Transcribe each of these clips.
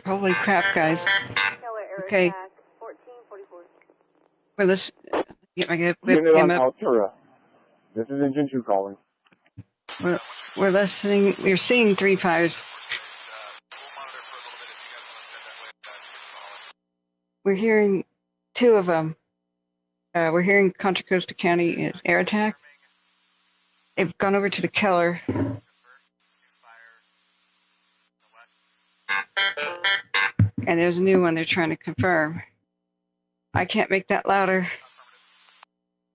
Holy crap, guys. Okay. Well, let's get my webcam up. Altura. This is Engine 2 calling. We're listening. We're seeing 3 fires. We're hearing 2 of them. We're hearing Contra Costa County is air attack. They've gone over to the Keller. And there's a new one they're trying to confirm. I can't make that louder.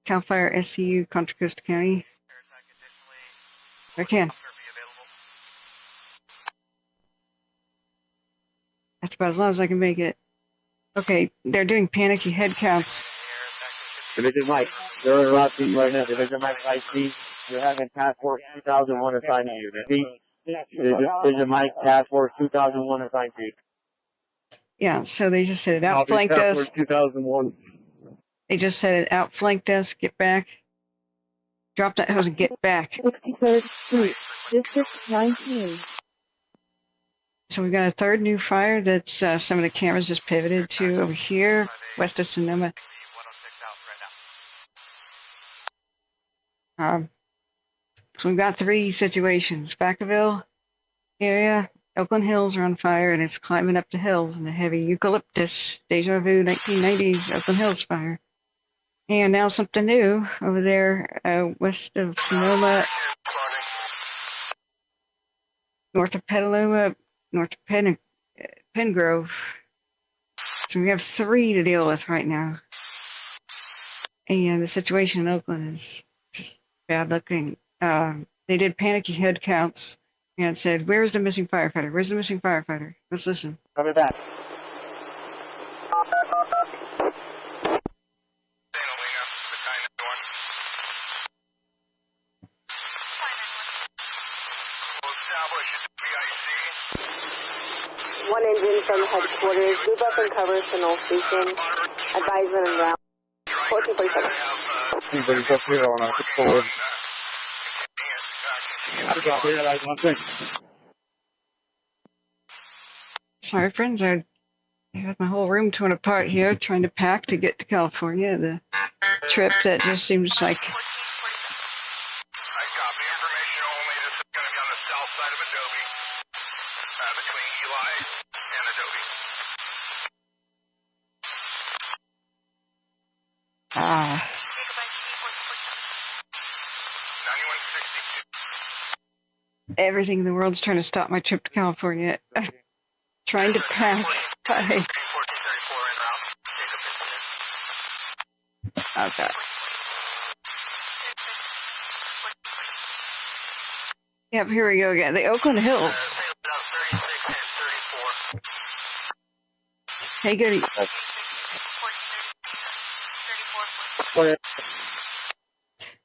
Calfire SCU, Contra Costa County. I can. That's about as loud as I can make it. Okay, they're doing panicky head counts. Division Mike, they're in route right now. Division Mike IC, you're having Task Force 2001 assigned to you. Division Mike, Task Force 2001 assigned to you. Yeah, so they just said it outflanked us. 2001. They just said it outflanked us. Get back. Drop that hose and get back. 63rd Street, District 19. So we've got a third new fire that's some of the cameras just pivoted to over here, west of Sonoma. So we've got 3 situations. Vacaville area, Oakland Hills are on fire, and it's climbing up the hills in a heavy eucalyptus, deja vu 1990s Oakland Hills fire. And now something new over there west of Sonoma, north of Petaluma, north of Pengrove. So we have 3 to deal with right now. And the situation in Oakland is just bad looking. They did panicky head counts and said, "Where's the missing firefighter? Where's the missing firefighter?" Let's listen. Copy that. One engine from headquarters. Move up and cover Sonoma Station. Advisement and route. 1447. Anybody's up here on our forward. I realize one thing. Sorry, friends. I had my whole room torn apart here trying to pack to get to California. The trip that just seems like... I copy information only. This is going to be on the south side of Adobe, between Eli and Adobe. Everything in the world's trying to stop my trip to California. Trying to pack. Bye. Okay. Yep, here we go again. The Oakland Hills. Hey, goody.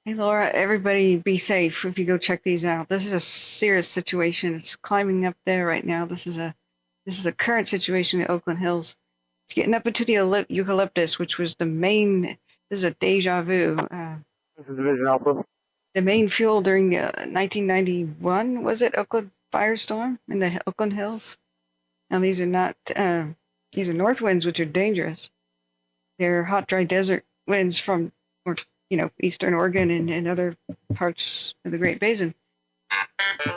Hey, Laura, everybody be safe if you go check these out. This is a serious situation. It's climbing up there right now. This is a current situation in the Oakland Hills. It's getting up into the eucalyptus, which was the main, this is a deja vu. This is Division Alpha. The main fuel during the 1991, was it, Oakland firestorm in the Oakland Hills? Now, these are not, these are north winds, which are dangerous. They're hot, dry desert winds from, eastern Oregon and other parts of the Great Basin.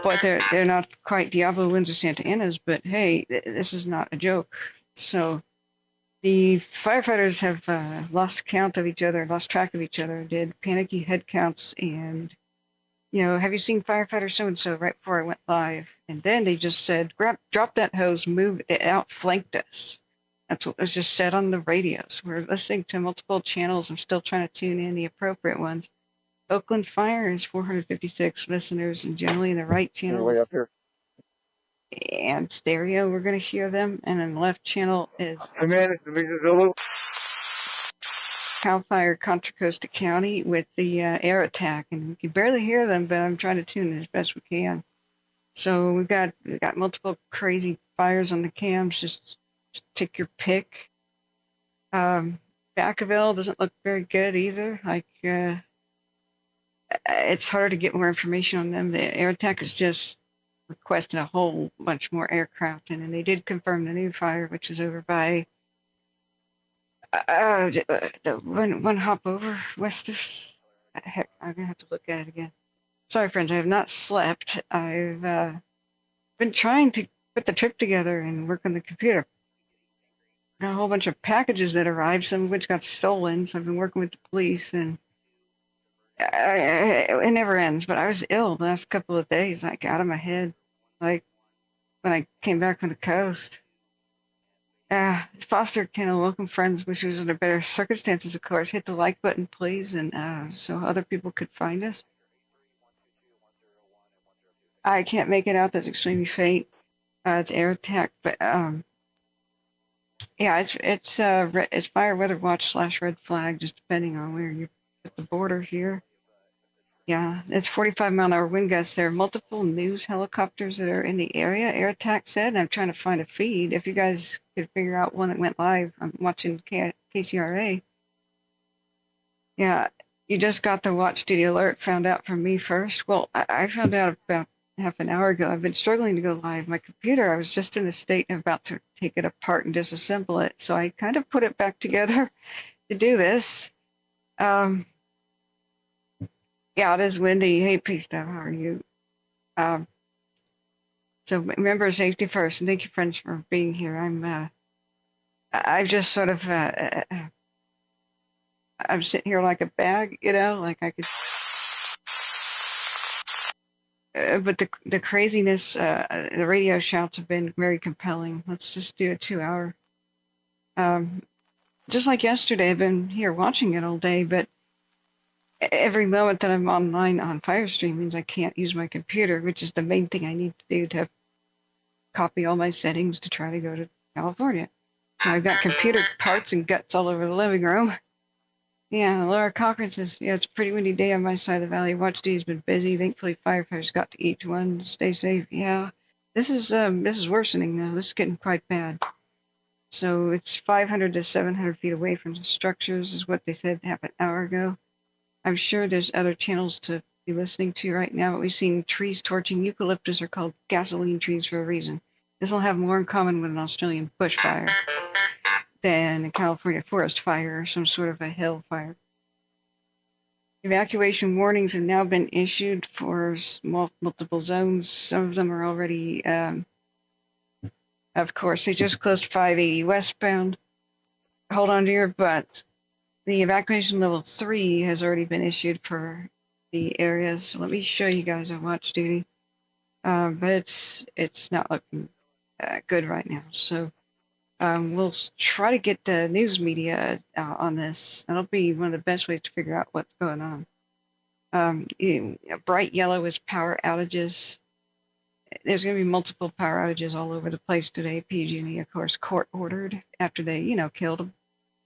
But they're not quite Diablo winds or Santa Anas, but hey, this is not a joke. So the firefighters have lost track of each other, did panicky head counts, and, have you seen firefighter so-and-so right before I went live? And then they just said, drop that hose, move it, outflanked us. That's what was just said on the radios. We're listening to multiple channels. I'm still trying to tune in the appropriate ones. Oakland Fire is 456 listeners, and generally in the right channel. Way up here. And stereo, we're going to hear them. And then the left channel is Command, it's Division Zulu. Calfire, Contra Costa County with the air attack. And you can barely hear them, but I'm trying to tune it as best we can. So we've got multiple crazy fires on the cams. Just take your pick. Vacaville doesn't look very good either. It's harder to get more information on them. The air attack is just requesting a whole bunch more aircraft in, and they did confirm the new fire, which is over by the one hop over west of. Heck, I'm gonna have to look at it again. Sorry, friends, I have not slept. I've been trying to put the trip together and work on the computer. Got a whole bunch of packages that arrived, some of which got stolen. So I've been working with the police, and it never ends. But I was ill the last couple of days, like out of my head, like when I came back from the coast. Foster Kennel, welcome friends. Wish we was under better circumstances, of course. Hit the like button, please, and so other people could find us. I can't make it out. That's extremely faint. It's air attack, but yeah, it's fire weather watch / red flag, just depending on where you're at the border here. Yeah, it's 45-mile-an-hour wind gusts. There are multiple news helicopters that are in the area, air attack said, and I'm trying to find a feed. If you guys could figure out one that went live, I'm watching KCRA. Yeah, you just got the watch duty alert, found out from me first. Well, I found out about half an hour ago. I've been struggling to go live. My computer, I was just in a state of about to take it apart and disassemble it, so I kind of put it back together to do this. Yeah, it is windy. Hey, Peace Dove, how are you? So remember safety first, and thank you, friends, for being here. I've just sort of, I'm sitting here like a bag, you know, like I could. But the craziness, the radio shouts have been very compelling. Let's just do a 2-hour. Just like yesterday, I've been here watching it all day, but every moment that I'm online on Firestream means I can't use my computer, which is the main thing I need to do to copy all my settings to try to go to California. So I've got computer parts and guts all over the living room. Yeah, Laura Cochran says, yeah, it's a pretty windy day on my side of the valley. Watch D has been busy. Thankfully, firefighters got to each one. Stay safe. Yeah, this is worsening now. This is getting quite bad. So it's 500 to 700 feet away from the structures, is what they said half an hour ago. I'm sure there's other channels to be listening to right now, but we've seen trees torching. Eucalyptus are called gasoline trees for a reason. This will have more in common with an Australian bushfire than a California forest fire or some sort of a hill fire. Evacuation warnings have now been issued for multiple zones. Some of them are already, of course, they just closed 580 westbound. Hold on to your butts. The evacuation level 3 has already been issued for the areas. So let me show you guys on watch duty. But it's not looking good right now. So we'll try to get the news media on this. That'll be one of the best ways to figure out what's going on. Bright yellow is power outages. There's going to be multiple power outages all over the place today. PG&E, of course, court ordered after they, killed a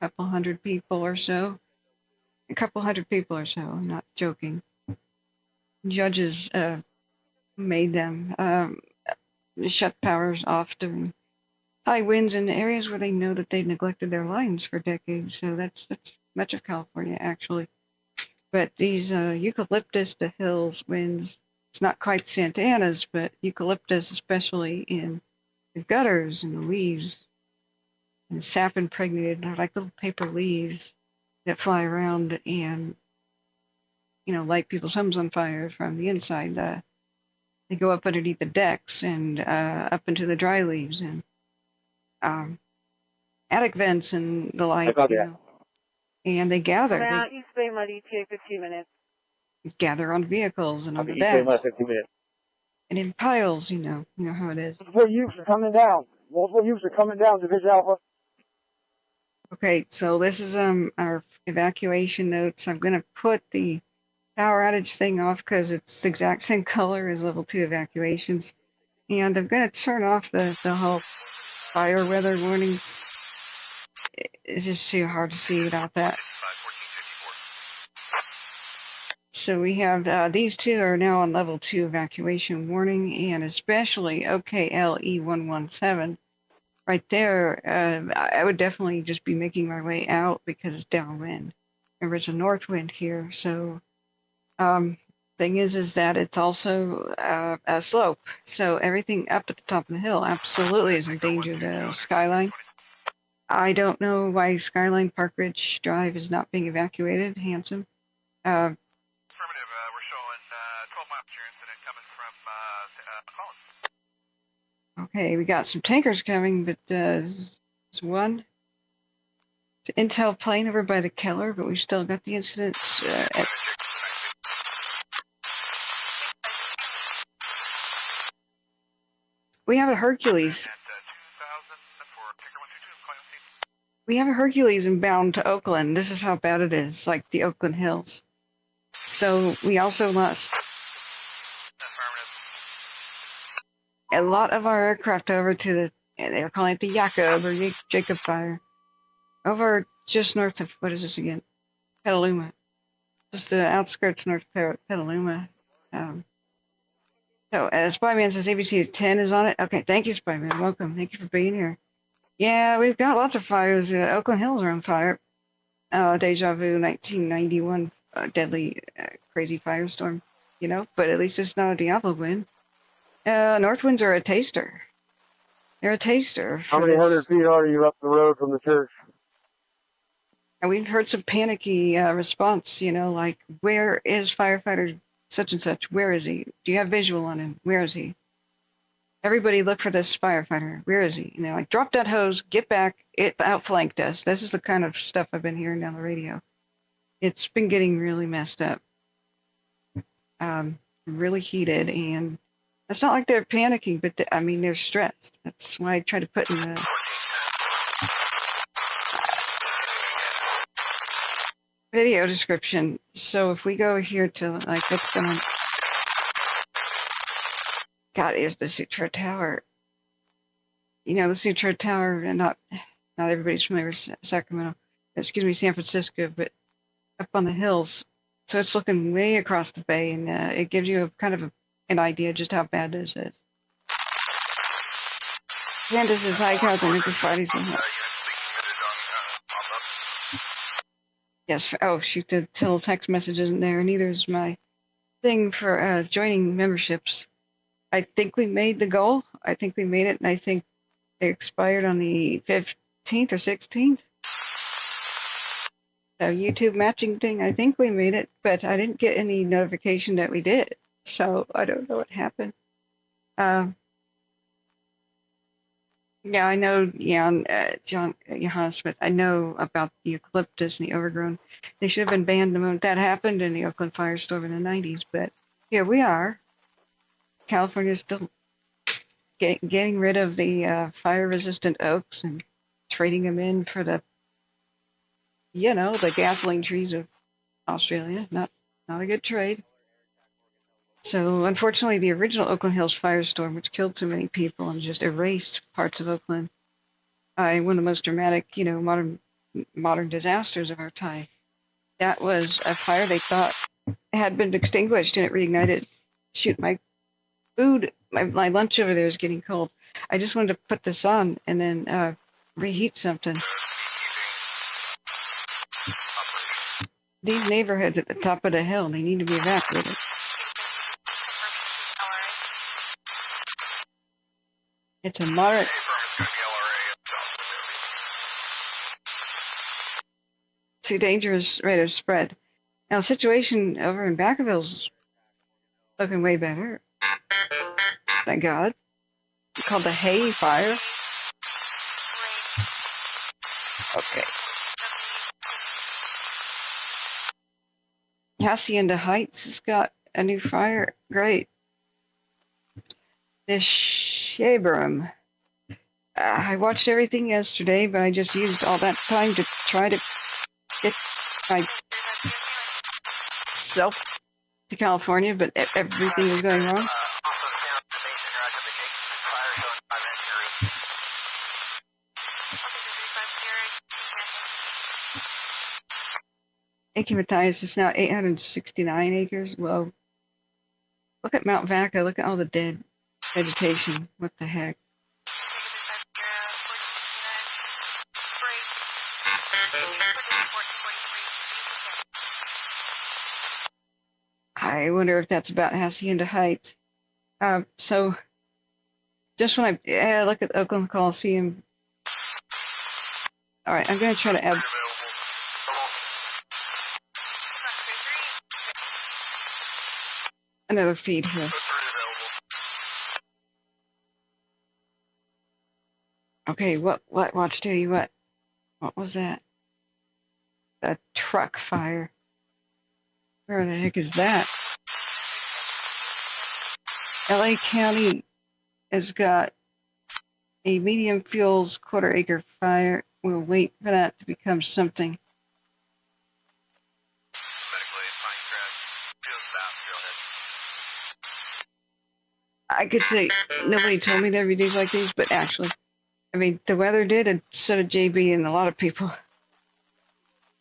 couple hundred people or so. I'm not joking. Judges made them shut powers off during high winds in areas where they know that they've neglected their lines for decades. So that's much of California, actually. But these eucalyptus, the hills winds, it's not quite Santa Ana's, but eucalyptus, especially in the gutters and the leaves, and sap impregnated, they're like little paper leaves that fly around and, light people's homes on fire from the inside. They go up underneath the decks and up into the dry leaves and attic vents and the like, and they gather. They East Bay Mud ETA 15 minutes. Gather on vehicles and on the deck. And in piles, you know how it is. Multiple units are coming down. Division Alpha. Okay, so this is our evacuation notes. I'm going to put the power outage thing off because it's the exact same color as level 2 evacuations. And I'm going to turn off the whole fire weather warnings. It's just too hard to see without that. So we have these two are now on level 2 evacuation warning, and especially OKLE117 right there. I would definitely just be making my way out because it's downwind. Remember, it's a north wind here, so Thing is that it's also a slope, so everything up at the top of the hill absolutely is a danger to Skyline. I don't know why Skyline Park Ridge Drive is not being evacuated. Handsome. Affirmative, we're showing 12 miles to your incident coming from Collins. Okay, we got some tankers coming, but there's one. It's an intel plane over by the Keller, but we still got the incident at. We have a Hercules. We have a Hercules inbound to Oakland. This is how bad it is, like the Oakland Hills. So we also lost a lot of our aircraft over to the, they're calling it the Jacob or Jacob Fire. Over just north of, what is this again? Petaluma. Just the outskirts north of Petaluma. So, Spyman says ABC 10 is on it. Okay, thank you, Spyman. Welcome. Thank you for being here. Yeah, we've got lots of fires. Oakland Hills are on fire. Deja vu, 1991, deadly, crazy firestorm, you know, but at least it's not a Diablo wind. North winds are a taster. They're a taster. How many hundred feet are you up the road from the church? And we've heard some panicky response, you know, like, where is firefighter such and such? Where is he? Do you have visual on him? Where is he? Everybody look for this firefighter. Where is he? And they're like, drop that hose, get back. It outflanked us. This is the kind of stuff I've been hearing down the radio. It's been getting really messed up. Really heated, and it's not like they're panicking, but I mean, they're stressed. That's why I try to put in the video description. So if we go here to, like, what's going on? God, is the Sutro Tower. You know, the Sutro Tower, and not everybody's familiar with Sacramento, excuse me, San Francisco, but up on the hills. So it's looking way across the bay, and it gives you a kind of an idea just how bad this is. Candace is high count, and Friday's going to Yes, oh shoot, the little text message isn't there, and neither is my thing for joining memberships. I think we made the goal. I think we made it, and I think it expired on the 15th or 16th. The YouTube matching thing, I think we made it, but I didn't get any notification that we did, so I don't know what happened. Yeah, I know, John Johannes Smith, I know about the eucalyptus and the overgrown. They should have been banned the moment that happened in the Oakland firestorm in the 90s, but here we are. California's still getting rid of the fire-resistant oaks and trading them in for the, you know, the gasoline trees of Australia. Not a good trade. So unfortunately, the original Oakland Hills firestorm, which killed so many people and just erased parts of Oakland, one of the most dramatic, you know, modern disasters of our time. That was a fire they thought had been extinguished, and it reignited. Shoot, my food, my lunch over there is getting cold. I just wanted to put this on and then reheat something. These neighborhoods at the top of the hill, they need to be evacuated. It's a moderate. Too dangerous rate of spread. Now, the situation over in Vacaville's looking way better. Thank God. It's called the Hay Fire. Okay. Hacienda Heights has got a new fire. Great. This Shabaram. I watched everything yesterday, but I just used all that time to try to get myself to California, but everything is going wrong. Ake Matthias is now 869 acres. Whoa. Look at Mount Vaca. Look at all the dead vegetation. What the heck? I wonder if that's about Hacienda Heights. So just when I look at Oakland Coliseum. All right, I'm going to try to add another feed here. Okay, what, watch duty, what was that? The truck fire. Where the heck is that? LA County has got a medium fuels quarter-acre fire. We'll wait for that to become something. I could say nobody told me there'd be days like these, but actually, I mean, the weather did, and so did JB and a lot of people.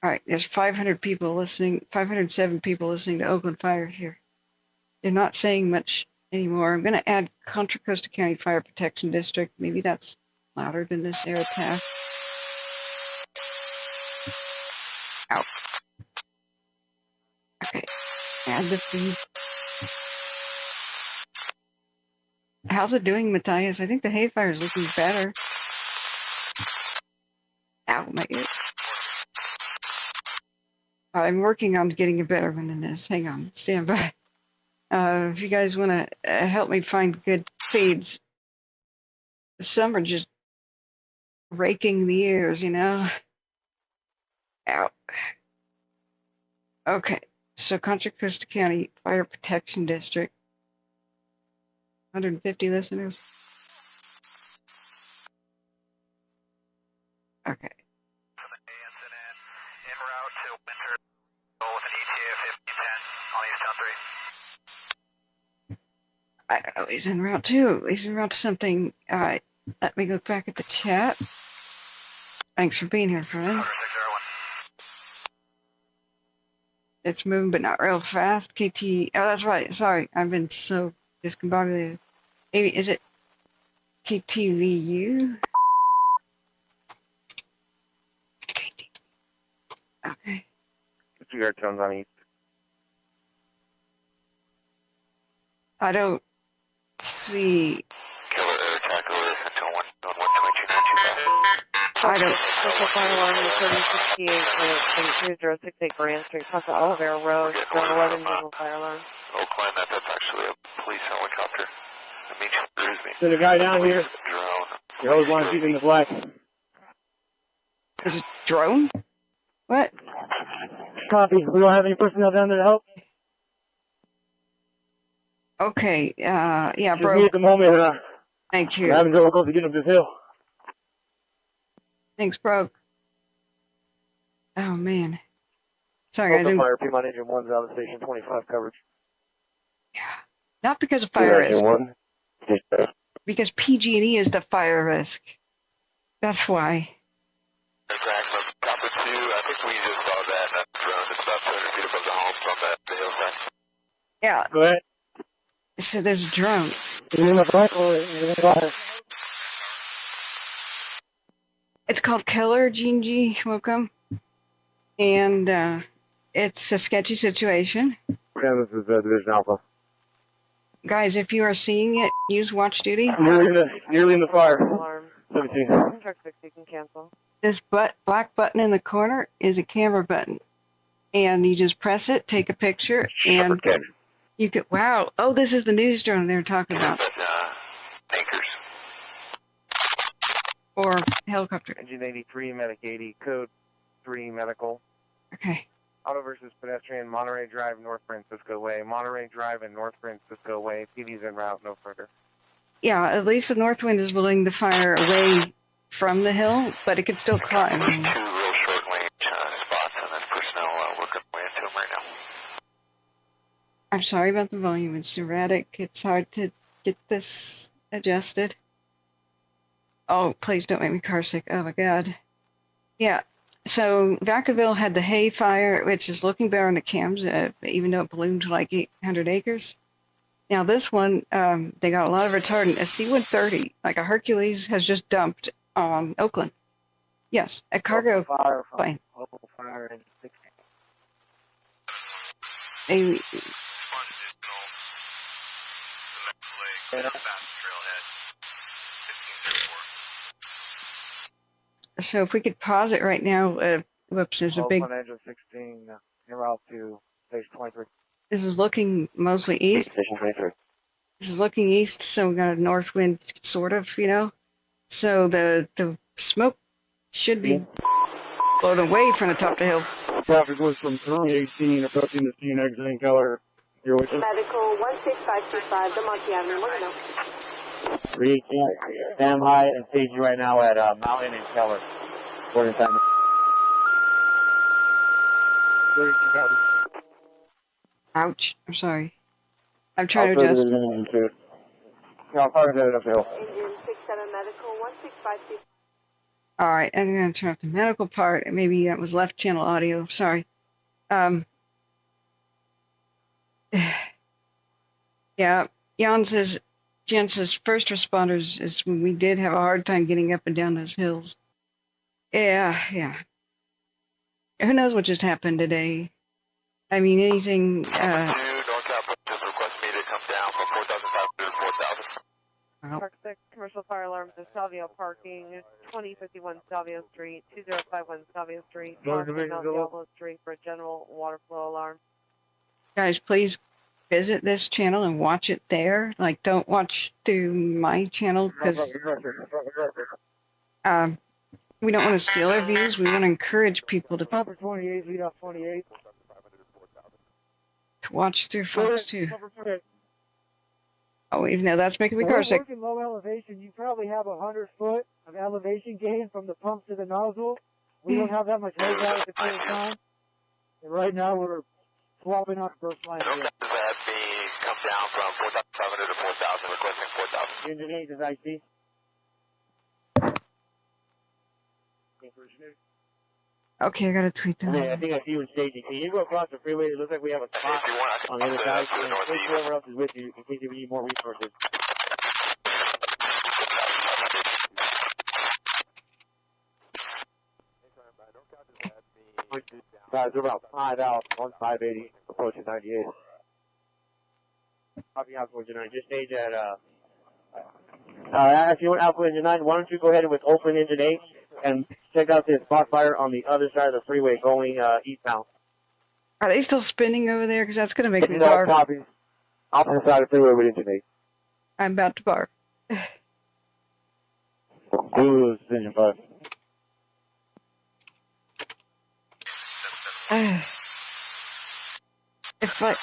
All right, there's 500 people listening, 507 people listening to Oakland Fire here. They're not saying much anymore. I'm going to add Contra Costa County Fire Protection District. Maybe that's louder than this air attack. Ow. Okay, add the feed. How's it doing, Matthias? I think the hay fire is looking better. Ow, my ear. I'm working on getting a better one than this. Hang on, stand by. If you guys want to help me find good feeds, some are just raking the ears, you know. Ow. Okay, so Contra Costa County Fire Protection District. 150 listeners. Okay. En route to Winter with an ETA of 1510 on East 10 3. I don't know, he's en route too. He's en route to something. All right, let me go back at the chat. Thanks for being here, friends. It's moving, but not real fast. KT. Oh, that's right. Sorry, I've been so discombobulated. Maybe is it KTVU? KT. Okay. Your tones on east. I don't see. Keller air attack over until 12292. I don't. Central Fire Alarm reporting 68 3068 Grand Street, plus Olivera Road, zone 11, visual fire alarm. Oakland, that's actually a police helicopter. It means cruise me. There's a guy down here. Drone. Your hose line's using the flag. Is it drone? What? Copy. We don't have any personnel down there to help. Okay. Yeah, Just me bro. at the moment. Thank We're you. having difficulty getting up this hill. Things broke. Oh man. Sorry, guys. Oakland Fire, P-Mon Engine 1's out of station 25 coverage. Yeah. Not because of fire risk. Engine 1. Because PG&E is the fire risk. That's why. Attack from Copper 2. I think we just saw that drone. It's about 200 feet above the home from the hillside. Yeah. Go ahead. So there's a drone. Is it in the flag or is it in the fire? It's called Keller, Gene G. Welcome. And it's a sketchy situation. Yeah, this is Division Alpha. Guys, if you are seeing it, use watch duty. Nearly in the fire. Alarm. 17. Truck 60 can cancel. This black button in the corner is a camera button. And you just press it, take a picture, and you could, wow. Oh, this is the news drone they were talking about. Anchors. Or helicopter. Engine 83, Medic 80, Code 3, Medical. Okay. Auto versus pedestrian, Monterey Drive, North Francisco Way. Monterey Drive and North Francisco Way. PD's en route, no further. Yeah, at least the north wind is blowing the fire away from the hill, but it could still climb. Two real short range spots, and then personnel working way into them right now. I'm sorry about the volume. It's erratic. It's hard to get this adjusted. Oh, please don't make me car sick. Oh, my God. Yeah. So Vacaville had the hay fire, which is looking better on the cams, even though it ballooned to like 800 acres. Now this one, they got a lot of retardant. A C-130, like a Hercules, has just dumped on Oakland. Yes, a cargo plane. Fire. A trailhead. 1504. So if we could pause it right now, whoops, there's a big, Oakland engine 16, en route to station 23. this is looking mostly east. Station 23. This is looking east, so we got a north wind, sort of, you know. So the smoke should be blown away from the top of the hill. Traffic was from 318 approaching the scene exiting Keller. You're with us? Medical 16525, the Monkey Avenue, let me know. 318, stand by and stage you right now at Mountain and Keller. Boarding time. 318 copy. Ouch, I'm sorry. I'm trying to adjust. Calfire headed up the hill. Engine 67 Medical 16525. All right, I'm going to turn off the medical part. Maybe that was left channel audio. Sorry. Yeah, Jan says first responders is when we did have a hard time getting up and down those hills. Yeah. Who knows what just happened today? I mean, anything. NorCal just request me to come down from 4,500 to 4,000. Park 6, commercial fire alarms in Salvio parking, 2051 Salvio Street, 2051 Salvio Street, Northern Division Diablo Street for a general water flow alarm. Guys, please visit this channel and watch it there. Like, don't watch through my channel because we don't want to steal their views. We want to encourage people to Number 28, lead off 28. watch through folks too. Oh, even though that's making me car sick. Working low elevation, you probably have 100 foot of elevation gain from the pump to the nozzle. We don't have that much hose out at the same time. And right now we're swapping out burst line. NorCal has had me come down from 4,500 to 4,000, requesting 4,000. Engine 8 is IC. Okay, I gotta tweet that. I think I see you in staging. Can you go across the freeway? It looks like we have a spot If you want, on the other side. to the And take northeast. whoever else is with you in case you need more resources. Guys, we're about 5 out on 580, approaching 98. Copy Alpha Engine 9. Just stage at, if you want Alpha Engine 9, why don't you go ahead with Oakland Engine 8 and check out this spot fire on the other side of the freeway going eastbound. Are they still spinning over there? Because that's gonna make me No, barf. copy. Opposite side of the freeway with Engine 8. I'm about to barf. Blue is Engine 5. If I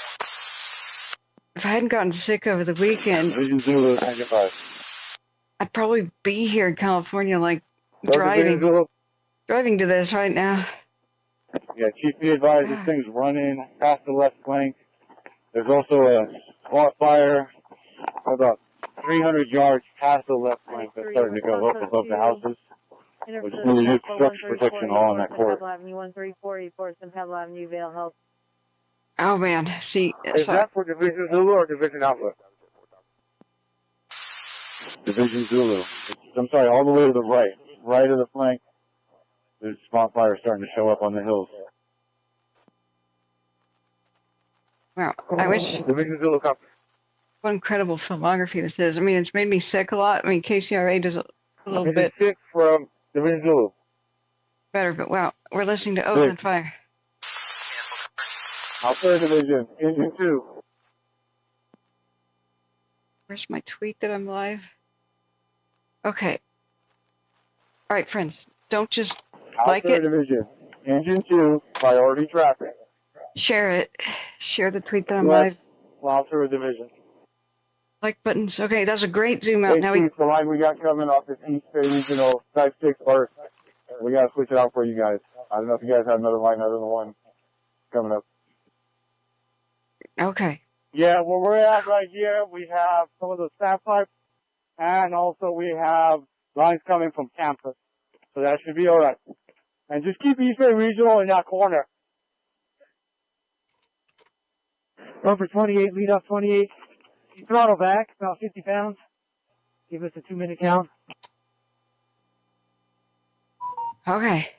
hadn't gotten sick over the weekend, Vision Zulu, Engine 5. I'd probably be here in California, like driving to this right now. Yeah, Chief, be advised this thing's running past the left flank. There's also a Wildfire about 300 yards past the left flank that's starting to go up above the houses. Which is really good structure protection all on that court. Avenue 13484, St. Pablo Avenue, Vale Health. Oh man, see, Is that for Division Zulu or Division Alpha? Division Zulu. I'm sorry, all the way to the right. Right of the flank. There's spot fire starting to show up on the hills. wow, I wish Division Zulu, copy. what incredible filmography this is. I mean, it's made me sick a lot. I mean, KCRA does a little bit 6 from Division Zulu. better, but wow, we're listening to Oakland Fire. Alpha Division, Engine 2. Where's my tweet that I'm live? Okay. All right, friends, don't just like Alpha it, Division, Engine 2, priority traffic. share it. Share the tweet that I'm West, live. Alpha Division. Like buttons. Okay, that's a great zoom out. Now we the line we got coming off this east regional Type 6 burst. We got to switch it out for you guys. I don't know if you guys have another line other than the one coming up. okay. Yeah, where we're at right here, we have some of the staff pipes, and also we have lines coming from campus. So that should be all right. And just keep East Bay Regional in that corner. Number 28, lead up 28. Throttle back, about 50 pounds. Give us a 2-minute count. Okay.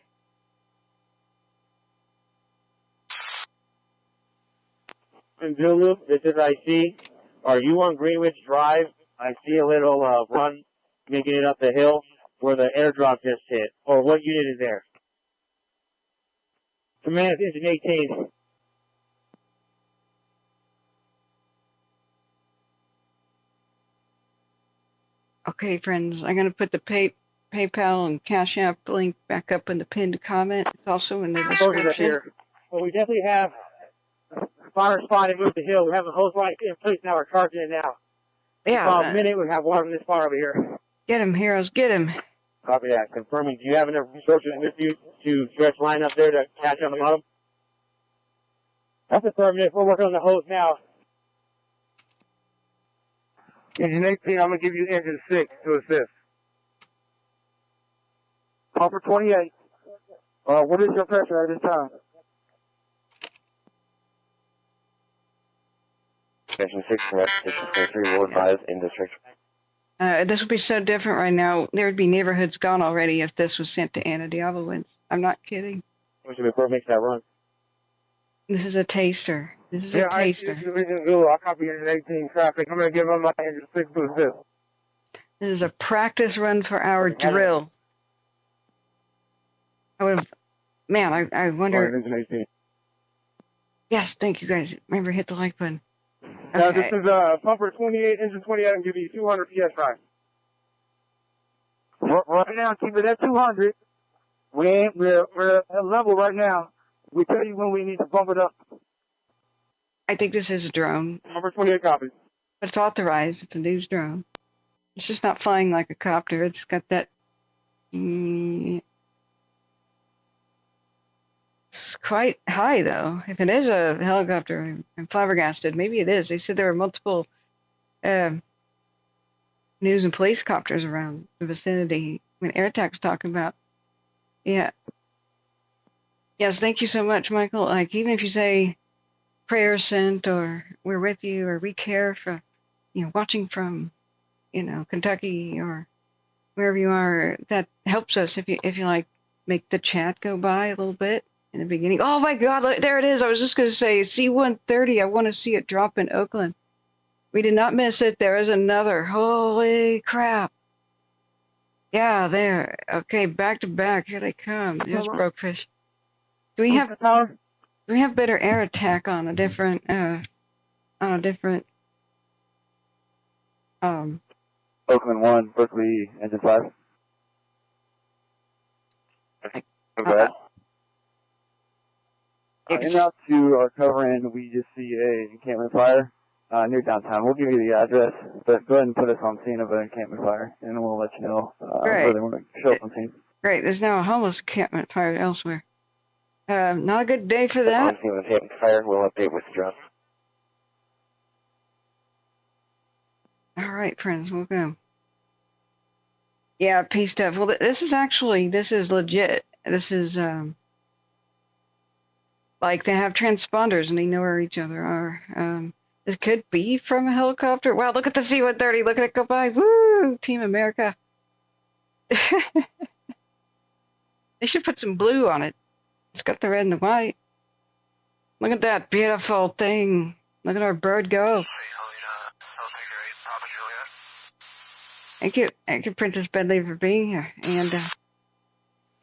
And Zulu, this is IC. Are you on Greenwich Drive I see a little run making it up the hill where the airdrop just hit. Or what unit is there? Command Engine 18. Okay, friends, I'm gonna put the PayPal and Cash App link back up in the pinned comment. It's also in the description. Here. Well, we definitely have fire spot and move the hill. We have the hose light in place now. We're charging it now. Yeah. About a minute, we have water this far over here. Get him, heroes, get him. Copy that. Confirming. Do you have enough resources with you to stretch line up there to catch on the bottom? That's affirmative. We're working on the hose now. Engine 18, I'm going to give you engine 6 to assist. Pumper 28. What is your pressure at this time? Station 6, correct. Station 3, Ward 5 in district. This would be so different right now. There would be neighborhoods gone already if this was sent to Ana Diablo Winds. I'm not kidding. Before it makes that run. This is a taster. This is a taster. I'll copy engine 18 traffic. I'm going to give them my engine 6 to assist. This is a practice run for our drill. Man, I wonder. Engine 18. Yes, thank you guys. Remember, hit the like button. Now, this is pumper 28, engine 28. I'm giving you 200 PSI. Right now, keep it at 200. We're at level right now. We tell you when we need to bump it up. I think this is a drone. Pumper 28 copies. But it's authorized. It's a news drone. It's just not flying like a copter. It's got that. It's quite high, though. If it is a helicopter, I'm flabbergasted. Maybe it is. They said there were multiple news and police copters around the vicinity when AirTAC was talking about. Yeah. Yes, thank you so much, Michael. Like, even if you say prayers sent or we're with you or we care for, watching from, Kentucky or wherever you are, that helps us if you like make the chat go by a little bit in the beginning. Oh my God, look, there it is. I was just going to say C-130. I want to see it drop in Oakland. We did not miss it. There is another. Holy crap. Yeah, there. Okay, back to back. Here they come. There's Brokefish. Do we have better air attack on a different Oakland 1, Berkeley, engine 5. Go ahead. And out to our cover end, we just see a encampment fire near downtown. We'll give you the address, but go ahead and put us on scene of an encampment fire, and we'll let you know where they want to show up on scene. Great. There's now a homeless encampment fire elsewhere. Not a good day for that. On scene of encampment fire, we'll update with the drop. All right, friends, we'll go. Yeah, peace stuff. Well, this is legit. This is, like they have transponders and they know where each other are. This could be from a helicopter. Wow, look at the C-130. Look at it go by. Woo! Team America. They should put some blue on it. It's got the red and the white. Look at that beautiful thing. Look at our bird go. Thank you, Princess Bedley, for being here. And,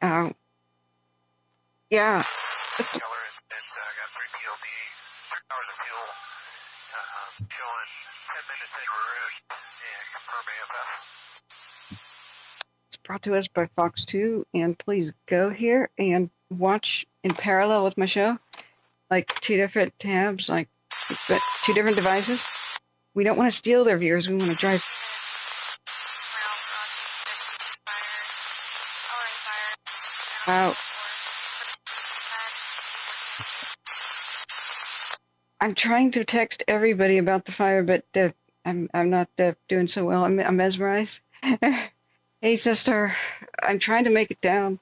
yeah. Keller got 3 PLD, 3 hours of fuel, showing 10 minutes in route, and confirm AFF. It's brought to us by Fox 2, and please go here and watch in parallel with my show, like 2 different tabs, like 2 different devices. We don't want to steal their viewers. We want to drive. Wow. I'm trying to text everybody about the fire, but I'm not doing so well. I'm mesmerized. Hey, sister, I'm trying to make it down.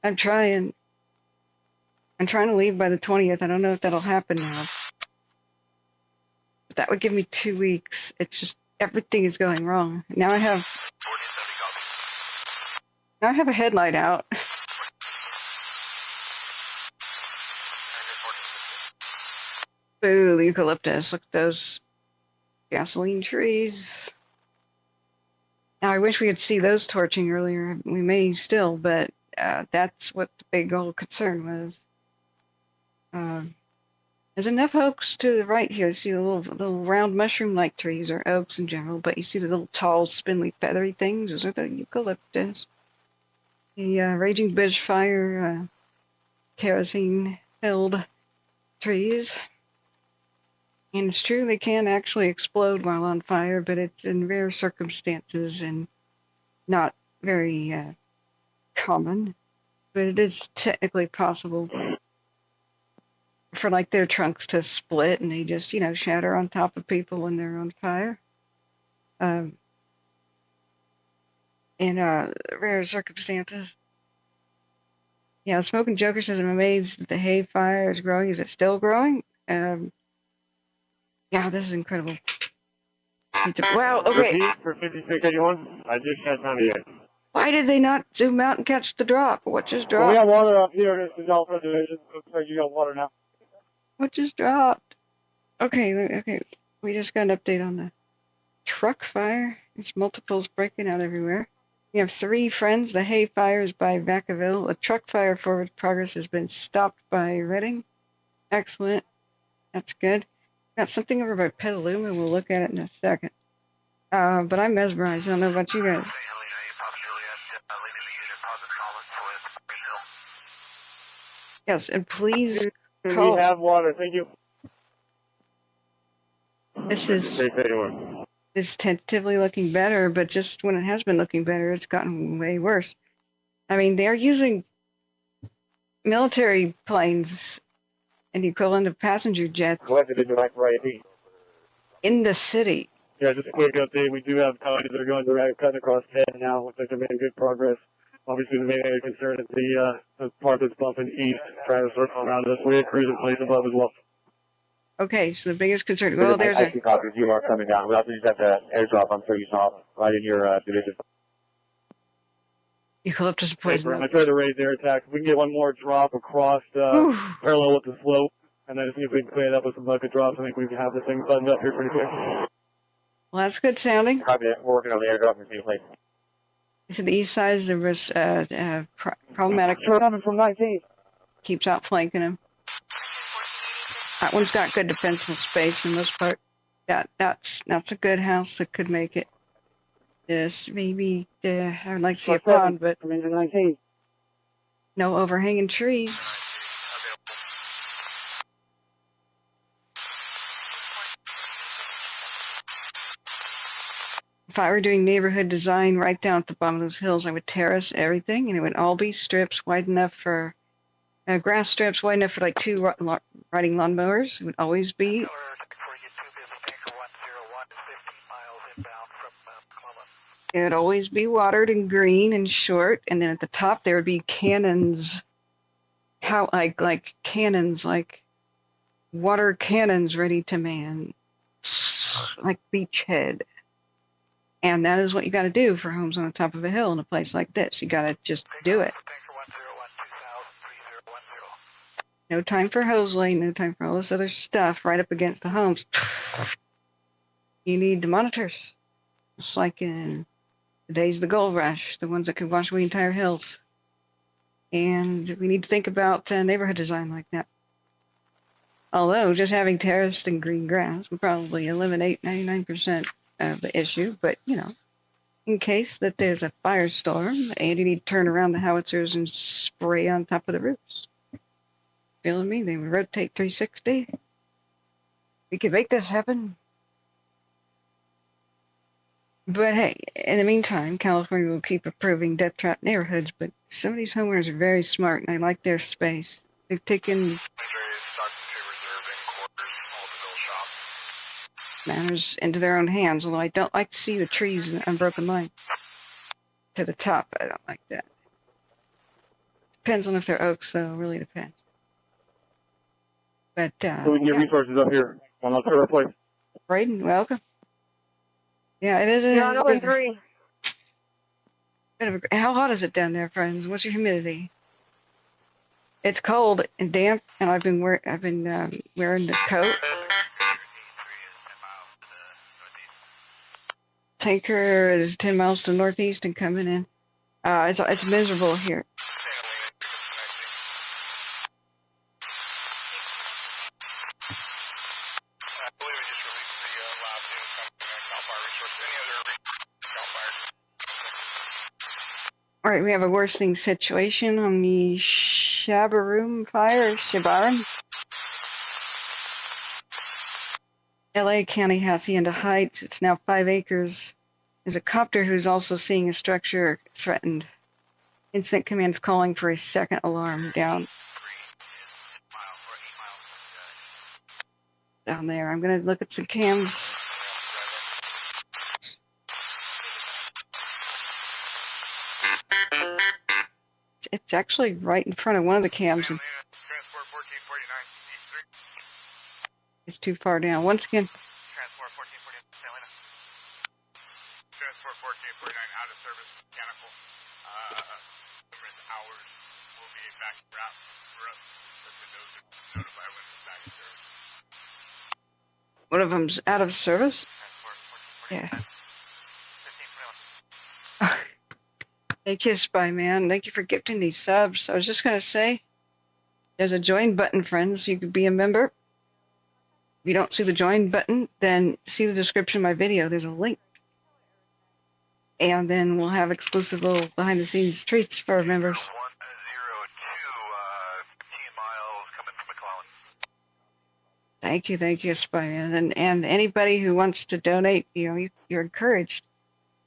I'm trying to leave by the 20th. I don't know if that'll happen now. But that would give me 2 weeks. It's just everything is going wrong. Now I have a headlight out. Boo, the eucalyptus. Look at those gasoline trees. I wish we could see those torching earlier. We may still, but that's what the big old concern was. There's enough oaks to the right here. You see the little round mushroom-like trees, or oaks in general, but you see the little tall, spindly, feathery things. Those are the eucalyptus. The raging bushfire, kerosene-filled trees. And it's true they can actually explode while on fire, but it's in rare circumstances and not very common. But it is technically possible for like their trunks to split and they just, shatter on top of people when they're on fire. In rare circumstances. Yeah, Smoking Joker says, I'm amazed that the hay fire is growing. Is it still growing? Yeah, this is incredible. Wow, okay. Repeat for 5681. I just had time to get. Why did they not zoom out and catch the drop? What just Well, we dropped? got water up here. This is Alpha Division. Looks like you got water now. What just dropped? Okay. We just got an update on the truck fire. There's multiples breaking out everywhere. We have 3 friends. The hay fires by Vacaville. The truck fire forward progress has been stopped by Reading. Excellent. That's good. Got something over by Petaluma. We'll look at it in a second. But I'm mesmerized. I don't know about you guys. Yes, and please We call. have water. Thank you. This is tentatively looking better, but just when it has been looking better, it's gotten way worse. I mean, they're using military planes and the equivalent of passenger jets in the city. Yeah, just a quick update. We do have colonies that are going direct, cutting across 10 now. Looks like they're making good progress. Obviously, the main area of concern is the part that's bumping east, trying to circle around us. We have cruising place above as well. Okay, so the biggest concern. Well, there's a. Copies. You are coming down. We also just have the airdrop. I'm sure you saw right in your division. Eucalyptus poison. I tried to raise air attack. We can get one more drop across parallel with the slope, and then see if we can clean it up with some bucket drops. I think we can have this thing buttoned up here pretty quick. Well, that's good sounding. Copy that. We're working on the airdrop and see you later. So the east side is problematic. Coming from 19. Keeps outflanking him. That one's got good defensive space for the most part. That's a good house that could make it. This maybe I would like to see a pond, but no overhanging trees. If I were doing neighborhood design right down at the bottom of those hills, I would terrace everything, and it would all be strips wide enough for grass strips, wide enough for like 2 riding lawnmowers. It would always be. It would always be watered and green and short, and then at the top there would be cannons. How like cannons, like water cannons ready to man, like beachhead. And that is what you got to do for homes on the top of a hill in a place like this. You got to just do it. No time for hose lane, no time for all this other stuff right up against the homes. You need the monitors. It's like in the days of the gold rush, the ones that could wash away entire hills. And we need to think about neighborhood design like that. Although just having terraced and green grass would probably eliminate 99% of the issue, but in case that there's a firestorm and you need to turn around the howitzers and spray on top of the roofs. Feeling me? They would rotate 360. We could make this happen. But hey, in the meantime, California will keep approving death trap neighborhoods, but some of these homeowners are very smart and I like their space. They've taken matters into their own hands, although I don't like to see the trees in an unbroken line. To the top, I don't like that. Depends on if they're oaks, though, it really depends. But, so we can get resources up here on the third place. Braden, welcome. Yeah, it is. You're on Oakland 3. How hot is it down there, friends? What's your humidity? It's cold and damp, and I've been wearing the coat. tanker is 10 miles to northeast and coming in. It's miserable here. I believe we just released the last news coming from Calfire resource. Any other Calfire? All right, we have a worsening situation on the Shabaroom fire, Shabaram. LA County Hacienda Heights. It's now 5 acres. There's a copter who's also seeing a structure threatened. Incident command's calling for a second alarm down there. I'm going to look at some cams. It's actually right in front of one of the cams. And Transport 1449 it's too far down. Once again, Transport 1449 Salina. Transport 1449 out of service mechanical. Different hours will be back route. Let the notify when it's back in service. one of them's out of service. Transport 1449. Yeah. 1521. Thank you, Spy Man. Thank you for gifting these subs. I was just going to say, there's a join button, friends. You could be a member. If you don't see the join button, then see the description of my video. There's a link. And then we'll have exclusive little behind-the-scenes treats for our members. 102, 15 miles coming from McClellan. Thank you, Spy Man. And anybody who wants to donate, you're encouraged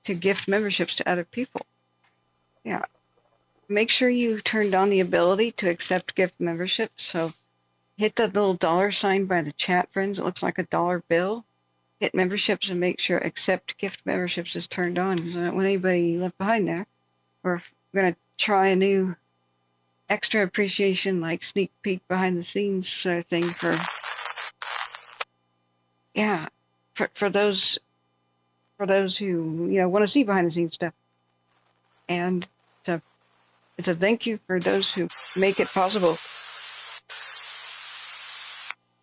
to gift memberships to other people. Yeah. Make sure you turned on the ability to accept gift memberships. So hit that little dollar sign by the chat, friends. It looks like a dollar bill. Hit memberships and make sure accept gift memberships is turned on, because I don't want anybody left behind there. Or if we're going to try a new extra appreciation, like sneak peek behind the scenes sort of thing for those who want to see behind the scenes stuff. And it's a thank you for those who make it possible.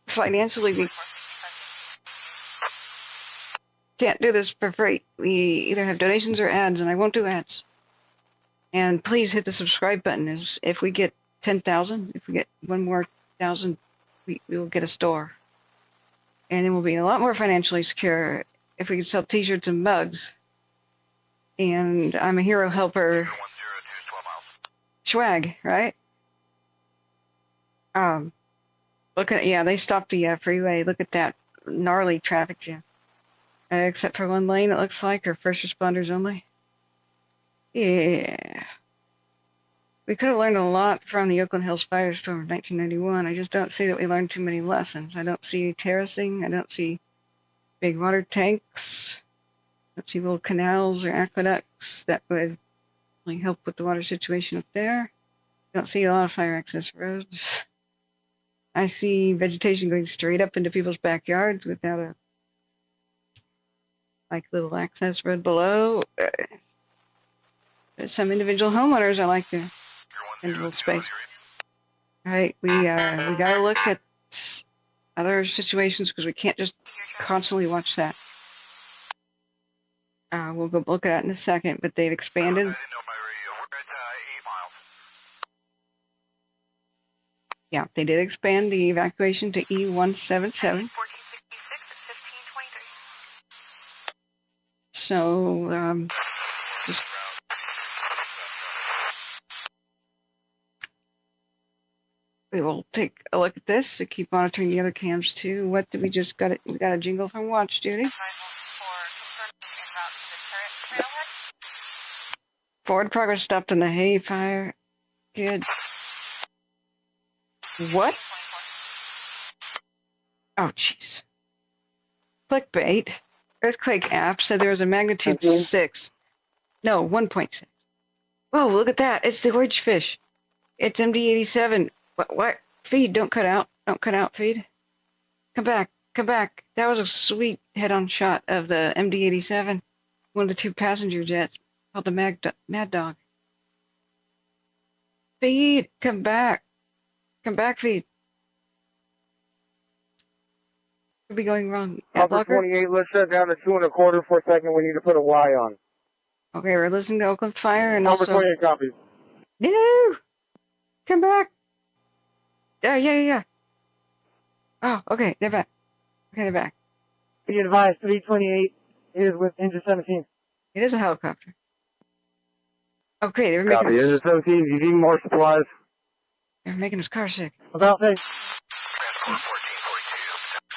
Financially, we can't do this for free. We either have donations or ads, and I won't do ads. And please hit the subscribe button. As if we get 10,000, if we get one more 1,000, we will get a store. And then we'll be a lot more financially secure if we can sell t-shirts and mugs. And I'm a hero helper. 102 is 12 miles. Swag, right? They stopped the freeway. Look at that gnarly traffic jam. Except for one lane, it looks like, or first responders only. Yeah. We could have learned a lot from the Oakland Hills firestorm of 1991. I just don't see that we learned too many lessons. I don't see terracing. I don't see big water tanks. I don't see little canals or aqueducts that would really help with the water situation up there. I don't see a lot of fire access roads. I see vegetation going straight up into people's backyards without a little access road below. There's some individual homeowners I like their individual space. All right, we gotta look at other situations because we can't just constantly watch that. We'll go look at it in a second, but they've expanded. I didn't know my radio. We're at 8 miles. Yeah, they did expand the evacuation to E177. 1466 is 1523. So, just we will take a look at this to keep monitoring the other cams too. What did we just got? We got a jingle from Watch Duty. Forward progress stopped in the hay fire. Good. What? Oh, jeez. Clickbait. Earthquake app said there was a magnitude 6. No, 1.6. Whoa, look at that. It's the orange fish. It's MD87. What? Feed, don't cut out. Don't cut out, feed. Come back. Come back. That was a sweet head-on shot of the MD87. One of the 2 passenger jets called the Mad Dog. Feed, come back. Come back, feed. Could be going wrong. Ad Upper blocker? 28, let's shut down to 2 1/4 for a second. We need to put a Y on. Okay, we're listening to Oakland Fire and Upper also... 28 copies. No! Come back! Yeah. Oh, okay, they're back. Okay, they're back. Be advised, 328 is with engine 17. It is a helicopter. Okay, they were making Copy, engine us... 17, you need more supplies. They're making us car sick. About face. Transport 1442,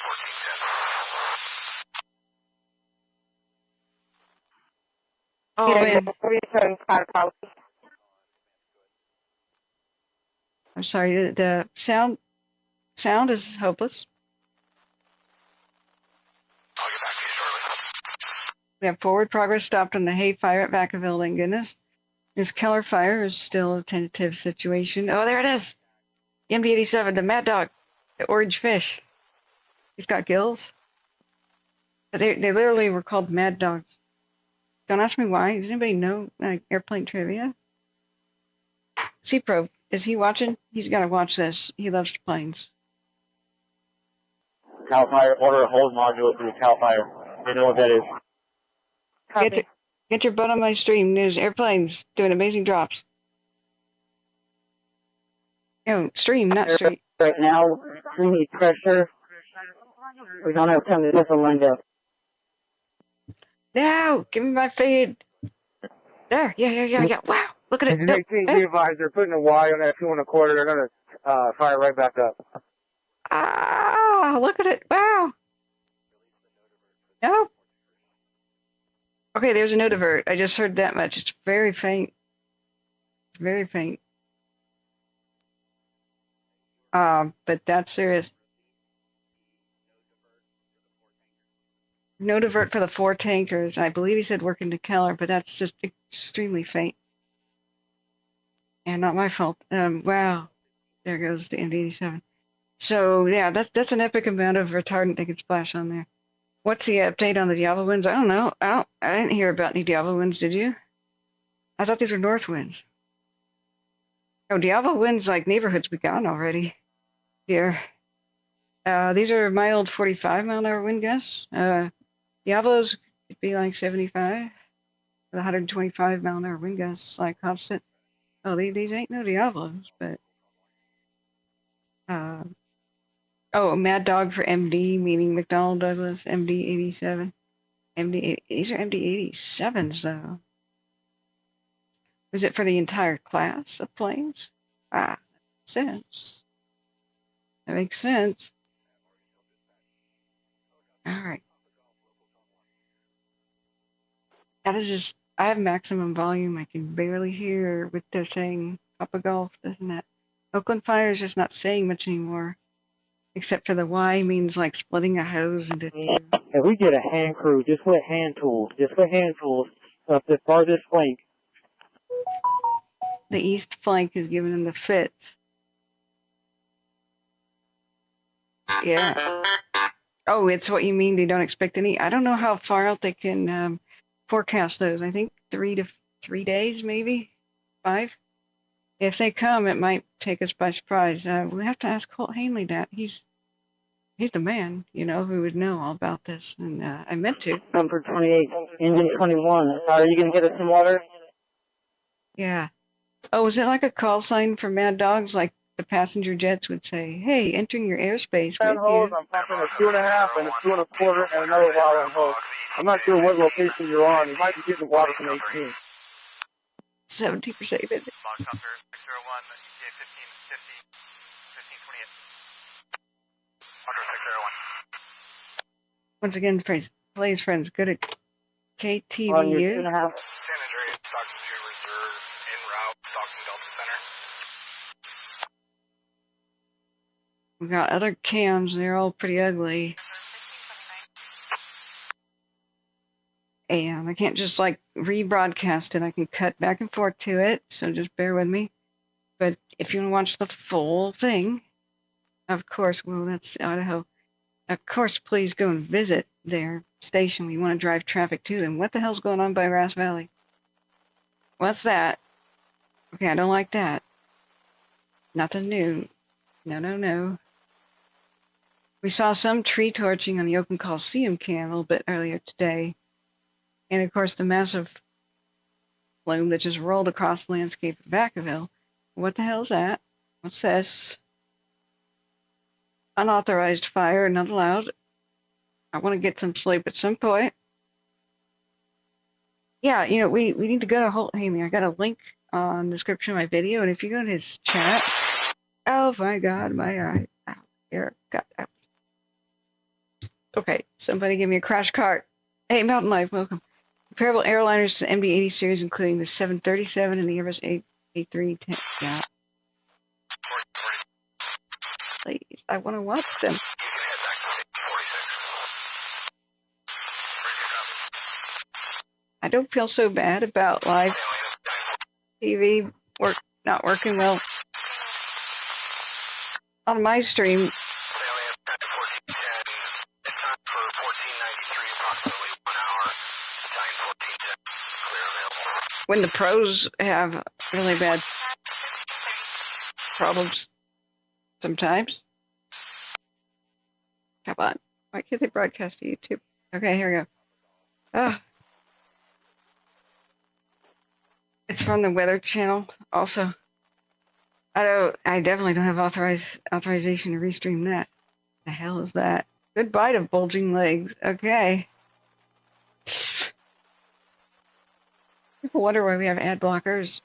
1410. Oh, man. Return car policy. I'm sorry, the sound is hopeless. I'll get back to you shortly. We have forward progress stopped on the hay fire at Vacaville, thank goodness. This Keller Fire is still a tentative situation. Oh, there it is! The MD-87, the Mad Dog, the orange fish. He's got gills. They literally were called Mad Dogs. Don't ask me why. Does anybody know airplane trivia? C-Pro, is he watching? He's got to watch this. He loves planes. Calfire, order a hold module through Calfire. They know what that is. Get your butt on my stream. There's airplanes doing amazing drops. No, stream, not street. Right now, we need pressure. We don't have time to get them lined up. No, give me my feed. There, yeah. Wow, look at it. Engine 18, be advised, they're putting a Y on that 2 1/4. They're going to fire right back up. Ah, look at it. Wow. No. Okay, there's a no divert. I just heard that much. It's very faint. Very faint. But that's serious. No divert for the 4 tankers. I believe he said working to Keller, but that's just extremely faint. And not my fault. Wow. There goes the MD-87. So yeah, that's an epic amount of retardant they could splash on there. What's the update on the Diablo winds? I don't know. I didn't hear about any Diablo winds, did you? I thought these were north winds. Oh, Diablo winds like neighborhoods be gone already. Here. These are mild 45-mile-an-hour wind gusts. Diablos could be like 75 with 125-mile-an-hour wind gusts, like Hofstad. Oh, these ain't no Diablos, but oh, Mad Dog for MD, meaning McDonnell Douglas, MD-87. These are MD-87s, though. Is it for the entire class of planes? Ah, that makes sense. That makes sense. All right. That is just, I have maximum volume. I can barely hear what they're saying. Papa Golf, this and that. Oakland Fire is just not saying much anymore. Except for the Y means like splitting a hose into two. If we get a hand crew, just with hand tools, up the farthest flank. The east flank is giving them the fits. Yeah. Oh, it's what you mean they don't expect any. I don't know how far out they can forecast those. I think 3 to 3 days, maybe 5. If they come, it might take us by surprise. We have to ask Colt Hanley that. He's the man, who would know all about this. And I meant to. Number 28, engine 21. Are you going to get us some water? Yeah. Oh, is it like a call sign for Mad Dogs, like the passenger jets would say, "Hey, entering your airspace with Hose, you." I'm pumping a 2 1/2 and a 2 1/4 and another water on hose. I'm not sure what location you're on. You might be getting water from 18. 70% humidity. Box Hunter 601, ETA 1550, 1528. Hunter 601. Once again, Blaze friends, good at On your 2 KTVU. 1/2. San Andreas, Stockton 2 Reserve, en route, Stockton Delta Center. We got other cams, they're all pretty ugly. And I can't just like rebroadcast it. I can cut back and forth to it, so just bear with me. But if you want to watch the full thing, of course, well, that's Idaho. Of course, please go and visit their station. We want to drive traffic to them. What the hell's going on by Grass Valley? What's that? Okay, I don't like that. Nothing new. No. We saw some tree torching on the Oakland Coliseum cam a little bit earlier today. And of course, the massive plume that just rolled across the landscape of Vacaville. What the hell is that? What's this? Unauthorized fire, not allowed. I want to get some sleep at some point. Yeah, you know, we need to go to Holthamey. I got a link on the description of my video, and if you go to his chat, oh my God, my eye, ow, here, got out. Okay, somebody give me a crash cart. Hey, Mountain Life, welcome. Comparable airliners to the MD-80 series, including the 737 and the Airbus A310. Yeah. Please, I want to watch them. I don't feel so bad about live TV not working well on my stream. When the pros have really bad problems sometimes. Come on. Why can't they broadcast to YouTube? Okay, here we go. Ah. It's from the Weather Channel also. I definitely don't have authorization to restream that. The hell is that? Goodbye to bulging legs. Okay. People wonder why we have ad blockers.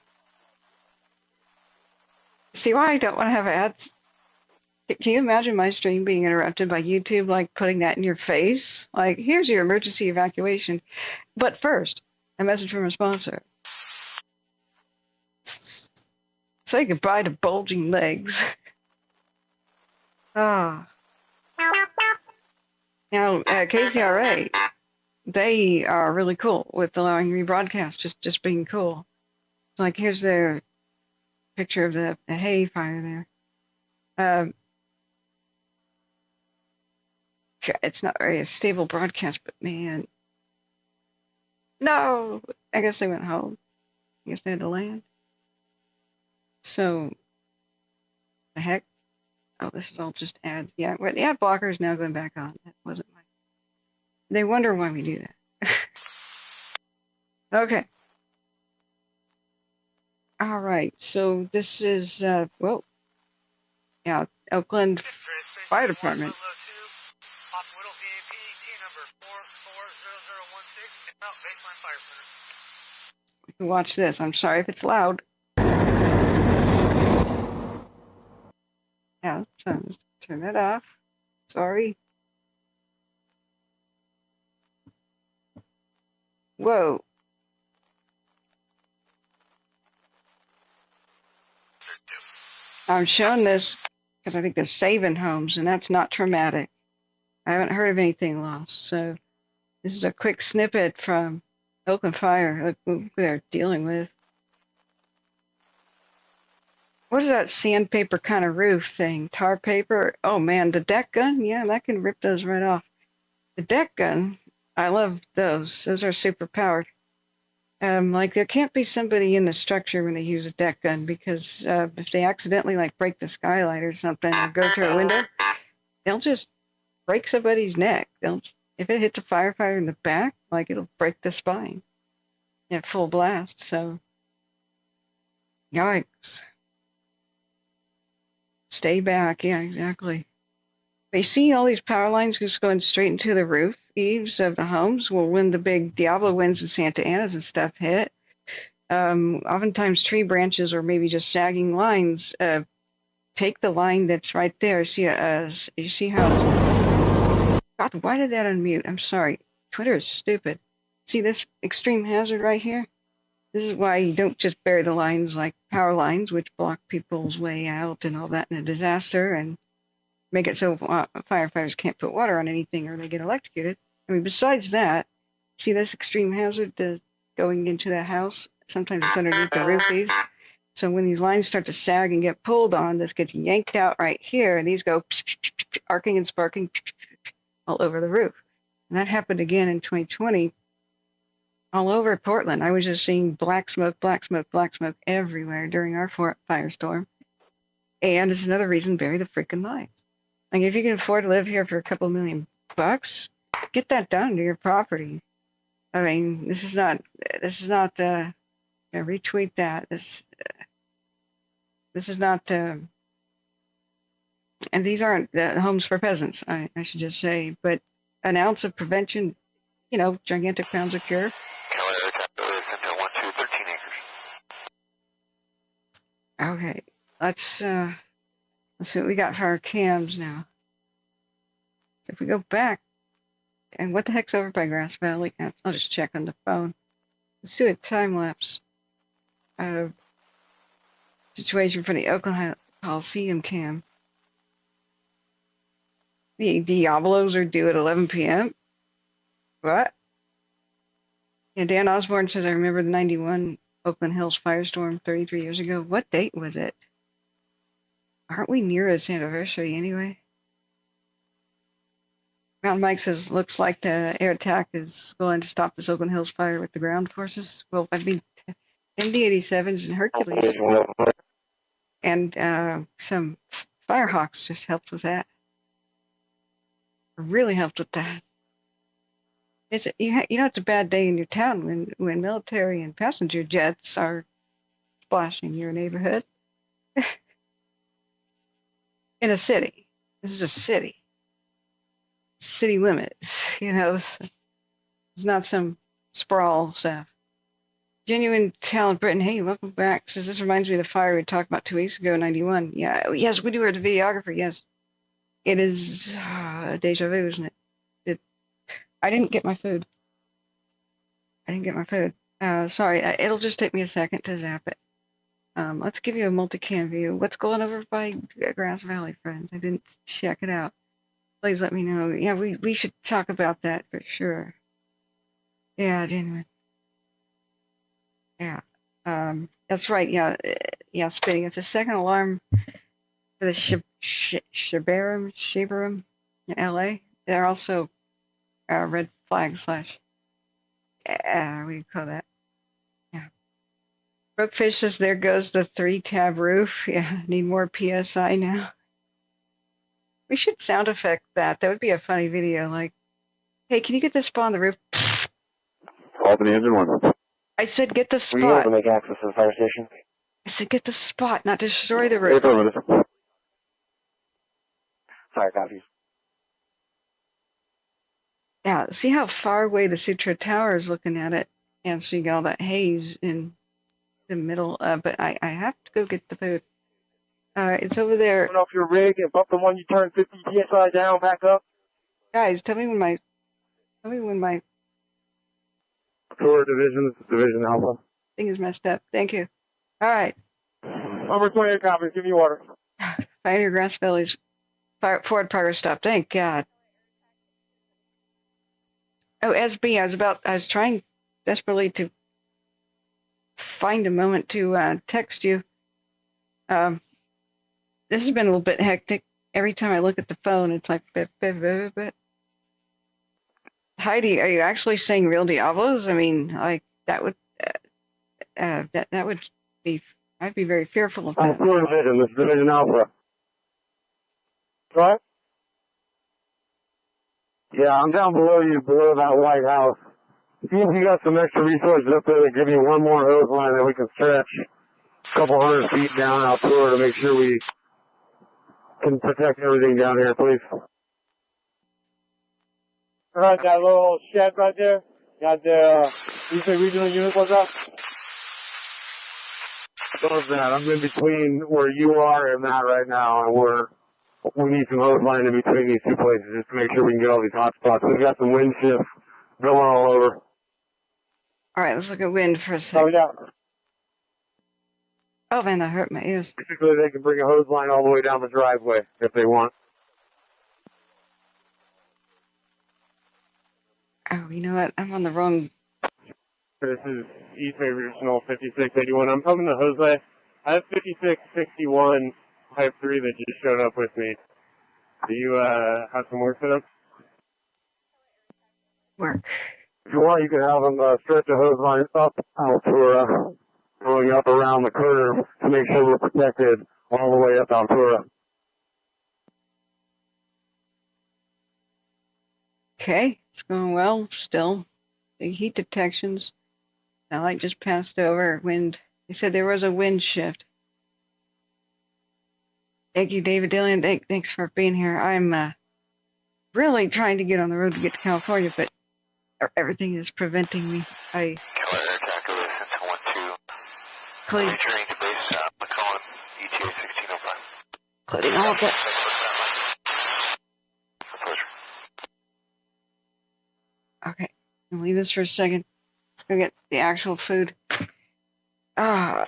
See why I don't want to have ads? Can you imagine my stream being interrupted by YouTube, like putting that in your face? Like, here's your emergency evacuation. But first, a message from a sponsor. Say goodbye to bulging legs. Ah. Now, KCRA, they are really cool with allowing rebroadcast, just being cool. Like, here's their picture of the hay fire there. It's not very a stable broadcast, but man. No! I guess they went home. I guess they had to land. So, the heck? Oh, this is all just ads. Yeah, well, the ad blocker is now going back on. That wasn't my... They wonder why we do that. Okay. All right, so this is, whoa. Yeah, Oakland Fire Department. We can watch this. I'm sorry if it's loud. Yeah, so just turn that off. Sorry. Whoa. I'm showing this because I think they're saving homes, and that's not traumatic. I haven't heard of anything lost, so this is a quick snippet from Oakland Fire. Look what they're dealing with. What is that sandpaper kind of roof thing? Tar paper? Oh man, the deck gun? Yeah, that can rip those right off. The deck gun, I love those. Those are super powered. Like there can't be somebody in the structure when they use a deck gun because if they accidentally like break the skylight or something or go through a window, they'll just break somebody's neck. If it hits a firefighter in the back, like it'll break the spine at full blast. So, yikes. Stay back. Yeah, exactly. But you see all these power lines just going straight into the roof eaves of the homes. Well, when the big Diablo winds and Santa Anas and stuff hit, oftentimes tree branches or maybe just sagging lines take the line that's right there. See, you see how it's... God, why did that unmute? I'm sorry. Twitter is stupid. See this extreme hazard right here? This is why you don't just bury the lines like power lines, which block people's way out and all that in a disaster, and make it so firefighters can't put water on anything or they get electrocuted. I mean, besides that, see this extreme hazard going into the house? Sometimes it's underneath the roof eaves. So when these lines start to sag and get pulled on, this gets yanked out right here, and these go arcing and sparking all over the roof. And that happened again in 2020 all over Portland. I was just seeing black smoke everywhere during our firestorm. And it's another reason, bury the freaking lines. Like, if you can afford to live here for a couple $1 million, get that done to your property. I mean, this is not retweet that. This is not, and these aren't homes for peasants, I should just say, but an ounce of prevention, gigantic pounds of cure. Keller Fire, Center 12, 13 acres. Okay, let's see what we got for our cams now. So if we go back, and what the heck's over by Grass Valley? I'll just check on the phone. Let's do a time lapse of situation for the Oakland Coliseum cam. The Diablos are due at 11 p.m. What? Yeah, Dan Osborne says, I remember the 91 Oakland Hills firestorm 33 years ago. What date was it? Aren't we near its anniversary anyway? Mountain Mike says, looks like the air attack is going to stop this Oakland Hills fire with the ground forces. Well, I mean, MD-87s and Hercules and some Firehawks just helped with that. Really helped with that. It's it's a bad day in your town when military and passenger jets are splashing your neighborhood. In a city. This is a city. City limits, it's not some sprawl stuff. Genuine Talent Britain, hey, welcome back. Says, this reminds me of the fire we talked about 2 weeks ago, 91. Yeah, yes, we do are the videographer, yes. It is deja vu, isn't it? I didn't get my food. Sorry, it'll just take me a second to zap it. Let's give you a multicam view. What's going over by Grass Valley, friends? I didn't check it out. Please let me know. Yeah, we should talk about that for sure. Yeah, genuine. Yeah, that's right. Yeah, spinning. It's a second alarm for the Shabaram in LA. They're also red flag / what do you call that? Yeah. Brookfish says, there goes the 3-tab roof. Yeah, need more PSI now. We should sound effect that. That would be a funny video. Like, hey, can you get this spot on the roof? Albany engine 1. I said get the spot. Were you able to make access to the fire station? I said get the spot, not destroy the roof. Sorry, copy. Yeah, see how far away the Sutra Tower is looking at it, and so you got all that haze in the middle. But I have to go get the food. It's over there. Turn off your rig and bump the one you turn 50 psi down, back up. Guys, tell me when my Tour division, this is Division Alpha. thing is messed up. Thank you. All right. Over 28 copies, give me water. Pioneer Grass Valley's forward progress stop. Thank God. Oh, SB, I was trying desperately to find a moment to text you. This has been a little bit hectic. Every time I look at the phone, it's like, Heidi, are you actually saying real Diablos? I mean, like, that would be, I'd be very fearful of that. Tour division, this is Division Alpha. What? Yeah, I'm down below you, below that White House. See if you got some extra resources up there that give you one more hose line that we can stretch a couple hundred feet down out tour to make sure we can protect everything down here, please. All right, that little shed right there, got the regional unit was up? Close that. I'm in between where you are and that right now, and we need some hose line in between these two places just to make sure we can get all these hot spots. We've got some wind shifts going all over. All right, let's look at wind for a second. Oh man, that hurt my ears. Basically, they can bring a hose line all the way down the driveway if they want. Oh, you know what? I'm on the wrong. This is East Bay Regional 5681. I'm coming to Jose. I have 5661 Type 3 that just showed up with me. Do you have some work set up? Work. If you want, you can have them stretch a hose line up Altura, going up around the curve to make sure we're protected all the way up Altura. Okay, it's going well still. The heat detections. The light just passed over. Wind. They said there was a wind shift. Thank you, David Dillian. Thanks for being here. I'm really trying to get on the road to get to California, but everything is preventing me. Keller Air Calculator, 1-2. Including Returning to base, McCollum, ETA 1605. all of this. Thanks for the pleasure. Okay, I'll leave this for a second. Let's go get the actual food. Yeah,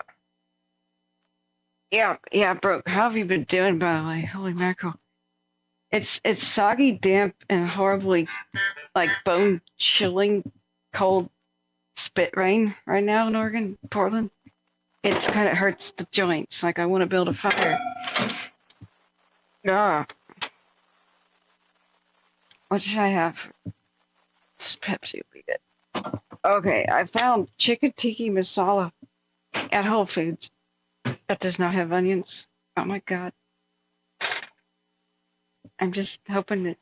Brooke. How have you been doing, by the way? Holy mackerel. It's soggy, damp, and horribly, like, bone-chilling, cold spit rain right now in Oregon, Portland. It's kind of hurts the joints. Like, I want to build a fire. What should I have? This Pepsi would be good. Okay, I found chicken tikka masala at Whole Foods. That does not have onions. Oh my god. I'm just hoping it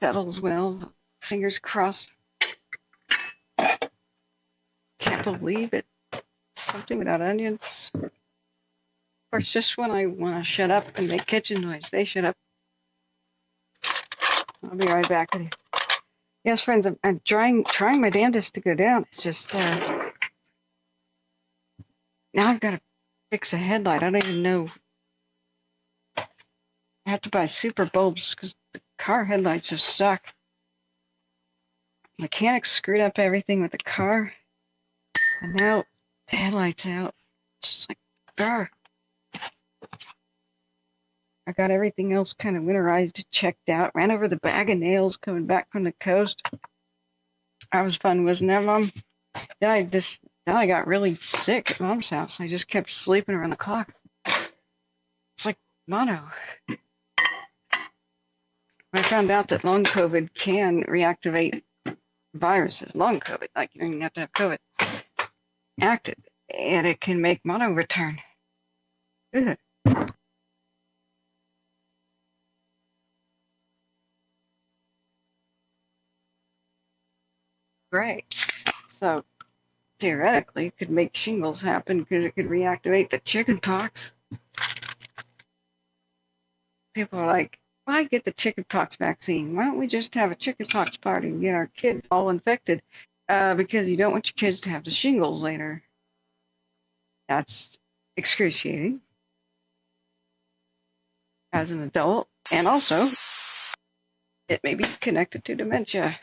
settles well. Fingers crossed. Can't believe it. Something without onions. Of course, just when I want to shut up and make kitchen noise, they shut up. I'll be right back with you. Yes, friends, I'm trying my damnedest to go down. It's just, now I've got to fix a headlight. I don't even know. I have to buy super bulbs because the car headlights just suck. Mechanics screwed up everything with the car, and now the headlights out. Just like, brr. I got everything else kind of winterized, checked out. Ran over the bag of nails coming back from the coast. That was fun, wasn't it, Mom? Then I got really sick at Mom's house. I just kept sleeping around the clock. It's like mono. I found out that long COVID can reactivate viruses. Long COVID, like you don't have to have COVID active, and it can make mono return. Good. Great. So theoretically, it could make shingles happen because it could reactivate the chicken pox. People are like, why get the chicken pox vaccine? Why don't we just have a chicken pox party and get our kids all infected? Because you don't want your kids to have the shingles later. That's excruciating as an adult, and also it may be connected to dementia.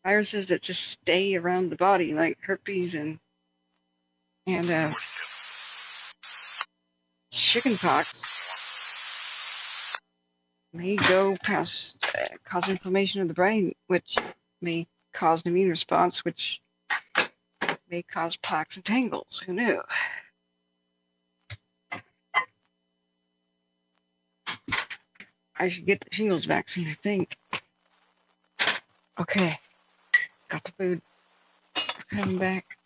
Viruses that just stay around the body, like herpes and chickenpox, may go past, cause inflammation of the brain, which may cause an immune response, which may cause plaques and tangles. Who knew? I should get the shingles vaccine, I think. Okay. Got the food. Coming back.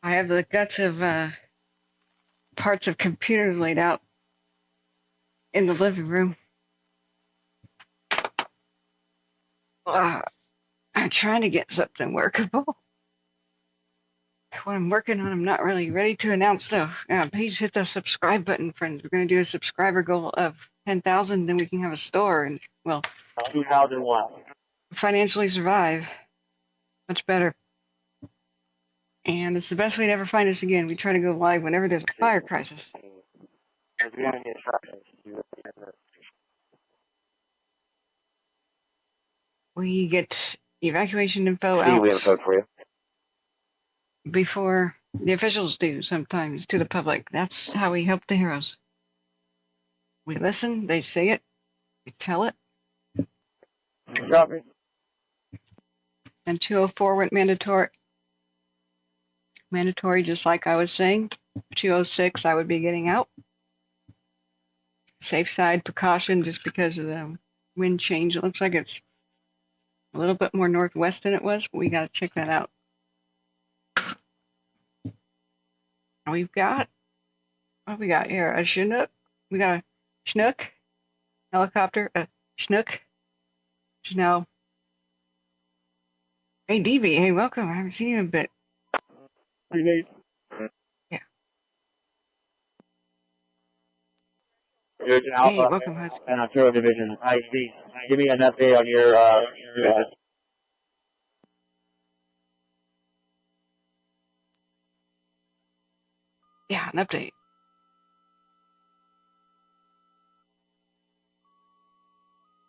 I have the guts of parts of computers laid out in the living room. I'm trying to get something workable. What I'm working on, I'm not really ready to announce, though. Please hit the subscribe button, friends. We're going to do a subscriber goal of 10,000, then we can have a store and, well, 2001. financially survive. Much better. And it's the best way to ever find us again. We try to go live whenever there's a fire crisis. We get evacuation info out We have a code for you. before the officials do, sometimes, to the public. That's how we help the heroes. We listen, they say it, we tell it. Copy. And 204 went mandatory. Mandatory, just like I was saying. 206, I would be getting out. Safe side precaution, just because of the wind change. It looks like it's a little bit more northwest than it was, but we got to check that out. We've got What we got here? A Chinook. We got a Chinook helicopter. A Chinook. She's now. Hey, DV. Hey, welcome. I haven't seen you in a bit. Yeah. Division Hey, Alpha welcome, Husky. and Ontario Division IC. Give me an update on your Yeah, an update.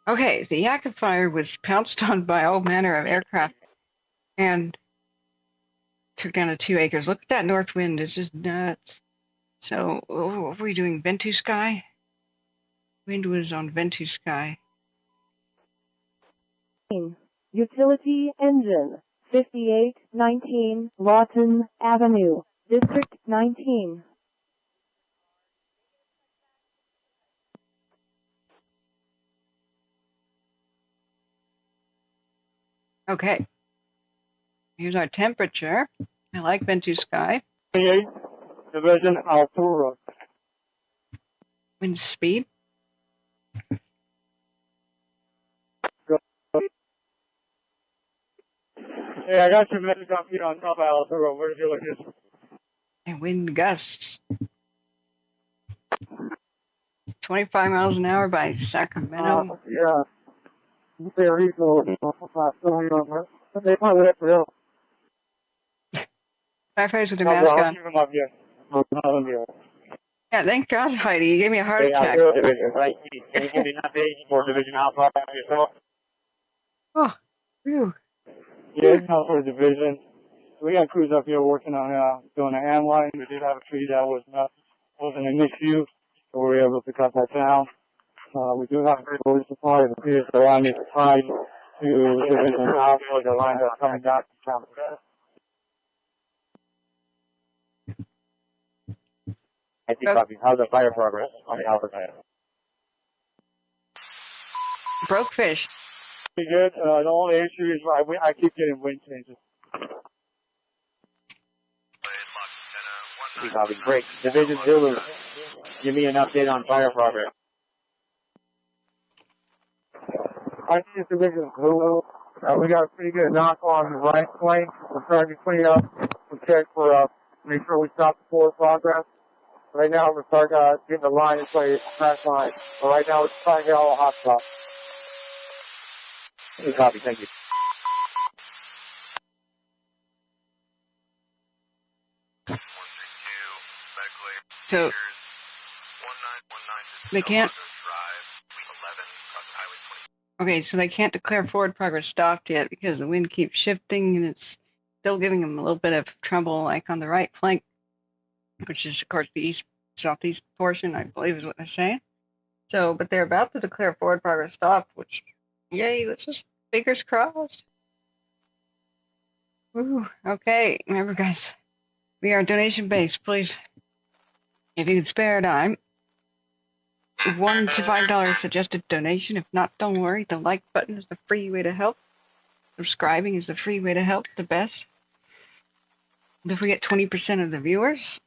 Okay, the Vacaville was pounced on by all manner of aircraft and took down to 2 acres. Look at that north wind. It's just nuts. So, what were we doing? Ventu Sky? Wind was on Ventu Sky. Utility engine, 5819 Lawton Avenue, District 19. Okay, here's our temperature. I like Ventu Sky. 28 Division Altura. Wind speed. Hey, I got your message up here on top of Altura. Where did you look at? And wind gusts. 25 miles an hour by Sacramento. Yeah. Very cool. They probably have to Firefighters with their mask on. keep them up here. Yeah, thank God, Heidi. You gave me a heart attack. Right. Can you give me an update for Division Alpha yourself? Oh, phew. Yeah, Alpha Division. We got crews up here working on doing an hand line. We did have a tree that wasn't an issue, so we were able to cut that down. We do have a great police supply. It appears the line is tied to Division Alpha, the line that's coming down from town. I think copy. How's the fire progress on the Alpha side? Broke fish. Pretty good. The only issue is I keep getting wind changes. Copy. Great. Division Zulu, give me an update on fire progress. I see Division Zulu. We got a pretty good knock on the right flank. We're trying to clean up. We check for make sure we stop the forward progress. Right now we're starting getting the line in place, crash line. But right now we're trying to get all the hot spots. Good copy. Thank you. So, they can't. Okay, so they can't declare forward progress stopped yet because the wind keeps shifting and it's still giving them a little bit of trouble, like on the right flank, which is, of course, the southeast portion, I believe is what they're saying. So, but they're about to declare forward progress stopped, which, yay, let's just fingers crossed. Ooh, okay, remember, guys, we are donation based. Please, if you can spare a dime, $1 to $5 suggested donation. If not, don't worry. The like button is the free way to help. Subscribing is the free way to help, the best. If we get 20% of the viewers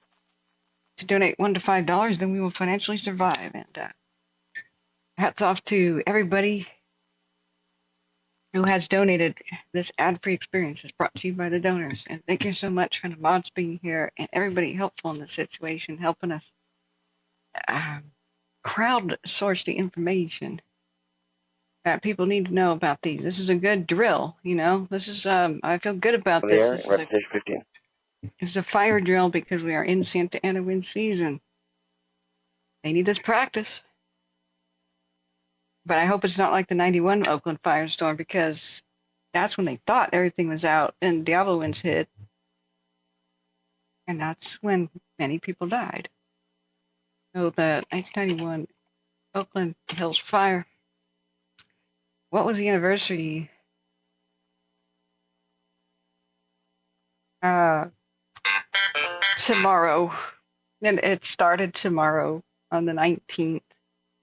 to donate $1 to $5, then we will financially survive. And hats off to everybody who has donated. This ad-free experience is brought to you by the donors. And thank you so much for the mods being here and everybody helpful in this situation, helping us crowdsource the information that people need to know about these. This is a good drill, you know. This is I feel good about this. This is a fire drill because we are in Santa Ana wind season. They need this practice. But I hope it's not like the 91 Oakland firestorm, because that's when they thought everything was out and Diablo winds hit. And that's when many people died. So the 1991 Oakland Hills fire. What was the anniversary? Tomorrow. And it started tomorrow on the 19th.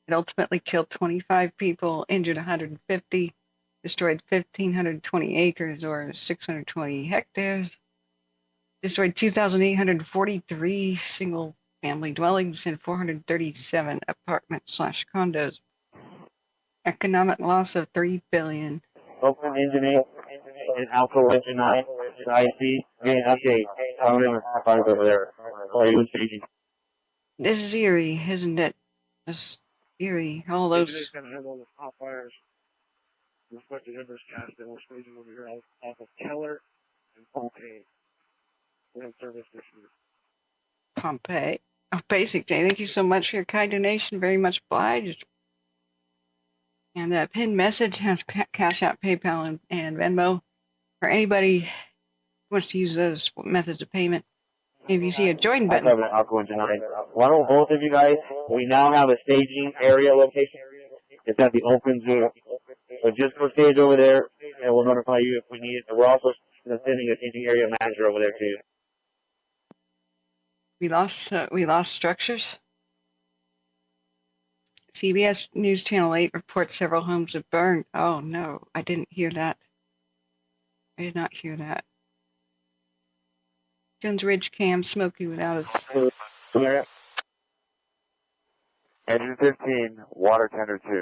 It ultimately killed 25 people, injured 150, destroyed 1,520 acres or 620 hectares, destroyed 2,843 single family dwellings and 437 apartment/condos. Economic loss of $3 billion. Oakland Engine 8 and Alpha Engine 9. IC. Getting an update. I'm going to firefighters over there. Or you staging. This is eerie, isn't it? This is eerie. All those. Today's going to handle the hot fires. Reflected embers cast, and we're staging over here off of Keller and Pompeii. We're in service this year. Pompeii. Oh, Basic Day. Thank you so much for your kind donation. Very much obliged. And that pinned message has Cash App, PayPal, and Venmo for anybody who wants to use those methods of payment. If you see a join button. Why don't both of you guys, we now have a staging area location. It's at the open zoo. So just go stage over there, and we'll notify you if we need it. And we're also sending a staging area manager over there too. We lost structures. CBS News Channel 8 reports several homes have burned. Oh no, I didn't hear that. I did not hear that. Jones Ridge Cam smoky without us. Engine 15, water tender 2.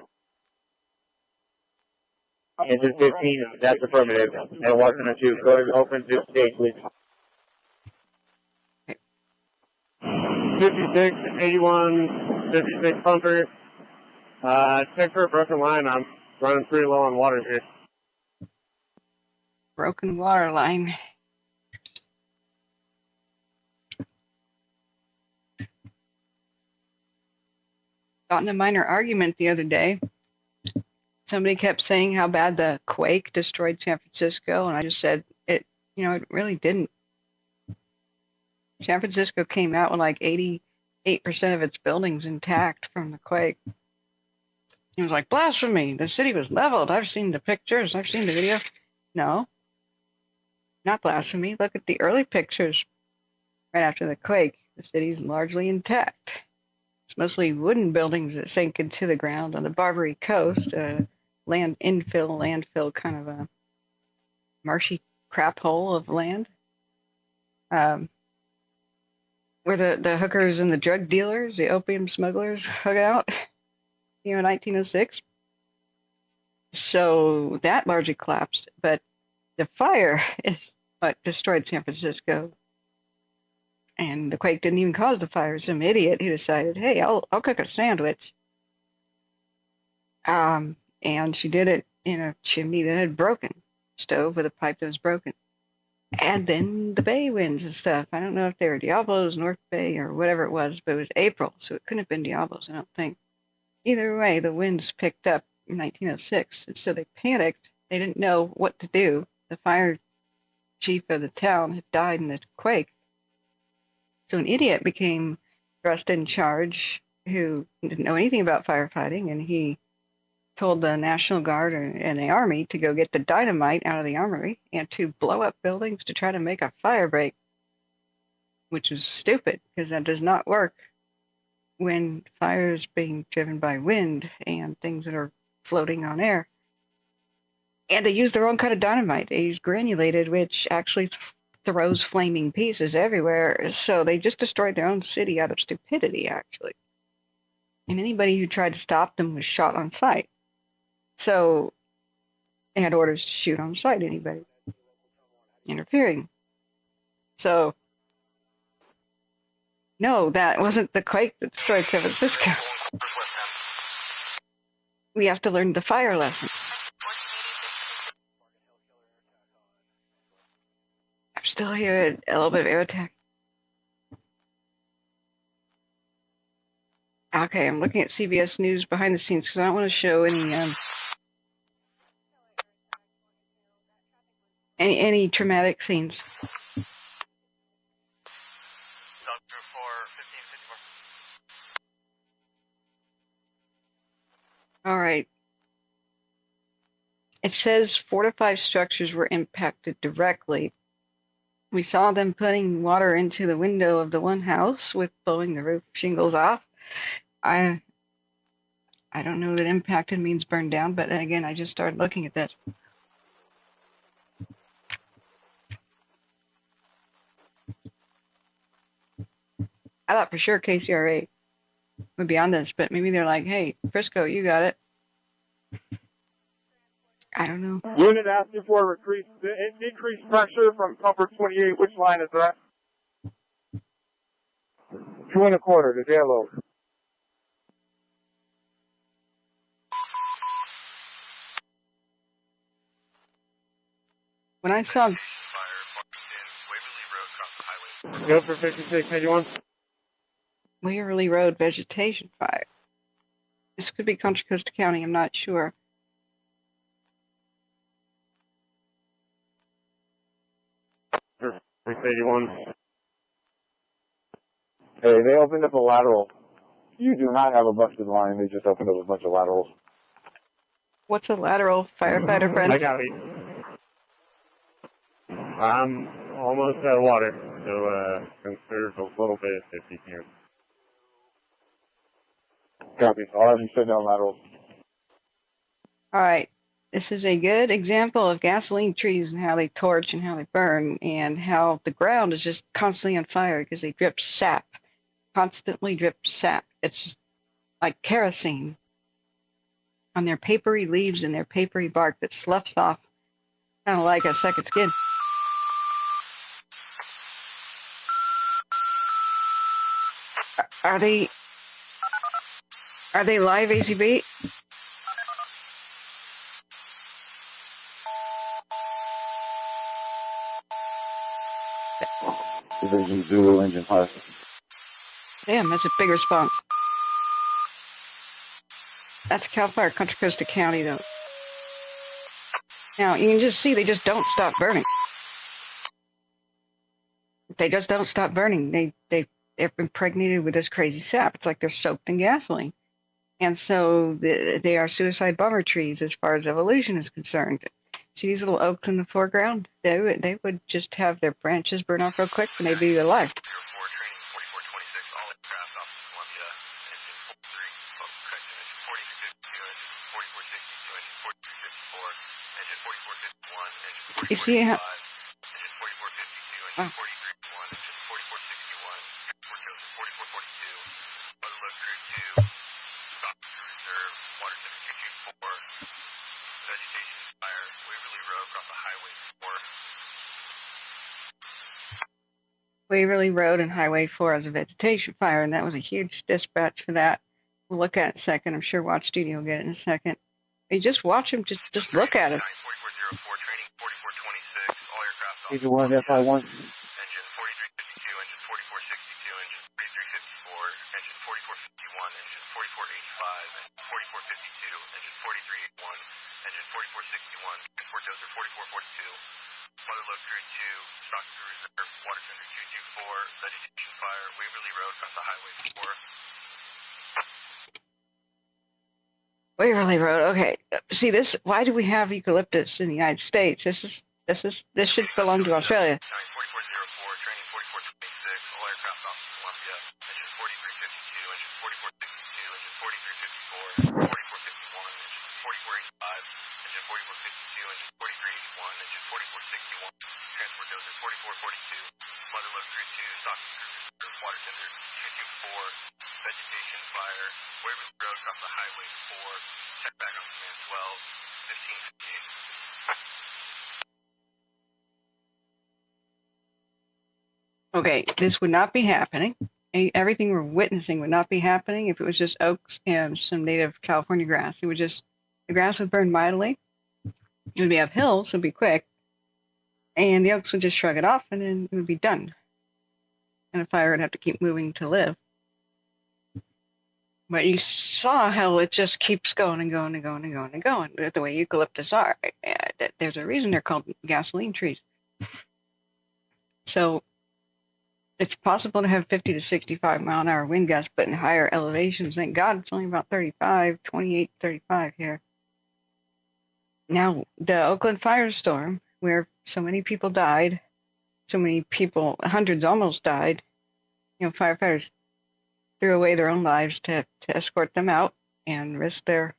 Engine 15, that's affirmative. And water tender 2, go to open this stage, please. 56, 81, 56 pumper. Check for a broken line. I'm running pretty low on water here. Broken water line. Got in a minor argument the other day. Somebody kept saying how bad the quake destroyed San Francisco, and I just said it really didn't. San Francisco came out with like 88% of its buildings intact from the quake. It was like blasphemy. The city was leveled. I've seen the pictures. I've seen the video. No, not blasphemy. Look at the early pictures right after the quake. The city's largely intact. It's mostly wooden buildings that sank into the ground on the Barbary Coast, landfill, kind of a marshy crap hole of land, where the hookers and the drug dealers, the opium smugglers hung out, in 1906. So that largely collapsed, but the fire is what destroyed San Francisco. And the quake didn't even cause the fire. Some idiot who decided, hey, I'll cook a sandwich. And she did it in a chimney that had broken, stove with a pipe that was broken. And then the bay winds and stuff. I don't know if they were Diablos, North Bay, or whatever it was, but it was April, so it couldn't have been Diablos, I don't think. Either way, the winds picked up in 1906, and so they panicked. They didn't know what to do. The fire chief of the town had died in the quake. So an idiot became thrust in charge who didn't know anything about firefighting, and he told the National Guard and the Army to go get the dynamite out of the armory and to blow up buildings to try to make a fire break, which was stupid because that does not work when fire is being driven by wind and things that are floating on air. And they used the wrong kind of dynamite. They used granulated, which actually throws flaming pieces everywhere. So they just destroyed their own city out of stupidity, actually. And anybody who tried to stop them was shot on sight. So they had orders to shoot on sight anybody interfering. So no, that wasn't the quake that destroyed San Francisco. We have to learn the fire lessons. I'm still here, a little bit of air attack. Okay, I'm looking at CBS News behind the scenes because I don't want to show any traumatic scenes. All right. It says 4 to 5 structures were impacted directly. We saw them putting water into the window of the one house with blowing the roof shingles off. I don't know that impacted means burned down, but again, I just started looking at this. I thought for sure KCRA would be on this, but maybe they're like, hey, Frisco, you got it. I don't know. Unit asking for increased pressure from pumper 28. Which line is that? 2 1/4 to JLO. When I saw Go for 5681. Waverly Road vegetation fire, this could be Contra Costa County, I'm not sure. Sure. 681. Hey, they opened up a lateral. You do not have a busted line. They just opened up a bunch of laterals. What's a lateral, firefighter friend? I got it. I'm almost out of water, so consider a little bit if you can. Copy. I'll have you send down laterals. All right, this is a good example of gasoline trees and how they torch and how they burn and how the ground is just constantly on fire because they drip sap, constantly drip sap. It's just like kerosene on their papery leaves and their papery bark that sloughs off, kind of like a second skin. Are they live, ACB? Division Zulu engine fire. Damn, that's a big response. That's Calfire, Contra Costa County, though. Now, you can just see they just don't stop burning. They just don't stop burning. They're impregnated with this crazy sap. It's like they're soaked in gasoline. And so they are suicide bomber trees as far as evolution is concerned. See these little oaks in the foreground? They would just have their branches burn off real quick and they'd be alive. You see how... Oh. Waverly Road and Highway 4 as a vegetation fire, and that was a huge dispatch for that. We'll look at it in a second. I'm sure Watch Studio will get it in a second. You just watch him, just look at him. He's the one, FI1. Engine 4352, engine 4462, engine 3354, engine 4451, engine 4485, engine 4452, engine 4381, engine 4461, Fort Dozer 4442, Mother Lode Crew 2, Stock Crew Reserve, Water Tender 224, vegetation fire, Waverly Road across the Highway 4. Waverly Road, okay. See this, why do we have eucalyptus in the United States? This should belong to Australia. 4404, training 4426, all aircraft off of Columbia, engine 4352, engine 4462, engine 4354, 4451, engine 4485, engine 4452, engine 4381, engine 4461, transport dozer 4442, Mother Lode Crew 2, Stock Crew, Water Tender 224, vegetation fire, Waverly Road across the Highway 4, check back on command 12, 1558. Okay, this would not be happening. Everything we're witnessing would not be happening if it was just oaks and some native California grass. It would just, the grass would burn mightily. It would be uphill, so it'd be quick. And the oaks would just shrug it off and then it would be done. And the fire would have to keep moving to live. But you saw how it just keeps going and going and going and going and going, the way eucalyptus are. There's a reason they're called gasoline trees. So it's possible to have 50 to 65 mile an hour wind gusts, but in higher elevations, thank God it's only about 35, 28, 35 here. Now, the Oakland firestorm, where so many people died, so many people, hundreds almost died, firefighters threw away their own lives to escort them out and risk their,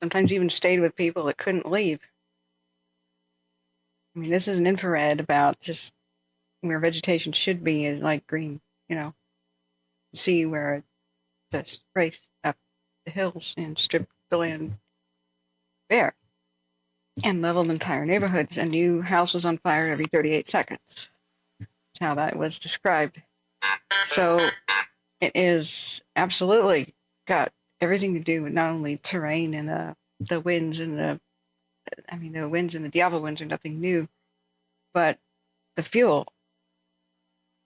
sometimes even stayed with people that couldn't leave. I mean, this is an infrared about just where vegetation should be is like green, you know, see where it just raced up the hills and stripped the land bare and leveled entire neighborhoods. A new house was on fire every 38 seconds. That's how that was described. So it is absolutely got everything to do with not only terrain and the winds and the winds and the Diablo winds are nothing new, but the fuel.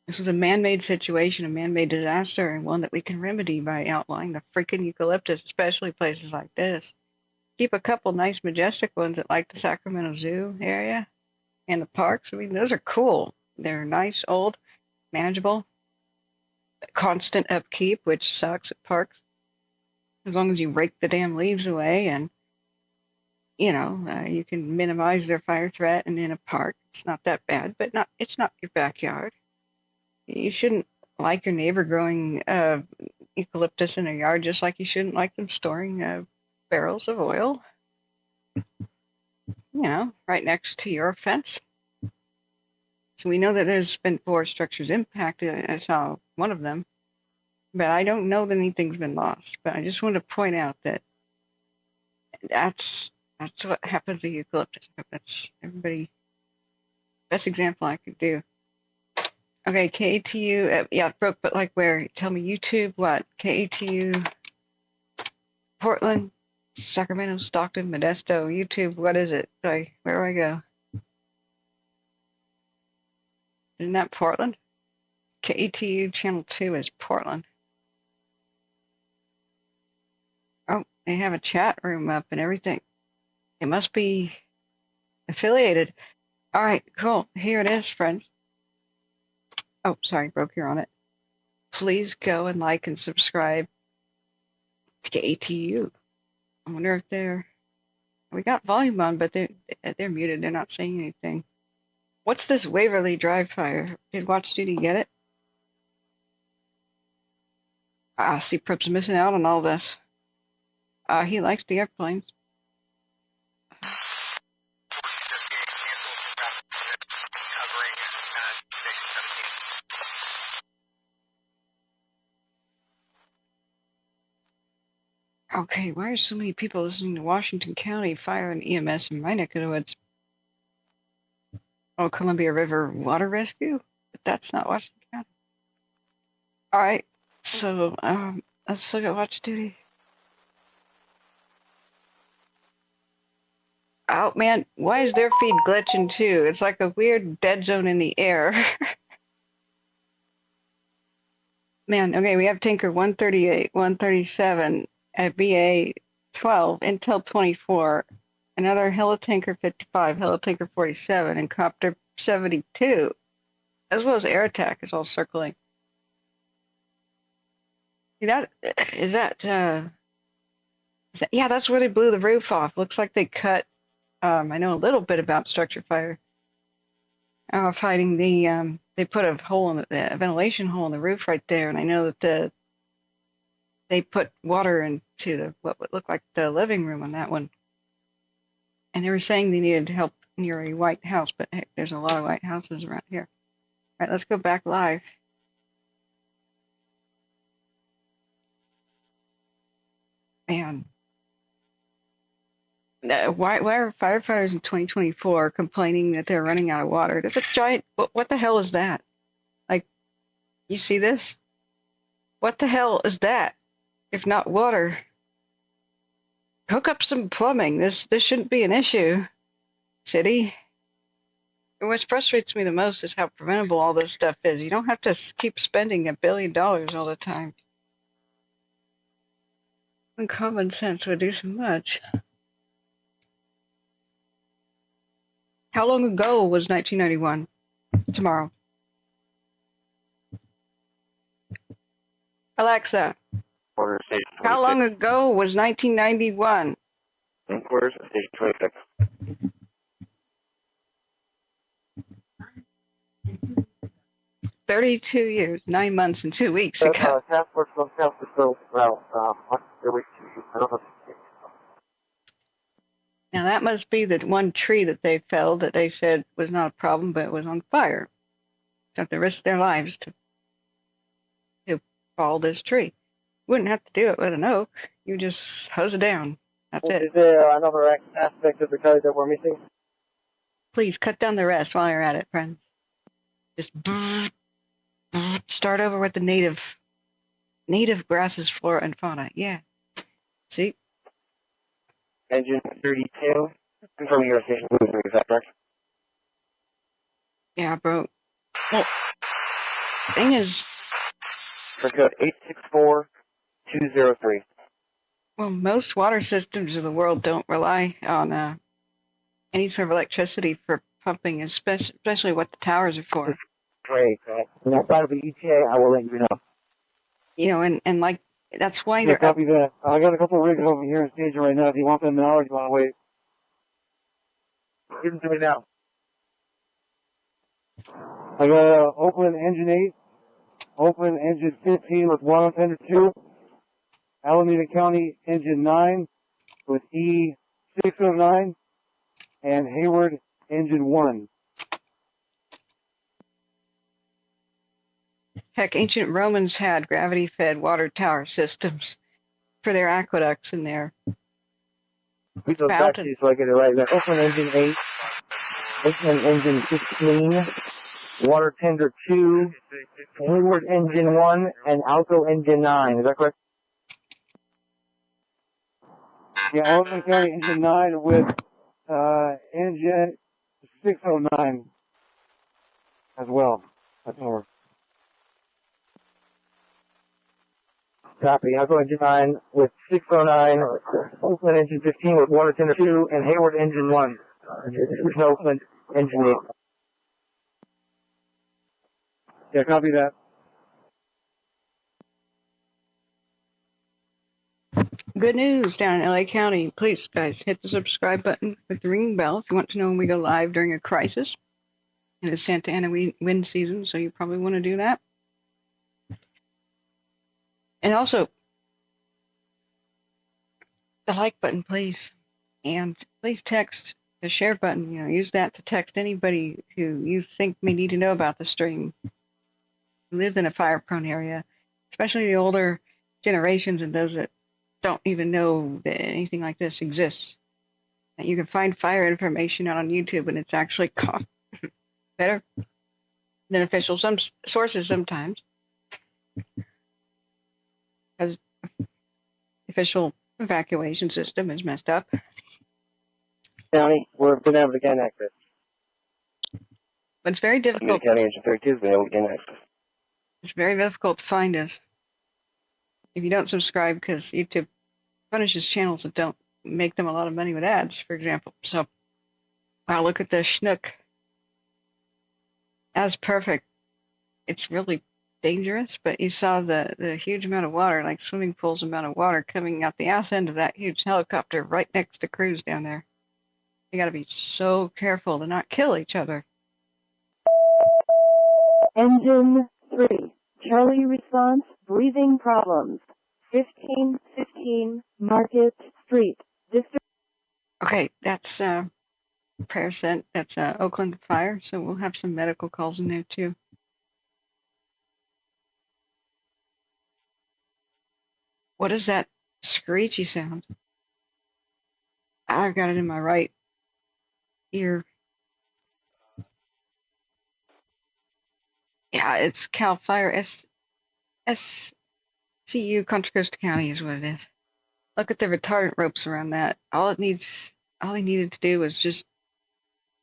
This was a man-made situation, a man-made disaster, and one that we can remedy by outlawing the freaking eucalyptus, especially places like this. Keep a couple nice majestic ones at like the Sacramento Zoo area and the parks. I mean, those are cool. They're nice, old, manageable, constant upkeep, which sucks at parks. As long as you rake the damn leaves away and, you can minimize their fire threat. And in a park, it's not that bad, but it's not your backyard. You shouldn't like your neighbor growing eucalyptus in their yard, just like you shouldn't like them storing barrels of oil, right next to your fence. So we know that there's been 4 structures impacted. I saw one of them, but I don't know that anything's been lost. But I just wanted to point out that that's what happens to eucalyptus. That's everybody. Best example I could do. Okay, KATU, yeah, it broke, but like where? Tell me, YouTube, what? KATU, Portland, Sacramento, Stockton, Modesto, YouTube, what is it? Sorry, where do I go? Isn't that Portland? KATU Channel 2 is Portland. Oh, they have a chat room up and everything. It must be affiliated. All right, cool. Here it is, friends. Oh, sorry, broke here on it. Please go and like and subscribe to KATU. I wonder if we got volume on, but they're muted. They're not saying anything. What's this Waverly Drive fire? Did Watch Duty get it? See, Prip's missing out on all this. He likes the airplanes. Okay, why are so many people listening to Washington County Fire and EMS in my neck of the woods? Oh, Columbia River Water Rescue? But that's not Washington County. All right, so let's look at Watch Duty. Oh, man, why is their feed glitching too? It's like a weird dead zone in the air. Man, okay, we have Tinker 138, 137 at BA 12, Intel 24, another Helitanker 55, Helitanker 47, and Copter 72, as well as Air Attack is all circling. See, yeah, that's where they blew the roof off. Looks like they cut, I know a little bit about structure fire. Fighting they put a hole in the ventilation hole in the roof right there, and I know that they put water into what would look like the living room on that one. And they were saying they needed help near a white house, but heck, there's a lot of white houses around here. All right, let's go back live. Man, why are firefighters in 2024 complaining that they're running out of water? There's a giant, what the hell is that? Like, you see this? What the hell is that? If not water, hook up some plumbing. This shouldn't be an issue, city. And what frustrates me the most is how preventable all this stuff is. You don't have to keep spending $1 billion all the time. And common sense would do so much. How long ago was 1991? Tomorrow. Alexa, Quarter station 26. how long ago was 1991? Quarter station 26. 32 years, 9 months, and 2 weeks ago. Task force from South Patrol, Now that must be the one tree that they felled that they said was not a problem, but it was on fire. have to risk their lives to fall this tree. Wouldn't have to do it with an oak. You just hose it down. That's it. Is there another aspect of the code that we're missing? Please cut down the rest while you're at it, friends. Just start over with the native grasses, flora, and fauna. Yeah. See? Engine 32. Confirming your station. Is that correct? Yeah, bro. Well, thing is, For code 864203. well, most water systems of the world don't rely on any sort of electricity for pumping, especially what the towers are for. Great. And outside of the ETA, I will let you know. You know, and like that's why Yeah, they're up. copy that. I got a couple rigs over here in station right now. Do you want them now or do you want to wait? Give them to me now. I got Oakland engine 8, Oakland engine 15 with 1 under 2, Alameda County engine 9 with E609, and Hayward engine 1. Heck, ancient Romans had gravity-fed water tower systems for their aqueducts and their Read those back to you fountains. so I get it right. There. Oakland engine 8, Oakland engine 15, Water Tender 2, Hayward engine 1, and Alco engine 9. Is that correct? Yeah, Oakland County engine 9 with engine 609 as well. That's over. Copy. Alco engine 9 with 609, Oakland engine 15 with Water Tender 2, and Hayward engine 1. Oakland engine 8. Yeah, copy that. Good news down in LA County. Please, guys, hit the subscribe button with the ring bell if you want to know when we go live during a crisis. It is Santa Ana wind season, so you probably want to do that. And also, the like button, please. And please text the share button. You know, use that to text anybody who you think may need to know about the stream. Who live in a fire-prone area, especially the older generations and those that don't even know that anything like this exists. That you can find fire information out on YouTube, and it's actually better than official sources sometimes, because the official evacuation system is messed up. County, we've been able to gain access. But it's very difficult. County engine 32 has been able to gain access. It's very difficult to find us if you don't subscribe, because YouTube punishes channels that don't make them a lot of money with ads, for example. So, wow, look at this schnook. That's perfect. It's really dangerous, but you saw the huge amount of water, like swimming pools amount of water coming out the ass end of that huge helicopter right next to crews down there. You got to be so careful to not kill each other. Engine 3, Charlie response, breathing problems. 1515 Market Street, District. Okay, that's prayer sent. That's Oakland Fire, so we'll have some medical calls in there too. What is that screechy sound? I've got it in my right ear. Yeah, it's Calfire. SCU Contra Costa County is what it is. Look at the retardant ropes around that. All he needed to do was just,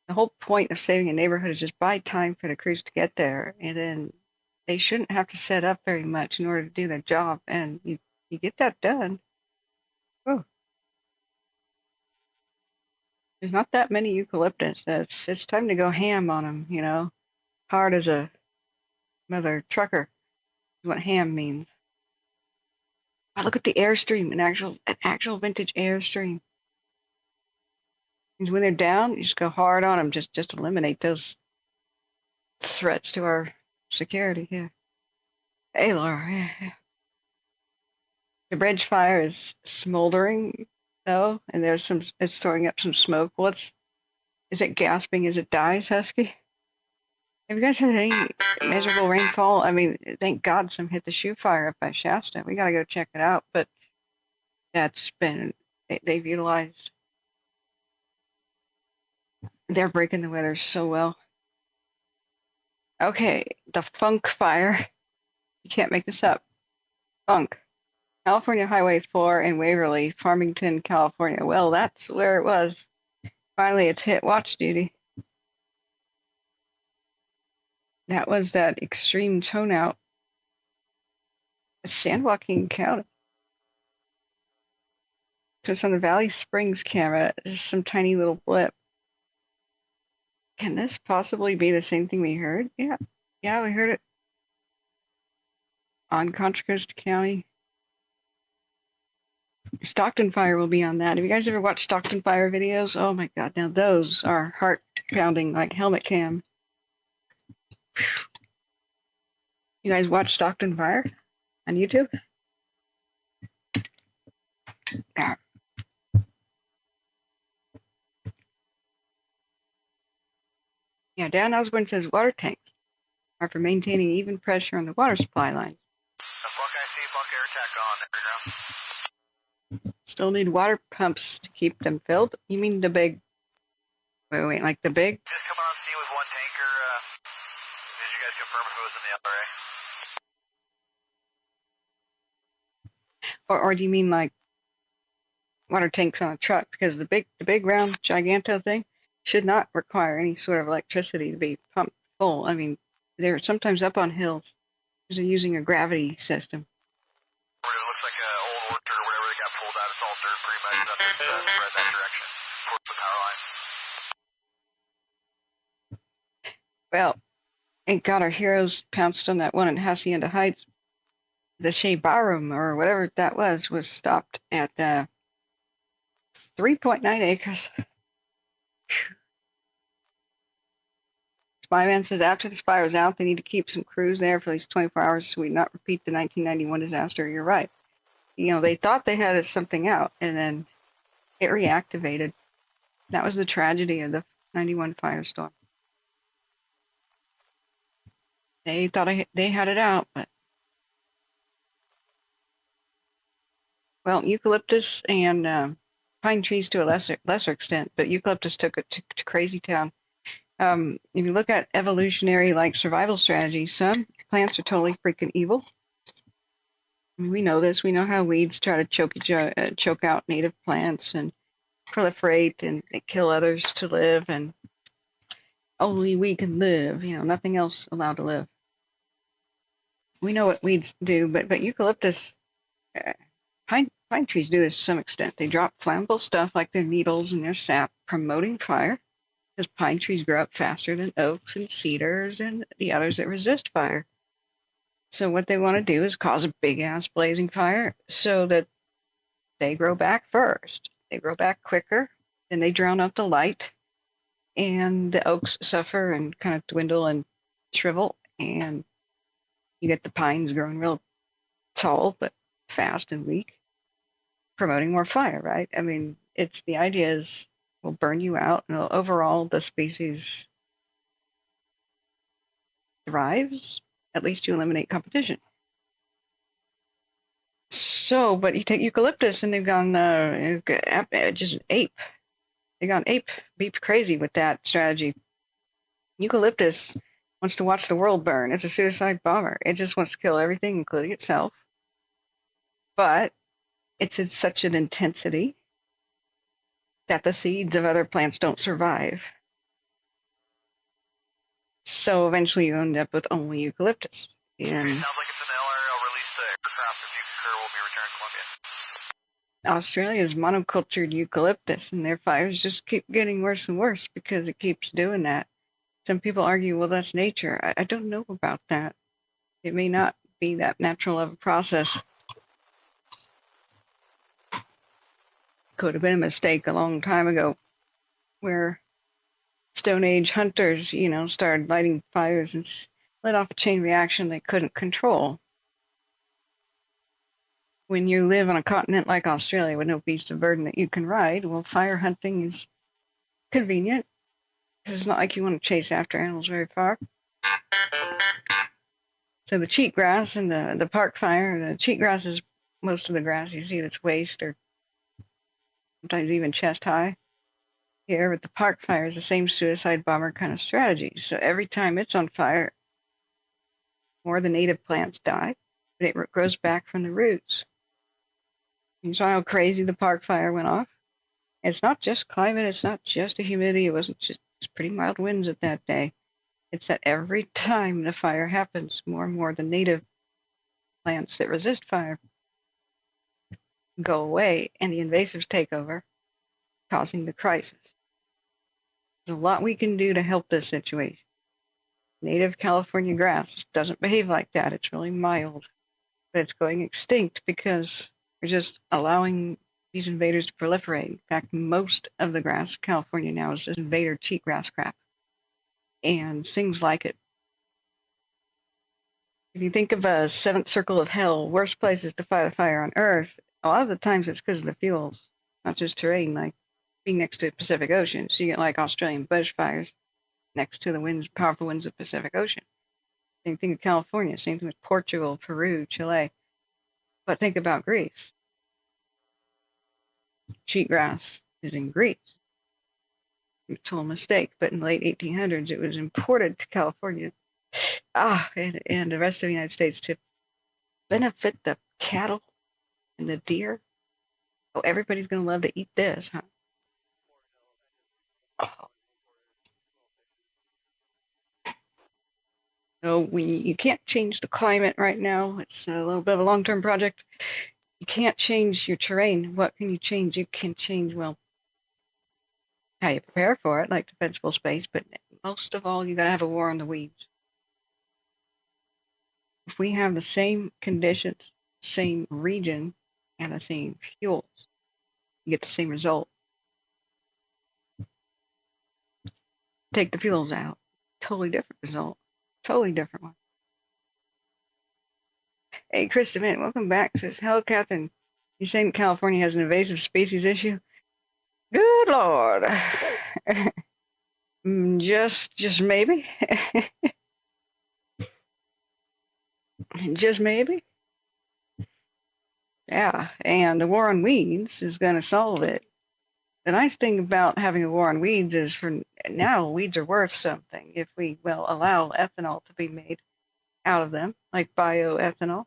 the whole point of saving a neighborhood is just buy time for the crews to get there, and then they shouldn't have to set up very much in order to do their job, and you get that done. Oh. There's not that many eucalyptus. It's time to go ham on them, you know. Hard as a mother trucker is what ham means. Oh, look at the Airstream, an actual vintage Airstream. And when they're down, you just go hard on them. Just eliminate those threats to our security here. Hey, Laura. Yeah. The bridge fire is smoldering, though, and it's throwing up some smoke. Is it gasping as it dies, Husky? Have you guys had any miserable rainfall? I mean, thank God some hit the shoe fire up by Shasta. We got to go check it out, but that's been, they've utilized, they're breaking the weather so well. Okay, the Funk Fire. You can't make this up. Funk. California Highway 4 in Waverly, Farmington, California. Well, that's where it was. Finally, it's hit watch duty. That was that extreme tone out. San Joaquin County. Just on the Valley Springs camera, just some tiny little blip. Can this possibly be the same thing we heard? Yeah, we heard it on Contra Costa County. Stockton Fire will be on that. Have you guys ever watched Stockton Fire videos? Oh my God, now those are heart pounding, like helmet cam. You guys watch Stockton Fire on YouTube? Yeah. Yeah, Dan Osborne says water tanks are for maintaining even pressure on the water supply line. Funk IC, Funk air attack on underground. Still need water pumps to keep them filled? You mean the big, wait, like the big? Just coming on scene with one tanker. Did you guys confirm if it was in the LRA? Or do you mean like water tanks on a truck? Because the big round giganto thing should not require any sort of electricity to be pumped full. I mean, they're sometimes up on hills because they're using a gravity system. It looks like an old orchard or whatever that got pulled out. It's all dirt pretty much. Nothing's spread that direction towards the power line. Well, thank God our heroes pounced on that one in Hacienda Heights. The Shea Barroom, or whatever that was stopped at 3.9 acres. Spyman says after the fire is out, they need to keep some crews there for at least 24 hours so we not repeat the 1991 disaster. You're right. You know, they thought they had something out, and then it reactivated. That was the tragedy of the 91 firestorm. They thought they had it out, but well, eucalyptus and pine trees to a lesser extent, but eucalyptus took it to crazy town. If you look at evolutionary like survival strategies, some plants are totally freaking evil. I mean, we know this. We know how weeds try to choke out native plants and proliferate, and they kill others to live, and only we can live. You know, nothing else allowed to live. We know what weeds do, but eucalyptus, pine trees do this to some extent. They drop flammable stuff like their needles and their sap, promoting fire. Because pine trees grow up faster than oaks and cedars and the others that resist fire. So what they want to do is cause a big-ass blazing fire so that they grow back first. They grow back quicker, then they drown out the light, and the oaks suffer and kind of dwindle and shrivel, and you get the pines growing real tall but fast and weak, promoting more fire, right? I mean, the idea is will burn you out, and overall the species thrives, at least to eliminate competition. So, but you take eucalyptus and they've gone just ape. They've gone beep crazy with that strategy. Eucalyptus wants to watch the world burn. It's a suicide bomber. It just wants to kill everything, including itself. But it's at such an intensity that the seeds of other plants don't survive. So eventually you end up with only eucalyptus. And Sounds like it's in the LRA. I'll release the aircraft. If you concur, we'll be returning to Columbia. Australia's monocultured eucalyptus, and their fires just keep getting worse and worse because it keeps doing that. Some people argue, well, that's nature. I don't know about that. It may not be that natural of a process. Could have been a mistake a long time ago where Stone Age hunters, started lighting fires and let off a chain reaction they couldn't control. When you live on a continent like Australia with no beast of burden that you can ride, well, fire hunting is convenient. It's not like you want to chase after animals very far. So the cheatgrass and the park fire, the cheatgrass is most of the grass you see that's waist or sometimes even chest high. Here with the park fire is the same suicide bomber kind of strategy. So every time it's on fire, more of the native plants die, but it grows back from the roots. You saw how crazy the park fire went off? It's not just climate, it's not just the humidity, it wasn't just pretty mild winds at that day. It's that every time the fire happens, more and more the native plants that resist fire go away and the invasives take over, causing the crisis. There's a lot we can do to help this situation. Native California grass doesn't behave like that. It's really mild, but it's going extinct because we're just allowing these invaders to proliferate. In fact, most of the grass of California now is just invader cheatgrass crap and things like it. If you think of a seventh circle of hell, worst places to fight a fire on Earth, a lot of the times it's because of the fuels, not just terrain, like being next to the Pacific Ocean. So you get like Australian bushfires next to the winds, powerful winds of the Pacific Ocean. Same thing with California, same thing with Portugal, Peru, Chile. But think about Greece. Cheatgrass is in Greece. It's a total mistake, but in the late 1800s it was imported to California and the rest of the United States to benefit the cattle and the deer. Oh, everybody's going to love to eat this, huh? Oh. So you can't change the climate right now. It's a little bit of a long-term project. You can't change your terrain. What can you change? You can change, well, how you prepare for it, like defensible space, but most of all, you got to have a war on the weeds. If we have the same conditions, same region, and the same fuels, you get the same result. Take the fuels out, totally different result, totally different one. Hey, Chris DeMint, welcome back. Says, hello, Catherine. You saying California has an invasive species issue? Good Lord. Just maybe. Just maybe. Yeah, and the war on weeds is going to solve it. The nice thing about having a war on weeds is for now, weeds are worth something if we will allow ethanol to be made out of them, like bioethanol.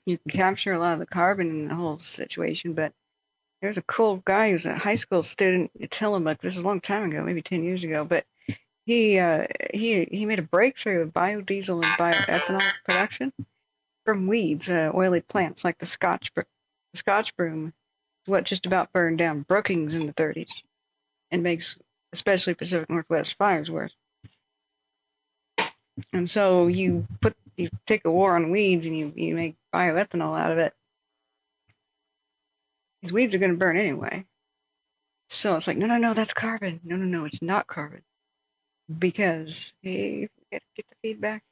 You can capture a lot of the carbon in the whole situation, but there's a cool guy who's a high school student at Tillamook. This is a long time ago, maybe 10 years ago, but he made a breakthrough of biodiesel and bioethanol production from weeds, oily plants like the Scotch broom, what just about burned down Brookings in the 30s and makes especially Pacific Northwest fires worse. And so you take a war on weeds and you make bioethanol out of it. These weeds are going to burn anyway. So it's like, no, that's carbon. No, it's not carbon. Because, hey, get the feedback.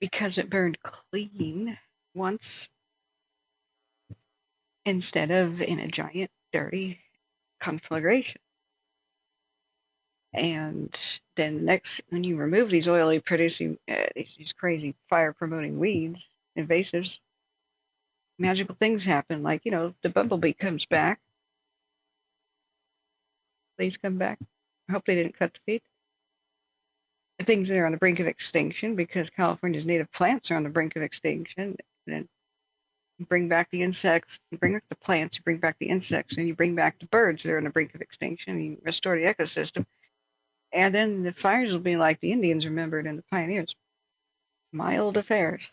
Because it burned clean once instead of in a giant, dirty conflagration. And then next, when you remove these oily producing, these crazy fire promoting weeds, invasives, magical things happen. Like, the bumblebee comes back. Please come back. I hope they didn't cut the feed. Things that are on the brink of extinction because California's native plants are on the brink of extinction. And you bring back the insects, you bring back the plants, you bring back the insects, and you bring back the birds that are on the brink of extinction. You restore the ecosystem. And then the fires will be like the Indians remembered and the pioneers. Mild affairs.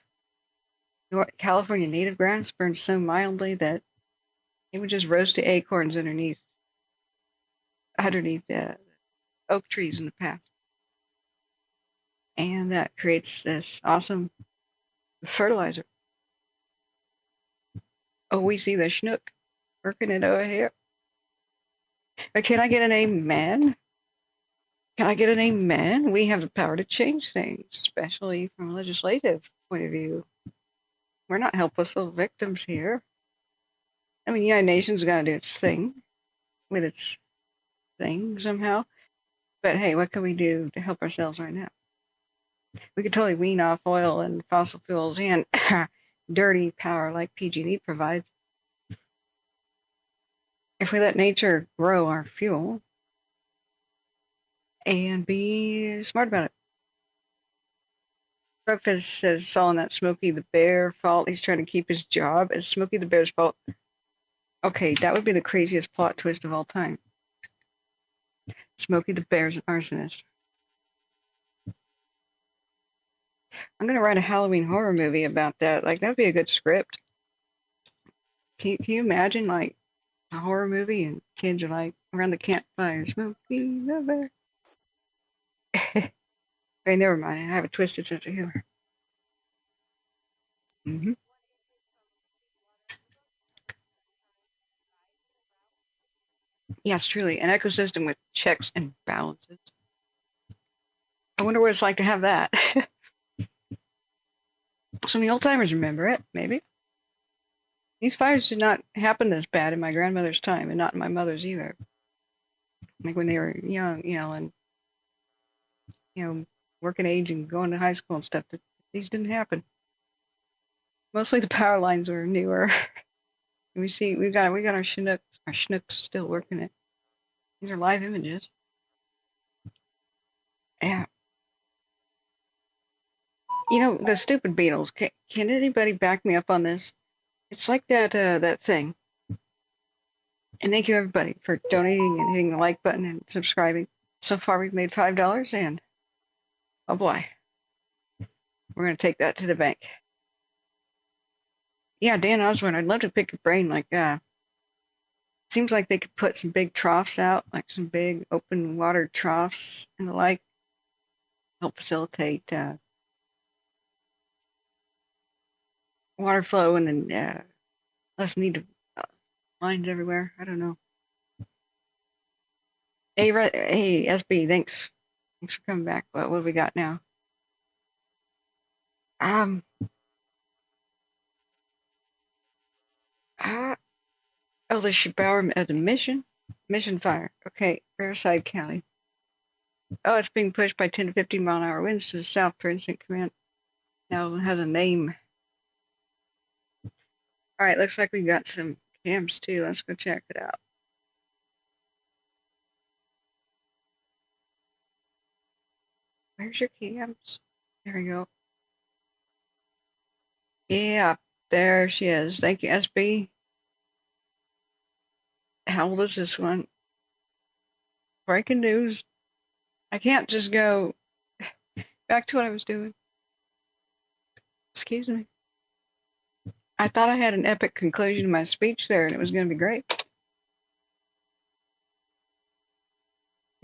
California native grass burns so mildly that it would just roast the acorns underneath the oak trees in the past. And that creates this awesome fertilizer. Oh, we see the schnook working it over here. But can I get an amen? Can I get an amen? We have the power to change things, especially from a legislative point of view. We're not helpless little victims here. I mean, the United Nations got to do its thing with its thing somehow. But hey, what can we do to help ourselves right now? We could totally wean off oil and fossil fuels and dirty power like PG&E provides if we let nature grow our fuel and be smart about it. Breakfast says it's all in that Smokey the Bear fault. He's trying to keep his job as Smokey the Bear's fault. Okay, that would be the craziest plot twist of all time. Smokey the Bear's an arsonist. I'm gonna write a Halloween horror movie about that. Like, that'd be a good script. Can you imagine, like, a horror movie and kids are like around the campfire, Smokey the Bear? Hey, never mind. I have a twisted sense of humor. Yes, truly, an ecosystem with checks and balances. I wonder what it's like to have that. Some of the old timers remember it, maybe. These fires did not happen as bad in my grandmother's time, and not in my mother's either. Like when they were young, and working age and going to high school and stuff. These didn't happen. Mostly the power lines were newer. we got our Chinooks still working it. These are live images. Yeah. The stupid Beatles. Can anybody back me up on this? It's like that thing. And thank you everybody for donating and hitting the like button and subscribing. So far we've made $5 and oh boy, we're gonna take that to the bank. Yeah, Dan Osborne, I'd love to pick your brain. Like, seems like they could put some big troughs out, like some big open water troughs and the like, help facilitate water flow, and then less need of lines everywhere. I don't know. Hey, SB, thanks for coming back. What have we got now? Um, uh, oh, the Shibauer as a mission fire. Okay, Riverside County. Oh, it's being pushed by 10 to 15 mile an hour winds to the south per instant command. Now it has a name. All right, looks like we got some cams too. Let's go check it out. Where's your cams? There we go. Yeah, there she is. Thank you, SB. How old is this one? Breaking news. I can't just go back to what I was doing. Excuse me. I thought I had an epic conclusion to my speech there, and it was going to be great.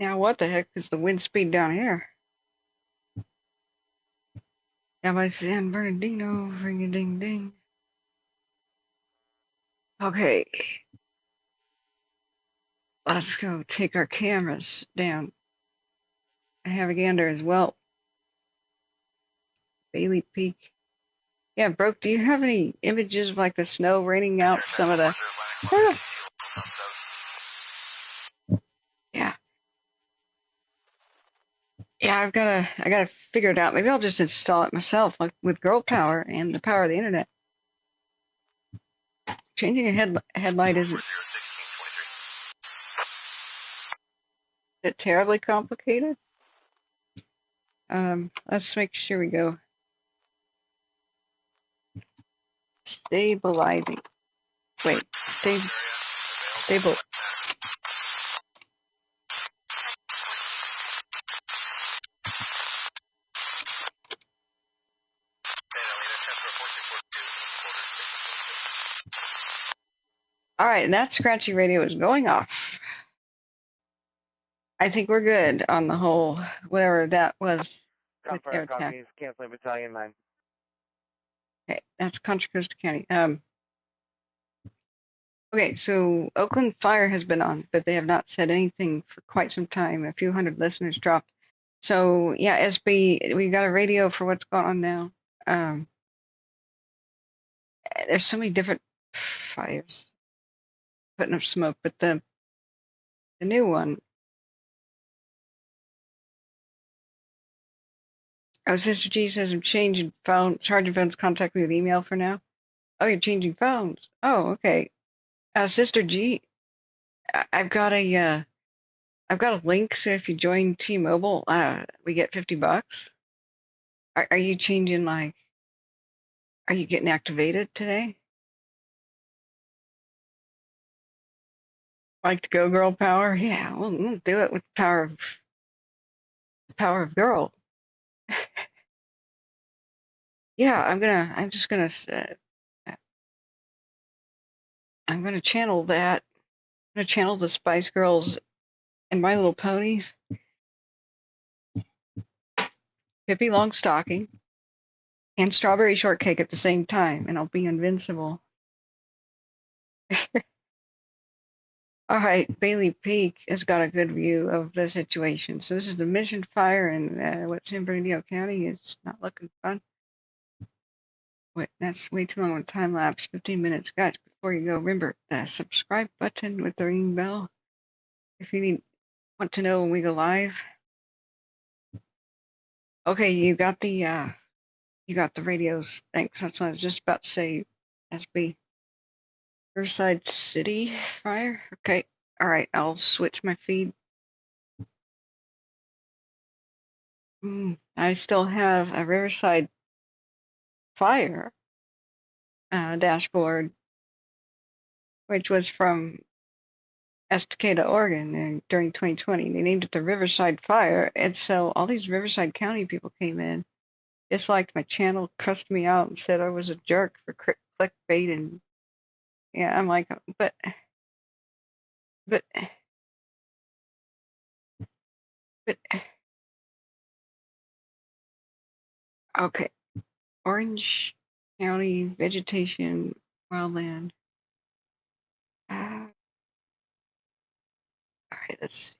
Now, what the heck is the wind speed down here? Down by San Bernadino, ring a ding ding. Okay. Let's go take our cameras down. I have a gander as well. Bailey Peak. Yeah, Broke, do you have any images of like the snow raining out some of the... Yeah. Yeah, I gotta figure it out. Maybe I'll just install it myself, like with girl power and the power of the internet. Changing a headlight isn't it terribly complicated. Let's make sure we go stabilizing. Wait, stable. All right, and that scratchy radio is going off. I think we're good on the whole, whatever that was with air attack. Canceling Battalion 9. Okay, that's Contra Costa County. Okay, so Oakland Fire has been on, but they have not said anything for quite some time. A few hundred listeners dropped. So yeah, SB, we got a radio for what's going on now. There's so many different fires putting up smoke, but the new one, Oh, Sister G says I'm changing phone, charging phones. Contact me with email for now. Oh, you're changing phones. Oh, okay. Sister G, I've got a link. So if you join T-Mobile, we get $50. Are you changing like? Are you getting activated today? Like to go girl power? Yeah, we'll do it with power of girl. Yeah, I'm just gonna I'm gonna channel that. I'm gonna channel the Spice Girls and My Little Ponies, Pippi Longstocking, and Strawberry Shortcake at the same time, and I'll be invincible. All right, Bailey Peak has got a good view of the situation. So this is the mission fire, and what's in Bernadino County is not looking fun. Wait, that's way too long of a time lapse. 15 minutes, guys. Before you go, remember the subscribe button with the ring bell. If you want to know when we go live. Okay, you got the radios. Thanks. That's what I was just about to say. SB Riverside City Fire. Okay. All right. I'll switch my feed. I still have a Riverside Fire dashboard, which was from Estacada, Oregon, and during 2020. They named it the Riverside Fire, and so all these Riverside County people came in, disliked my channel, cussed me out, and said I was a jerk for clickbait, and yeah, I'm like, but but okay, Orange County vegetation, wildland. All right, let's see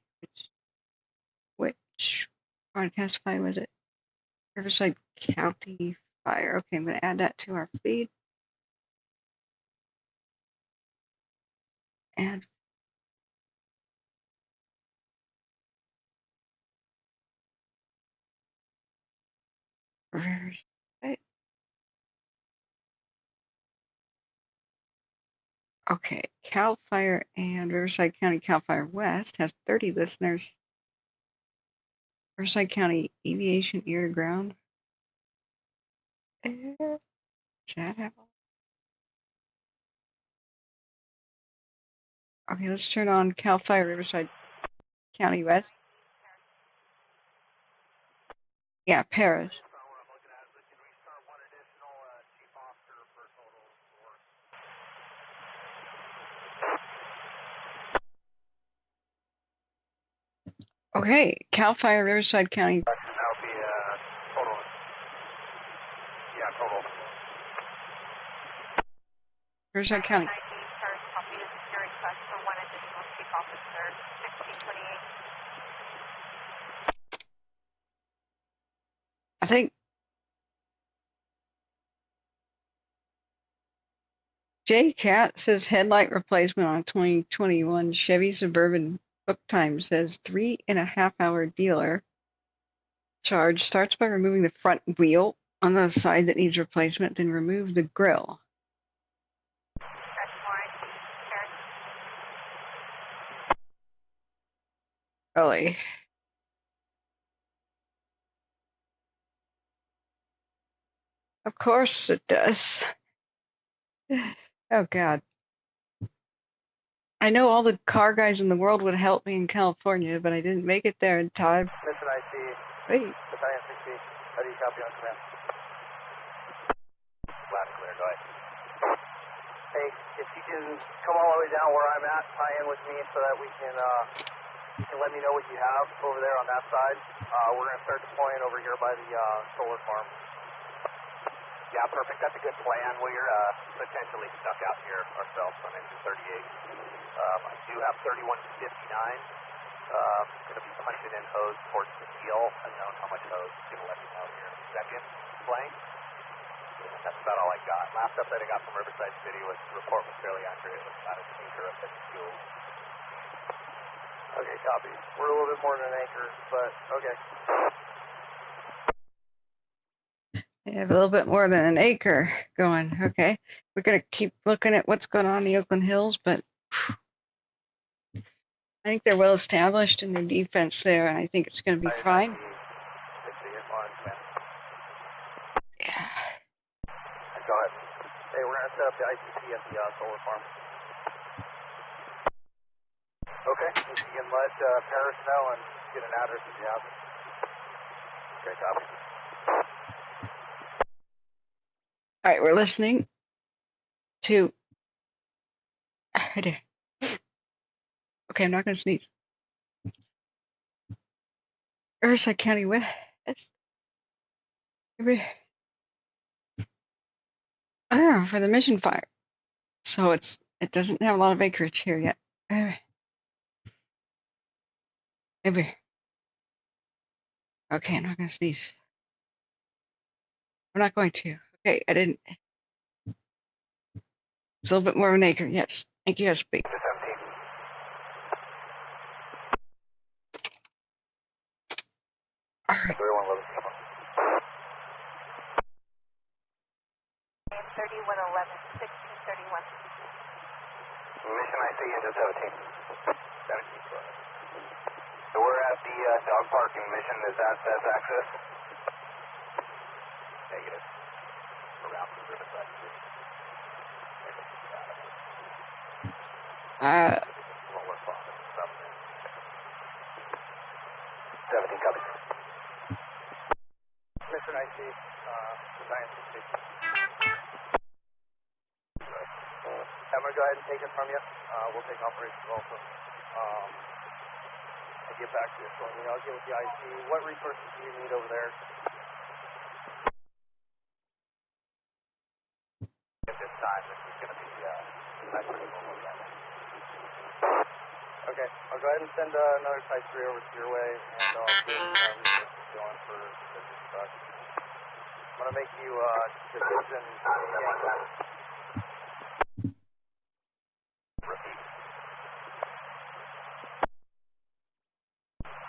which broadcast file was it? Riverside County Fire. Okay, I'm going to add that to our feed. Add Riverside. Okay, Calfire and Riverside County Calfire West has 30 listeners. Riverside County Aviation Ear to Ground. Chat have Okay, let's turn on Calfire Riverside County West. Yeah, Paris. Okay, Calfire Riverside County. That'll be total. Yeah, total. Riverside County. I think J Cat says headlight replacement on 2021 Chevy Suburban. Book Time says 3.5 hour dealer charge starts by removing the front wheel on the side that needs replacement, then remove the grill. Really? Of course it does. Oh God. I know all the car guys in the world would help me in California, but I didn't make it there in time. Mission IC. Wait. Battalion 60. How do you copy on command? Loud and clear, go ahead. Hey, if you can come all the way down where I'm at, tie in with me so that we can let me know what you have over there on that side. We're going to start deploying over here by the solar farm. Yeah, perfect. That's a good plan. We're potentially stuck out here ourselves on engine 38. I do have 3159. Going to be punching in hose towards the heel. Unknown how much hose. Going to let me know here in a second. Blank. That's about all I got. Last update I got from Riverside City was the report was fairly accurate. It was about an anchor of 52. Okay, copy. We're a little bit more than an anchor, but okay. They have a little bit more than an acre going. Okay. We're going to keep looking at what's going on in the Oakland Hills, but I think they're well established in their defense there. I think it's going to be fine. Yeah. Go ahead. Hey, we're going to set up the ICP at the solar farm. Okay, you can let Paris know and get an address if you have it. Great job. All right, we're listening to. Okay, I'm not going to sneeze. Riverside County West. For the mission fire. So it doesn't have a lot of acreage here yet. Maybe. Okay, I'm not going to sneeze. We're not going to. Okay, I didn't. It's a little bit more of an acre. Yes. Thank you, SB. All right. 3111, 1631. Mission IC engine 17. 17. So we're at the dog parking mission. Is that best access? Negative. Around the Riverside. 17 copies. Mission IC, design station. I'm going to go ahead and take it from you. We'll take operations also. I'll get back to you shortly. I'll get with the IC. What resources do you need over there? At this time, this is going to be Type 3 normal again. Okay, I'll go ahead and send another Type 3 over to your way, and I'll get resources going for this stuff. I'm going to make you decision. Repeat.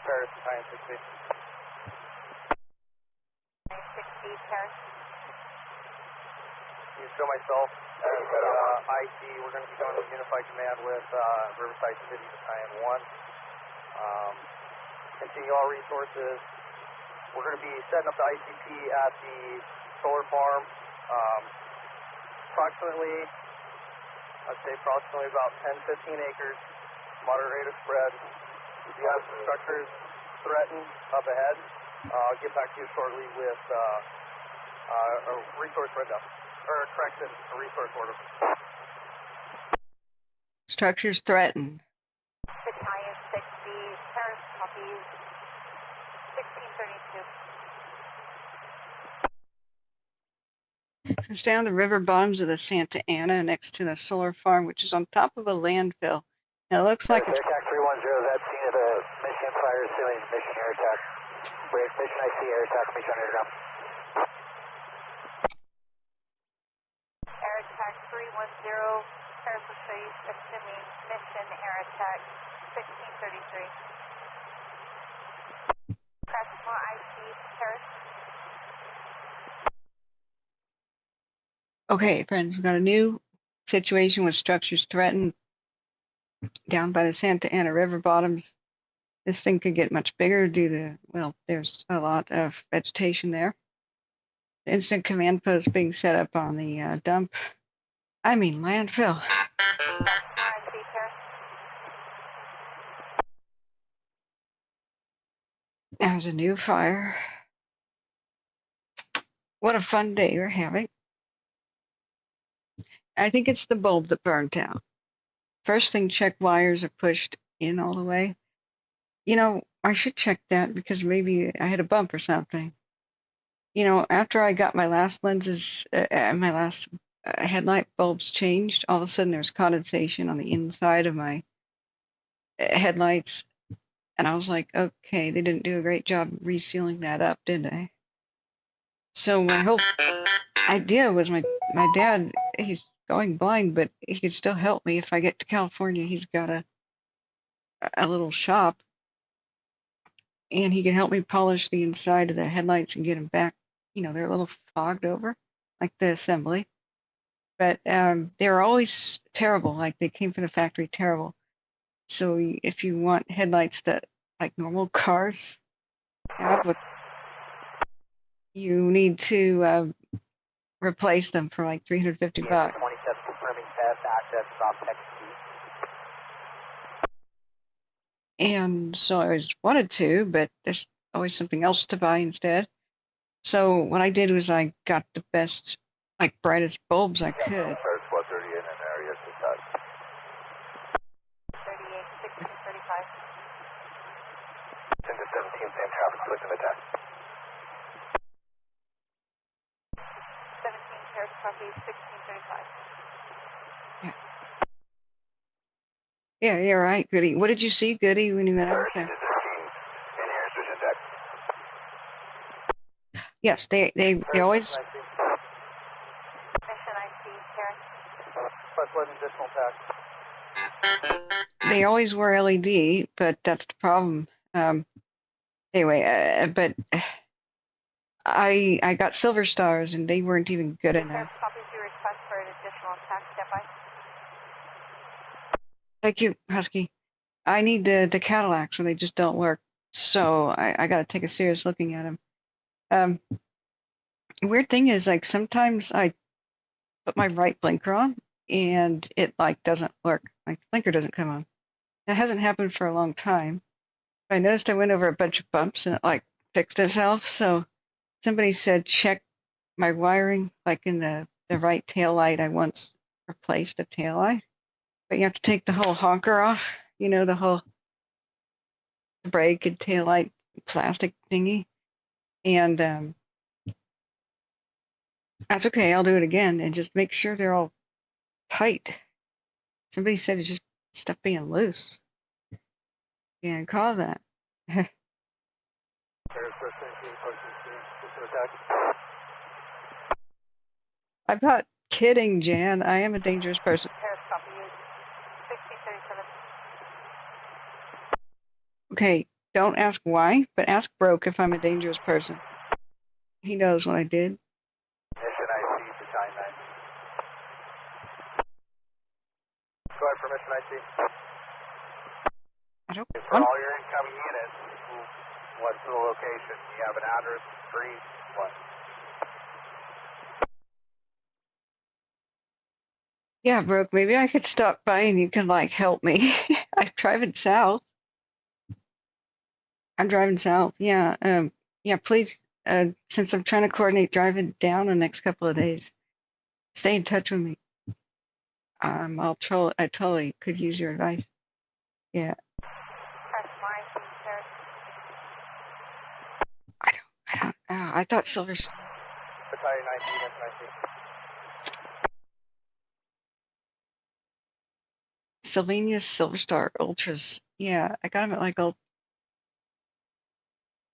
Paris, Science 60. 960, Paris. You show myself as IC. We're going to be going to Unified Command with Riverside City Battalion 1. Continue all resources. We're going to be setting up the ICP at the solar farm. I'd say approximately about 10-15 acres, moderate rate of spread. If you have some structures threatened up ahead, I'll get back to you shortly with a resource rundown. Or correction, a resource order. Structures threatened. Battalion 60, Paris copies 1632. So it's down the river bottoms of the Santa Ana next to the solar farm, which is on top of a landfill. Now it looks like it's. Attack 310 is at scene of the mission fire ceiling, mission air attack. Mission IC air attack, mission underground. Air attack 310, Paris Street, assuming mission air attack 1633. Crashmore IC, Paris. Okay, friends, we've got a new situation with structures threatened down by the Santa Ana River bottoms. This thing could get much bigger due to, well, there's a lot of vegetation there. The instant command post being set up on the landfill. There's a new fire. What a fun day we're having. I think it's the bulb that burnt out. First thing, check wires are pushed in all the way. You know, I should check that because maybe I had a bump or something. You know, after I got my last lenses, my last headlight bulbs changed, all of a sudden there's condensation on the inside of my headlights. And I was like, okay, they didn't do a great job resealing that up, did they? So my whole idea was my dad, he's going blind, but he could still help me if I get to California. He's got a little shop, and he can help me polish the inside of the headlights and get them back they're a little fogged over, like the assembly. But they're always terrible, like they came from the factory terrible. So if you want headlights that like normal cars have, you need to replace them for like $350. 27 confirming test, access stop text. And so I always wanted to, but there's always something else to buy instead. So what I did was I got the best, like brightest bulbs I could. First 130 in an area to touch. 38, 16, 35. 10 to 17, same traffic, click in the test. 17, Paris copy, 1635. Yeah, you're right, Goody. What did you see, Goody, when you went out there? In air switch attack. Yes, they always Mission IC, Paris. Plus 11 additional tax. they always were LED, but that's the problem. Anyway, but I got silver stars and they weren't even good enough. Paris copies your request for an additional tax. Step by. Thank you, Husky. I need the Cadillacs or they just don't work. So I got to take a serious looking at them. Weird thing is, like, sometimes I put my right blinker on and it like doesn't work. Like the blinker doesn't come on. That hasn't happened for a long time. I noticed I went over a bunch of bumps and it like fixed itself. So somebody said check my wiring, like in the right tail light. I once replaced the tail light, but you have to take the whole honker off. The whole brake and tail light plastic thingy. And that's okay. I'll do it again and just make sure they're all tight. Somebody said it's just stuff being loose. And cause that. Paris first 17, pushing attack. I'm not kidding, Jan. I am a dangerous person. Paris copy you. 1637. Okay, don't ask why, but ask Broke if I'm a dangerous person. He knows what I did. Mission IC to time 9. Go ahead for mission IC. I don't For want. all your incoming units, what's the location? You have an address, street, what? Yeah, Broke, maybe I could stop by and you can like help me. I'm driving south. Yeah. Yeah, please, since I'm trying to coordinate driving down the next couple of days, stay in touch with me. I totally could use your advice. Yeah. Press line, please, Paris. I don't I thought Silver Battalion 19, mission IC. Sylvania's Silver Star Ultras. Yeah, I got them at like old.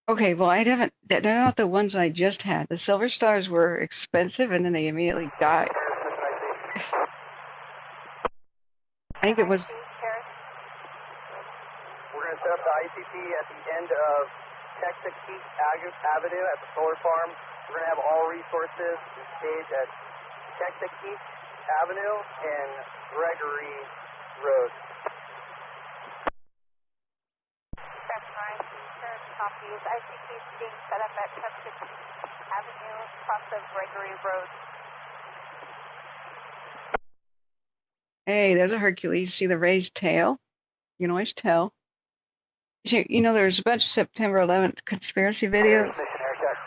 Okay, well, they're not the ones I just had. The Silver Stars were expensive and then they immediately died. I think it was. Paris. We're going to set up the ICP at the end of Texas Peak Avenue at the solar farm. We're going to have all resources staged at Texas Peak Avenue and Gregory Road. Press line, please, Paris copies. ICP is being set up at Texas Avenue, across of Gregory Road. Hey, there's a Hercules. See the raised tail? You can always tell. There's a bunch of September 11th conspiracy videos. Mission air check.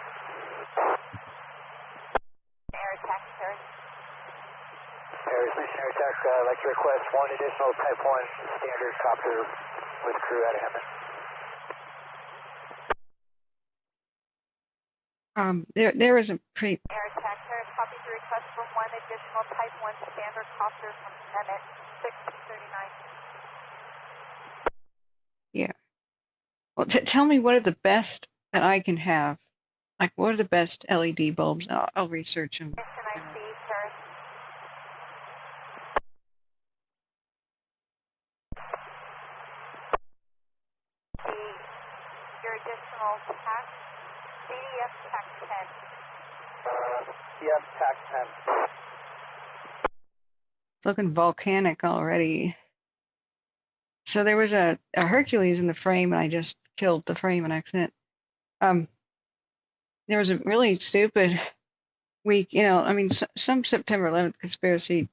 Air attack, Paris. Paris, mission air check. I'd like to request one additional Type 1 standard copter with crew out of Hammond. There is a pretty. Air attack, Paris copies the request for one additional Type 1 standard copter from Emmett, 1639. Yeah. Well, tell me what are the best that I can have. Like, what are the best LED bulbs? I'll research them. Mission IC, Paris. Your additional tax, CDF tax 10. Yes, TAC 10. It's looking volcanic already. So there was a Hercules in the frame, and I just killed the frame on accident. There was a really stupid week, I mean, some September 11th conspiracy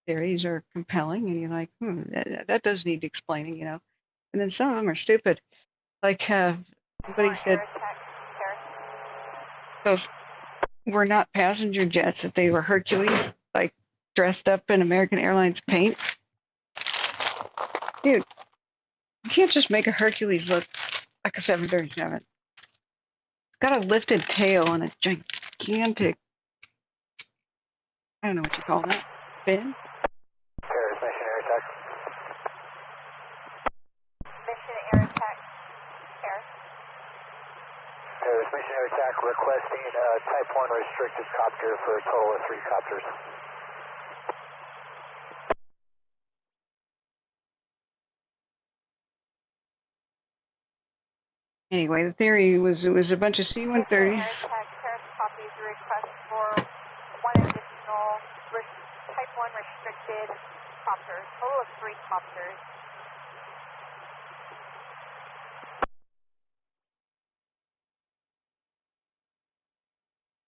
theories are compelling, and you're like, that does need explaining. And then some of them are stupid. Like, somebody said those were not passenger jets, that they were Hercules, like dressed up in American Airlines paint. Dude, you can't just make a Hercules look like a 737. It's got a lifted tail and a gigantic, I don't know what you call that, fin? Paris, mission air attack. Mission air attack. Paris. Paris, mission air attack requesting type 1 restricted copter for a total of 3 copters. Anyway, the theory was it was a bunch of Mission air C-130s. attack. Paris copies the request for one additional type 1 restricted copter. Total of 3 copters.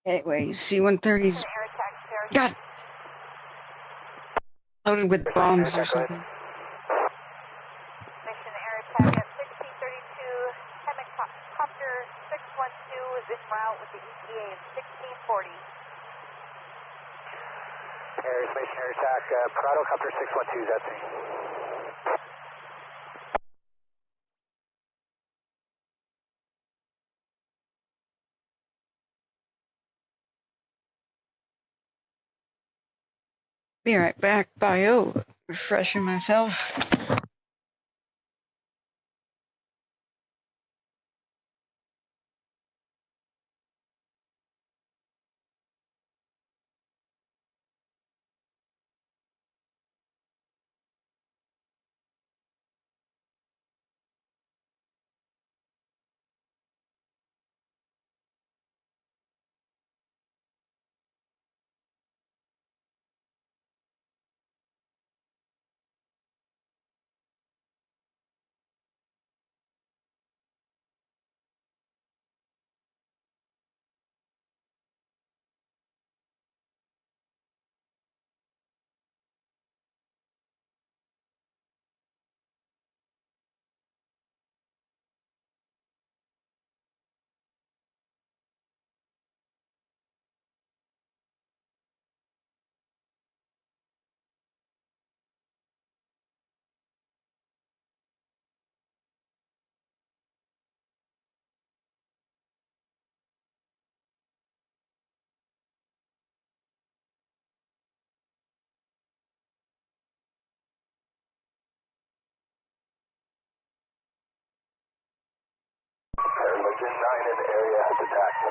Anyway, C-130s Mission air attack. Paris. got loaded with bombs or something. Mission air attack at 1632. Helicopter 612 is en route with the ETA of 1640. Paris, mission air attack. Prado copter 612, that's me. Be right back, bio, refreshing myself. Engine 9 in the area has attacked.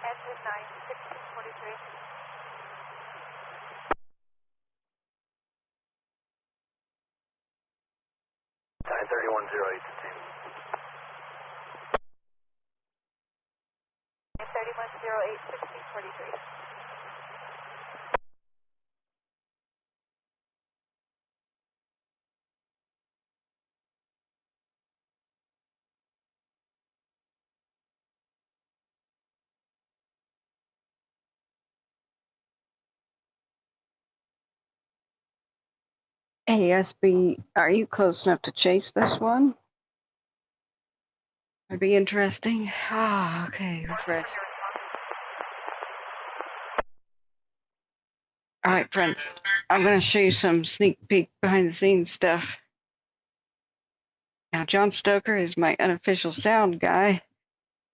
Engine 9, 1643. Nine 3108 to team. 3108, 1643. ASB, are you close enough to chase this one? That'd be interesting. Ah, okay, refresh. All right, friends, I'm going to show you some sneak peek behind the scenes stuff. Now, John Stoker is my unofficial sound guy.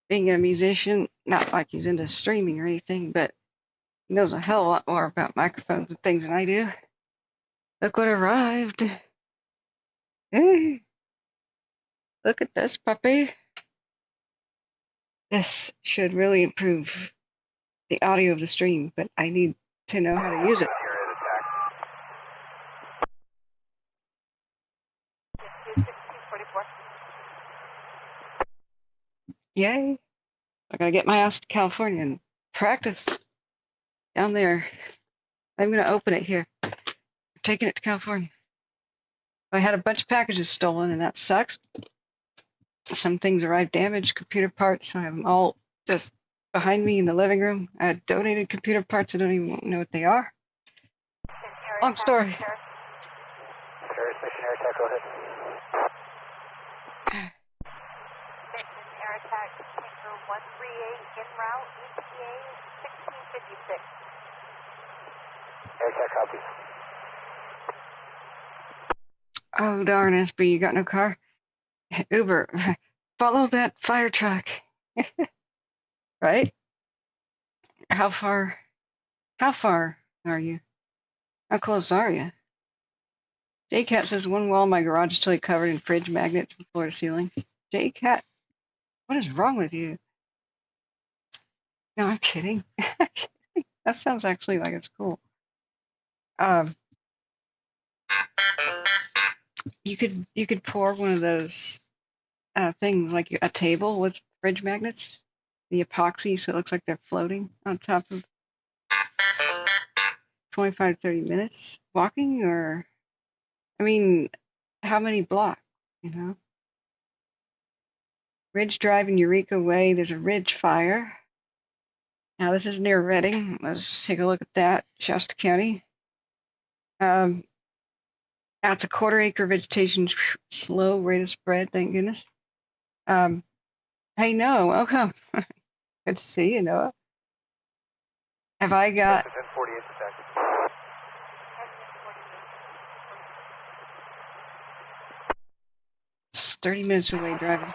Being a musician, not like he's into streaming or anything, but he knows a hell of a lot more about microphones and things than I do. Look what arrived. Hey, look at this puppy. This should really improve the audio of the stream, but I need to know how to use it. Issue 1644. Yay. I gotta get my ass to California and practice down there. I'm going to open it here. I'm taking it to California. I had a bunch of packages stolen, and that sucks. Some things arrived damaged, computer parts. So I have them all just behind me in the living room. I had donated computer parts. I don't even know what they are. Long story. Paris, Mission Air Attack, go ahead. Mission Air Attack, Tanker 138 en route, ETA 1656. Air Attack copies. Oh, darn, SB, you got no car? Uber, follow that fire truck. Right? How far are you? How close are you? J-Cat says one wall in my garage is totally covered in fridge magnets from floor to ceiling. J-Cat, what is wrong with you? No, I'm kidding. That sounds actually like it's cool. You could pour one of those things like a table with fridge magnets, the epoxy, so it looks like they're floating on top of 25, 30 minutes walking, or I mean, how many blocks, you know? Ridge Drive in Eureka Way, there's a ridge fire. Now this is near Redding. Let's take a look at that, Shasta County. That's a quarter-acre vegetation, slow rate of spread, thank goodness. Hey, Noah, welcome. Good to see you, Noah. Have I got... 1048 attack. It's 30 minutes away driving.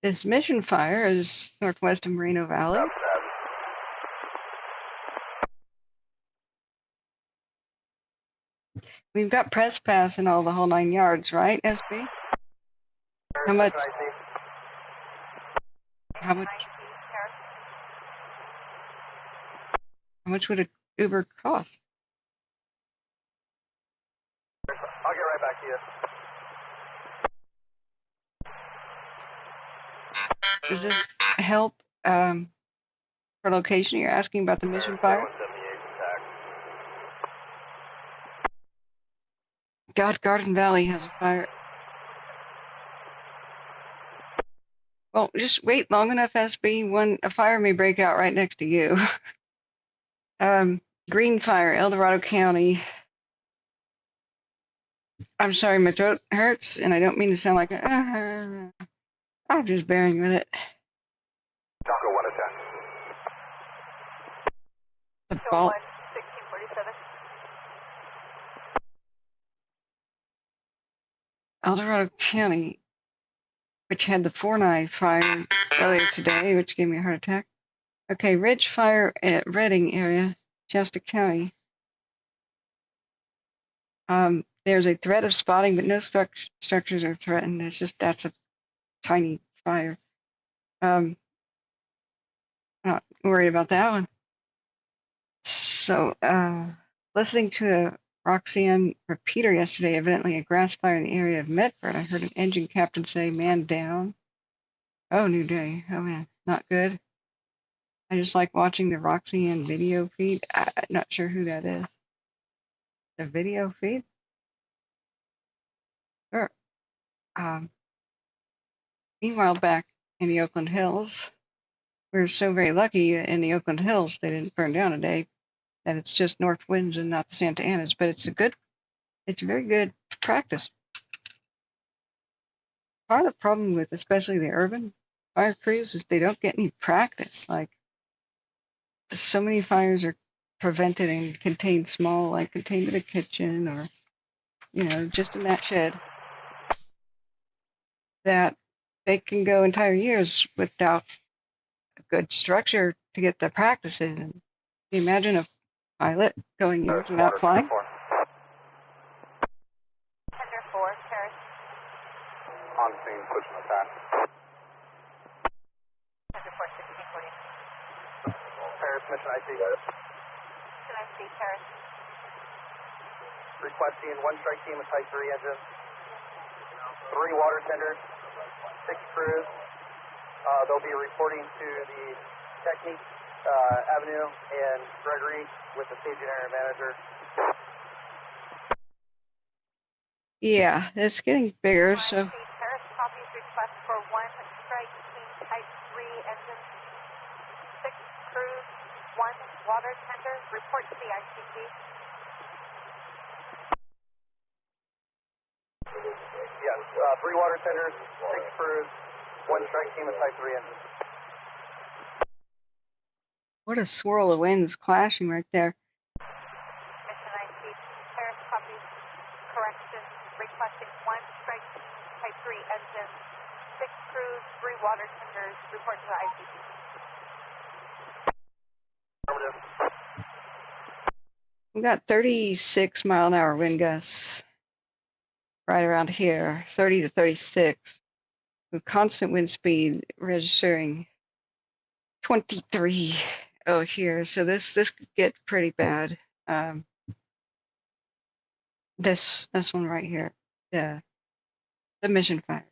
This mission fire is northwest of Moreno Valley. We've got press pass and all the whole 9 yards, right, SB? How much? How much would an Uber cost? I'll get right back to you. Does this help for location? You're asking about the mission fire? God, Garden Valley has a fire. Well, just wait long enough, SB. A fire may break out right next to you. Green Fire, El Dorado County. I'm sorry, my throat hurts, and I don't mean to sound like I'm just bearing with it. Taco 1 attack. The ball. 1647. El Dorado County, which had the Fortnite fire earlier today, which gave me a heart attack. Okay, Ridge Fire at Redding area, Shasta County. There's a threat of spotting, but no structures are threatened. It's just that's a tiny fire. Not worried about that one. So, listening to a Roxanne repeater yesterday, evidently a grass fire in the area of Medford. I heard an engine captain say, "Man down." Oh, new day. Oh man, not good. I just like watching the Roxanne video feed. I'm not sure who that is. The video feed? Sure. Meanwhile, back in the Oakland Hills, we're so very lucky in the Oakland Hills they didn't burn down today, that it's just north winds and not the Santa Anas, but it's very good practice. Part of the problem with especially the urban fire crews is they don't get any practice. Like, so many fires are prevented and contained small, like contained in a kitchen or, just in that shed, that they can go entire years without a good structure to get the practice in. And can you imagine a pilot going years without flying? 104, Paris. On scene, pushing attack. 104, 1640. Paris, Mission IC. Mission IC, Paris. Requesting one strike team with Type 3 engines, 3 water tenders, 6 crews. They'll be reporting to the Technique Avenue and Gregory with the staging area manager. Yeah, it's getting bigger, so Paris copies request for one strike team Type 3 engine, 6 crews, 1 water tender. Report to the ICP. Yes, 3 water tenders, 6 crews, 1 strike team with Type 3 engines. what a swirl of winds clashing right there. Mission IC, Paris copies correction, requesting 1 strike team Type 3 engine, 6 crews, 3 water tenders. Report to the ICP. Affirmative. We got 36-mile-an-hour wind gusts right around here, 30 to 36. With constant wind speed registering 23 here. So this could get pretty bad. This one right here, the Mission Fire.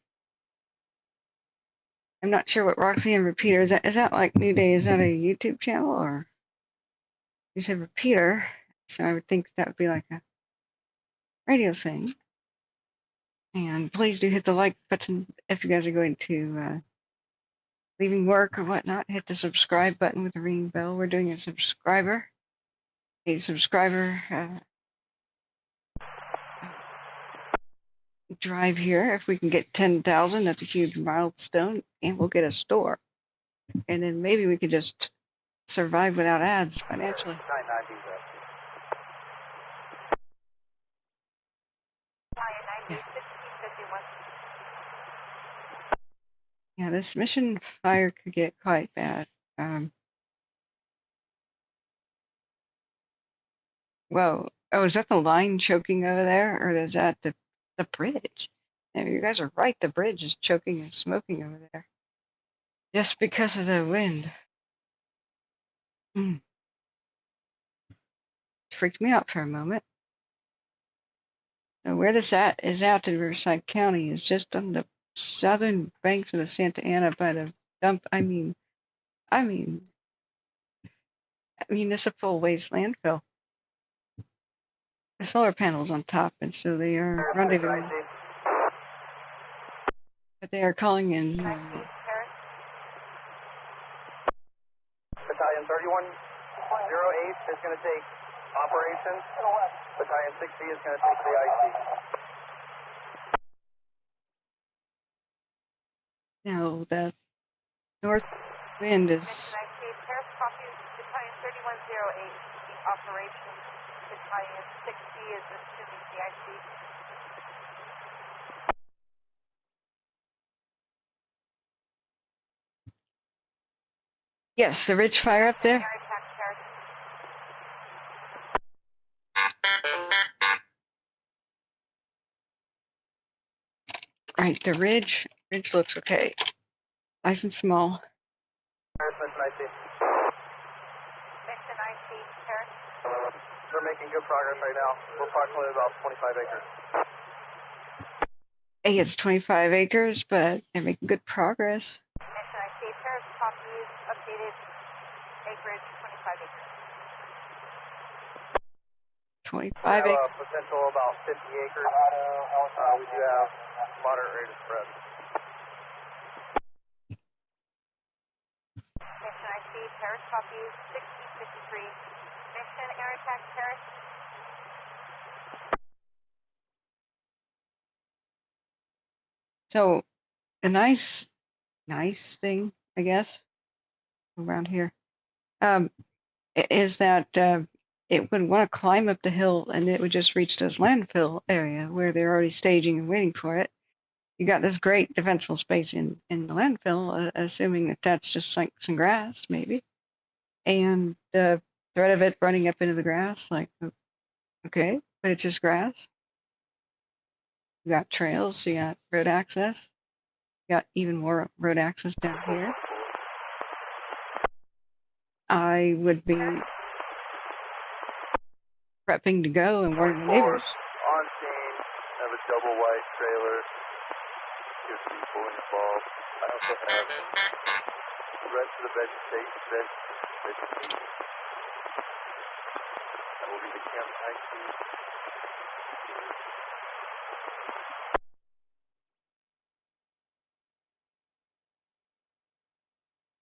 I'm not sure what Roxy and Repeater is. That like New Day? Is that a YouTube channel or? You said Repeater, so I would think that would be like a radio thing. And please do hit the like button if you guys are going to leaving work or whatnot. Hit the subscribe button with the ring bell. We're doing a subscriber drive here. If we can get 10,000, that's a huge milestone, and we'll get a store. And then maybe we could just survive without ads financially. 990. Italian 90, 1651. Yeah, this Mission Fire could get quite bad. Whoa. Oh, is that the line choking over there? Or is that the bridge? No, you guys are right. The bridge is choking and smoking over there. Just because of the wind. Freaked me out for a moment. So where this is out in Riverside County is just on the southern banks of the Santa Ana by the dump. I mean, municipal waste landfill. The solar panels on top, and so they are rendezvousing. But they are calling in. Paris. Battalion 3108 is going to take operations. Battalion 60 is going to take the IC. Now the north wind is. Mission IC, Paris copies Battalion 3108 the operation. Battalion 60 is assuming the IC. Yes, the ridge fire up there. Air attack, Paris. Right, the ridge looks okay. Nice and small. Paris, Mission IC. Mission IC, Paris. They're making good progress right now. We're approximately about 25 acres. Hey, it's 25 acres, but they're making good progress. Mission IC, Paris copies updated acreage 25 acres. 25 We have acres. a potential about 50 acres. We do have moderate rate of spread. Mission IC, Paris copies 1653. Mission air attack, Paris. So, a nice thing, I guess, around here, is that it would want to climb up the hill and it would just reach this landfill area where they're already staging and waiting for it. You got this great defensible space in the landfill, assuming that that's just like some grass, maybe. And the threat of it running up into the grass, like, okay, but it's just grass. You got trails, you got road access, you got even more road access down here. I would be prepping to go and warning the neighbors. On scene, have a double wide trailer, give people involved. I also have the rest of the vegetation. That will be the camp IT.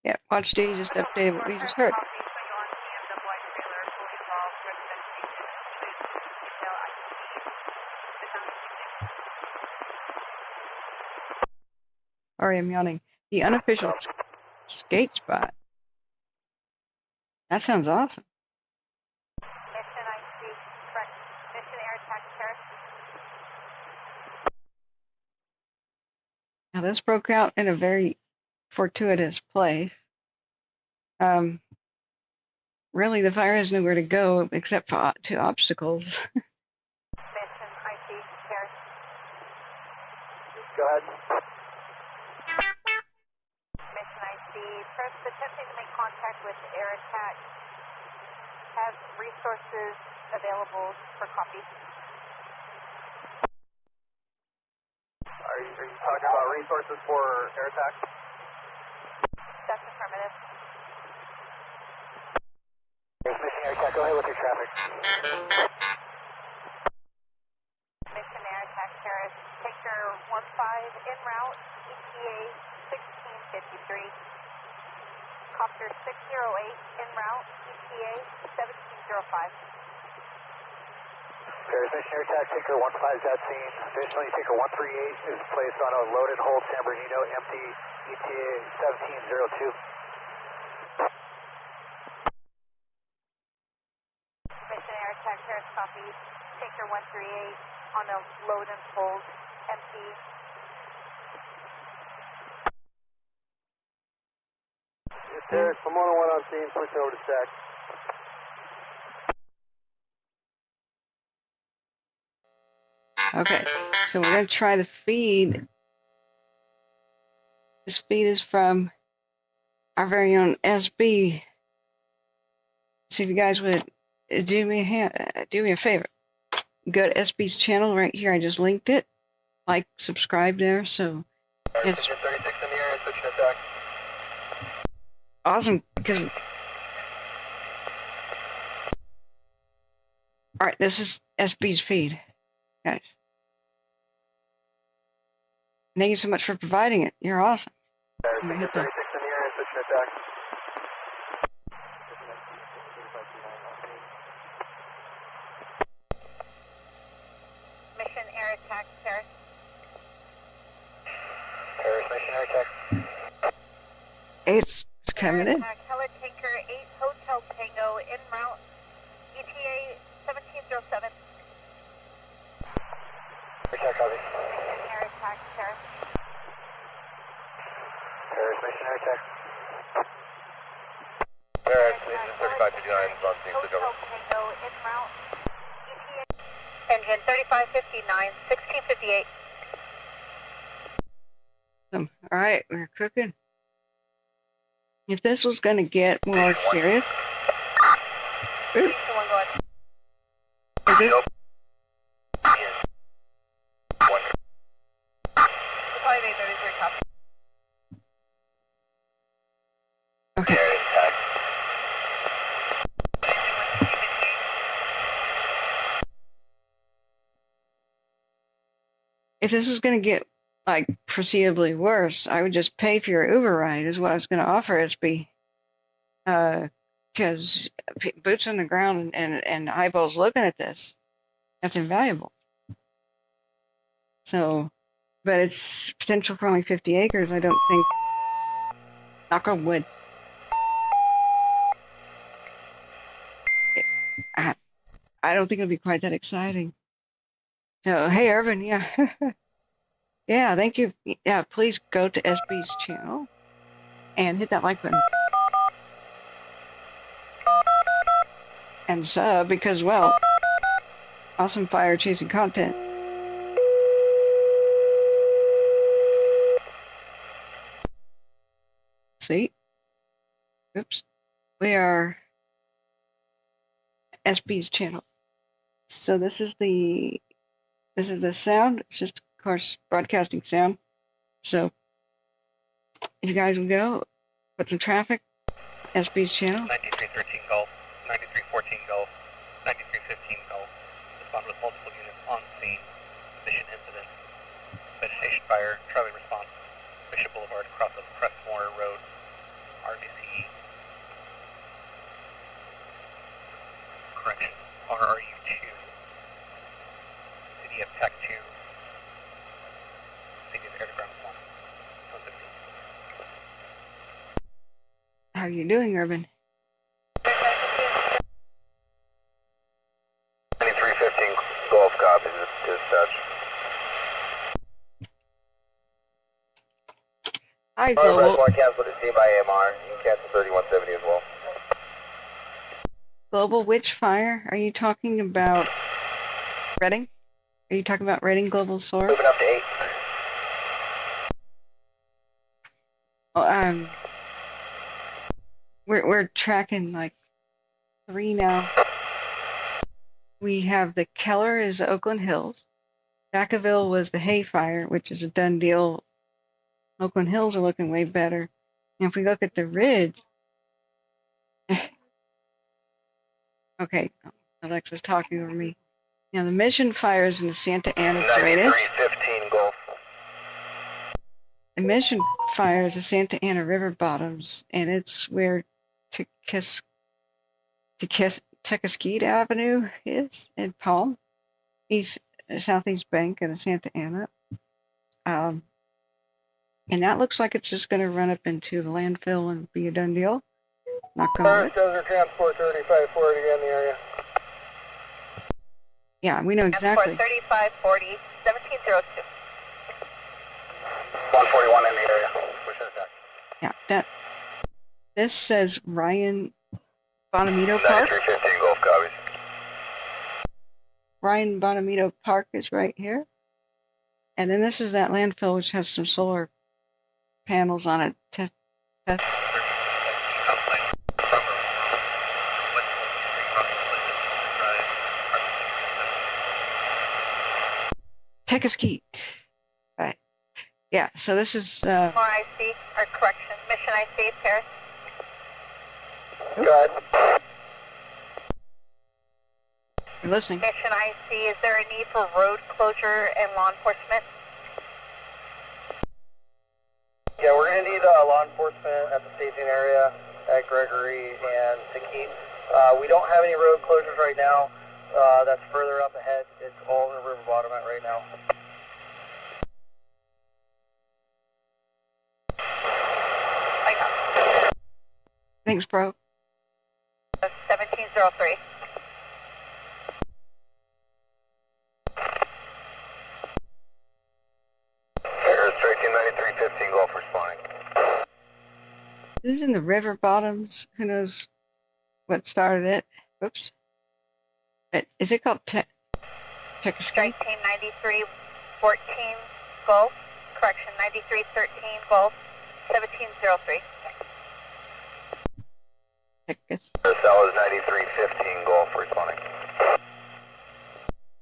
Yeah, watch D just updated what we just heard. Sorry, I'm yawning. The unofficial skate spot. That sounds awesome. Mission IC, correct. Mission air attack terrace. Now this broke out in a very fortuitous place. Really, the fire has nowhere to go except for two obstacles. Mission IC, terrace. Go ahead. Mission IC, first attempting to make contact with air attack. Have resources available for copy. Are you talking about resources for air attack? That's affirmative. Mission air attack, go ahead with your traffic. Mission air attack terrace. Taker 15 en route, ETA 1653. Copter 608 en route, ETA 1705. Paris Mission Air Attack, Taker 15 is at scene. Additionally, Taker 138 is placed on a loaded hold San Bernardino, empty, ETA 1702. Mission air attack terrace copy. Taker 138 on a load and hold, empty. Terrace, from 101 on scene, switch over to stack. Okay, so we're going to try the feed. This feed is from our very own SB. See if you guys would do me a favor. Go to SB's channel right here. I just linked it. Like, subscribe there. So it's 36 in the air, switch to attack. awesome because all right, this is SB's feed, guys. Thank you so much for providing it. You're awesome. I'm gonna hit 36 in the air, switch to attack. Mission air attack terrace. Paris Mission Air Attack. It's coming in. Keller Tanker 8 Hotel Tango en route, ETA 1707. Attack, copy. Mission air attack terrace. Paris Mission Air Attack. Paris Mission 3559 is on scene, switch over. Hotel Tango en route, ETA. Engine 3559, 1658. All right, we're cooking. If this was going to get more serious, ooh, is this? Okay. If this was going to get like foreseeably worse, I would just pay for your Uber ride is what I was going to offer SB. Because boots on the ground and eyeballs looking at this, that's invaluable. So, but it's potential for only 50 acres. I don't think, knock on wood. I don't think it'll be quite that exciting. So, hey, Irvin, yeah. Yeah, thank you. Yeah, please go to SB's channel and hit that like button. And sub because, well, awesome fire chasing content. See? Oops. We are SB's channel. So this is the sound. It's just, of course, broadcasting sound. So if you guys would go, put some traffic, SB's channel. 9313 Gulf, 9314 Gulf, 9315 Gulf. Respond with multiple units on scene. Mission incident. Vegetation fire, traveling response. Bishop Boulevard, across of Crestmore Road, RBCE. Correction, RRU2. City of Tech 2. City of Air to Ground 1. 115. How are you doing, Urban? 9315 Gulf, copy, dispatch. Hi, Global. Cancel to C by AMR. You can cancel 3170 as well. Global, which fire? Are you talking about Reading? Are you talking about Reading Global Source? Moving up to 8. Well, we're tracking like 3 now. We have the Keller is the Oakland Hills. Vacaville was the Hay Fire, which is a done deal. Oakland Hills are looking way better. And if we look at the ridge, okay, Alexa's talking over me. Now the Mission fires in the Santa Ana drainage. 9315 Gulf. The Mission fires the Santa Ana River bottoms, and it's where Tequesquite Avenue is in Palm, southeast bank of the Santa Ana. And that looks like it's just going to run up into the landfill and be a done deal. Knock on wood. Desert Transport 3540 in the area. Yeah, we know exactly. Transport 3540, 1702. 141 in the area. Push attack. Yeah, this says Ryan Bonamito Park. 9315 Gulf, copies. Ryan Bonamito Park is right here. And then this is that landfill which has some solar panels on it. Tequesquite. Right. Yeah, so this is More IC, or correction, Mission IC, Paris. Good. you're listening. Mission IC, is there a need for road closure and law enforcement? Yeah, we're going to need law enforcement at the staging area at Gregory and Tequite. We don't have any road closures right now. That's further up ahead. It's all in the river bottom at right now. Thanks, bro. 1703. Air striking 9315 Gulf responding. This is in the river bottoms. Who knows what started it? Whoops. Is it called Tequesquite? Striking 9314 Gulf, correction, 9313 Gulf, 1703. That was 9315 Gulf responding.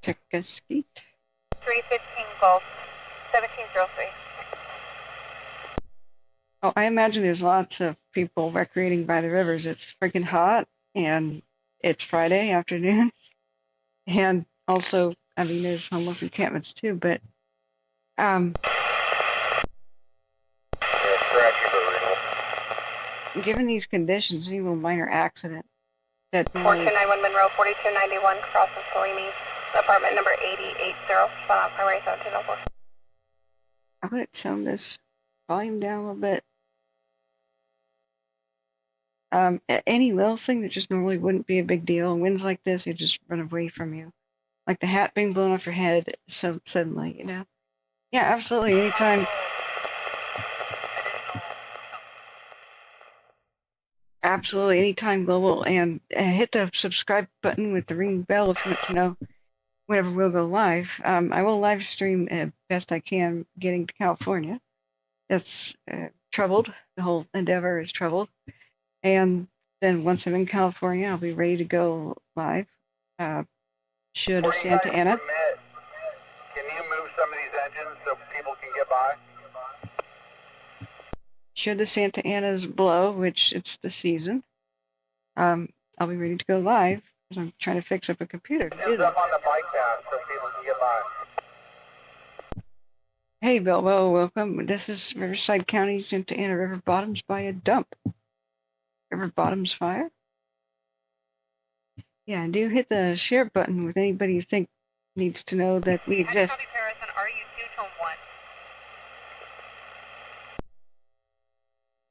Tequesquite. 315 Gulf, 1703. Oh, I imagine there's lots of people recreating by the rivers. It's freaking hot, and it's Friday afternoon. And also, I mean, there's homeless encampments too, but given these conditions, any little minor accident that 4291 Monroe, 4291 Crossing Salini, apartment number 8080, spot on primary 1704. I'm going to tone this volume down a little bit. Any little thing that just normally wouldn't be a big deal, winds like this, they just run away from you. Like the hat being blown off your head so suddenly, you know? Yeah, absolutely. Anytime. Absolutely. Anytime, Global. And hit the subscribe button with the ring bell if you want to know whenever we'll go live. I will live stream best I can getting to California. That's troubled. The whole endeavor is troubled. And Then once I'm in California, I'll be ready to go live. Should a Santa Ana. Can you move some of these engines so people can get by? Should the Santa Anas blow, which it's the season, I'll be ready to go live because I'm trying to fix up a computer to do Hands that. up on the bike path so people can get by. Hey, Bilbo, welcome. This is Riverside County, Santa Ana River Bottoms by a dump. River Bottoms fire? Yeah, do hit the share button with anybody you think needs to know that we exist. Copy, Paris, and RU2 Tone 1.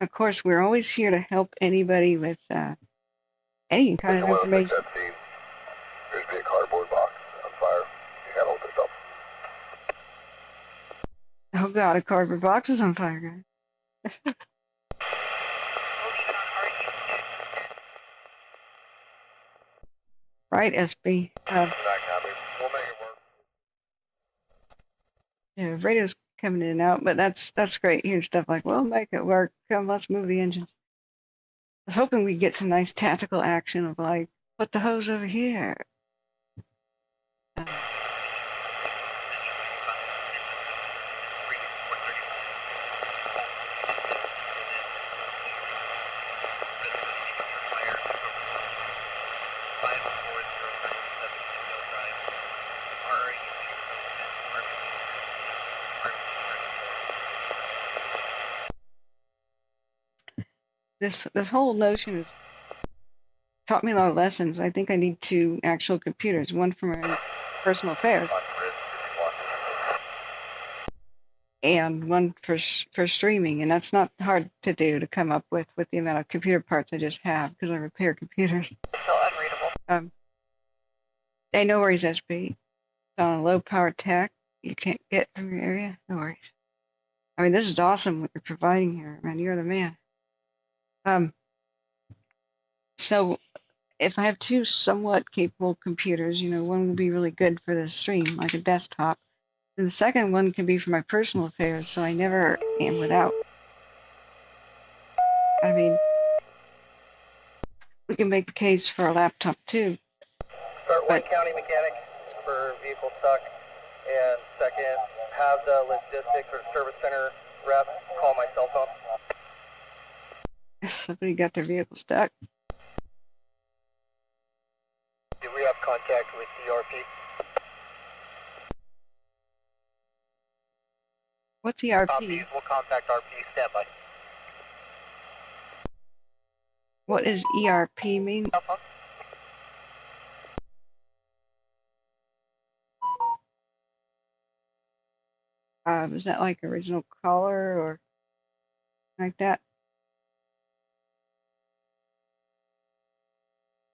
Of course, we're always here to help anybody with any kind of information. There's be a cardboard box on fire. You gotta open it up. Oh god, a cardboard box is on fire, guys. Moving on RU2. Right, SB. That copy. We'll make it work. Yeah, radio's coming in and out, but that's great. Hearing stuff like, "We'll make it work. Come, let's move the engines." I was hoping we'd get some nice tactical action of like, "Put the hose over here." This whole notion has taught me a lot of lessons. I think I need two actual computers, one for my personal affairs and one for streaming, and that's not hard to do to come up with the amount of computer parts I just have because I repair computers. Still unreadable. Hey, no worries, SB. It's on a low power tech you can't get from your area. No worries. I mean, this is awesome what you're providing here, man. You're the man. So if I have two somewhat capable computers, one will be really good for the stream, like a desktop. And the second one can be for my personal affairs, so I never am without. I mean, we can make a case for a laptop too. Start one county mechanic for vehicle stuck, and second, have the logistics or service center rep call my cell phone. Somebody got their vehicle stuck. Do we have contact with ERP? What's ERP? Copies, we'll contact RP, standby. What does ERP mean? Cell phone? Is that like original caller or like that?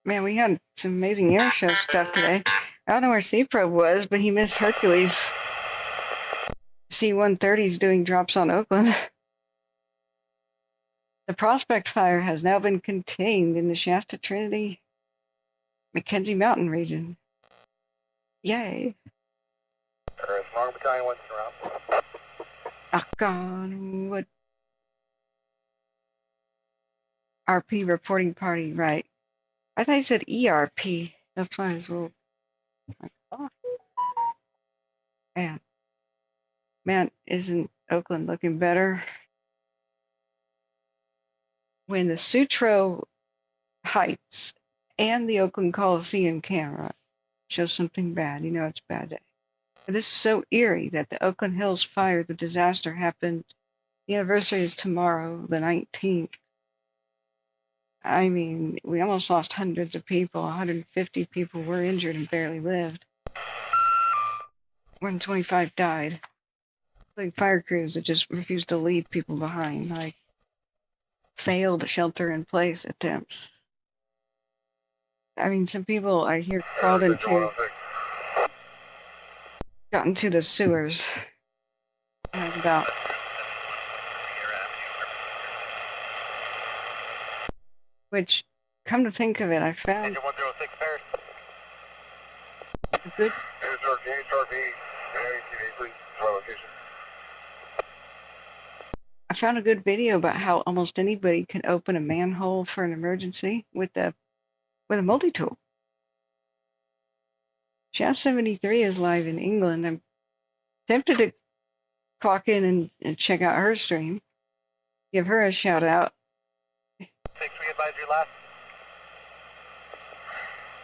Man, we had some amazing air show stuff today. I don't know where C-Probe was, but he missed Hercules. C-130's doing drops on Oakland. The Prospect Fire has now been contained in the Shasta Trinity McKenzie Mountain region. Yay. Smart Battalion 1 surround. Knock on wood. RP reporting party, right. I thought you said ERP. That's why I was a little like, oh. Man, isn't Oakland looking better? When the Sutro Heights and the Oakland Coliseum camera show something bad, it's a bad day. But this is so eerie that the Oakland Hills fire, the disaster happened. The anniversary is tomorrow, the 19th. I mean, we almost lost hundreds of people. 150 people were injured and barely lived. More than 25 died, including fire crews that just refused to leave people behind, like failed shelter-in-place attempts. I mean, some people I hear got into the sewers. About. Which, come to think of it, I found Engine 106 Paris. a good. I found a good video about how almost anybody can open a manhole for an emergency with a multi-tool. Shaft 73 is live in England. I'm tempted to clock in and check out her stream. Give her a shout out. 6, we advise your last.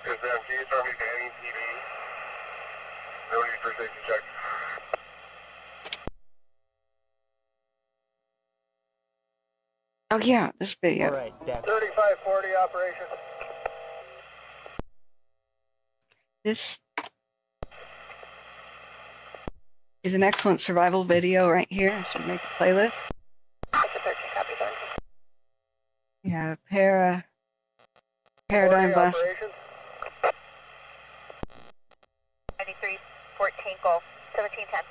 Is that Keith from Danny TV? No need for safety check. Oh yeah, this video. Alright, Dan. 3540 operation. This is an excellent survival video right here. I should make a playlist. Yeah, Paradigm Blast. 93, 14 Golf, 1710.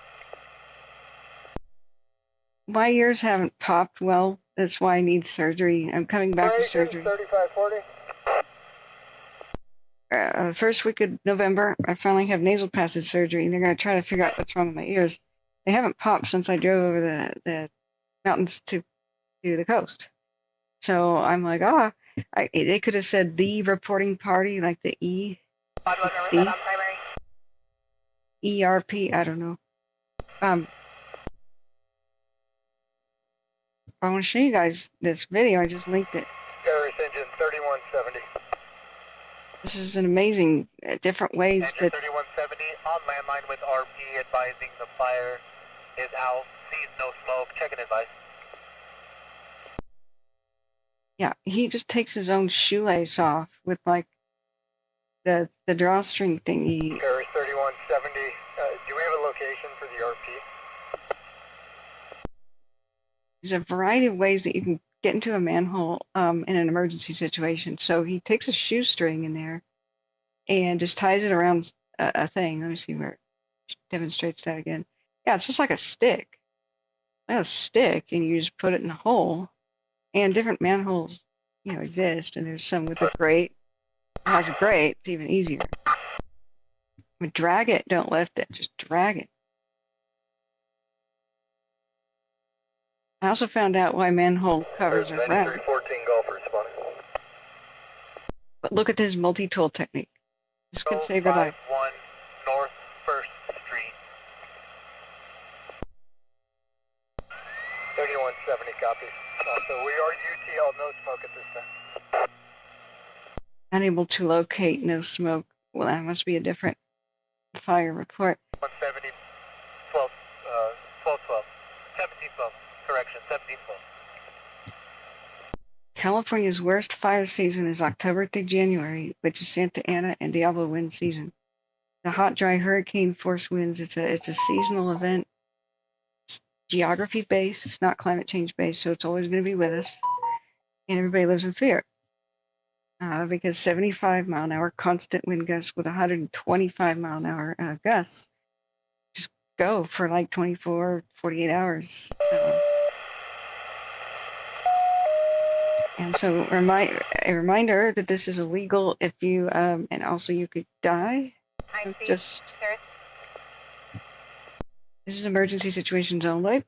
My ears haven't popped well. That's why I need surgery. I'm coming back to surgery. 3540. First week of November, I finally have nasal passage surgery, and they're going to try to figure out what's wrong with my ears. They haven't popped since I drove over the mountains to the coast. So I'm like, they could have said the reporting party, like the ERP, I don't know. I want to show you guys this video. I just linked it. Harris engine 3170. This is an amazing, different ways Engine that 3170 on landline with RP advising the fire is out. Sees no smoke. Check and advise. yeah, he just takes his own shoelace off with like the drawstring thingy. Harris 3170. Do we have a location for the RP? There's a variety of ways that you can get into a manhole in an emergency situation. So he takes a shoestring in there and just ties it around a thing. Let me see where it demonstrates that again. Yeah, it's just like a stick. Like a stick, and you just put it in a hole. And different manholes, exist. And there's some with a grate. It has a grate. It's even easier. But drag it. Don't lift it. Just drag it. I also found out why manhole covers are round. 314 Golf responding. But look at this multi-tool technique. This could save your life. 51 North 1st Street. 3170 copy. So we are UTL, no smoke at this time. Unable to locate, no smoke. Well, that must be a different fire report. 170, 1212. 1712. Correction, 1712. California's worst fire season is October through January, which is Santa Ana and Diablo wind season. The hot, dry hurricane force winds, it's a seasonal event. It's geography based, it's not climate change based, so it's always going to be with us. And everybody lives in fear. Because 75 mile an hour constant wind gusts with 125 mile an hour gusts just go for like 24, 48 hours. And so a reminder that this is illegal if you, and also you could die. This is emergency situations only.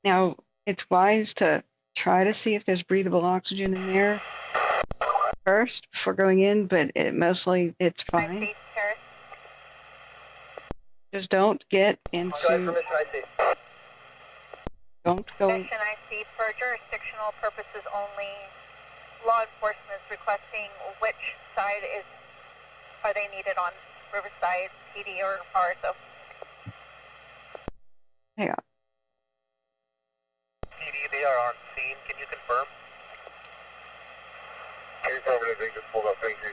Now, it's wise to try to see if there's breathable oxygen in there first before going in, but mostly it's fine. Just don't get into. Don't go. Mission IC for jurisdictional purposes only. Law enforcement is requesting which side are they needed on, Riverside, PD, or RSO? Hang on. PD, they are on scene. Can you confirm? Affirmative, they just pulled up. Thank you.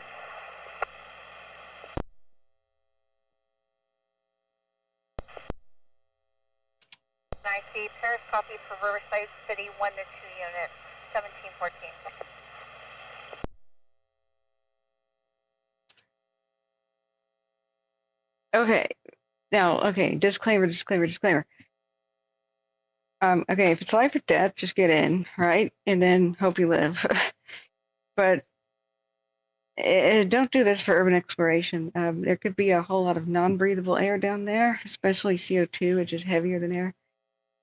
IC, Paris copy for Riverside City 1 to 2 unit, 1714. Okay. Now, disclaimer. Okay, if it's life or death, just get in, right? And then hope you live. But Don't do this for urban exploration. There could be a whole lot of non-breathable air down there, especially CO2, which is heavier than air.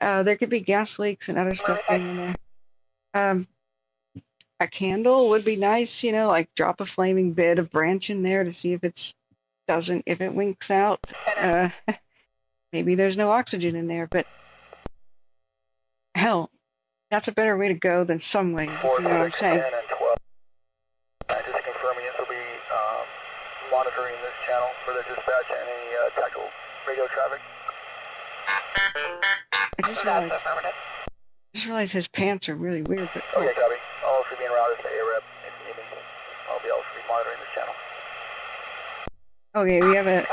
There could be gas leaks and other stuff getting in there. A candle would be nice, you know, like drop a flaming bit of branch in there to see if if it winks out. Maybe there's no oxygen in there, but hell, that's a better way to go than some ways, if you know what I'm 6, saying. 10, and 12. Just confirming this will be monitoring this channel for the dispatch and any tactical radio traffic. I just realized his pants are really weird, but cool. Okay, copy. I'll also be en route as the AREP if you need me. I'll be also be monitoring this channel. Okay, we have a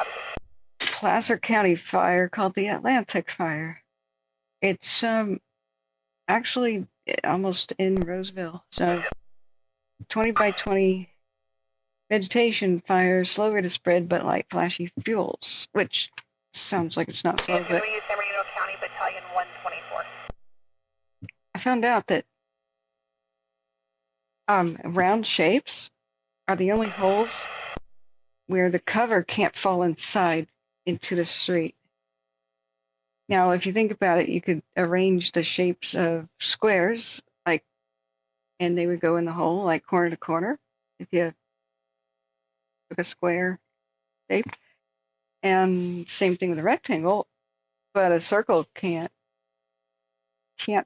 Placer County fire called the Atlantic Fire. It's actually almost in Roseville. So 20 by 20 vegetation fire, slower to spread but light flashy fuels, which sounds like it's not slow, but We use Bernadino County Battalion 124. I found out that round shapes are the only holes where the cover can't fall inside into the street. Now, if you think about it, you could arrange the shapes of squares, like, and they would go in the hole, like corner to corner, if you took a square shape. And same thing with a rectangle, but a circle can't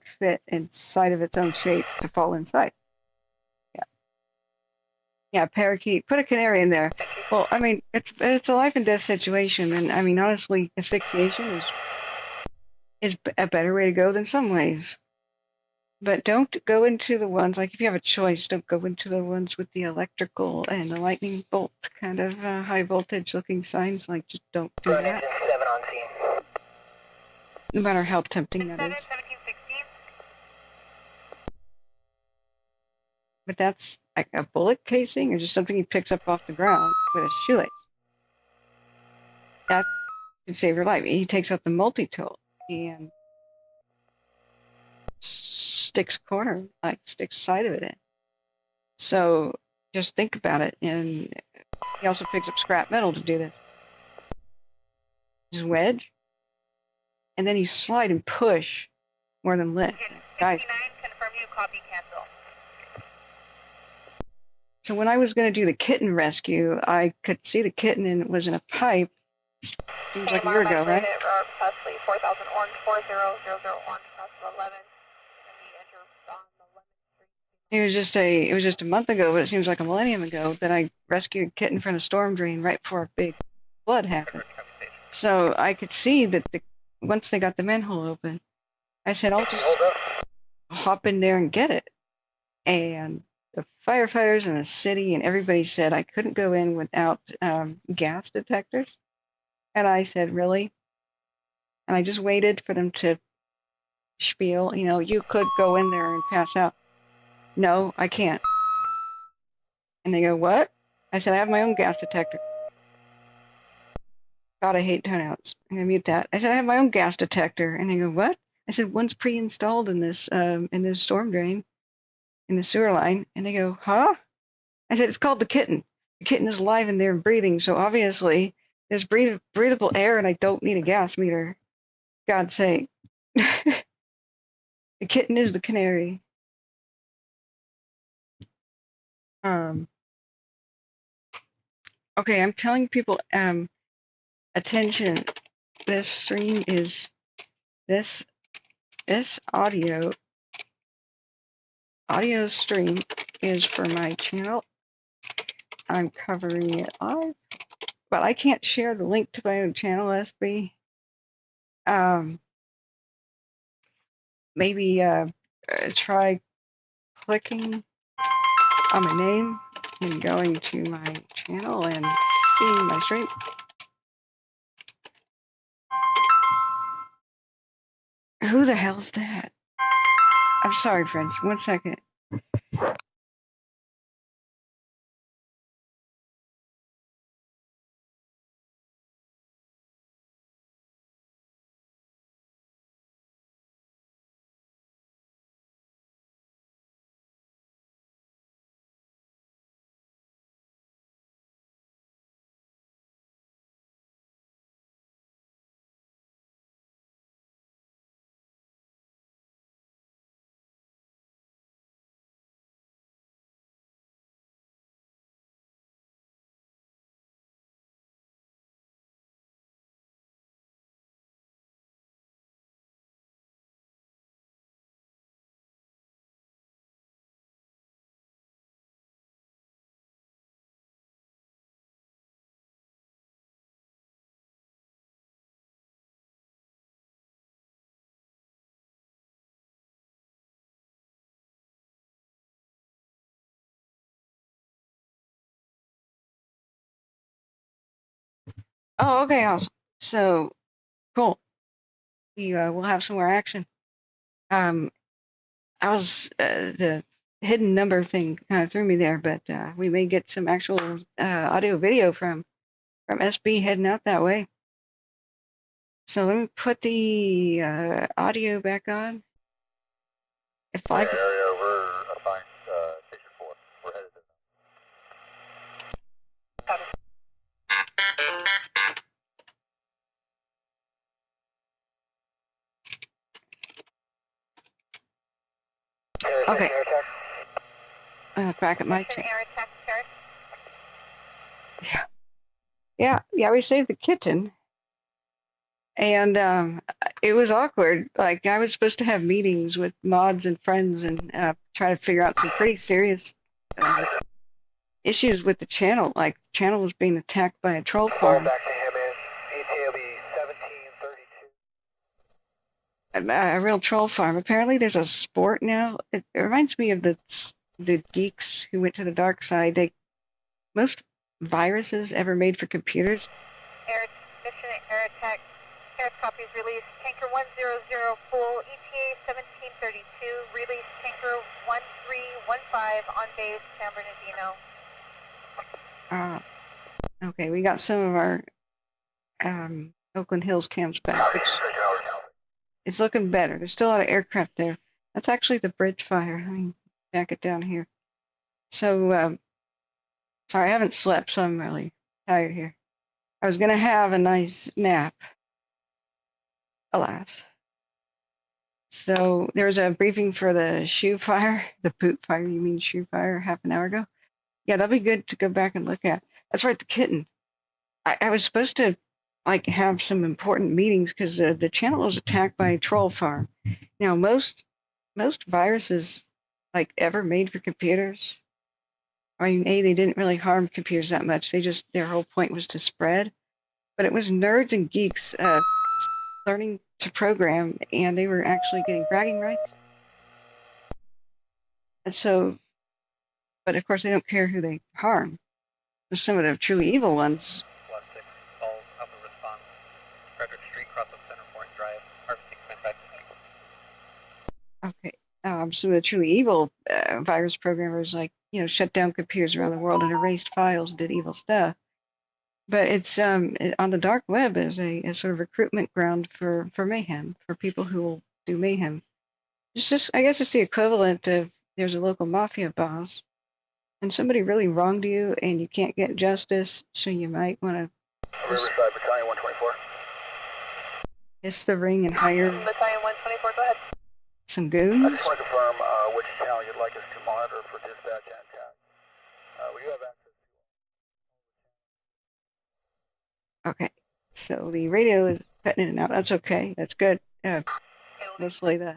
fit inside of its own shape to fall inside. Yeah, parakeet. Put a canary in there. Well, I mean, it's a life and death situation, and I mean, honestly, asphyxiation is a better way to go than some ways. But don't go into the ones, like if you have a choice, don't go into the ones with the electrical and the lightning bolt kind of high voltage looking signs. Like, just don't do Burn that. engine 7 on scene. No matter how tempting that is. 1716. But that's like a bullet casing or just something he picks up off the ground with a shoelace. That can save your life. He takes out the multi-tool and sticks side of it in. So just think about it. And he also picks up scrap metal to do this. His wedge. And then you slide and push more than lift. Guys. 69, confirm you copy cancel. So when I was going to do the kitten rescue, I could see the kitten and it was in a pipe. Seems like a year ago, right? Presley, 4000 Orange, 40001, cross 11. It was just a month ago, but it seems like a millennium ago that I rescued a kitten from a storm drain right before a big flood happened. So I could see that once they got the manhole open, I said, I'll just hop in there and get it. And the firefighters in the city and everybody said I couldn't go in without gas detectors. And I said, really? And I just waited for them to spiel, you know, you could go in there and pass out. No, I can't. And they go, what? I said, I have my own gas detector. God, I hate turnouts. I'm going to mute that. I said, I have my own gas detector. And they go, what? I said, one's pre-installed in this storm drain, in the sewer line. And they go, huh? I said, it's called the kitten. The kitten is alive in there and breathing, so obviously there's breathable air and I don't need a gas meter. God's sake. The kitten is the canary. Okay, I'm telling people, attention, this stream is, this audio stream is for my channel. I'm covering it live, but I can't share the link to my own channel, SB. Maybe try clicking on my name and going to my channel and seeing my stream. Who the hell's that? I'm sorry, friends. 1 second. Oh, okay, awesome. So cool. We will have some more action. Um, I was the hidden number thing kind of threw me there, but we may get some actual audio video from SB heading out that way. So let me put the audio back on. If I could, Area, we're assigned Station 4. We're headed there. okay, Air attack. back at my chain. Air attack, Paris. Yeah, we saved the kitten, and it was awkward. Like I was supposed to have meetings with mods and friends and try to figure out some pretty serious issues with the channel. Like the channel was being attacked by a troll Call farm. back to him is ETA will be 1732. A real troll farm. Apparently, there's a sport now. It reminds me of the geeks who went to the dark side. Most viruses ever made for computers. Air mission air attack. Paris copies release. Tanker 100 full. ETA 1732. Release tanker 1315 on base San Bernardino. Okay, we got some of our Oakland Hills camps back, which is looking better. There's still a lot of aircraft there. That's actually the bridge fire. Let me back it down here. So, sorry, I haven't slept, so I'm really tired here. I was gonna have a nice nap, alas. So there was a briefing for the shoe fire, the boot fire, you mean shoe fire, half an hour ago? Yeah, that'll be good to go back and look at. That's right, the kitten. I was supposed to like have some important meetings because the channel was attacked by a troll farm. Now most viruses like ever made for computers, I mean, they didn't really harm computers that much. Their whole point was to spread. But it was nerds and geeks learning to program, and they were actually getting bragging rights. And so, but of course, they don't care who they harm. There's some of the truly evil ones. 1-6, calls up a response. Frederick Street, cross of Center Point Drive, R625. Okay. Some of the truly evil virus programmers, like, shut down computers around the world and erased files and did evil stuff. But it's on the dark web as a sort of recruitment ground for mayhem, for people who will do mayhem. It's just, I guess it's the equivalent of there's a local mafia boss and somebody really wronged you and you can't get justice, so you might want to Riverside Battalion 124. hiss the ring and hire Battalion 124, go ahead. some I goons. just want to confirm which channel you'd like us to monitor for dispatch and tag. We do have access. Okay, so the radio is cutting in and out. That's okay. That's good. Mostly the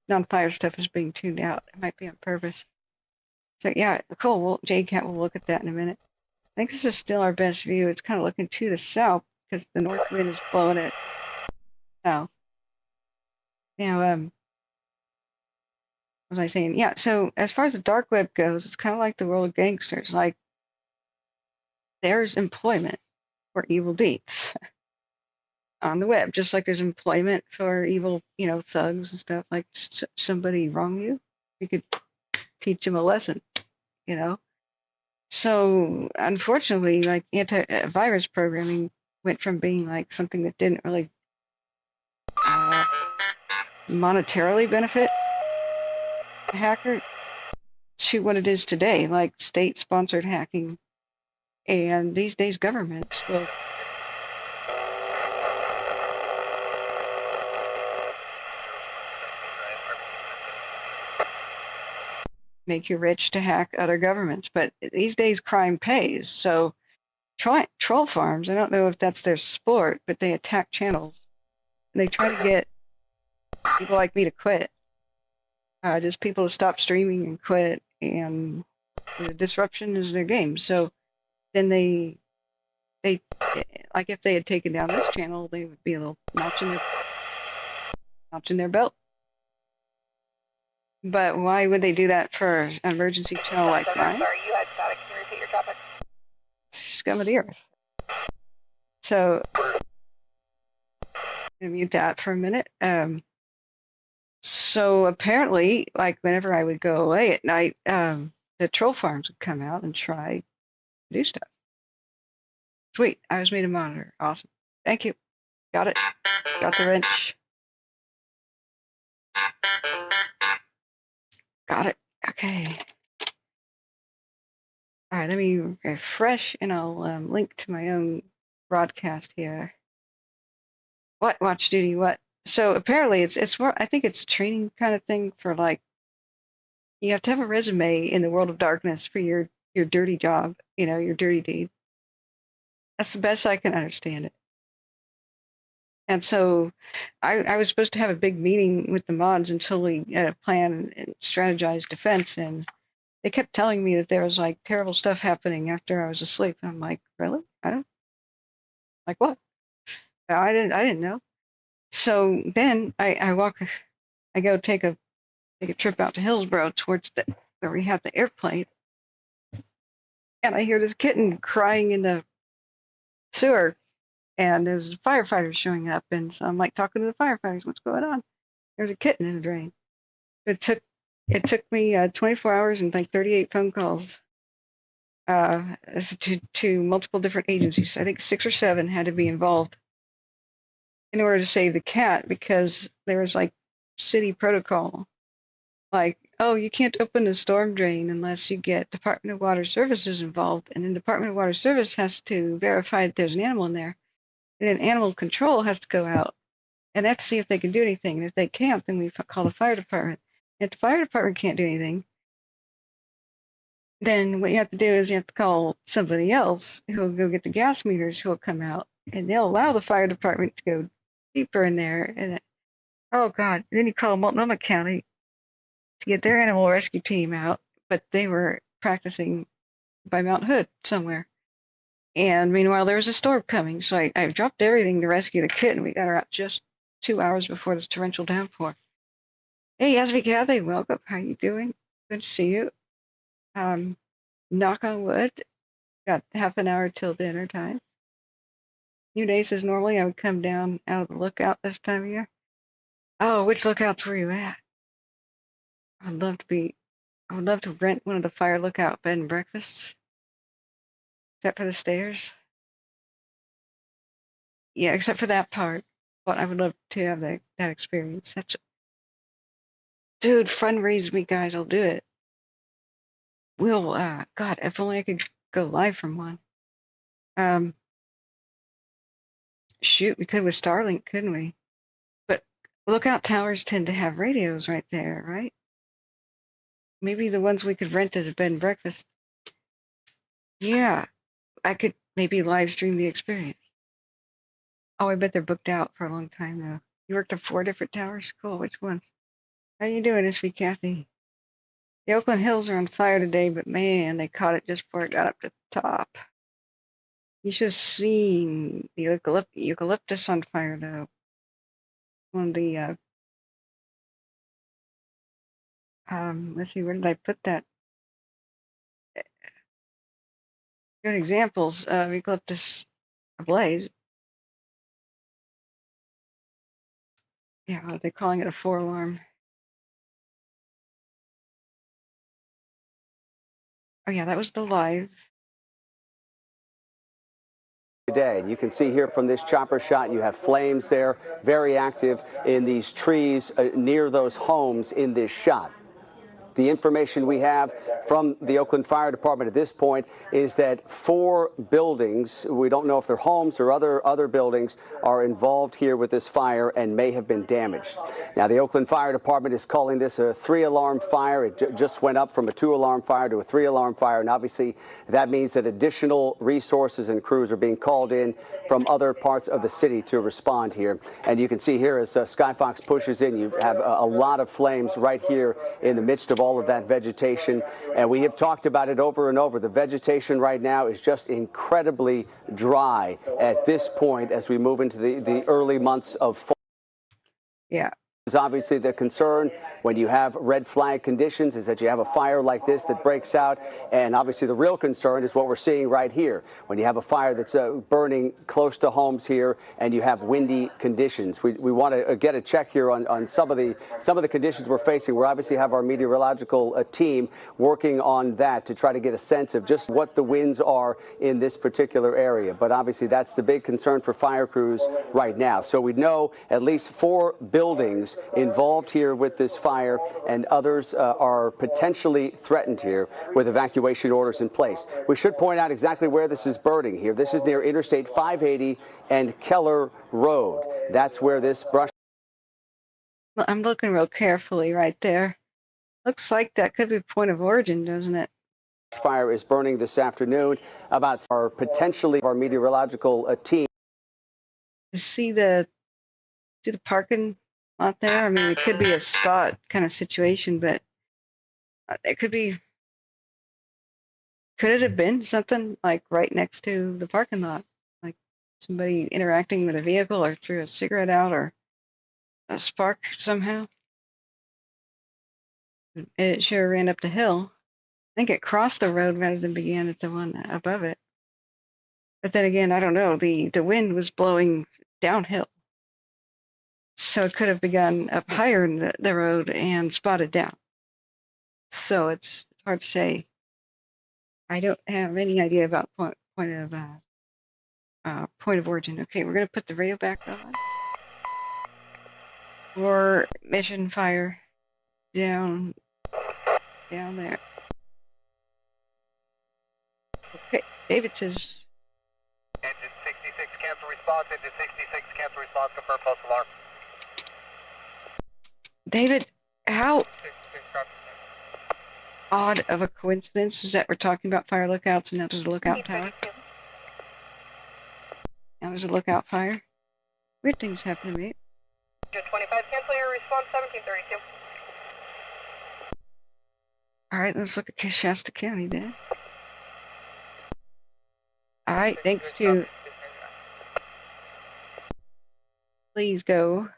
non-fire stuff is being tuned out. It might be on purpose. So yeah, cool. Well, JCat will look at that in a minute. I think this is still our best view. It's kind of looking to the south because the north wind is blowing it south. Now, what was I saying? Yeah, so as far as the dark web goes, it's kind of like the world of gangsters. Like, there's employment for evil deeds on the web, just like there's employment for evil, thugs and stuff. Like somebody wrong you could teach them a lesson, So unfortunately, like antivirus programming went from being like something that didn't really monetarily benefit a hacker to what it is today, like state-sponsored hacking. And these days, governments will make you rich to hack other governments. But these days, crime pays. So troll farms, I don't know if that's their sport, but they attack channels. And they try to get people like me to quit. Just people to stop streaming and quit. And the disruption is their game. So then they like if they had taken down this channel, they would be a little notch in their belt. But why would they do that for an emergency channel like mine? Sorry, you had static. Can you repeat your topic? Scum of the earth. So I'm mute that for a minute. So apparently, like whenever I would go away at night, the troll farms would come out and try to do stuff. Sweet. I was made a monitor. Awesome. Thank you. Got it. Got the wrench. Got it. Okay. All right, let me refresh and I'll link to my own broadcast here. What watch duty? What? So apparently it's more. I think it's a training kind of thing for like you have to have a resume in the world of darkness for your dirty job. You know, your dirty deed. That's the best I can understand it. And so I was supposed to have a big meeting with the mods until we plan and strategize defense, and they kept telling me that there was like terrible stuff happening after I was asleep. And I'm like, really? I don't like what? I didn't know. So then I go take a trip out to Hillsborough towards where we had the airplane, and I hear this kitten crying in the sewer, and there's firefighters showing up, and so I'm like talking to the firefighters, what's going on? There's a kitten in the drain. It took me 24 hours and like 38 phone calls to multiple different agencies. I think 6 or 7 had to be involved in order to save the cat, because there was like city protocol, like, oh, you can't open a storm drain unless you get Department of Water Services involved, and then Department of Water Service has to verify that there's an animal in there, and then animal control has to go out and they have to see if they can do anything. And if they can't, then we call the fire department. If the fire department can't do anything, then what you have to do is you have to call somebody else who will go get the gas meters, who will come out, and they'll allow the fire department to go deeper in there. And oh God, then you call Multnomah County to get their animal rescue team out, but they were practicing by Mount Hood somewhere. And meanwhile, there was a storm coming, so I dropped everything to rescue the kitten. We got her out just 2 hours before this torrential downpour. Hey, yes, Kathy, welcome. How you doing? Good to see you. Knock on wood. Got half an hour till dinner time. New days as normally. I would come down out of the lookout this time of year. Oh, which lookouts were you at? I would love to rent one of the fire lookout bed and breakfasts. Except for the stairs. Yeah, except for that part. But I would love to have that experience. Dude, fundraise me, guys. I'll do it. We'll, God, if only I could go live from one. Shoot, we could with Starlink, couldn't we? But lookout towers tend to have radios right there, right? Maybe the ones we could rent as a bed and breakfast. Yeah, I could maybe live stream the experience. Oh, I bet they're booked out for a long time though. You worked at 4 different towers? Cool, which ones? How you doing, SV Kathy? The Oakland Hills are on fire today, but man, they caught it just before it got up to the top. You should have seen the eucalyptus on fire though. One of the let's see, where did I put that? Good examples of eucalyptus ablaze. Yeah, are they calling it a 4-alarm? Oh yeah, that was the live. Today, you can see here from this chopper shot, you have flames there, very active in these trees near those homes in this shot. The information we have from the Oakland Fire Department at this point is that 4 buildings, we don't know if they're homes or other buildings, are involved here with this fire and may have been damaged. Now, the Oakland Fire Department is calling this a 3-alarm fire. It just went up from a 2-alarm fire to a 3-alarm fire, and obviously that means that additional resources and crews are being called in from other parts of the city to respond here. And you can see here as Skyfox pushes in, you have a lot of flames right here in the midst of all of that vegetation. And we have talked about it over and over. The vegetation right now is just incredibly dry at this point as we move into the early months of fall. Yeah, Is obviously the concern when you have red flag conditions is that you have a fire like this that breaks out, and obviously the real concern is what we're seeing right here when you have a fire that's burning close to homes here and you have windy conditions. We want to get a check here on some of the conditions we're facing. We obviously have our meteorological team working on that to try to get a sense of just what the winds are in this particular area. But obviously that's the big concern for fire crews right now. So we know at least 4 buildings involved here with this fire, and others are potentially threatened here with evacuation orders in place. We should point out exactly where this is burning here. This is near Interstate 580 and Keller Road. That's where this brush. Well, I'm looking real carefully right there. Looks like that could be point of origin, doesn't it? Fire is burning this afternoon. About our potentially our meteorological team. See the parking lot there? I mean, it could be a spot kind of situation, but it could be. Could it have been something like right next to the parking lot, like somebody interacting with a vehicle or threw a cigarette out or a spark somehow? It sure ran up the hill. I think it crossed the road rather than began at the one above it. But then again, I don't know. The wind was blowing downhill. So it could have begun up higher in the road and spotted down. So it's hard to say. I don't have any idea about point of origin. Okay, we're going to put the radio back on. For mission fire down there. Okay, David says. Engine 66, cancel response. Engine 66, cancel response. Confirm false alarm. David, how odd of a coincidence is that we're talking about fire lookouts and now there's a lookout tower. Now there's a lookout fire. Weird things happen to me. 25, cancel your response, 1732. All right, let's look at Shasta County then. All right, thanks to. Please go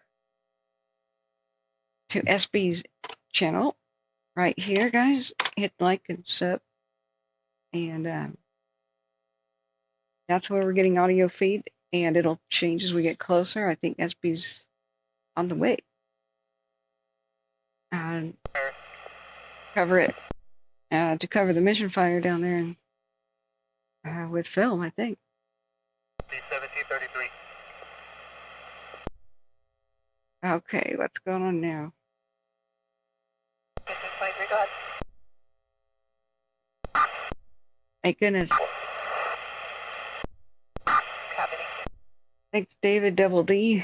to SB's channel right here, guys. Hit like and sub, and that's where we're getting audio feed, and it'll change as we get closer. I think SB's on the way. Cover it to cover the mission fire down there and with film, I think. 1733. Okay, what's going on now? This is 23, go ahead. Thank goodness. Copy. Thanks, David Double D.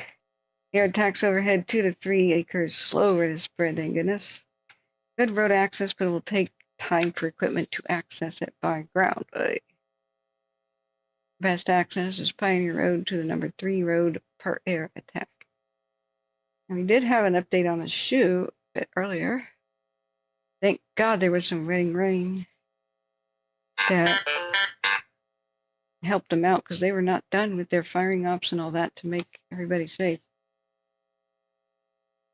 Air attacks overhead 2 to 3 acres. Slow rate of spread, thank goodness. Good road access, but it will take time for equipment to access it by ground. Best access is Pioneer Road to the number 3 road per air attack. And we did have an update on the shoe a bit earlier. Thank God there was some rain that helped them out because they were not done with their firing ops and all that to make everybody safe.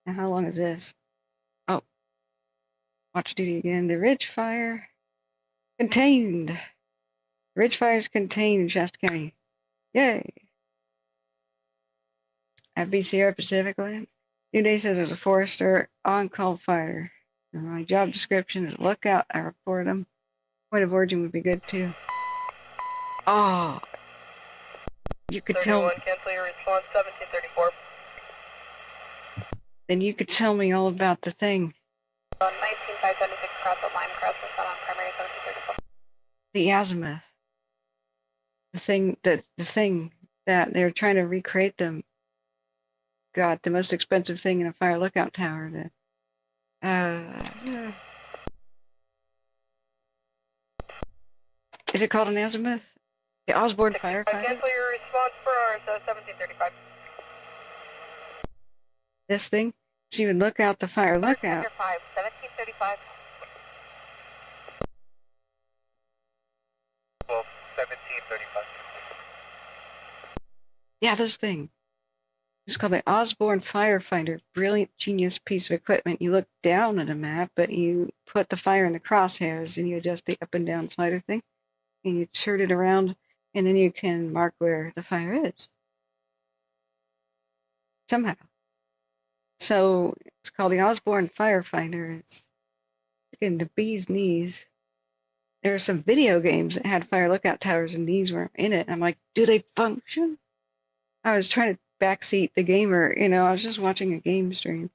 Now, how long is this? Oh, watch duty again. The Ridge Fire contained. Ridge Fire is contained in Shasta County. Yay! At BCR Pacific Land. New Day says there's a forester on Calfire. My job description is lookout. I report them. Point of origin would be good too. Oh, you could tell. Cancel your response, 1734. Then you could tell me all about the thing. 19576 cross the line, cross the sun on primary 1734. The azimuth. The thing that they're trying to recreate them. God, the most expensive thing in a fire lookout tower. Is it called an azimuth? The Osborne firefighter? Cancel your response for ours, 1735. This thing? So you would look out the fire lookout. 1735. Well, 1735. Yeah, this thing. It's called the Osborne Firefighter. Brilliant, genius piece of equipment. You look down at a map, but you put the fire in the crosshairs and you adjust the up and down slider thing, and you turn it around, and then you can mark where the fire is. Somehow. So it's called the Osborne Firefighter. It's freaking the bee's knees. There were some video games that had fire lookout towers and these were in it. I'm like, do they function? I was trying to backseat the gamer, I was just watching a game stream.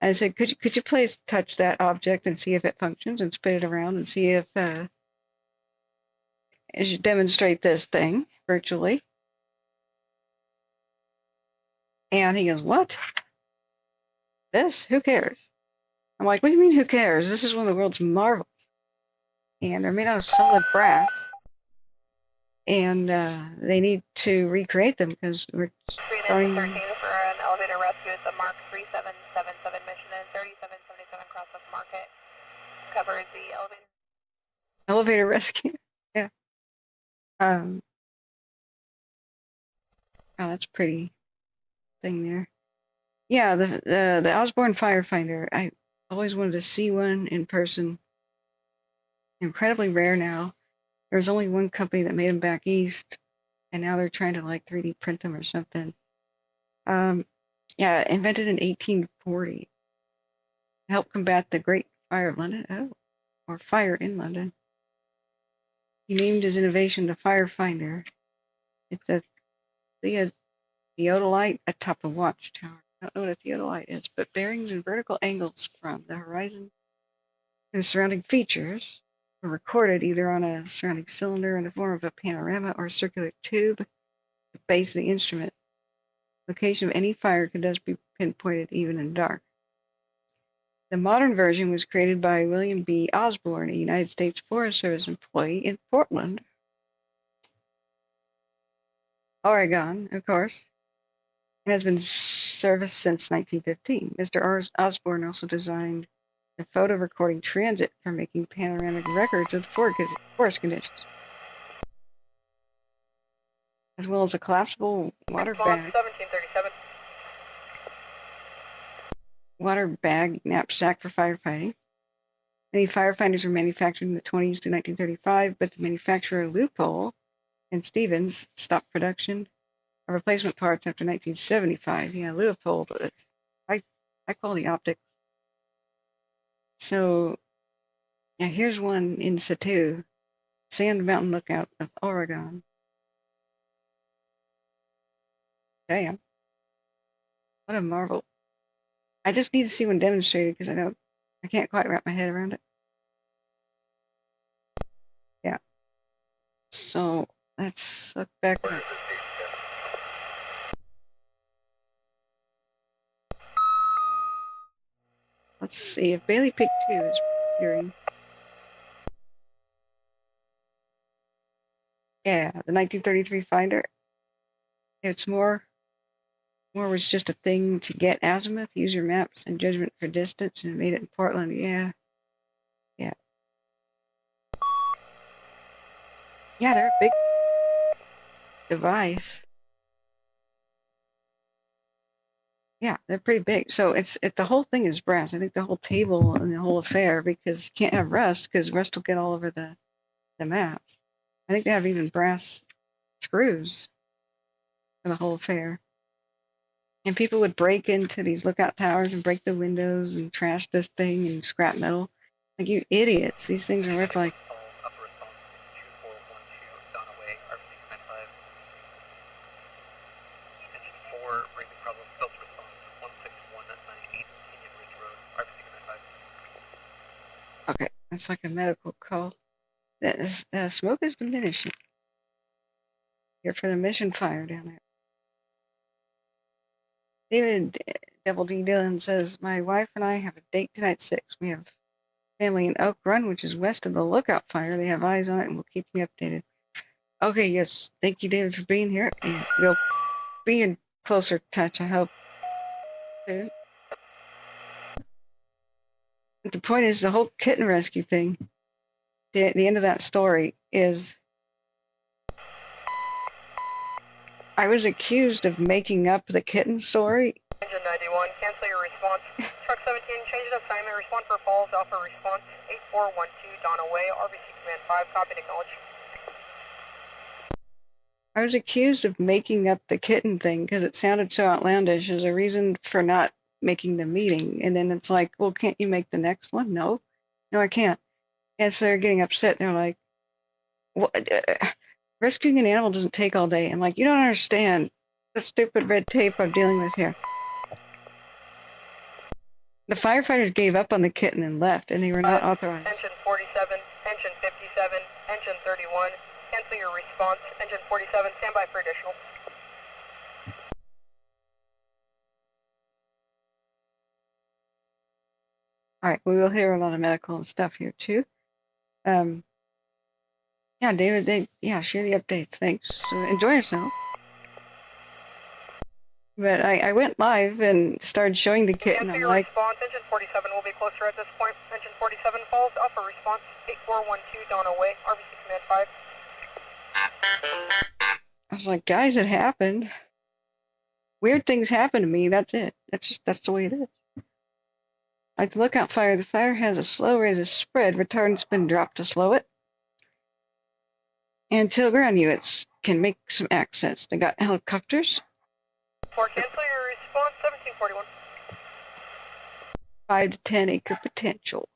I said, could you please touch that object and see if it functions and spin it around and see if as you demonstrate this thing virtually. And he goes, what? This? Who cares? I'm like, what do you mean who cares? This is one of the world's marvels. And they're made out of solid brass. And they need to recreate them because we're starting... 13 for an elevator rescue at the Mark 3777 mission and 3777 Crosswalk Market. Covered the elevator rescue. Yeah. Oh, that's pretty thing there. Yeah, the Osborne Firefighter. I always wanted to see one in person. Incredibly rare now. There's only one company that made them back east, and now they're trying to like 3D print them or something. Yeah, invented in 1840. Helped combat the Great Fire of London. Or Fire in London. He named his innovation the Firefinder. It's a theodolite atop a watchtower. I don't know what a theodolite is, but bearings and vertical angles from the horizon and surrounding features were recorded either on a surrounding cylinder in the form of a panorama or circular tube at the base of the instrument. Location of any fire could thus be pinpointed even in the dark. The modern version was created by William B. Osborne, a United States Forest Service employee in Portland, Oregon, of course, and has been serviced since 1915. Mr. Osborne also designed the photo recording transit for making panoramic records of the forest conditions, as well as a collapsible water bag knapsack for firefighting. Many firefighters were manufactured in the 20s to 1935, but the manufacturer Leupold and Stevens stopped production of replacement parts after 1975. Yeah, Leupold, it's high quality optics. So, yeah, here's one in situ, Sand Mountain Lookout of Oregon. Damn, what a marvel! I just need to see one demonstrated because I can't quite wrap my head around it. Yeah. So let's look back up. Let's see if Bailey Peak 2 is appearing. Yeah, the 1933 Finder. It's more was just a thing to get azimuth, use your maps and judgment for distance, and made it in Portland. Yeah. Yeah, they're a big device. Yeah, they're pretty big. So the whole thing is brass. I think the whole table and the whole affair, because you can't have rust because rust will get all over the maps. I think they have even brass screws for the whole affair. And people would break into these lookout towers and break the windows and trash this thing and scrap metal. Like, you idiots. These things are worth like... Upper response 2412 Donaway, RC95. Engine 4, raising problem, filter response 16198 Indian Ridge Road, RC95. Okay, that's like a medical call. Smoke is diminishing. Here for the mission fire down there. David Double D Dillon says, my wife and I have a date tonight at 6. We have family in Oak Run, which is west of the lookout fire. They have eyes on it and will keep me updated. Okay, yes. Thank you, David, for being here. And we'll be in closer touch, I hope. But the point is, the whole kitten rescue thing, the end of that story is I was accused of making up the kitten story. Engine 91, cancel your response. Truck 17, change of assignment, respond for falls, alpha response, 8412, Donna Way, RBC Command 5, copy, acknowledge. I was accused of making up the kitten thing because it sounded so outlandish as a reason for not making the meeting. And then it's like, well, can't you make the next one? No, I can't. And so they're getting upset. They're like, what? Rescuing an animal doesn't take all day. I'm like, you don't understand the stupid red tape I'm dealing with here. The firefighters gave up on the kitten and left, and they were not authorized. Engine 47, engine 57, engine 31, cancel your response. Engine 47, stand by for additional. All right, we will hear a lot of medical and stuff here too. Yeah, David, share the updates. Thanks. So enjoy yourself. But I went live and started showing the kitten. Cancel I'm your like, response. Engine 47 will be closer at this point. Engine 47 falls, alpha response, 8412, Donna Way, RBC Command 5. I was like, guys, it happened. Weird things happen to me. That's it. That's the way it is. Like the lookout fire, the fire has a slow rate of spread. Retardant's been dropped to slow it. Until ground units can make some access. They got helicopters. For cancel your response, 1741. 5 to 10 acre potential.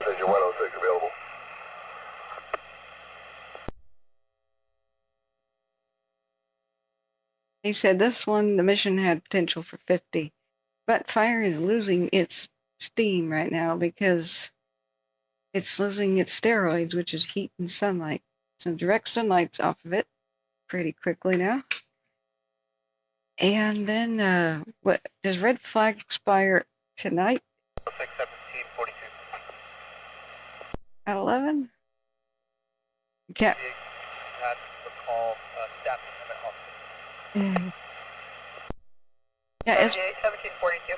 Engine 106 available. He said this one, the mission had potential for 50. But fire is losing its steam right now because it's losing its steroids, which is heat and sunlight. So direct sunlight's off of it pretty quickly now. And then, what does red flag expire tonight? 61742. At 11? Cat. Had the call, staff limit officer. Yeah, 1742.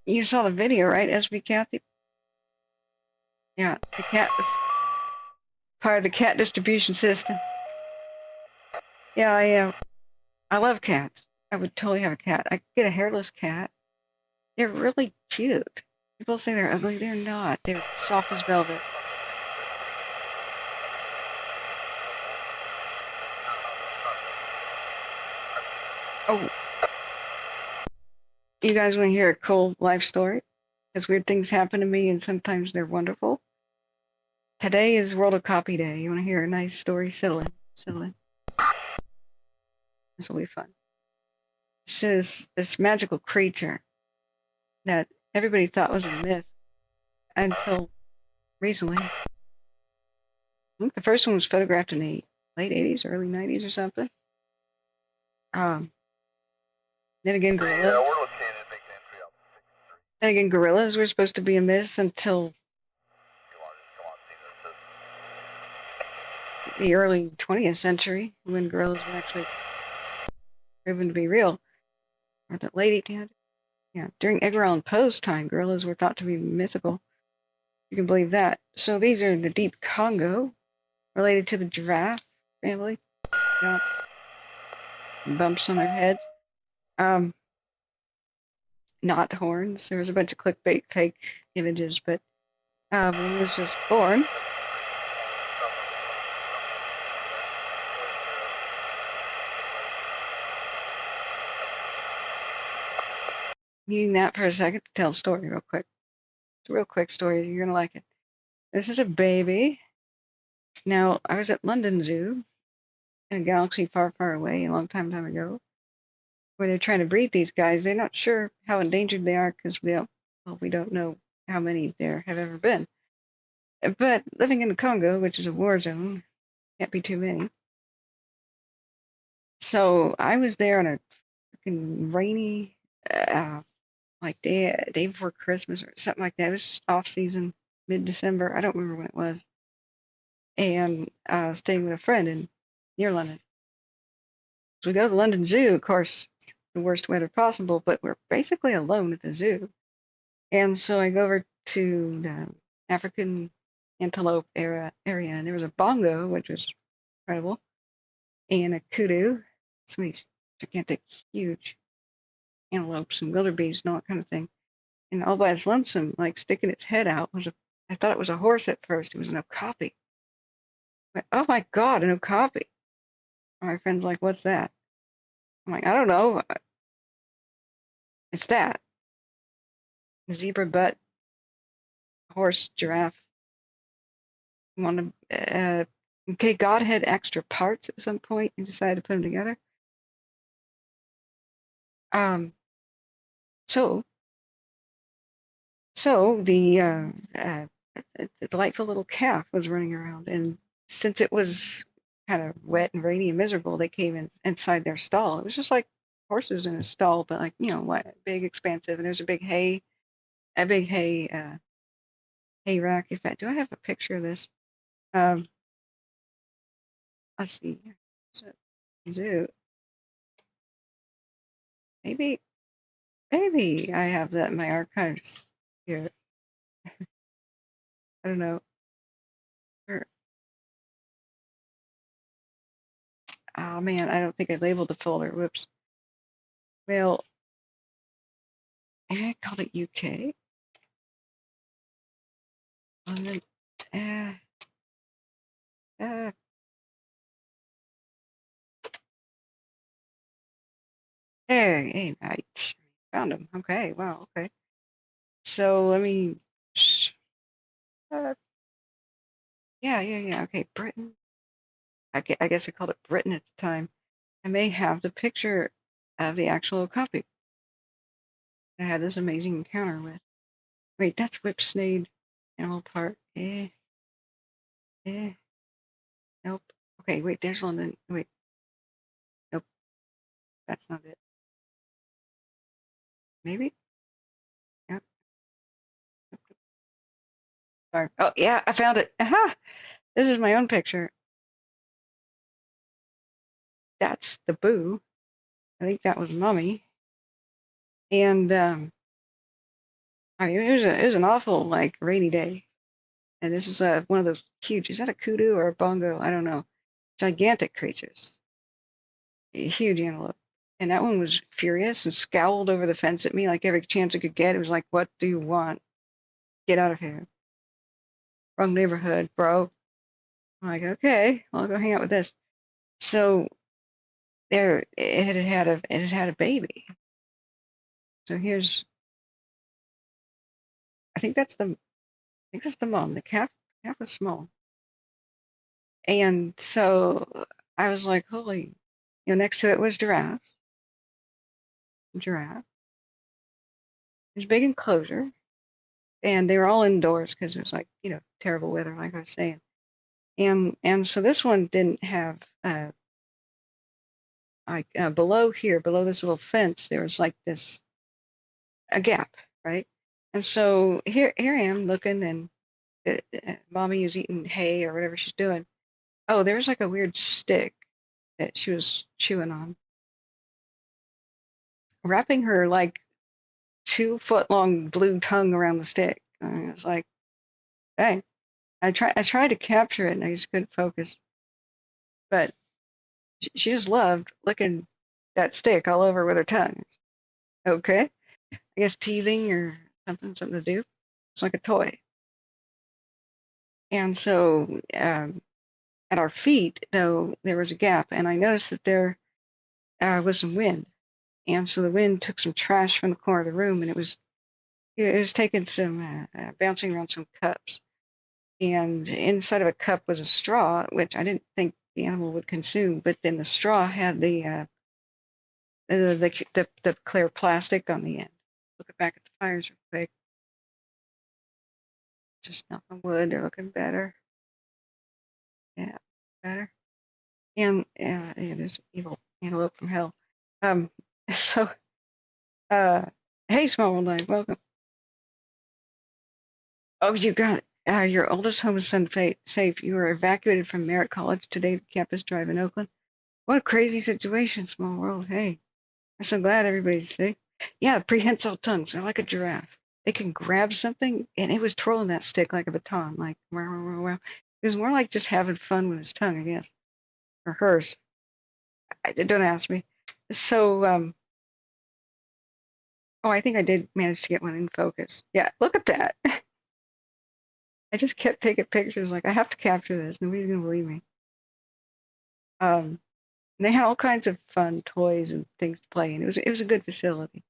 you saw the video, right, SB Kathy? Yeah, the cat was part of the cat distribution system. Yeah, I love cats. I would totally have a cat. I could get a hairless cat. They're really cute. People say they're ugly. They're not. They're soft as velvet. Oh. You guys want to hear a cool life story? Because weird things happen to me and sometimes they're wonderful. Today is World of Copy Day. You want to hear a nice story? Settle in. Settle in. This will be fun. This is this magical creature that everybody thought was a myth until recently. I think the first one was photographed in the late 80s, early 90s or something. Then again, gorillas. Yeah, we're looking at making entry out 63. Then again, gorillas were supposed to be a myth until the early 20th century, when gorillas were actually proven to be real. Or the late 1800s. Yeah, during Edgar Allan Poe's time, gorillas were thought to be mythical. You can believe that. So these are in the deep Congo, related to the giraffe family. Got bumps on their heads. Not horns. There was a bunch of clickbait fake images, but when he was just born, needing that for a second to tell a story real quick. It's a real quick story. You're going to like it. This is a baby. Now, I was at London Zoo in a galaxy far, far away a long time ago, where they're trying to breed these guys. They're not sure how endangered they are because we don't know how many there have ever been. But living in the Congo, which is a war zone, can't be too many. So I was there on a freaking rainy, like day before Christmas or something like that. It was off season, mid-December. I don't remember when it was. And staying with a friend near London. So we go to the London Zoo, of course, the worst weather possible, but we're basically alone at the zoo. And so I go over to the African antelope area, and there was a bongo, which was incredible, and a kudu, some of these gigantic, huge antelopes and wildebeest and all that kind of thing. And all by its lonesome, like sticking its head out, I thought it was a horse at first. It was an okapi. Like, oh my God, an okapi. And my friend's like, what's that? I'm like, I don't know. It's that. Zebra butt, horse, giraffe. Okay, God had extra parts at some point and decided to put them together. So the delightful little calf was running around, and since it was kind of wet and rainy and miserable, they came inside their stall. It was just like horses in a stall, but like, what, big, expansive, and there's a big hay hay rack. In fact, do I have a picture of this? Let's see. Zoo. Maybe I have that in my archives here. I don't know. Oh man, I don't think I labeled the folder. Whoops. Well, maybe I called it UK. And then, hey, I found him. Okay, wow, okay. So let me, yeah. Okay, Britain. I guess I called it Britain at the time. I may have the picture of the actual copy I had this amazing encounter with. Wait, that's Whipsnade Animal Park. Nope. Okay, wait, there's London. Wait, nope, that's not it. Maybe? Yep. Sorry. Oh, yeah, I found it. Aha! This is my own picture. That's the boo. I think that was Mummy. And I mean, it was an awful like rainy day. And this is one of those huge. Is that a kudu or a bongo? I don't know. Gigantic creatures. A huge antelope. And that one was furious and scowled over the fence at me like every chance it could get. It was like, "What do you want? Get out of here. Wrong neighborhood, bro." I'm like, "Okay, I'll go hang out with this." So there, it had a baby. So here's, I think that's the mom. The calf was small. And so I was like, holy, next to it was giraffe. It was a big enclosure, and they were all indoors because it was like, terrible weather, like I was saying. And so this one didn't have below this little fence, there was like a gap, right? And so here I am looking, and mommy is eating hay or whatever she's doing. Oh, there's like a weird stick that she was chewing on, wrapping her like 2 foot long blue tongue around the stick. And I was like, hey, I tried to capture it and I just couldn't focus. But she just loved licking that stick all over with her tongue. Okay. I guess teething or something to do. It's like a toy. And so at our feet, though, there was a gap, and I noticed that there was some wind. And so the wind took some trash from the corner of the room, and it was taking some bouncing around some cups. And inside of a cup was a straw, which I didn't think the animal would consume. But then the straw had the clear plastic on the end. Looking back at the fires real quick. Just knock on wood. They're looking better. Yeah, better. And there's evil antelope from hell. So, hey, Small World Live, welcome. Oh, you got it. Your oldest home is safe. You were evacuated from Merritt College today, Campus Drive in Oakland. What a crazy situation, Small World. Hey, I'm so glad everybody's safe. Yeah, prehensile tongues. They're like a giraffe. they can grab something, and it was twirling that stick like a baton, like wow, wow, wow, wow. It was more like just having fun with his tongue, I guess, or hers. Don't ask me. So, oh, I think I did manage to get one in focus. Yeah, look at that. I just kept taking pictures, like I have to capture this. Nobody's gonna believe me. They had all kinds of fun toys and things to play in. It was a good facility.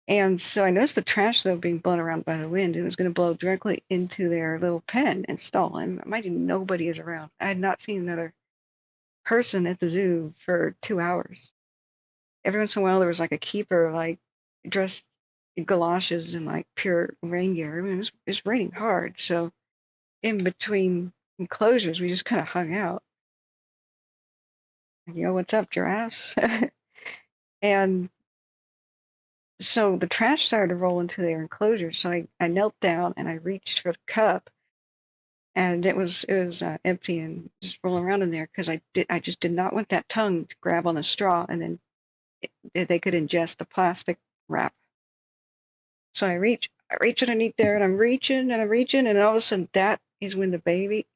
And so I noticed the trash though being blown around by the wind. It was going to blow directly into their little pen and stall. And mind you, nobody is around. I had not seen another person at the zoo for 2 hours. Every once in a while there was like a keeper, like dressed in galoshes and like pure rain gear. I mean, it was raining hard, so in between enclosures we just kind of hung out. Yo, what's up, giraffes? And so the trash started to roll into their enclosure. So I knelt down and I reached for the cup, and it was empty and just rolling around in there because I just did not want that tongue to grab on the straw and then they could ingest the plastic wrap. So I reach underneath there and I'm reaching and all of a sudden that is when the baby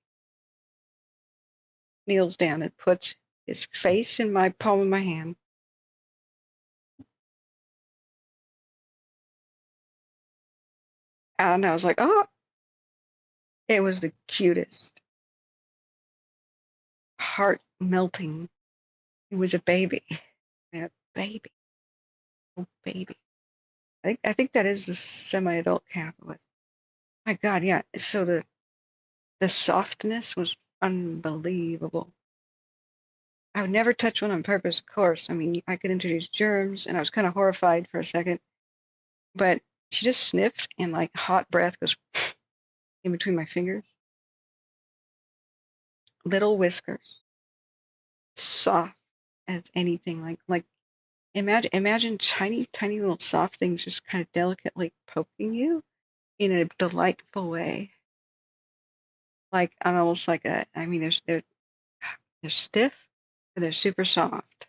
kneels down and puts his face in my palm of my hand. And I was like, oh, it was the cutest, heart melting. It was a baby. A baby. Oh, baby. I think that is the semi-adult calf. My God, yeah. So the softness was unbelievable. I would never touch one on purpose, of course. I mean, I could introduce germs, and I was kind of horrified for a second. But she just sniffed, and like hot breath goes in between my fingers. Little whiskers, soft as anything. Like imagine tiny little soft things just kind of delicately poking you in a delightful way. Like almost like I mean, they're stiff and they're super soft.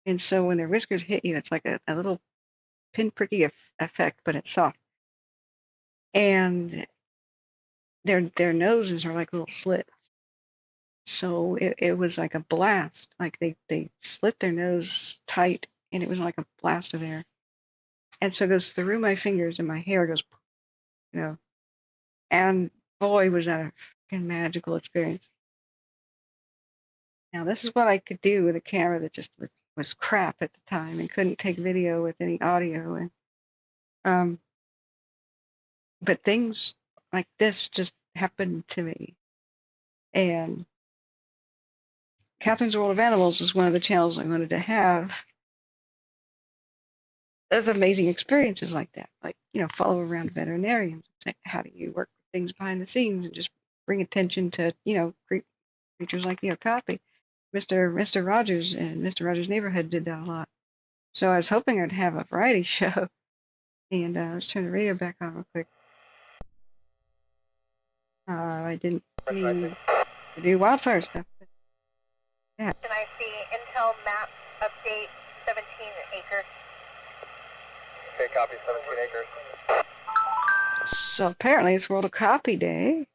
And so when their whiskers hit you, it's like a little pinpricky effect, but it's soft. And their noses are like little slits. So it was like a blast. Like they slit their nose tight, and it was like a blast of air. And so it goes through my fingers, and my hair goes, you know. And boy, was that a freaking magical experience. Now this is what I could do with a camera that just was crap at the time and couldn't take video with any audio. And but things like this just happened to me. And Catherine's World of Animals was one of the channels I wanted to have of amazing experiences like that. Like, follow around veterinarians. Say, how do you work with things behind the scenes and just bring attention to, creatures like the okapi. Mr. Rogers and Mr. Rogers' Neighborhood did that a lot. So I was hoping I'd have a variety show. And let's turn the radio back on real quick. I didn't mean to do wildfire stuff. Yeah. And I see Intel map update 17 acres. Okay, copy 17 acres. So apparently it's World Okapi Day.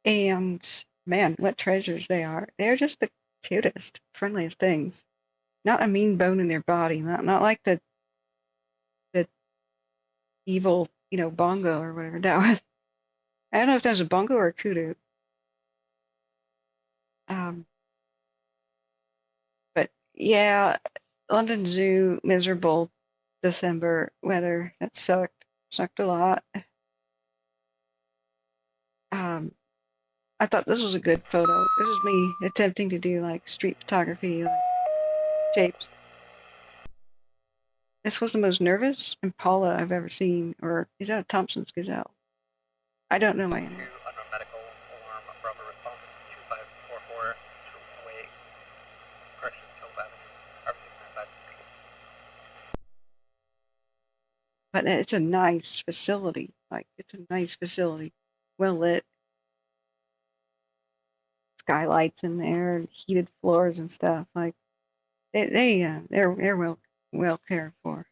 And man, what treasures they are. They're just the cutest, friendliest things. Not a mean bone in their body. Not like the evil, bongo or whatever that was. I don't know if that was a bongo or a kudu. But yeah, London Zoo, miserable December weather. That sucked a lot. I thought this was a good photo. This is me attempting to do like street photography, like shapes. This was the most nervous Impala I've ever seen, or is that a Thompson's Gazelle? I don't know my answer. Under medical alarm from a response 2544 to away correction to 11. But it's a nice facility. Like, it's a nice facility. Well lit. Skylights in there and heated floors and stuff. Like, they're well cared for.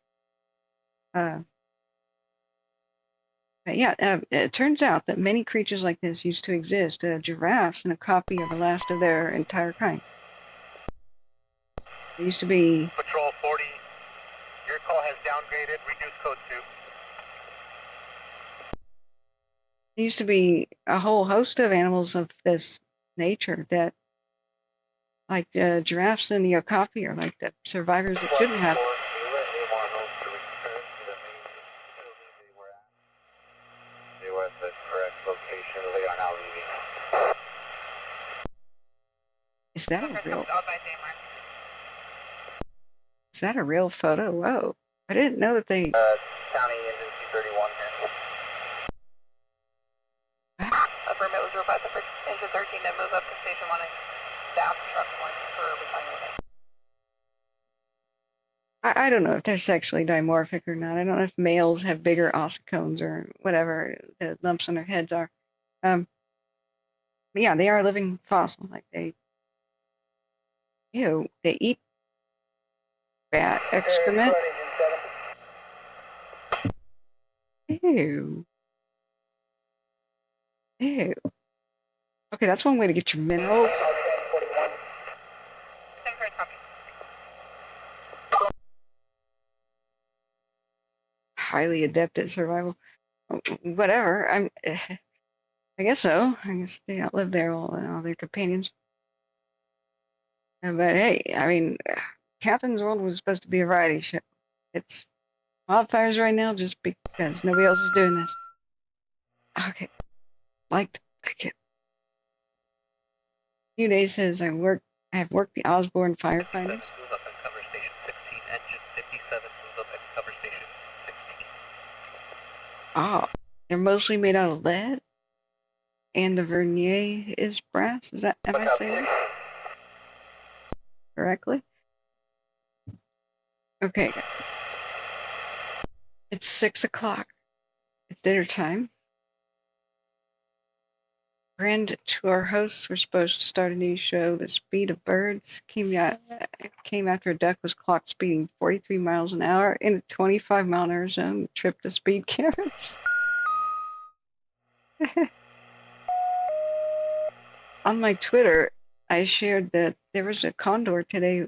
But yeah, it turns out that many creatures like this used to exist. Giraffes and a copy of the last of their entire kind. There used to be... Patrol 40, your call has downgraded, reduce code 2. There used to be a whole host of animals of this nature that, like giraffes and the okapi, are like the survivors that shouldn't have. They were at the correct location. They are now leaving. Is that a real? Is that a real photo? Whoa! I didn't know that they. County engine 231 here. Affirmative, was revised to engine 13 to move up to station 1 and staff truck 1 for refinement. I don't know if they're sexually dimorphic or not. I don't know if males have bigger ossicones or whatever the lumps on their heads are. But yeah, they are a living fossil. Like they eat bat excrement. Ew. Ew. Okay, that's one way to get your minerals. Highly adept at survival. Whatever. I guess so. I guess they outlive all their companions. But hey, I mean, Catherine's World was supposed to be a variety show. It's wildfires right now just because nobody else is doing this. Okay. Liked. Okay. A few days says I have worked the Osborne firefighters. Move up and cover station 16. Engine 57 moves up and cover station 16. Oh, they're mostly made out of lead, and the vernier is brass. Is that, am I saying that correctly? Okay. It's 6 o'clock. It's dinner time. Grand tour hosts were supposed to start a new show. The Speed of Birds came after a duck was clocked speeding 43 miles an hour in a 25-mile-an-hour zone. Tripped the speed cameras. On my Twitter, I shared that there was a condor today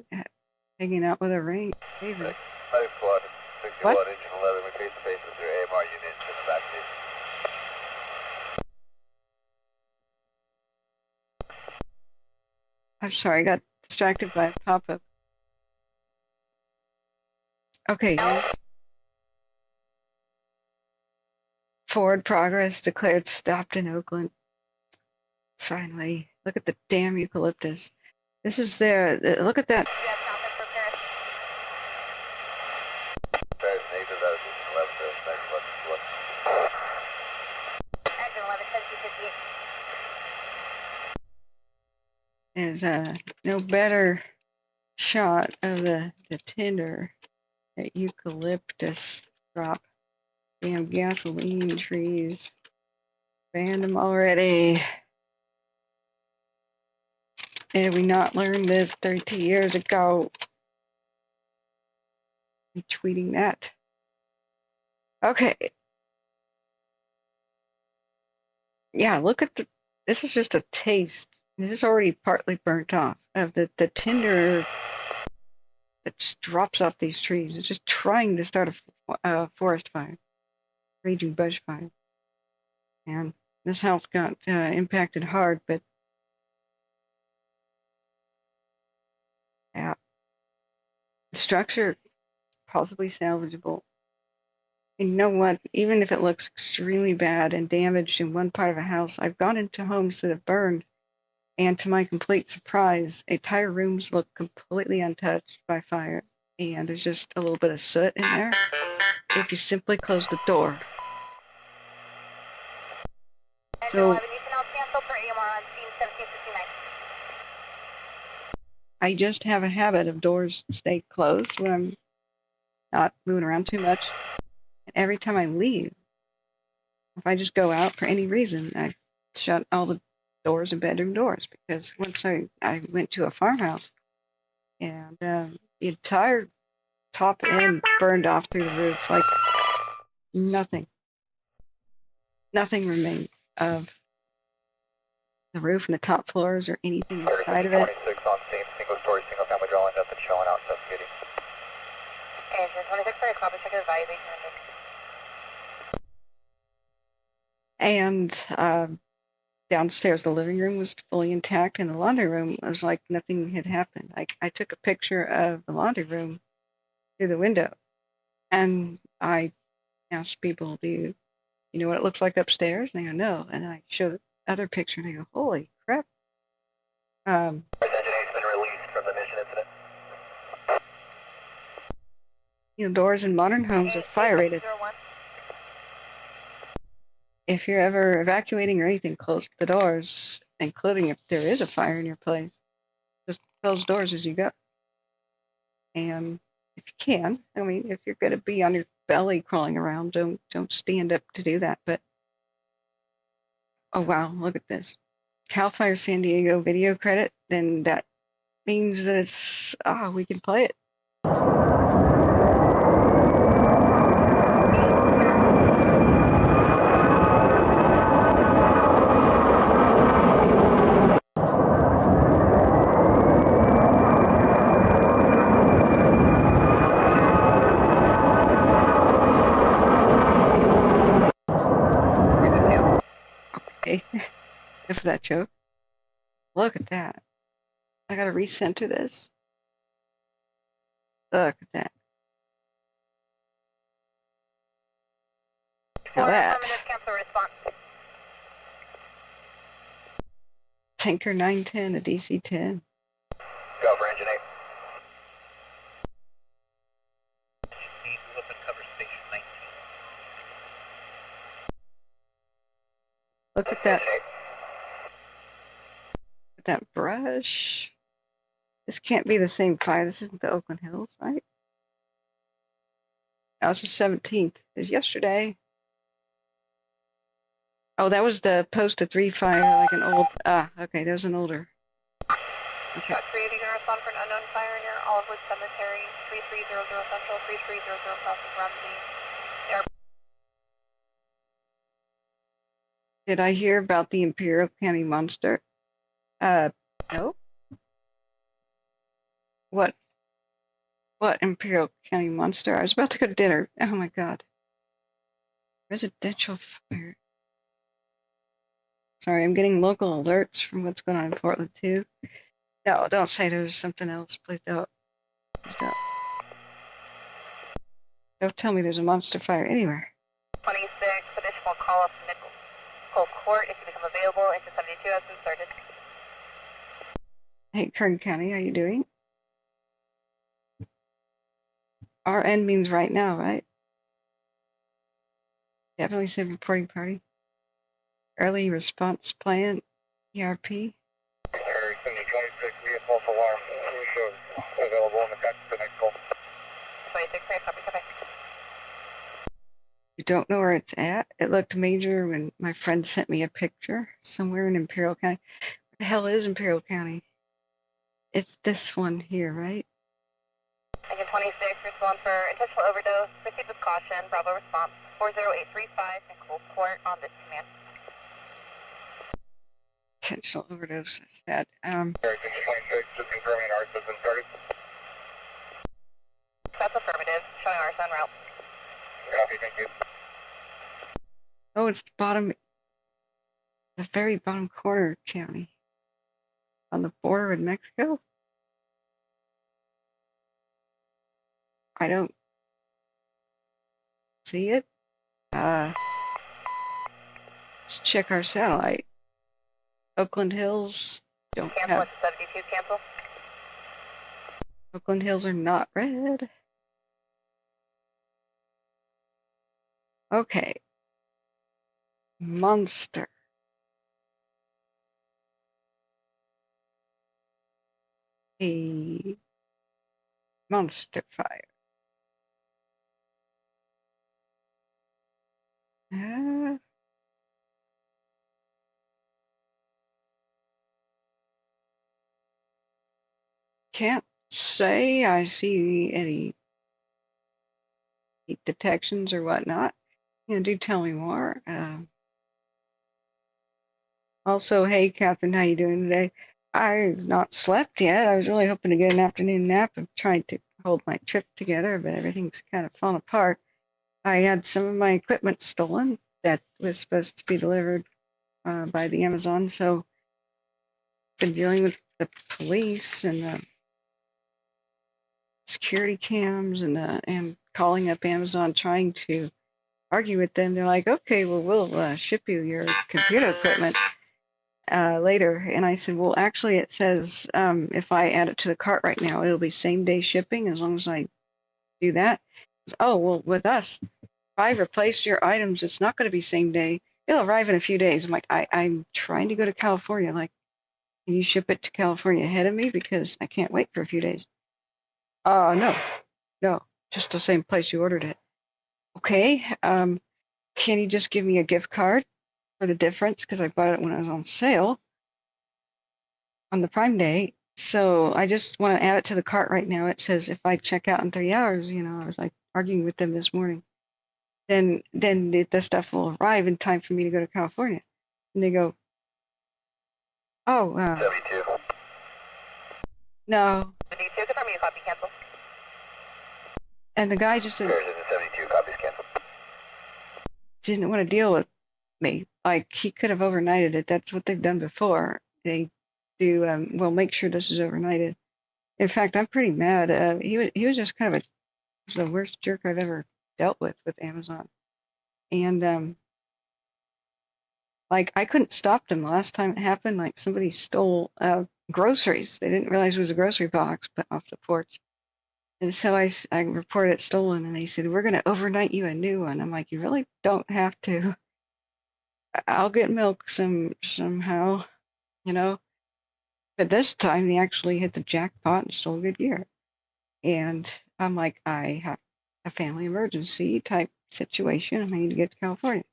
hanging out with a raven. Medic squad, 61, What? engine 11, we face to face with your AMR unit to the back station. I'm sorry, I got distracted by a pop-up. Okay, here's forward progress declared stopped in Oakland. Finally, look at the damn eucalyptus. This is look at that. Yes, nothing for Paris. Paris, native, that is engine 11, Engine 11, 1058. There's no better shot of the tinder that eucalyptus drop. Damn gasoline trees. Banned them already. Did we not learn this 30 years ago? I'm tweeting that. Okay. Yeah, look at this is just a taste. This is already partly burnt off of the tinder that just drops off these trees. It's just trying to start a forest fire, raging bush fire. And this house got impacted hard, but yeah, the structure possibly salvageable. And you know what? Even if it looks extremely bad and damaged in one part of a house, I've gone into homes that have burned, and to my complete surprise, entire rooms look completely untouched by fire, and there's just a little bit of soot in there. If you simply close the door. Engine 11, you can now cancel for AMR on scene 1759. I just have a habit of doors stay closed when I'm not moving around too much. And every time I leave, if I just go out for any reason, I shut all the doors and bedroom doors, because once I went to a farmhouse and the entire top end burned off through the roof like nothing. nothing remained of the roof and the top floors or anything inside of it. 26 on scene, single story, single family dwelling, nothing showing out, investigating. Engine 26, sorry, copy, check evaluation. And downstairs, the living room was fully intact, and the laundry room was like nothing had happened. I took a picture of the laundry room through the window, and I asked people, do you know what it looks like upstairs? And they go, no. And then I show the other picture, and they go, holy crap. Engine 8's been released from the mission incident. Doors in modern homes are fire rated. If you're ever evacuating or anything, close the doors, including if there is a fire in your place. Just close doors as you go. And if you can, I mean, if you're going to be on your belly crawling around, don't stand up to do that. But oh wow, look at this. Calfire San Diego video credit, then that means that it's we can play it. Enough of that joke. Look at that. I gotta recenter this. Look at that. Now that. Tanker 910, a DC 10. Go for engine 8. Look at that. That brush. This can't be the same fire. This isn't the Oakland Hills, right? That was the 17th. It was yesterday. Oh, that was the post to 3 fire, like an old. Okay, that was an older. Okay. Shot 380, you can respond for an unknown fire near Olivewood Cemetery, 3300 Central, 3300 South of Ramsey. Did I hear about the Imperial County monster? No. What Imperial County monster? I was about to go to dinner. Oh my god. Residential fire. Sorry, I'm getting local alerts from what's going on in Portland too. No, don't say there's something else. Please don't. Please don't. Don't tell me there's a monster fire anywhere. 26, additional call up to Nickel Court if you become available. Engine 72 has been started. Hey, Kern County, how you doing? RN means right now, right? Definitely said reporting party. Early response plan, ERP. Air 26 via false alarm. Available in the text to next call. 26, copy. You don't know where it's at? It looked major when my friend sent me a picture somewhere in Imperial County. What the hell is Imperial County? It's this one here, right? Engine 26, respond for intentional overdose. Proceed with caution. Bravo response. 40835 Nicole Court on this command. Intentional overdose is that. Air 26, just confirming ours has been started. That's affirmative. Showing ours en route. Copy, thank you. Oh, it's the bottom, the very bottom corner of county. On the border with Mexico? I don't see it. Let's check our satellite. Oakland Hills don't Cancel have. at 72, cancel. Oakland Hills are not red. Okay. Monster. A monster fire. Can't say I see any detections or whatnot. Do tell me more. Also, hey, Catherine, how you doing today? I've not slept yet. I was really hoping to get an afternoon nap. I'm trying to hold my trip together, but everything's kind of fallen apart. I had some of my equipment stolen that was supposed to be delivered by the Amazon, so been dealing with the police and the security cams and calling up Amazon trying to argue with them. They're like, okay, well, we'll ship you your computer equipment later. And I said, well, actually, it says if I add it to the cart right now, it'll be same day shipping as long as I do that. Said, oh, well, with us, if I replace your items, it's not going to be same day. It'll arrive in a few days. I'm like, I'm trying to go to California. Like, can you ship it to California ahead of me? Because I can't wait for a few days. No, just the same place you ordered it. Okay, can you just give me a gift card for the difference? Because I bought it when it was on sale on the Prime Day. So I just want to add it to the cart right now. It says if I check out in 3 hours, I was like arguing with them this morning, then the stuff will arrive in time for me to go to California. And they go, oh, 72. no. 72, confirm your copy cancel. And the guy just said, Here's the 72, copies canceled. didn't want to deal with me. Like, he could have overnighted it. That's what they've done before. They do, well, make sure this is overnighted. In fact, I'm pretty mad. He was just kind of the worst jerk I've ever dealt with Amazon. And, like, I couldn't stop them the last time it happened. Like, somebody stole groceries. They didn't realize it was a grocery box, but off the porch. And so I reported it stolen, and they said, we're going to overnight you a new one. I'm like, you really don't have to. I'll get milk somehow, But this time they actually hit the jackpot and stole good gear. And I'm like, I have a family emergency type situation. I need to get to California.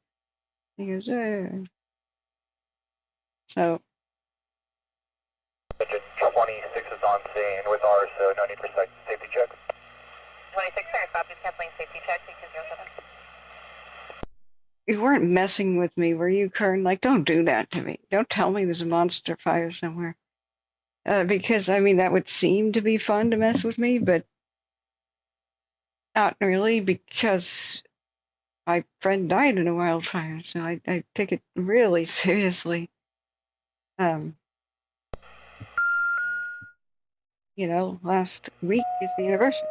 He goes, So, 26 is on scene with ours, so no need for safety check. 26, sorry, copies canceling safety check, 2207. you weren't messing with me, were you, Kern? Like, don't do that to me. Don't tell me there's a monster fire somewhere. Because, I mean, that would seem to be fun to mess with me, but not really, because my friend died in a wildfire, so I take it really seriously. Last week is the anniversary.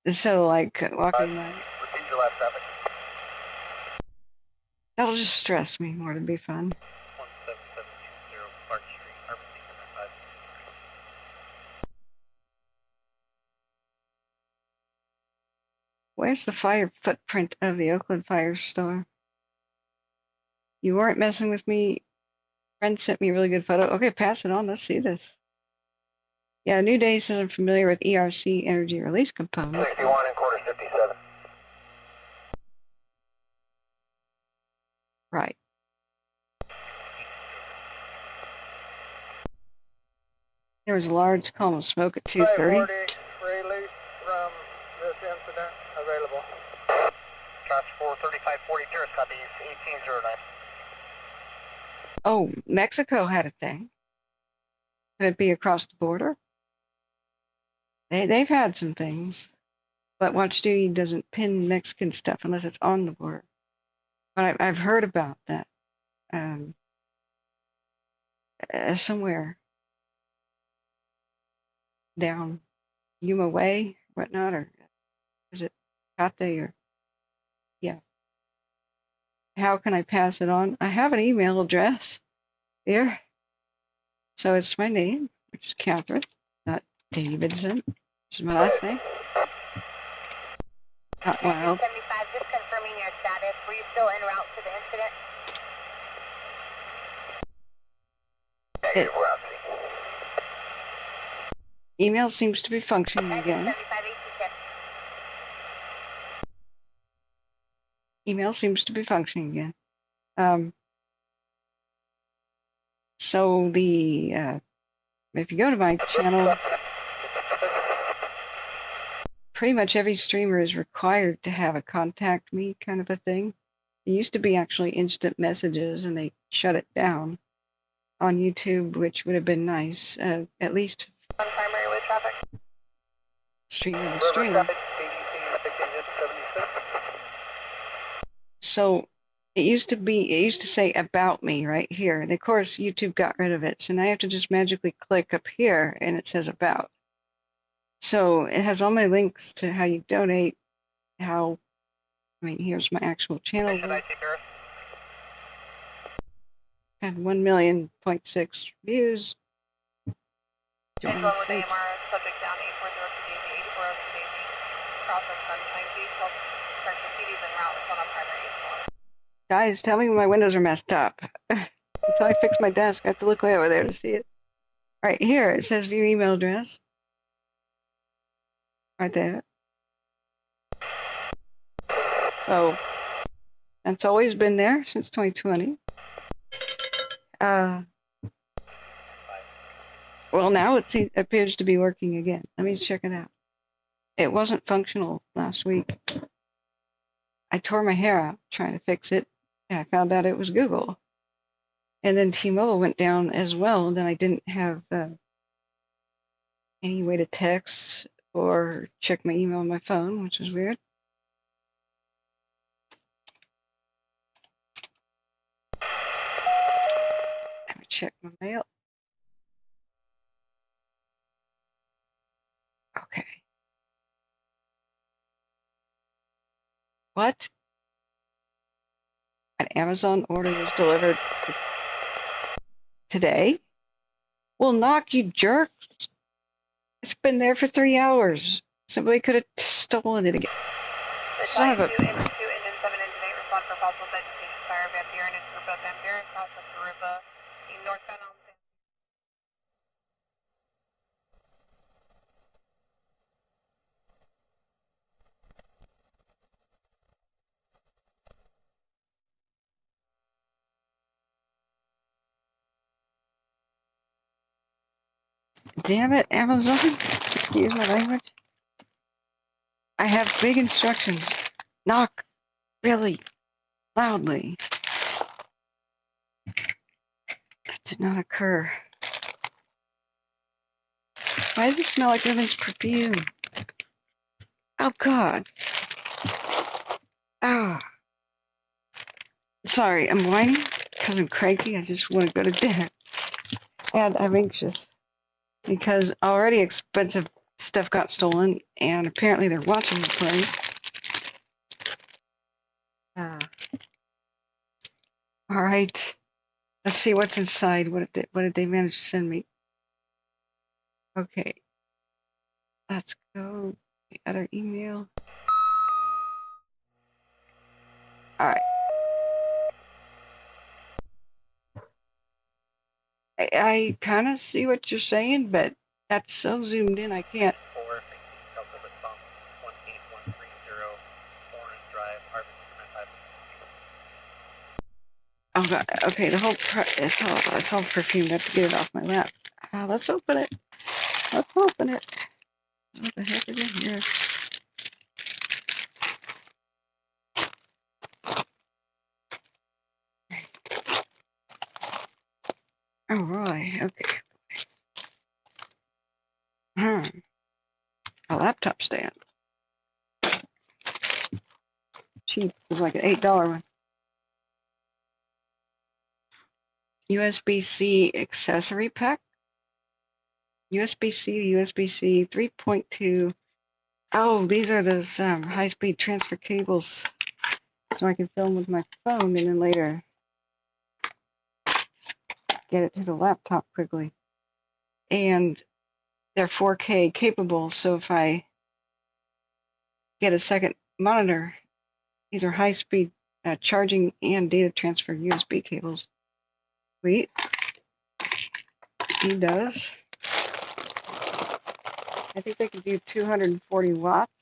So, like, walking my... Repeat your last traffic. That'll just stress me more than be fun. 17720 Park Street, Harvard Center 5. Where's the fire footprint of the Oakland firestorm? You weren't messing with me. Friend sent me a really good photo. Okay, pass it on. Let's see this. Yeah, New Day says I'm familiar with ERC energy release component. 61 and quarter 57. Right. There was a large column of smoke at 2:30. Release from this incident available. Transport 3540 Terrace, copies 1809. Oh, Mexico had a thing. Could it be across the border? They've had some things, but Watch Duty doesn't pin Mexican stuff unless it's on the border. But I've heard about that somewhere down Yuma Way, whatnot, or is it Cate or yeah. How can I pass it on? I have an email address here. So it's my name, which is Catherine, not Davidson, which is my last name. Not Wild. 75, just confirming your status. Were you still en route to the incident? Negative, we're out. Email seems to be functioning again. 75, 1810. Email seems to be functioning again. So if you go to my channel, pretty much every streamer is required to have a contact me kind of a thing. It used to be actually instant messages, and they shut it down on YouTube, which would have been nice. At least On primary with traffic. streamer to River streamer. traffic, KDC, Virginia 76. So it used to say about me right here. And of course, YouTube got rid of it. So now I have to just magically click up here and it says about. So it has all my links to how you donate, here's my actual channel. Station IT Earth. Had 1,000,000.6 views. Change one with AMR, subject down 840 84 Daisy, process sunshine key, correction PDs en route, it's on a primary 84. Guys, tell me when my windows are messed up. Until I fix my desk, I have to look way over there to see it. Right here, it says view email address. Right there. So, that's always been there since 2020. Well, now it appears to be working again. Let me check it out. It wasn't functional last week. I tore my hair out trying to fix it, and I found out it was Google. And then T-Mobile went down as well, and then I didn't have any way to text or check my email on my phone, which was weird. Let me check my mail. Okay. What? An Amazon order was delivered today? Well, knock, you jerk. It's been there for 3 hours. Somebody could have stolen it again. Son of a... Engine 2, Engine 7, Engine 8, respond for possible vegetation fire, Vampire, and its group of Vampire, across the river, northbound on Damn it, Amazon. Excuse my language. I have big instructions. Knock really loudly. That did not occur. Why does it smell like women's perfume? Oh, God. Ah. Sorry, I'm whining because I'm cranky. I just want to go to dinner. And I'm anxious because already expensive stuff got stolen, and apparently they're watching the play. All right. Let's see what's inside. What did they manage to send me? Okay. Let's go. The other email. All right. I kind of see what you're saying, but that's so zoomed in, I can't. 4, Delta response 18130, Orange Drive, Harvard 95. Oh God. Okay, the whole it's all perfumed. I have to get it off my lap. Let's open it. Let's open it. What the heck is in here? Oh, right. Okay. A laptop stand. Cheap. It was like an $8 one. USB-C accessory pack. USB-C to USB-C 3.2. Oh, these are those high-speed transfer cables, so I can film with my phone and then later get it to the laptop quickly. And they're 4K capable, so if I get a second monitor, these are high-speed charging and data transfer USB cables. Sweet. He does. I think they can do 240 watts.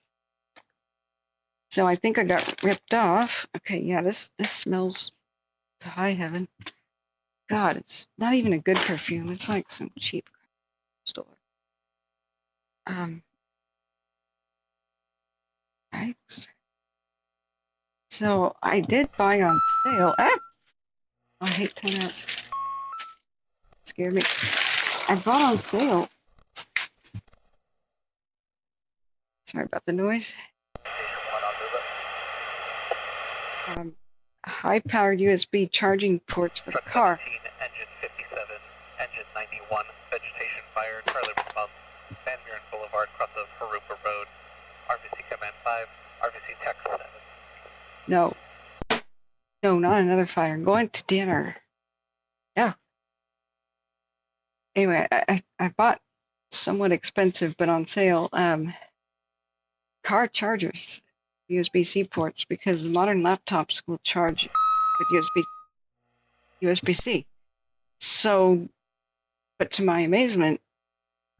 So I think I got ripped off. Okay, yeah, this smells to high heaven. God, it's not even a good perfume. It's like some cheap store. Yikes. So I did buy on sale. Ah! I hate timeouts. Scared me. I bought on sale. Sorry about the noise. High-powered USB charging ports for the car. 17, engine 57, engine 91, vegetation fire, Charlie response, Van Buren Boulevard, cross of Harupa Road, RVC Command 5, RVC Tech 7. No. No, not another fire. I'm going to dinner. Yeah. Anyway, I bought somewhat expensive, but on sale, car chargers, USB-C ports, because the modern laptops will charge with USB-C. So, but to my amazement,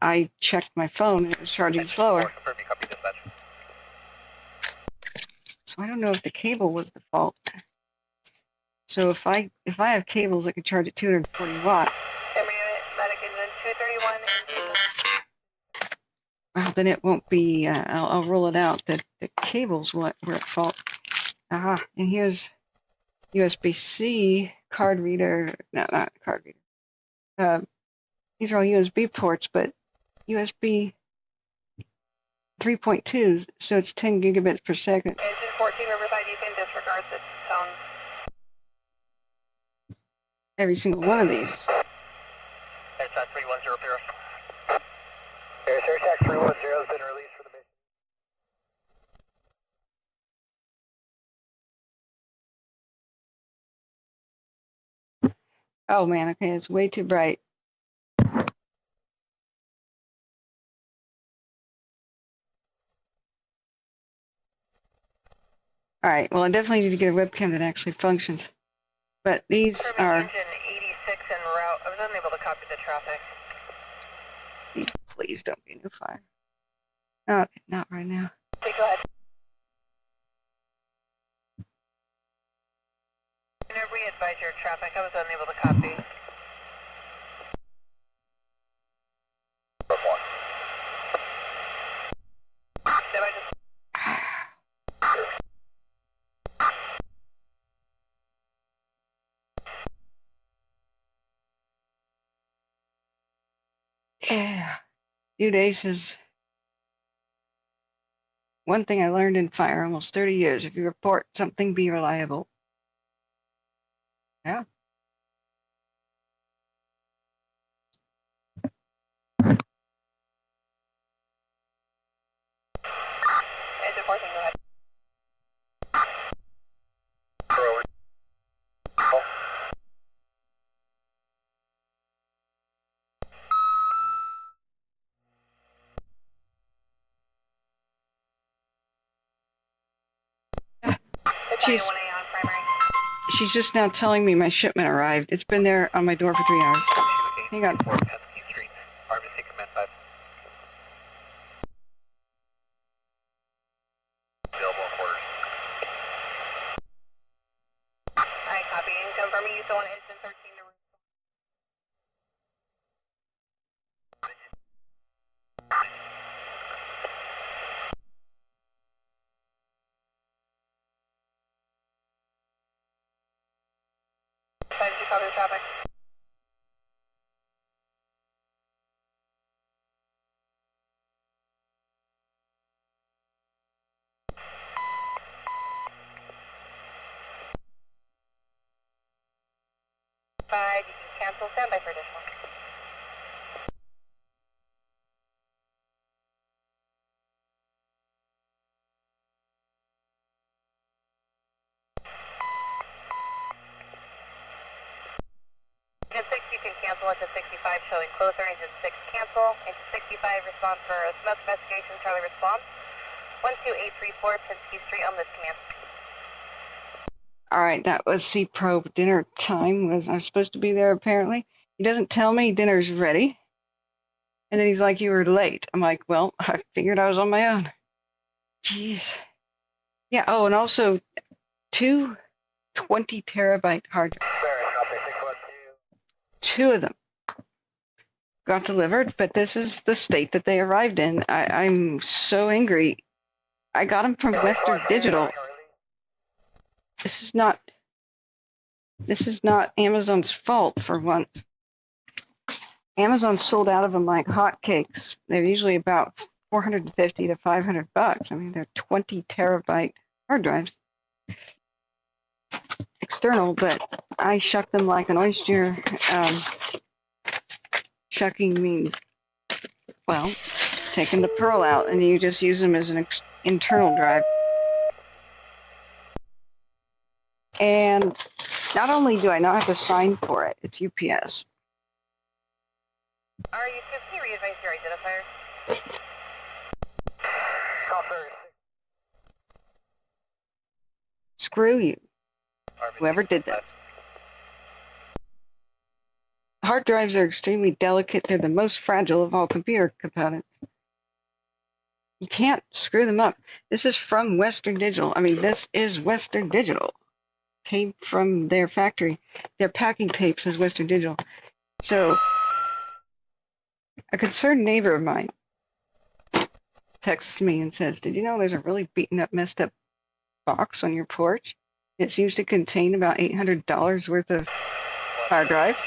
I checked my phone and it was charging slower. So I don't know if the cable was the fault. So if I have cables that can charge at 240 watts, well, then it won't be. I'll rule it out that the cables were at fault. Aha! And here's USB-C card reader. No, not card reader. These are all USB ports, but USB 3.2s, so it's 10 gigabits per second. Engine 14 Riverside, you can disregard the tone. Every single one of these. Airtax 3100. Airtax 310 has been released for the mission. Oh man, okay, it's way too bright. All right, well, I definitely need to get a webcam that actually functions. But these are... Engine 86 en route. I was unable to copy the traffic. Please don't be a new fire. Oh, not right now. Okay, go ahead. Can I re-advise your traffic? I was unable to copy. Yeah. Few days is one thing I learned in fire almost 30 years. If you report something, be reliable. Yeah. Engine 14, go ahead. She's just now telling me my shipment arrived. It's been there on my door for 3 hours. Hang on. RVC Command 5. Available in quarters. Alright, copy. And confirming you still want engine 13 to route. Did you copy the traffic? You can cancel. Standby for additional. Engine 6, you can cancel into 65, showing closer. Engine 6, cancel. Engine 65, response for a smoke investigation. Charlie response. 12834, Penske Street on this command. All right, that was C Probe. Dinner time was I was supposed to be there apparently. He doesn't tell me dinner's ready. And then he's like, you were late. I'm like, well, I figured I was on my own. Jeez. Yeah, oh, and also 2 20 terabyte hard drives. 2 of them got delivered, but this is the state that they arrived in. I'm so angry. I got them from Western Digital. This is not Amazon's fault for once. Amazon sold out of them like hotcakes. They're usually about $450 to $500. I mean, they're 20 terabyte hard drives, external, but I shuck them like an oyster. Shucking means, well, taking the pearl out, and you just use them as an internal drive. And not only do I not have to sign for it, it's UPS. RU-50, re-advise your identifier. Screw you, whoever did this. Hard drives are extremely delicate. They're the most fragile of all computer components. You can't screw them up. This is from Western Digital. I mean, this is Western Digital. Came from their factory. Their packing tape says Western Digital. So, a concerned neighbor of mine texts me and says, "Did you know there's a really beaten up, messed up box on your porch? It seems to contain about $800 worth of hard drives."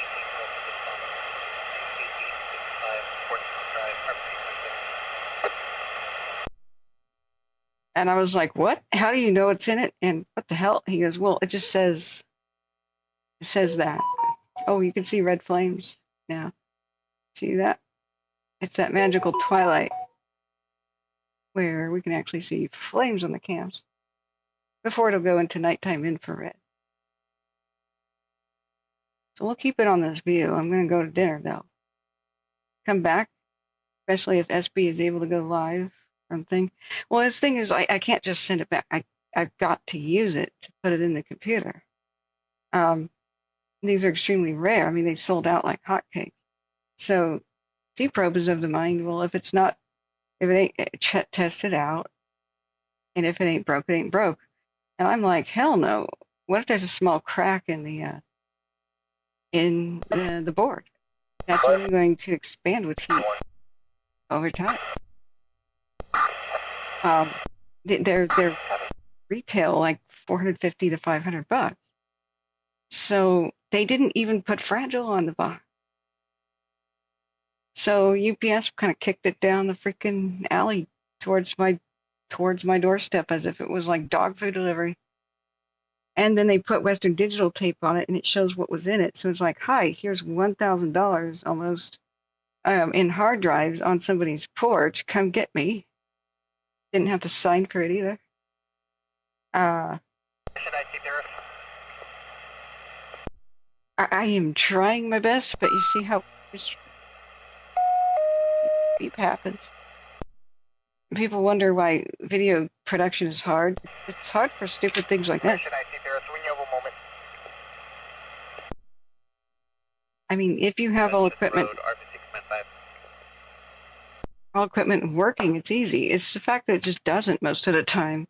And I was like, "What? How do you know it's in it? And what the hell?" He goes, "Well, it just says that." Oh, you can see red flames now. See that? It's that magical twilight where we can actually see flames on the cams before it'll go into nighttime infrared. So we'll keep it on this view. I'm going to go to dinner though. Come back, especially if SB is able to go live from thing. Well, this thing is, I can't just send it back. I've got to use it to put it in the computer. These are extremely rare. I mean, they sold out like hotcakes. So C-Probe is of the mind, well, if it ain't tested out, and if it ain't broke, it ain't broke. And I'm like, hell no. What if there's a small crack in the board? That's only going to expand with heat over time. They're retail like $450 to $500. So they didn't even put fragile on the box. So UPS kind of kicked it down the freaking alley towards my doorstep as if it was like dog food delivery. And then they put Western Digital tape on it, and it shows what was in it. So it's like, hi, here's $1,000 almost in hard drives on somebody's porch. Come get me. Didn't have to sign for it either. I am trying my best, but you see how this beep happens. People wonder why video production is hard. It's hard for stupid things like this. I mean, if you have all equipment working, it's easy. It's the fact that it just doesn't most of the time.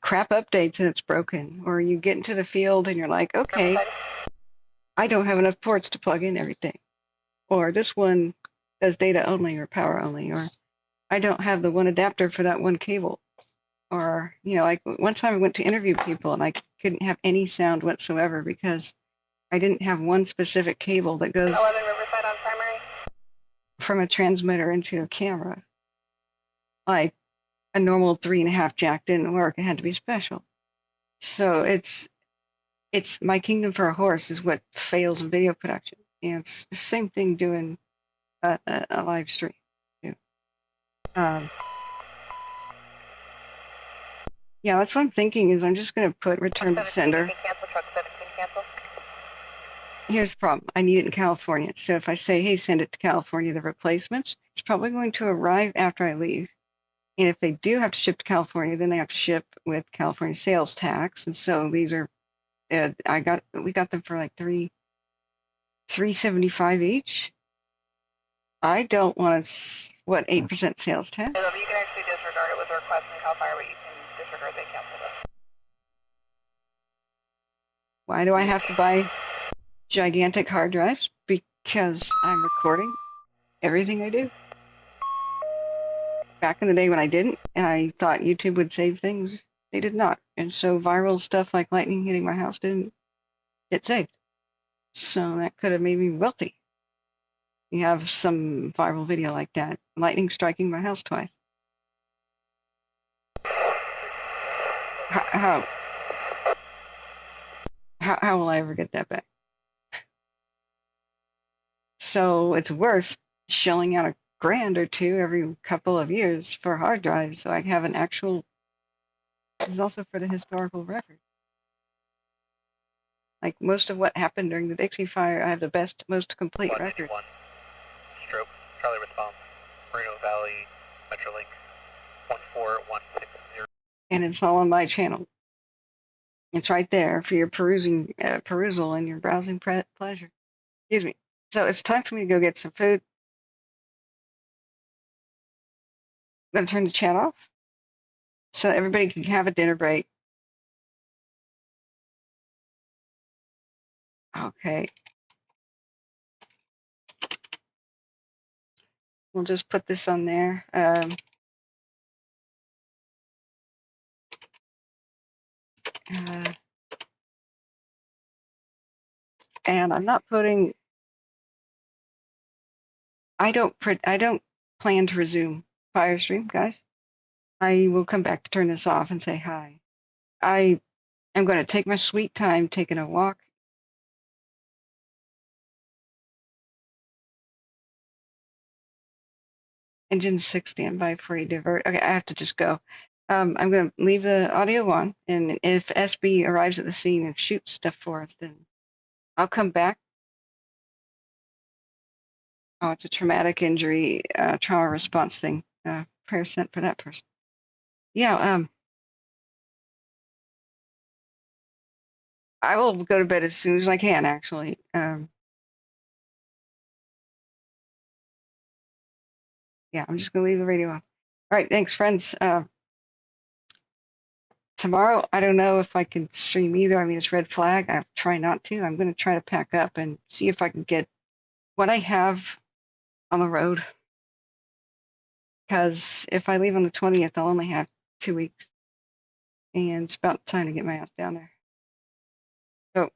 Crap updates and it's broken. Or you get into the field and you're like, okay, I don't have enough ports to plug in everything. Or this one does data only or power only. Or I don't have the one adapter for that one cable. Or, like one time I went to interview people and I couldn't have any sound whatsoever because I didn't have one specific cable that goes 11 Riverside on primary. From a transmitter into a camera. Like a normal 3.5 jack didn't work. It had to be special. So it's my kingdom for a horse is what fails in video production. And it's the same thing doing a live stream. Too. Yeah, that's what I'm thinking is I'm just going to put return to sender. Cancel, truck 17, cancel. Here's the problem. I need it in California. So if I say, hey, send it to California, the replacements, it's probably going to arrive after I leave. And if they do have to ship to California, then they have to ship with California sales tax. And so these are, we got them for like $375 each. I don't want to, 8% sales tax? So you can actually disregard it with a request from Calfire, but you can disregard they canceled it. Why do I have to buy gigantic hard drives? Because I'm recording everything I do. back in the day when I didn't, and I thought YouTube would save things. They did not. And so viral stuff like lightning hitting my house didn't get saved. So that could have made me wealthy. You have some viral video like that. Lightning striking my house twice. How will I ever get that back? So it's worth shelling out $1,000 or $2,000 every couple of years for a hard drive, so I have an actual. This is also for the historical record. Like most of what happened during the Dixie Fire, I have the best, most complete record. Stroke, Charlie response, Moreno Valley, Metrolink, 14160. And it's all on my channel. It's right there for your perusal and your browsing pleasure. Excuse me. So it's time for me to go get some food. I'm going to turn the chat off so everybody can have a dinner break. Okay. We'll just put this on there. And I'm not putting. I don't plan to resume Firestream, guys. I will come back to turn this off and say hi. I am going to take my sweet time taking a walk. Engine 6 standby for a divert. Okay, I have to just go. I'm going to leave the audio on, and if SB arrives at the scene and shoots stuff for us, then I'll come back. Oh, it's a traumatic injury, trauma response thing. Prayer sent for that person. Yeah, I will go to bed as soon as I can, actually. Yeah, I'm just going to leave the radio on. All right, thanks, friends. Tomorrow, I don't know if I can stream either. I mean, it's red flag. I try not to. I'm going to try to pack up and see if I can get what I have on the road. Because if I leave on the 20th, I'll only have 2 weeks. And it's about time to get my ass down there. So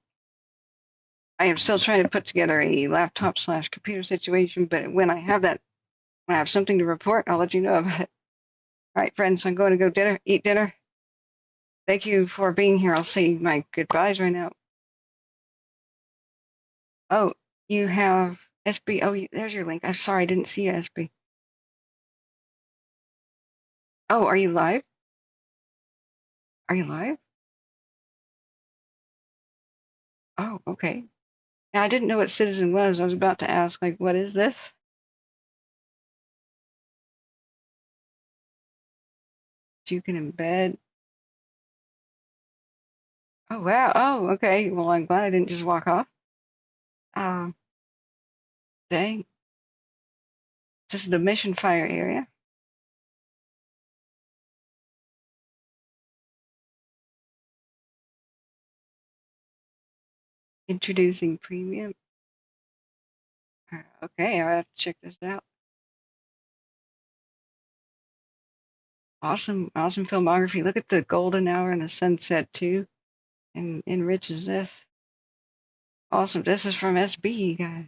I am still trying to put together a laptop/computer situation, but when I have that, when I have something to report, I'll let you know about it. All right, friends, I'm going to go eat dinner. Thank you for being here. I'll say my goodbyes right now. Oh, you have SB. Oh, there's your link. I'm sorry, I didn't see you, SB. Oh, are you live? Are you live? Oh, okay. Now, I didn't know what Citizen was. I was about to ask, like, what is this? So you can embed. Oh, wow. Oh, okay. Well, I'm glad I didn't just walk off. Dang. This is the Mission Fire area. Introducing premium. Okay, I have to check this out. Awesome, awesome filmography. Look at the golden hour and the sunset too, and enriches this. Awesome. This is from SB, guys.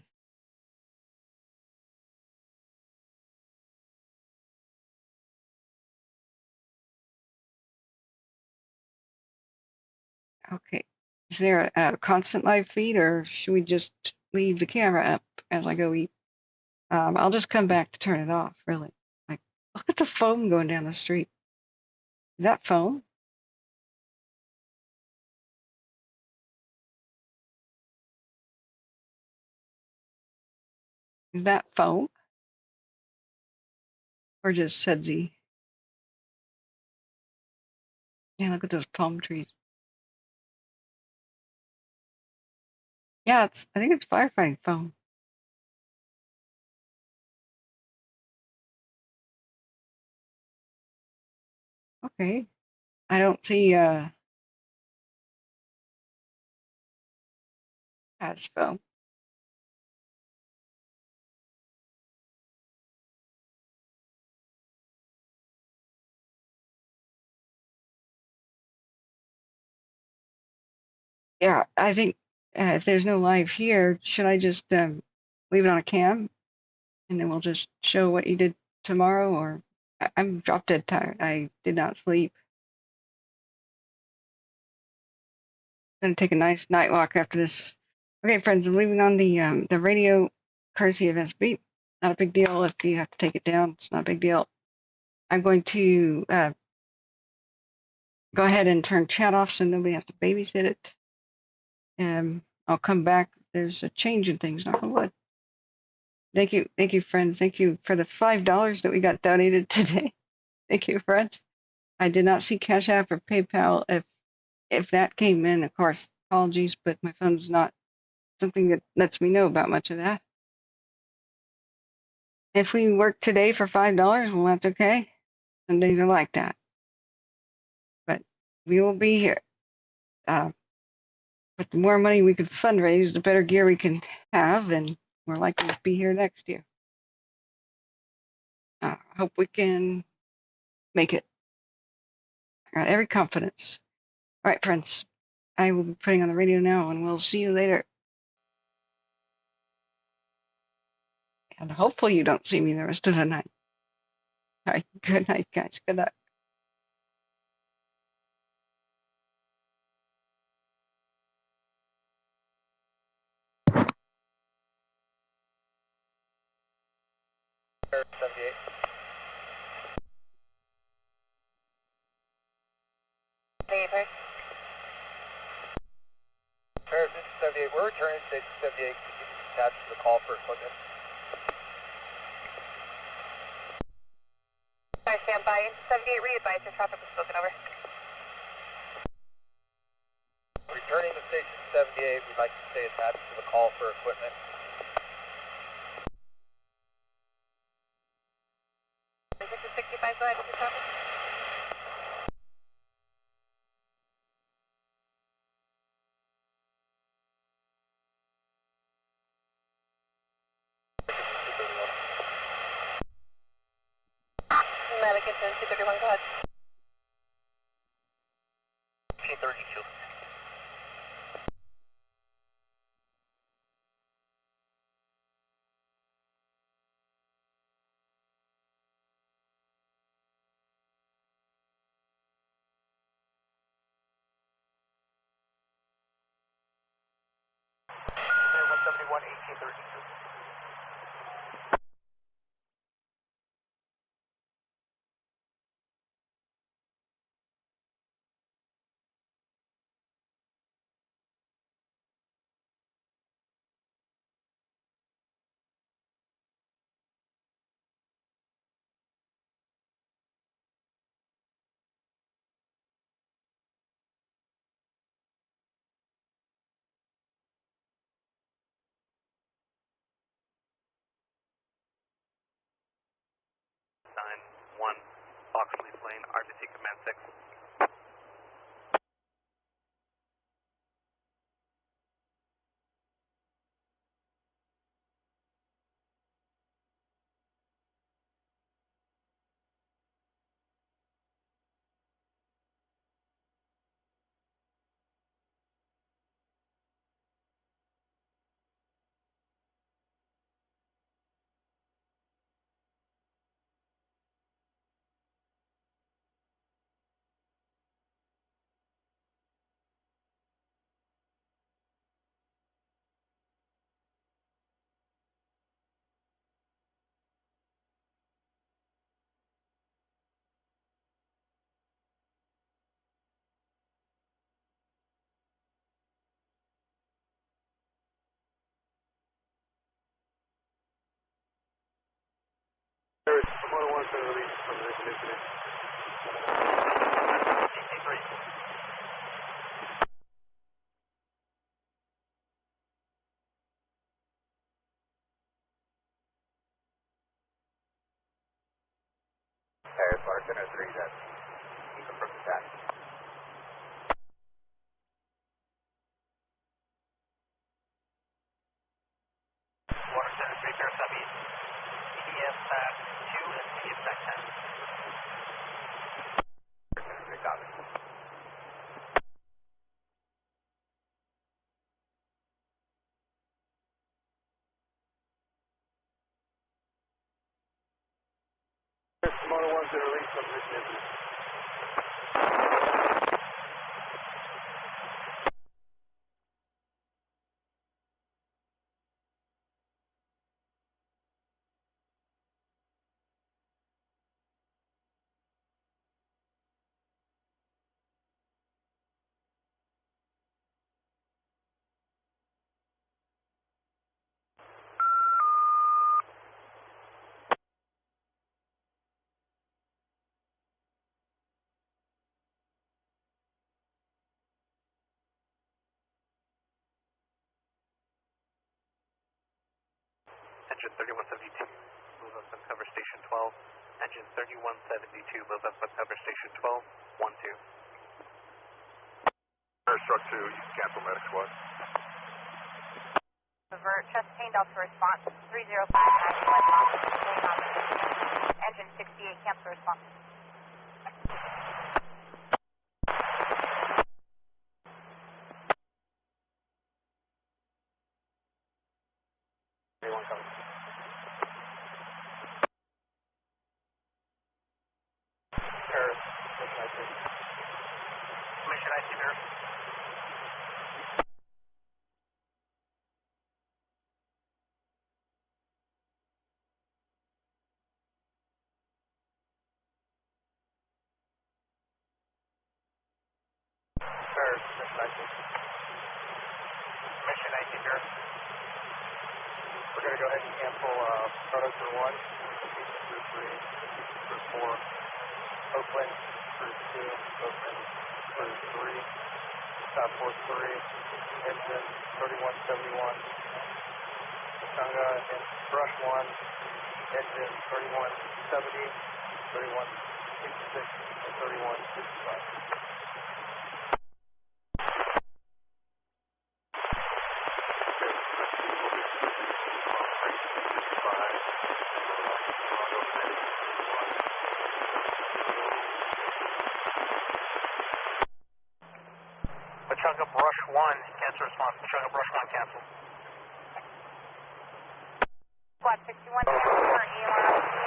Okay. Is there a constant live feed, or should we just leave the camera up as I go eat? I'll just come back to turn it off, really. Like, look at the foam going down the street. Is that foam? Is that foam? Or just sudsy? Yeah, look at those palm trees. Yeah, I think it's firefighting foam. Okay. I don't see as foam. Yeah, I think if there's no live here, should I just leave it on a cam and then we'll just show what you did tomorrow? Or I'm drop dead tired. I did not sleep. Gonna take a nice night walk after this. Okay, friends, I'm leaving on the radio courtesy of SB. Not a big deal if you have to take it down. It's not a big deal. I'm going to go ahead and turn chat off so nobody has to babysit it. I'll come back. There's a change in things, knock on wood. Thank you, friends. Thank you for the $5 that we got donated today. Thank you, friends. I did not see Cash App or PayPal. If that came in, of course, apologies, but my phone's not something that lets me know about much of that. If we work today for $5, well, that's okay. Some days are like that. But we will be here. But the more money we can fundraise, the better gear we can have, and we're likely to be here next year. I hope we can make it. I got every confidence. All right, friends. I will be putting on the radio now, and we'll see you later. And hopefully you don't see me the rest of the night. All right, good night, guys. Good night. Air 78. David. Air 78, we're returning to station 78. Could you attach to the call for equipment? Sorry, stand by. 78, re-advise your traffic was spoken over. Returning to station 78, we'd like to stay attached to the call for equipment. This is 65, go ahead with your traffic. Medic is in 231, go ahead. 232. Air 171, 1832. One, Oxley Lane, RBC Command 6. There is 101 for the release from this incident. DC3. Calfire Center 3, that's from the chat. Water Center 3, Fair Southeast. EDF back 2 and EDF back 10. Center 3, copy. motor ones that are released from this engine. Engine 3172, move up and cover station 12. Engine 3172, move up and cover station 12, 1-2. First truck 2, you can cancel medic squad. Avert, chest pain, Delta response, 305, 91, engine 68, cancel response. Anyone coming? Paris, Mission IC there. Paris, mission IC. Mission IC there. We're going to go ahead and cancel product for 1, crew 3, crew 4, Oakland, crew 2, Oakland, crew 3, Task Force 3, engine 3171, Chunga, and brush 1, engine 3170, 3166, and 3165. Chunga brush 1, cancel response. Chunga brush 1, cancel. Squad 61, cancel for AMR on scene.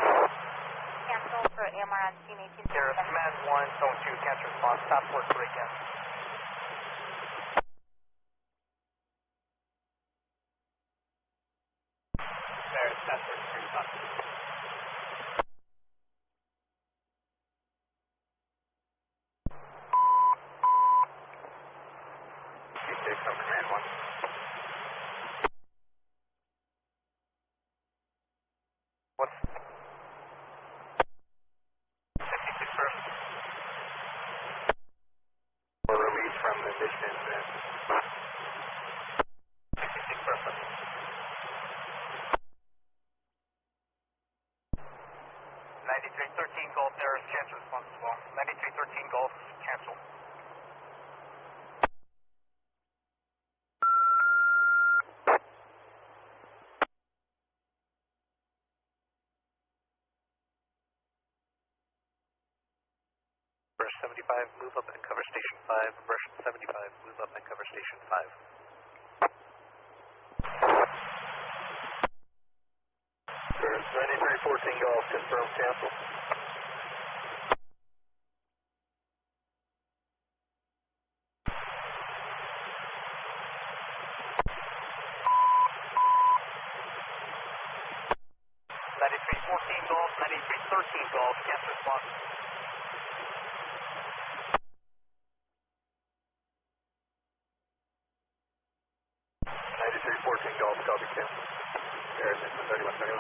Cancel for AMR on scene 18. There is command 1, zone 2, cancel response. Task force 3, cancel. There is task force 3, cancel. From command 1. What's 56 first? Or release from the distance and 66 first. 9313 Golf, there is cancel response as well. 9313 Golf, cancel. Brush 75, move up and cover station 5. Brush 75, move up and cover station 5. There's 9314 Golf, confirm cancel. Golf, 9313 Golf, cancel response. Golf, copy, cancel. Air, 3131.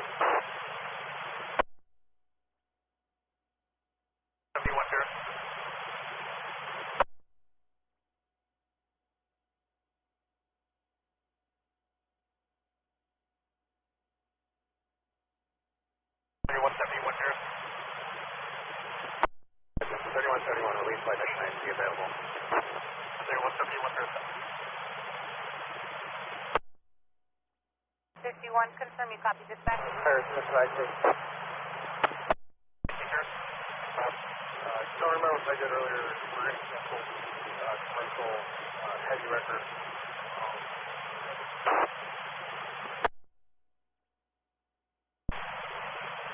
71, sir. Release by mission IC available. 3171, sir. 51, confirm you copy dispatch. Paris, mission IC. Don't remember what I did earlier. We're going to cancel commercial heavy record.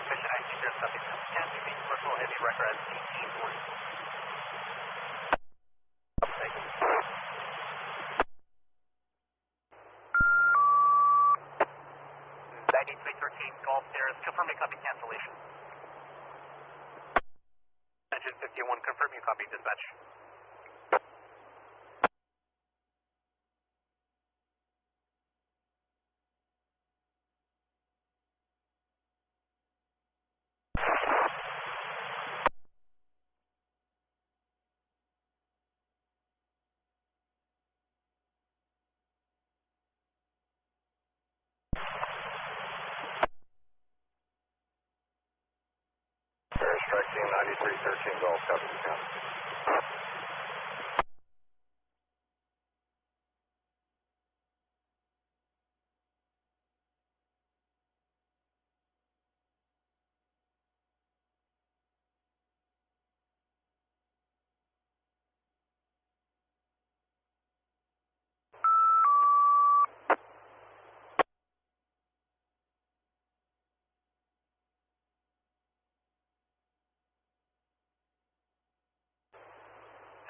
Mission IC, sir. Canceling the commercial Fred, 1840. Thank you. 9313, Golf Stairs, confirm you copy cancellation. Engine 51, confirm you copy dispatch. Strike team 9313 Golf, copy the count.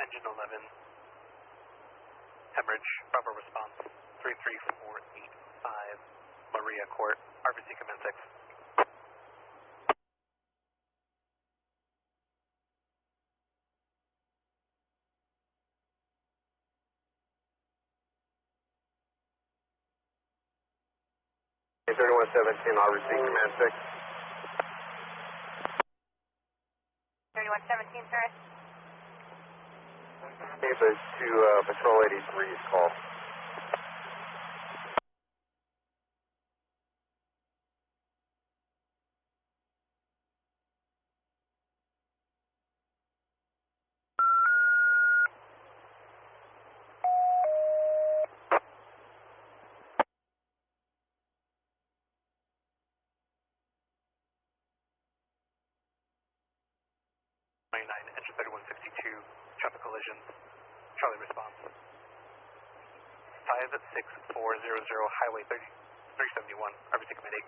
Engine 11, hemorrhage, proper response, 33485, Maria Court, RBC command 6. Okay, 3117, RBC command 6. 3117, sir. Neighbors to Patrol 83's call. Engine 3162, traffic collisions, Charlie response. 56400, Highway 371, RBC command 8.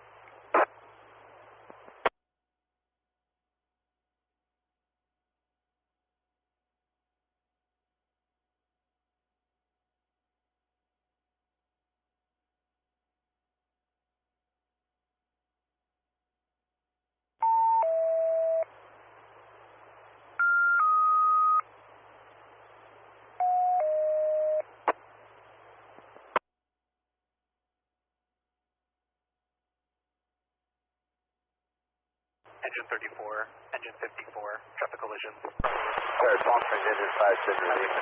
Engine 34, engine 54, traffic collisions. Sorry, function engine 5 Chester Road,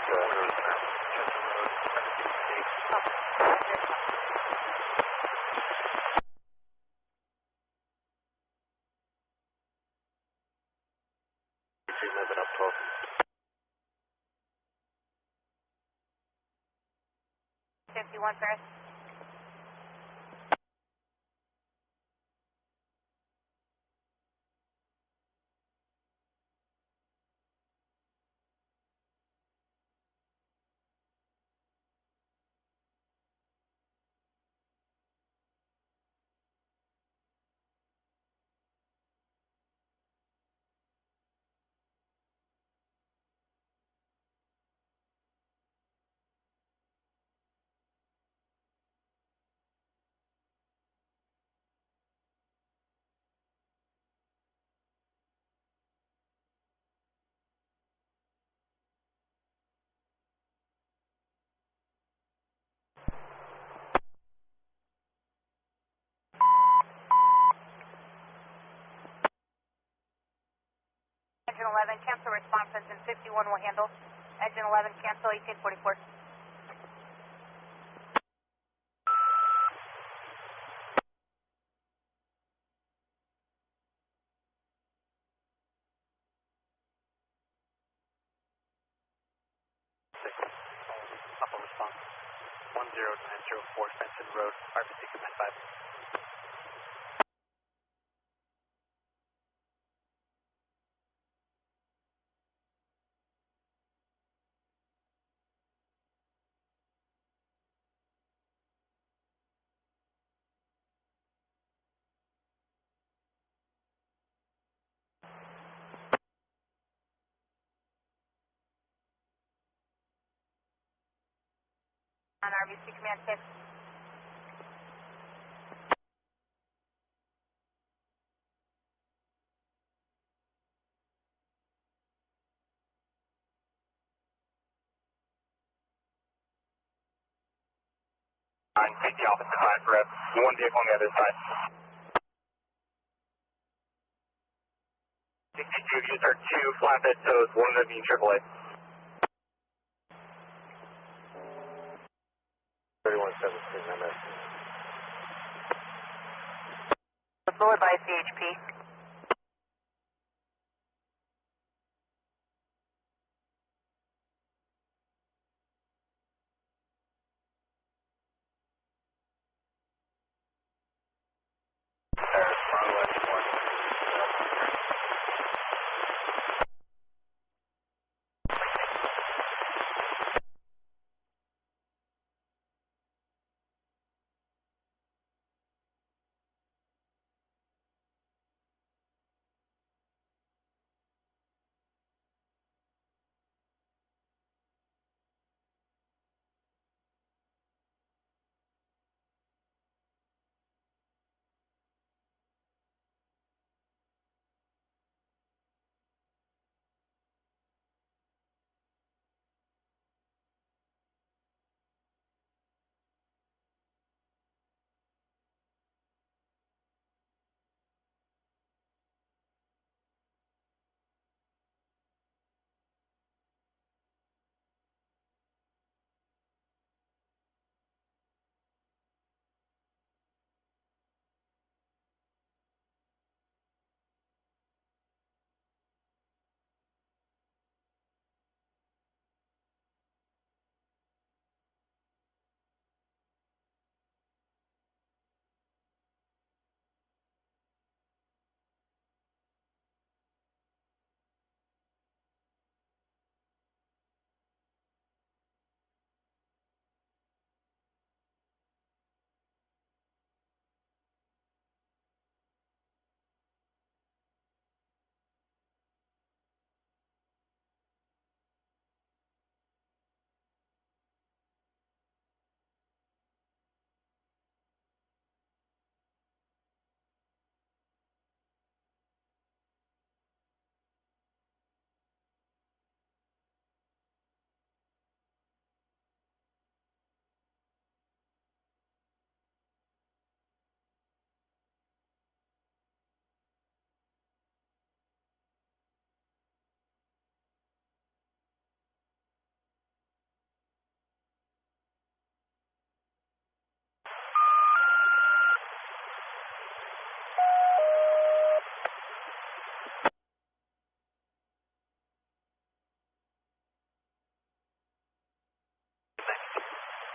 moving up 12. Fifty-one, sir. Engine 11, cancel response. Engine 51 will handle. Engine 11, cancel 1844. Upper response, 10904 Fenton Road, RBC command 5. On RBC Command 6. Take the opposite side, Brett. One vehicle on the other side. 62 user 2 flatbed tows, one of them being AAA. 3117, MS. Forward by CHP.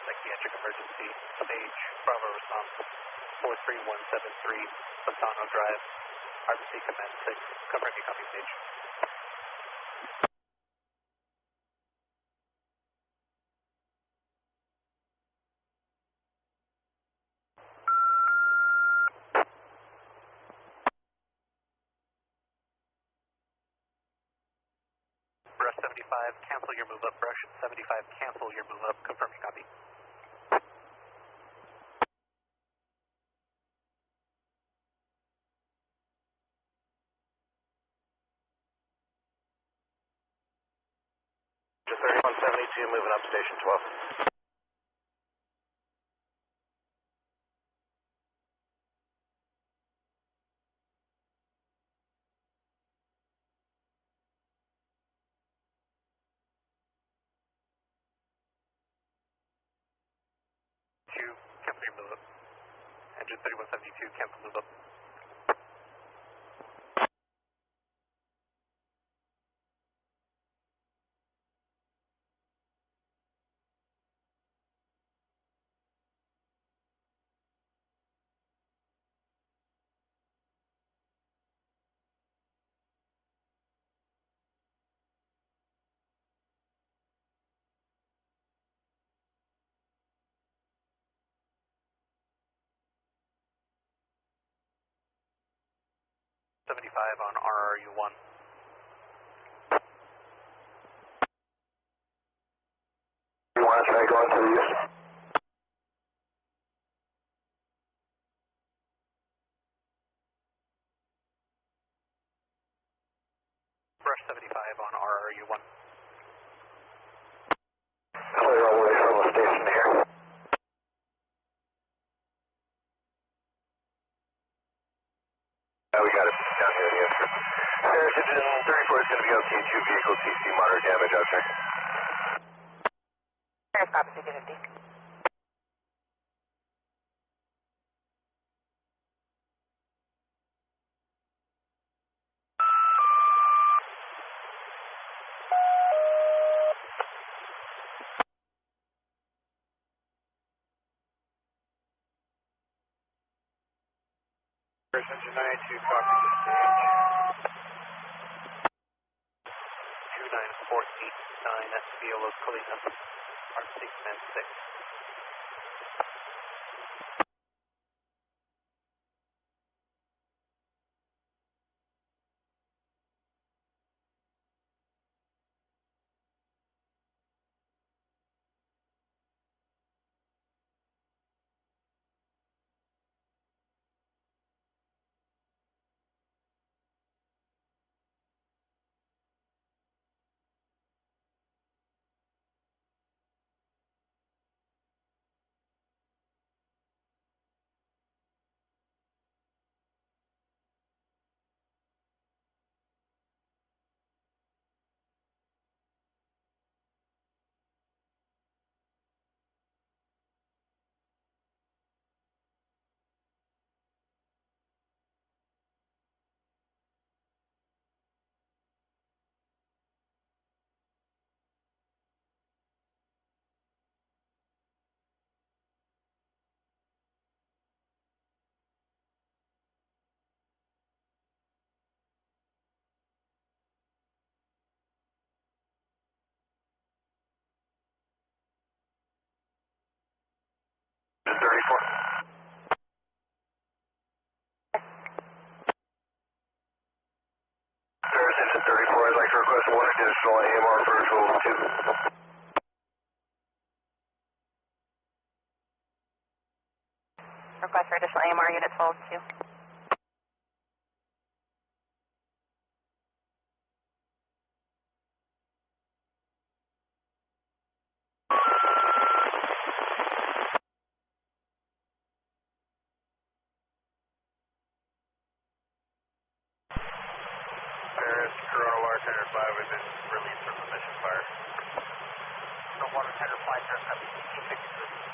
Psychiatric emergency, stage, Bravo response, 43173, Fontano Drive, RBC Command 6, confirm you copy stage. Brush 75, cancel your move up, Brush 75, cancel your move up, confirm you copy. Just 3172, moving up station 12. Cancel your move up. Engine 3172, cancel move up. On RRU1. You want to try going to the east? Rush 75 on RRU1. Clear all the way from the station here. We got it down here, yes. Harris engine 34 is going to be on T2 vehicle, TC moderate damage out there. Harris, copy 250. Harris engine 92, copy the stage. 29489, Viola Colina, R6 and 6. Harris engine 34, I'd like to request one additional AMR for a total of 2. Request for additional AMR units, hold 2. Harris, Corona Water Tender 5 has been released from the mission fire. No Water Tender 5, Harris, copy 1853.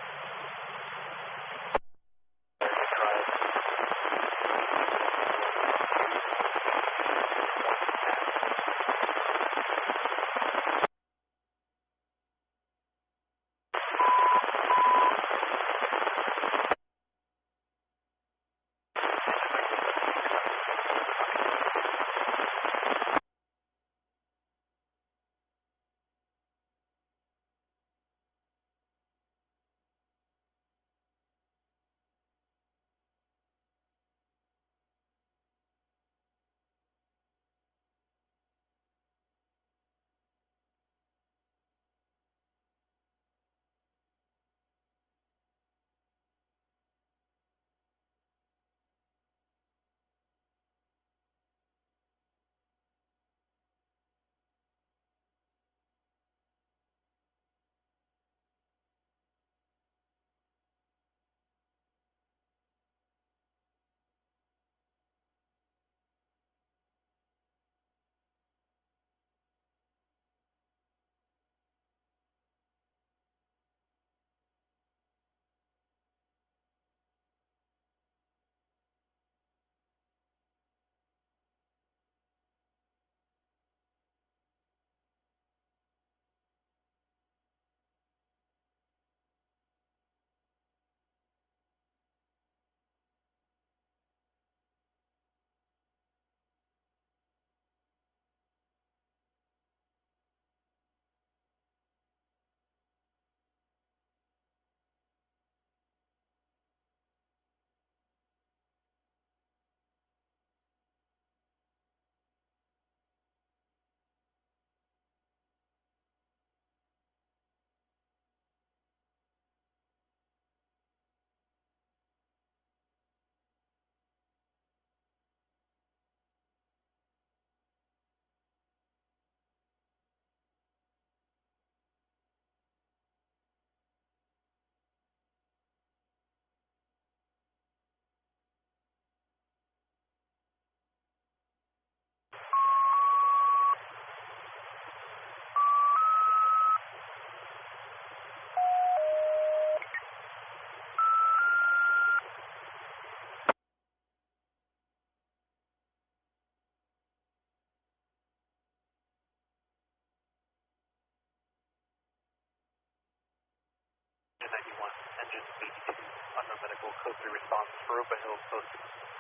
engine 82 under medical code 3 response for Opa Hill Post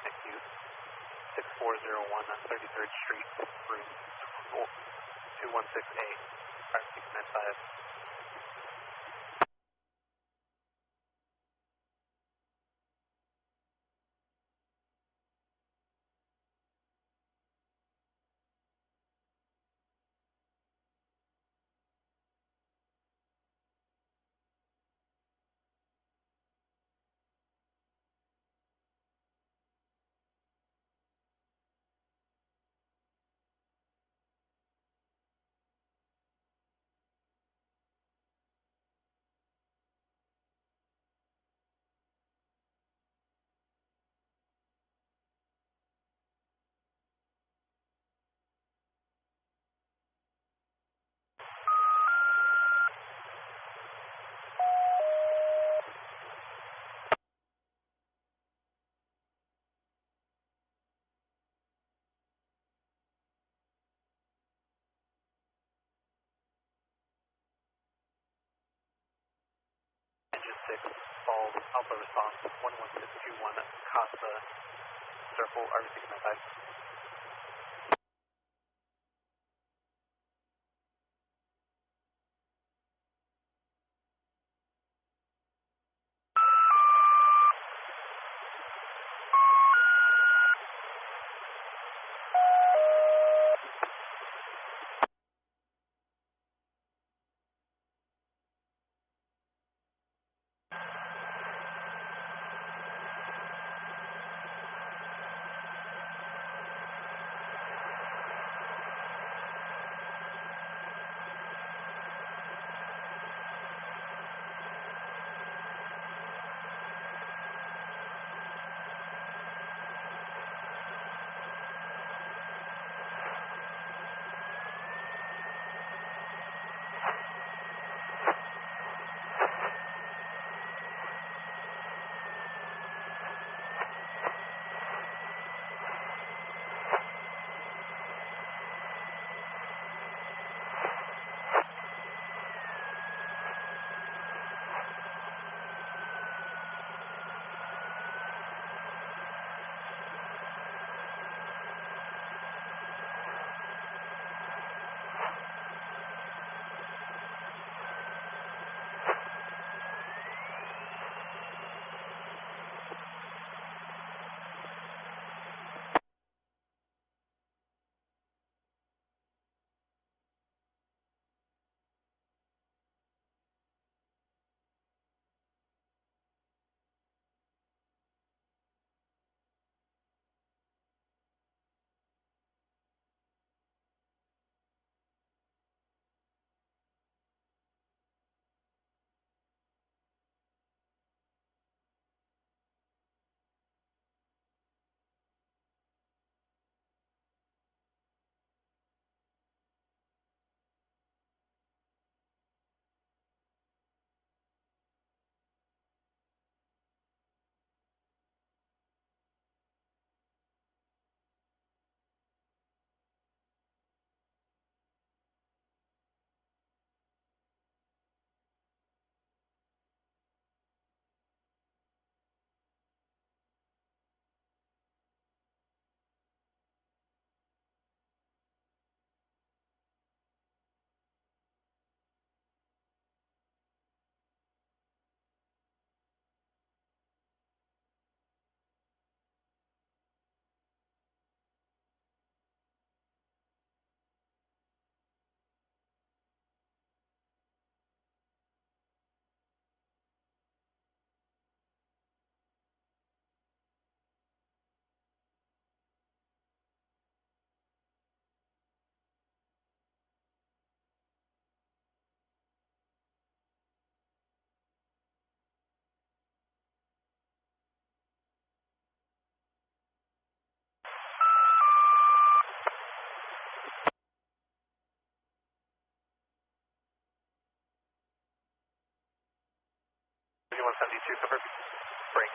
NQ 6401 on 33rd Street, room 216A, fire 695. Engine 6, fall Alpha response 11621 Costa Circle RV695. Confirm. Break.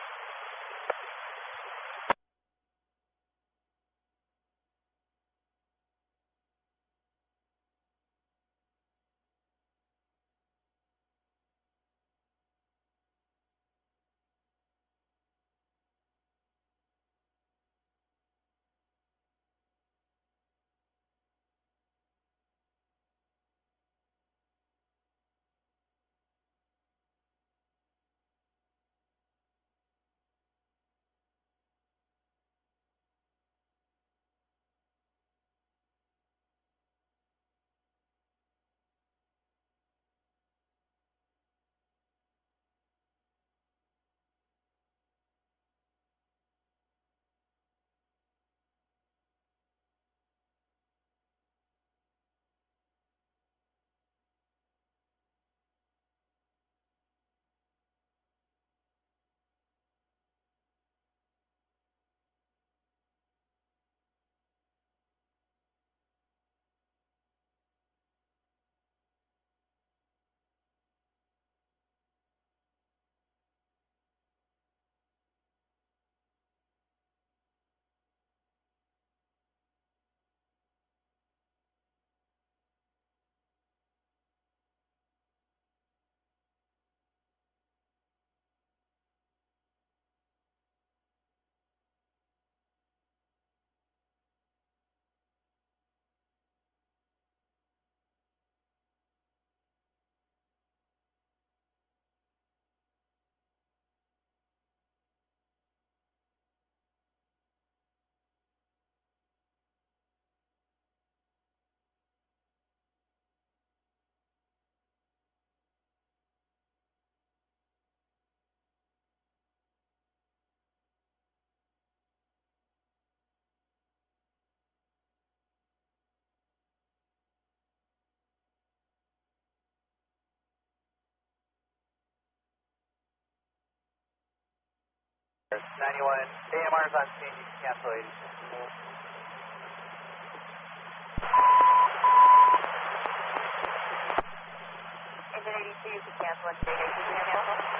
91, AMR's on scene, you can cancel 80. Engine 82, you can cancel at state 8, you can cancel.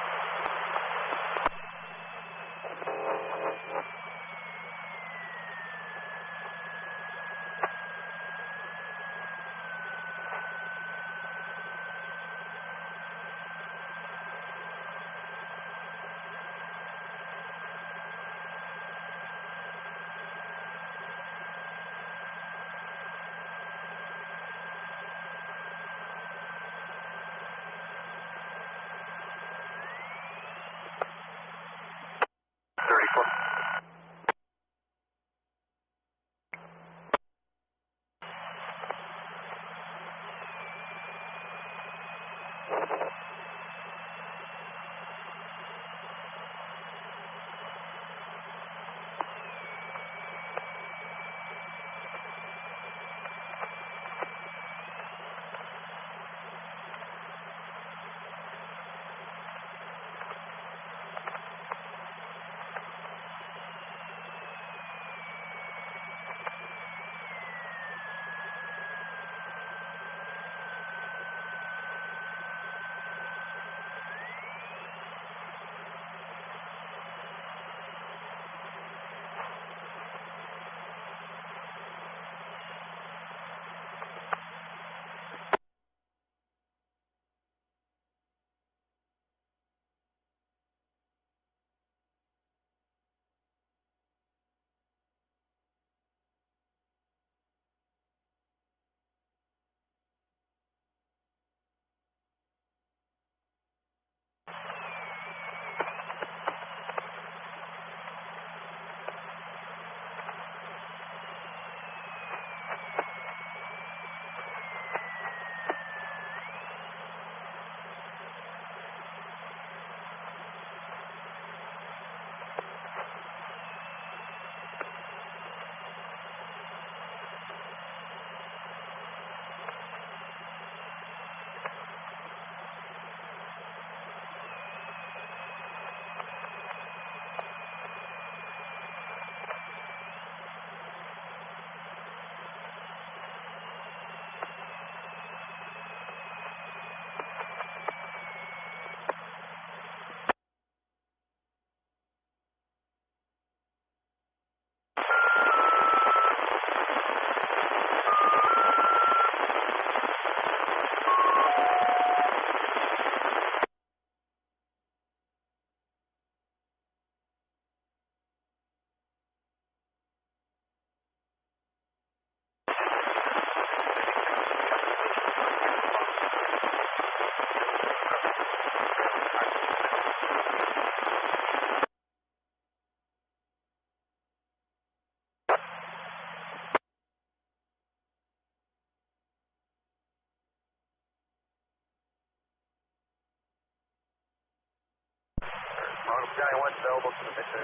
County 1 available to the mission.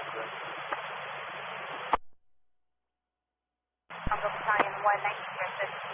Uncle Battalion 1, 1906.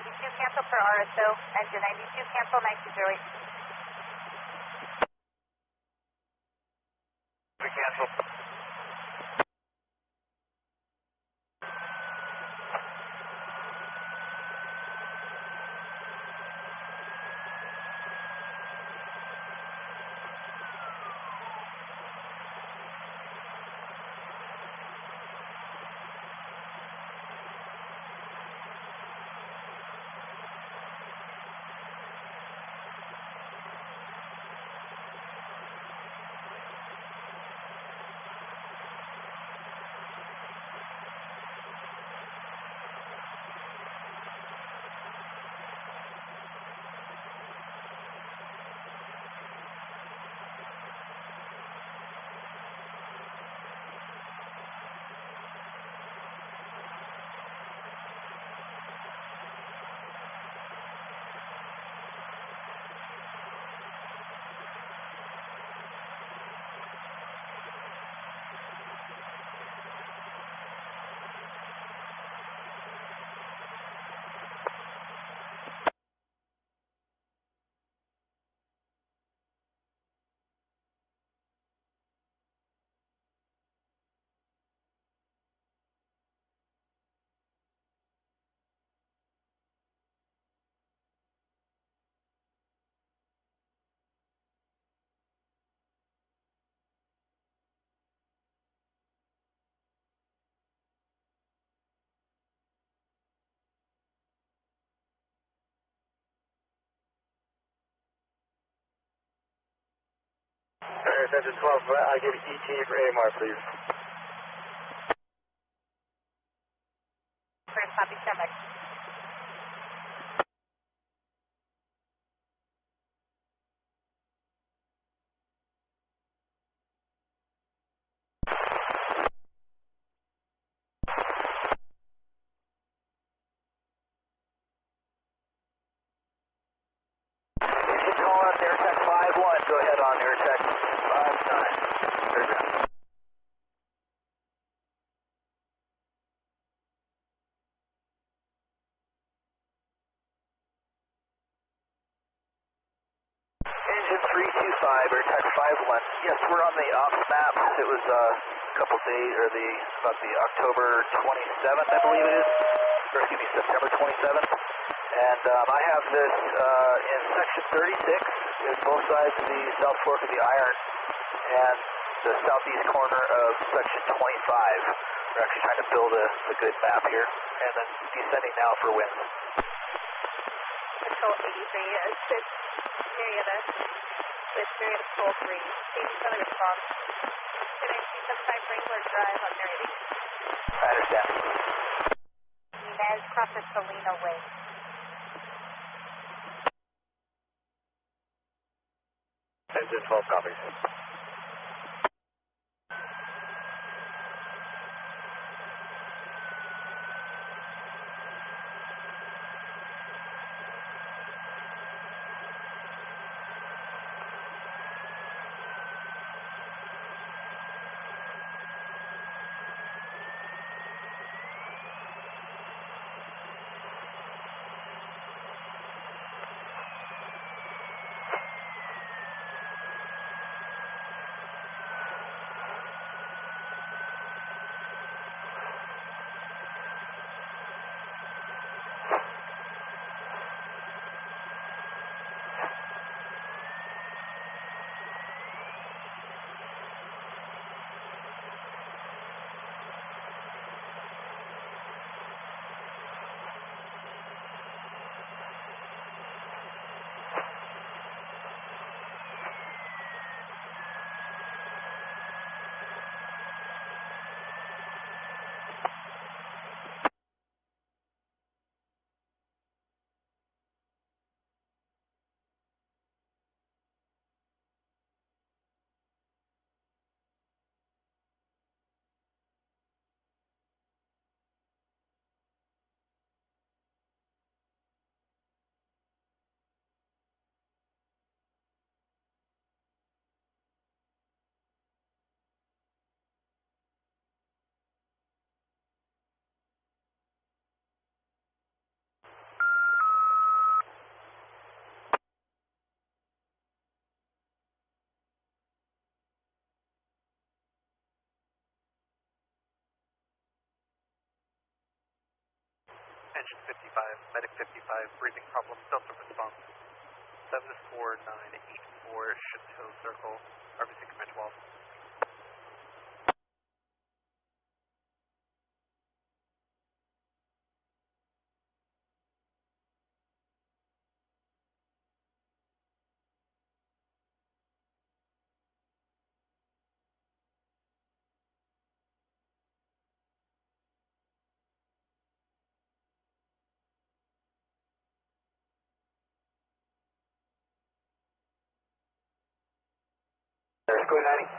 92 cancel for RSO. Engine 92 cancel 9208. Cancel. Attention 12, I give ET for AMR, please. First copy, stand by. Call out to AirTech 5-1, go ahead on AirTech 5-9. Very good. Engine 325, AirTech 5-1. Yes, we're on the ops map. It was a couple days, or about the October 27th, I believe it is. Or excuse me, September 27th. And I have this in section 36, in both sides of the south fork of the iron, and the southeast corner of section 25. We're actually trying to build a good map here, and then descending now for winds. Control 83 is this Marietta with Marietta Control 3. Change another response. Can I see some type Wrangler Drive on Marietta? I understand. Inez crosses Salina Way. Engine 12 copies. engine 55, medic 55, breathing problem, delta response. 74984 Chateau Circle, RBC command 12. There's Square 90.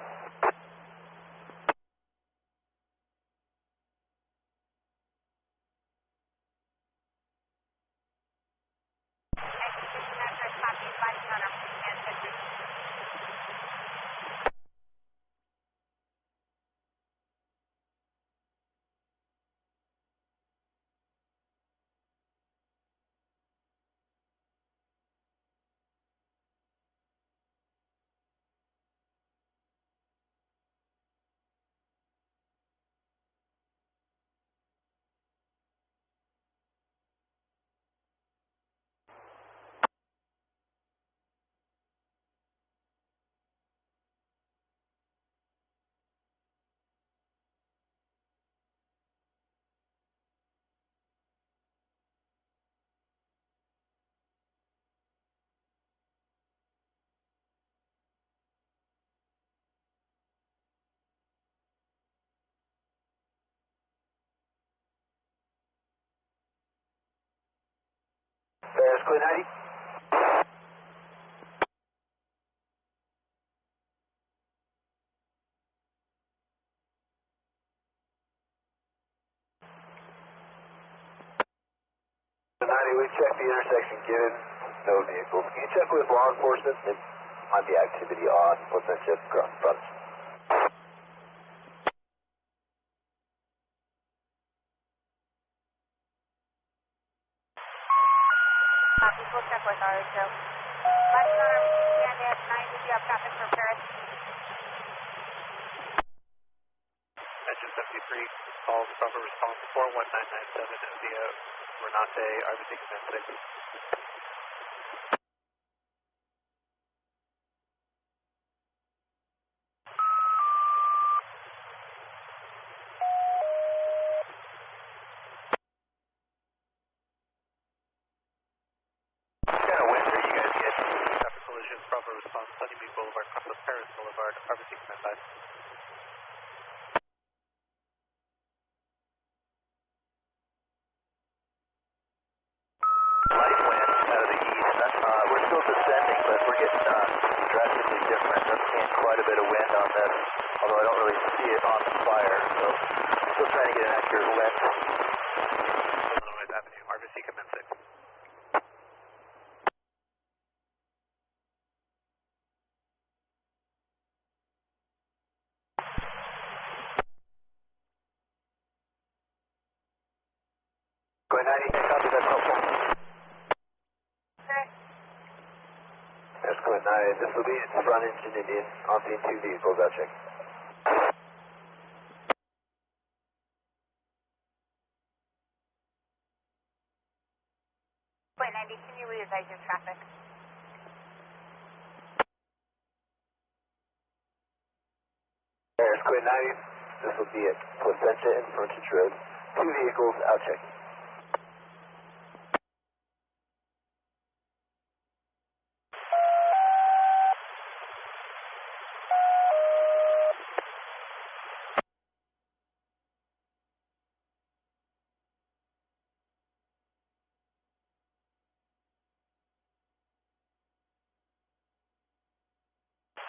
There's Square 90. We checked the intersection given no vehicles. Can you check with law enforcement? There might be activity on Placentia across the front. We'll check with ours, so. Last on stand at 9, did you have traffic for Paris? Engine 73, calls proper response 41997 via Renate, RBC command 6. Collision, proper response, Sunnymead Boulevard, Complex Paris Boulevard, RBC command 5. Light wind out of the east. We're still descending, but we're getting drastically different. I'm seeing quite a bit of wind on this, although I don't really see it on the fire, so still trying to get an accurate wind. Illinois Avenue, RBC command 6. Going 90, copy, that's helpful. Okay. There's going 90, this will be its front engine Indian, on scene 2 vehicles, I'll check. Wait, 90, can you re-advise your traffic? There's Square 90, this will be at Placentia and Frontage Road. 2 vehicles, out checking.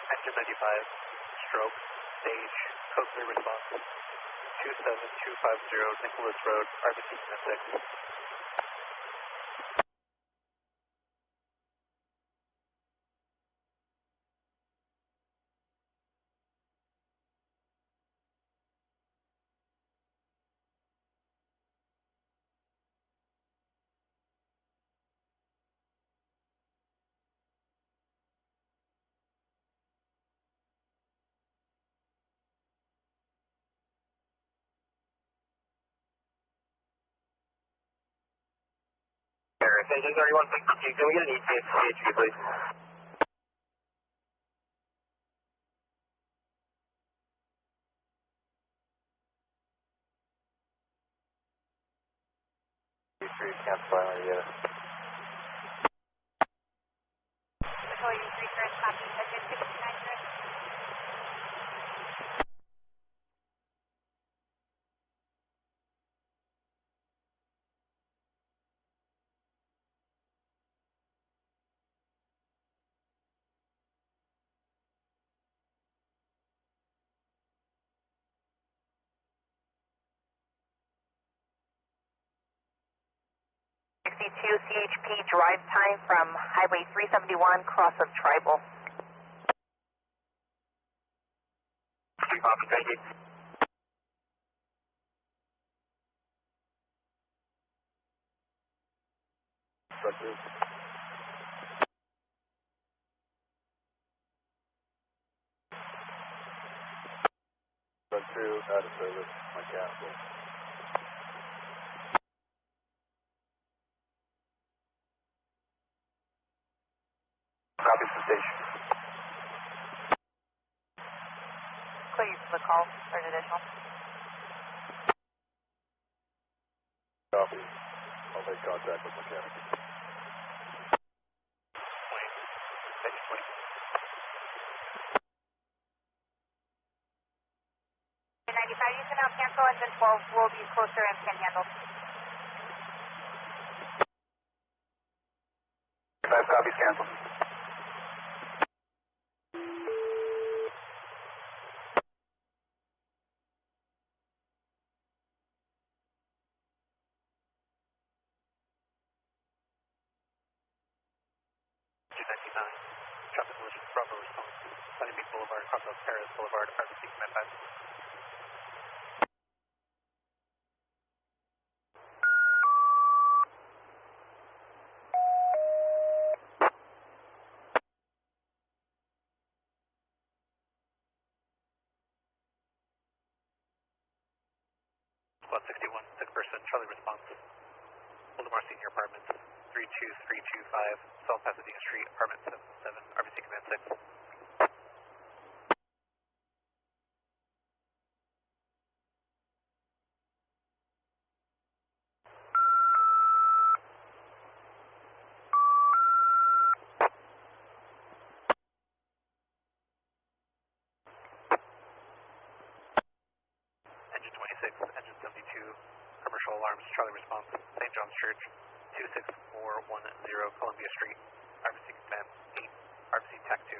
Engine 95, stroke, stage, code 3 response, 27250 Nicholas Road, RBC command 6. Engine 3162, can we get an ETA for CHP, please? Calfire, yeah. Control, you return copy, engine 59. CHP drive time from Highway 371, cross of Tribal. Copy, thank you. Run 2, out of service, mechanical. Copy from station. Clear for the call for an additional. Copy. I'll make contact with mechanic. 95, you can now cancel, engine 12 will be closer and can handle. 5 copies canceled. Traffic collision, Bravo response. Sunny Beach Boulevard, cross of Paris Boulevard, RBC command 5. Squad 61, sick person, Charlie response. Waldemar Senior Apartments, 32325, South Pasadena Street, Apartment 77, RBC Command 6. Engine 26, Engine 72, commercial alarms, Charlie response, St. John's Church, 26410 Columbia Street, RBC Command 8, RBC TAC 2.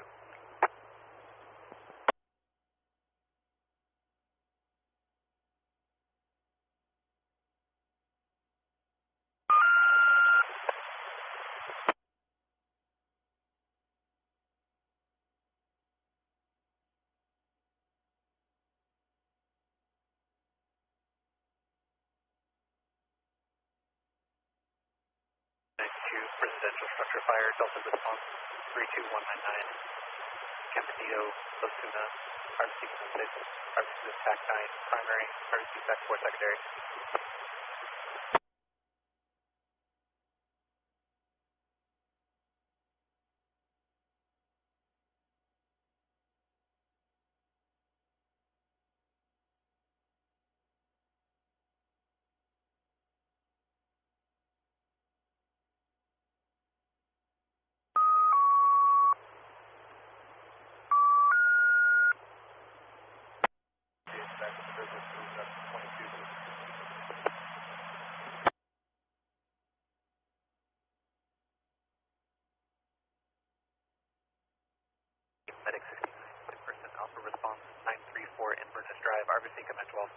Residential structure fire, Delta response, 32199, Bernadino, Osuna, RBC Command 6, RBC TAC 9, primary, RBC TAC 4 secondary. Medic 69, sick person, Alpha response, 934 Inverness Drive, RBC Command 12.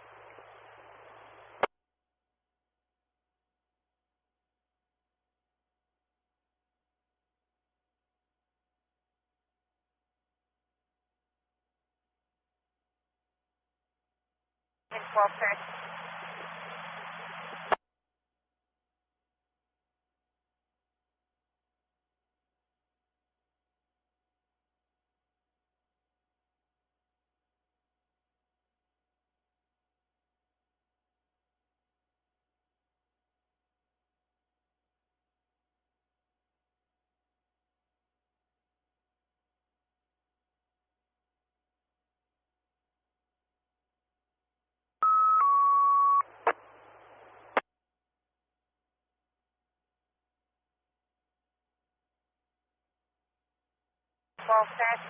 Engine 12, sir. Bravo, set.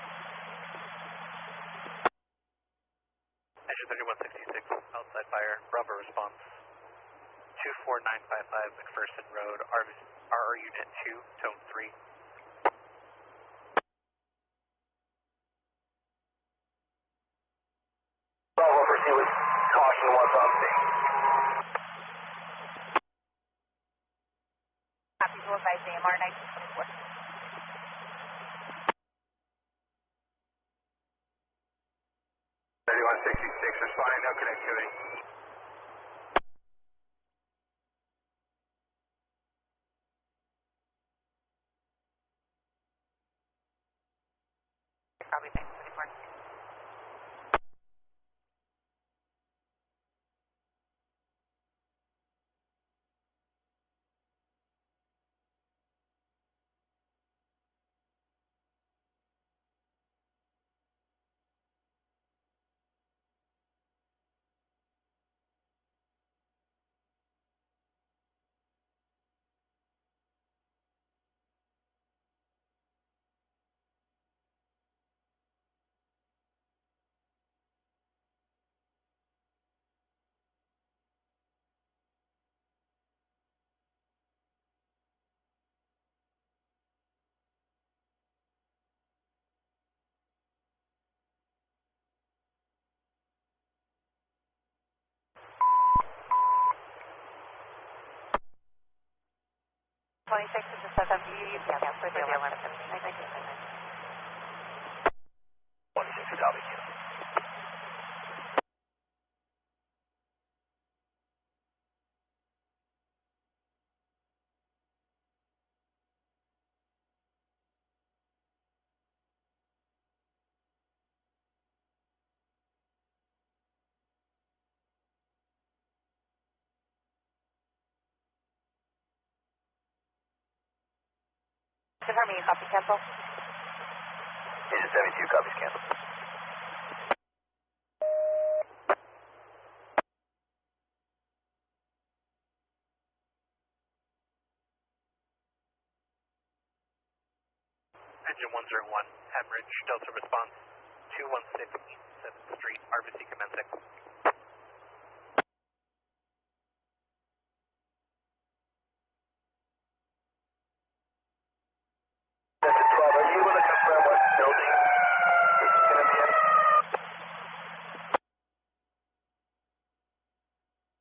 Engine 3166, outside fire, Bravo response. 24955 McPherson Road, RR Unit 2, Tone 3. Bravo, proceed with caution once on scene. Copy, go by AMR 1924. 3166, responding, no connectivity. Copy, thanks, 24. Twenty-six is a SFB, yeah, for the alarm. 16, copy. Confirming you copy cancel. Engine 72, copies canceled. Engine 101, hemorrhage, Delta response, 216 7th Street, RBC commencing. Engine 12, are you able to confirm what building this is going to be in?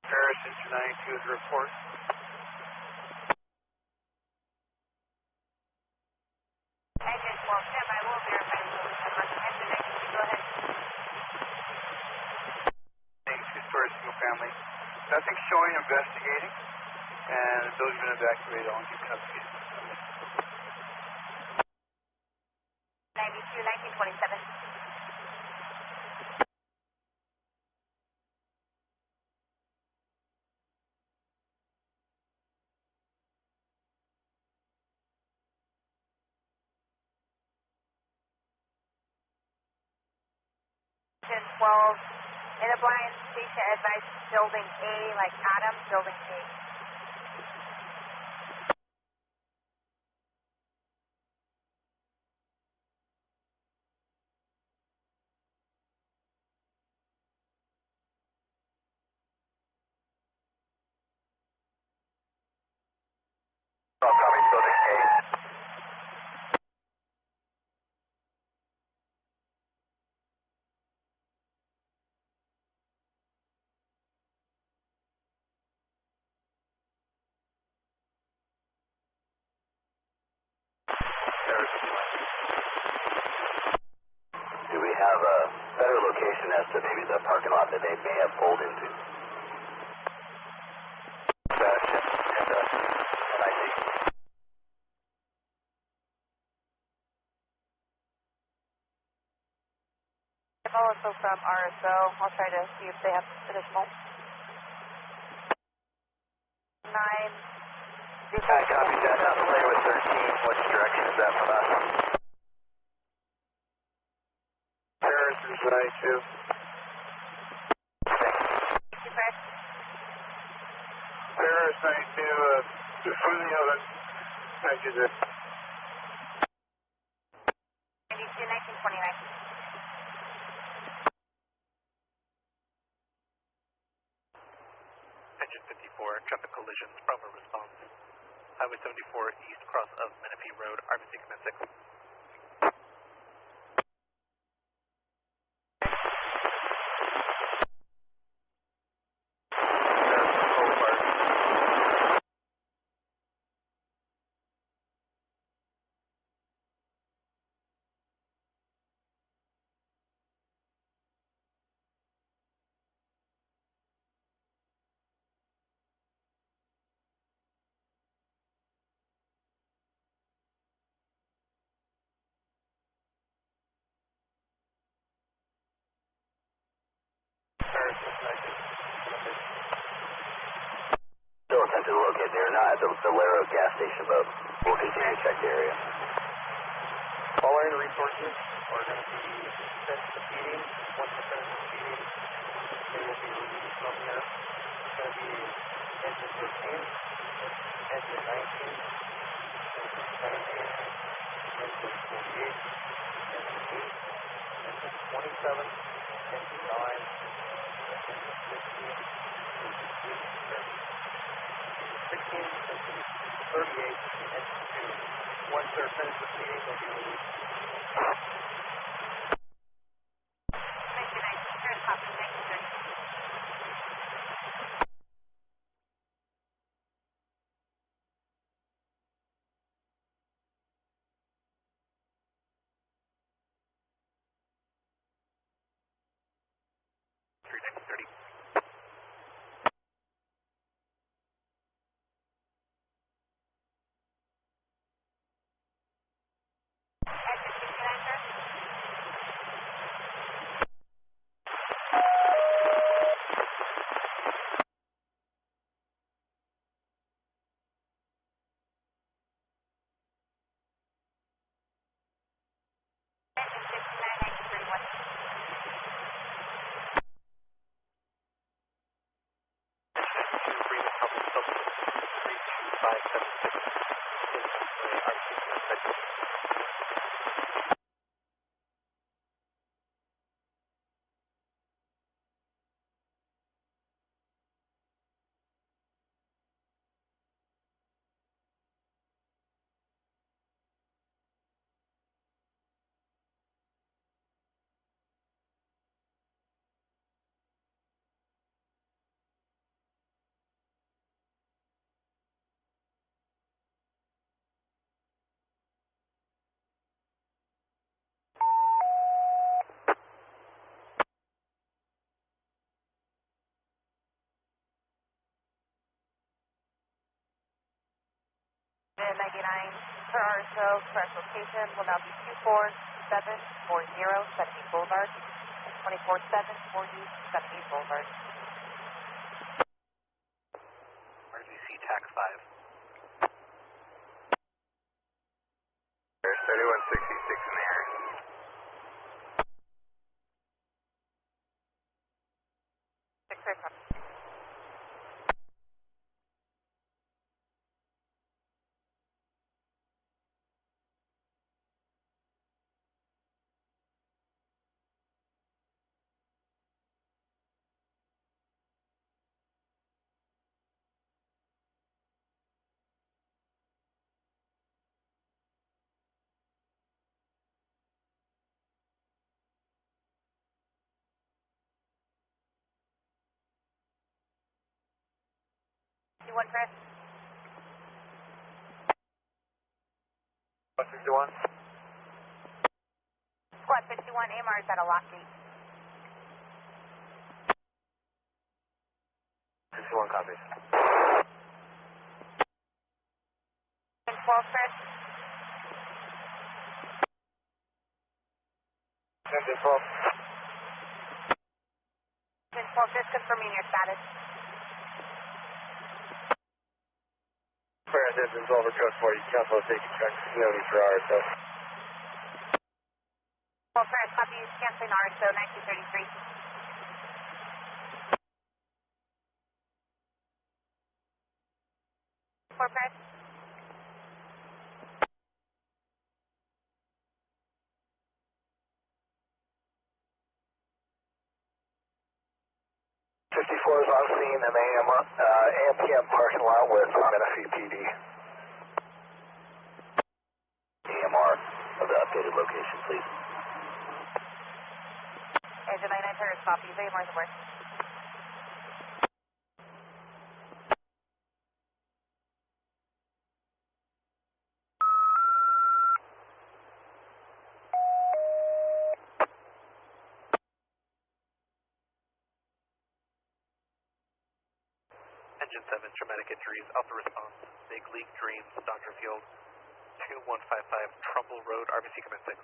Paris, Engine 92 is report. Engine 12, stand by, we'll verify the engine 92, go ahead. 2-story single family. Nothing showing, investigating, and the building's been evacuated. All get custody. 92, 1927. Engine 12, in a blind station advice, building A, like Adam, building A. Copy, building A. Do we have a better location as to maybe the parking lot that they may have pulled into? Sebastian and I think. I'm also from RSO. I'll try to see if they have additional. 9. Hi, copy that. Not familiar with 13. Which direction is that from us? Paris is 92. Paris 92, from the oven. Thank you, sir. 92, Engine 54, traffic collisions, Bravo response. Highway 74 east cross of Menifee Road, RBC command 6. Still attempting to locate. They're not at the Valero gas station, but we'll continue to check the area. All area resources are going to be sent to feeding. Once they're finished with feeding, they will be released from here. It's going to be engine 15, engine 19, engine 17, engine 48, engine 8, engine 27, engine 9, engine 15, engine 16, engine 38, engine 2. Once they're finished with feeding, they'll be released. The 99 per RSO, correct location will now be 24740 70 Boulevard and 24740 70 Boulevard. Emergency tax 5. There's 3166 in the area. One Chris. 161. Squad 51, AMR is at a lock gate. 61 copies. 12 Chris. Engine 12. 12 Chris, confirming your status. Fire engines over code 4. You cancel the safety check. No need for RSO. 12 Chris, copy, canceling RSO 1933. 4 Chris. Close on scene in AM/PM parking lot with Menifee PD. AMR of the updated location, please. Engine 99 Turner, copy. AMR's work. Engine 7, traumatic injuries, alpha response, big leak drains, Dr. Field, 2155 Trumbull Road, RBC command 6.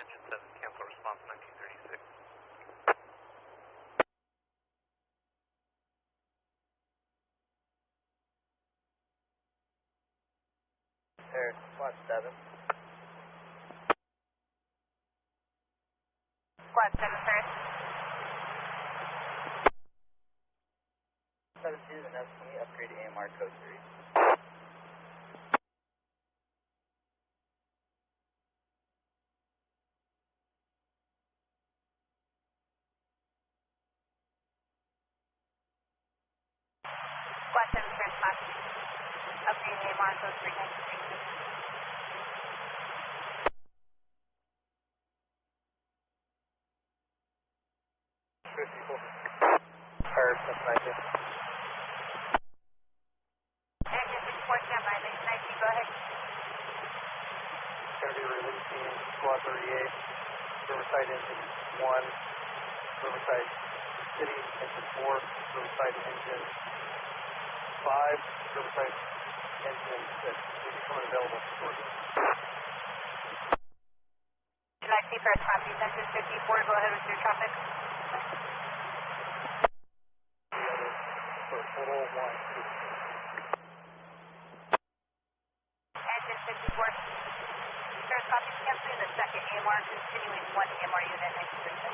Engine 7, cancel response 1936. Air, Squad 7. Squad 7, sir. 72 and SME, upgrade to AMR code 3. Squad 7, sir, copy. Upgrade AMR code 3, 1936. Fire, 792. Engine 64, stand by. 19, go ahead. Going to be releasing Squad 38, Riverside Engine 1, Riverside City Engine 4, Riverside Engine 5, Riverside Engine 6. These are coming available for you. July first, copy. Engine 54, go ahead with your traffic. For a total of 1. Engine 54. First, copy. Canceling the second AMR, continuing 1 AMR unit, 1936.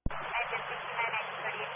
Engine 69, 1938.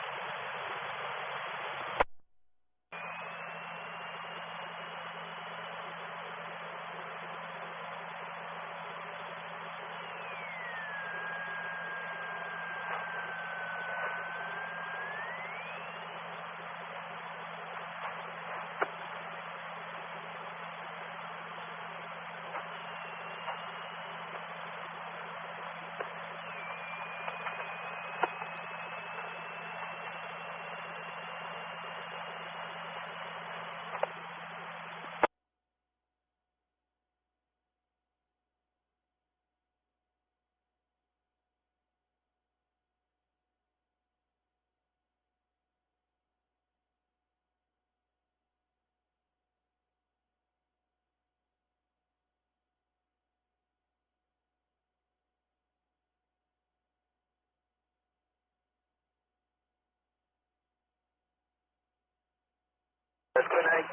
Good night.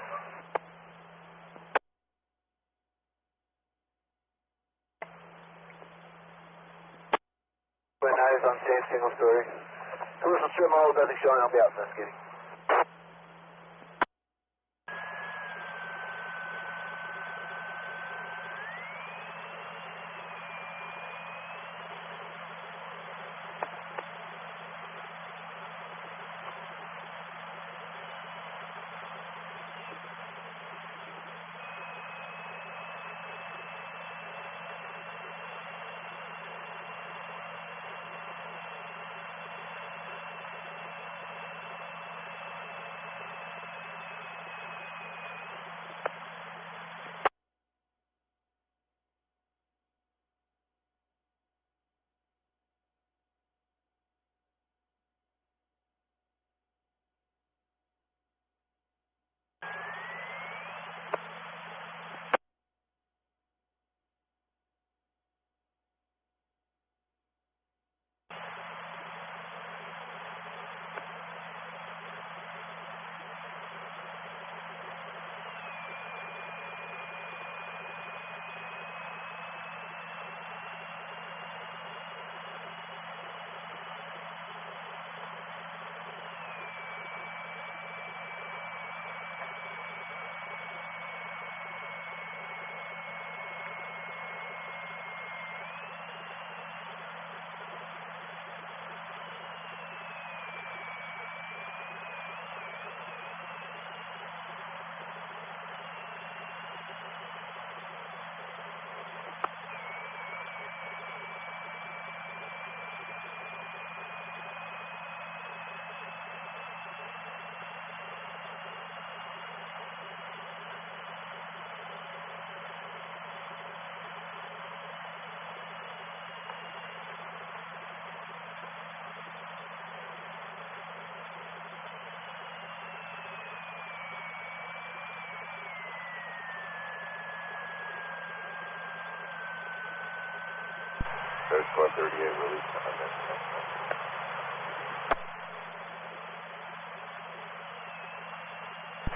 advised on same single story. Commercial strip model, nothing showing. I'll be out investigating. There's Squad 38 release.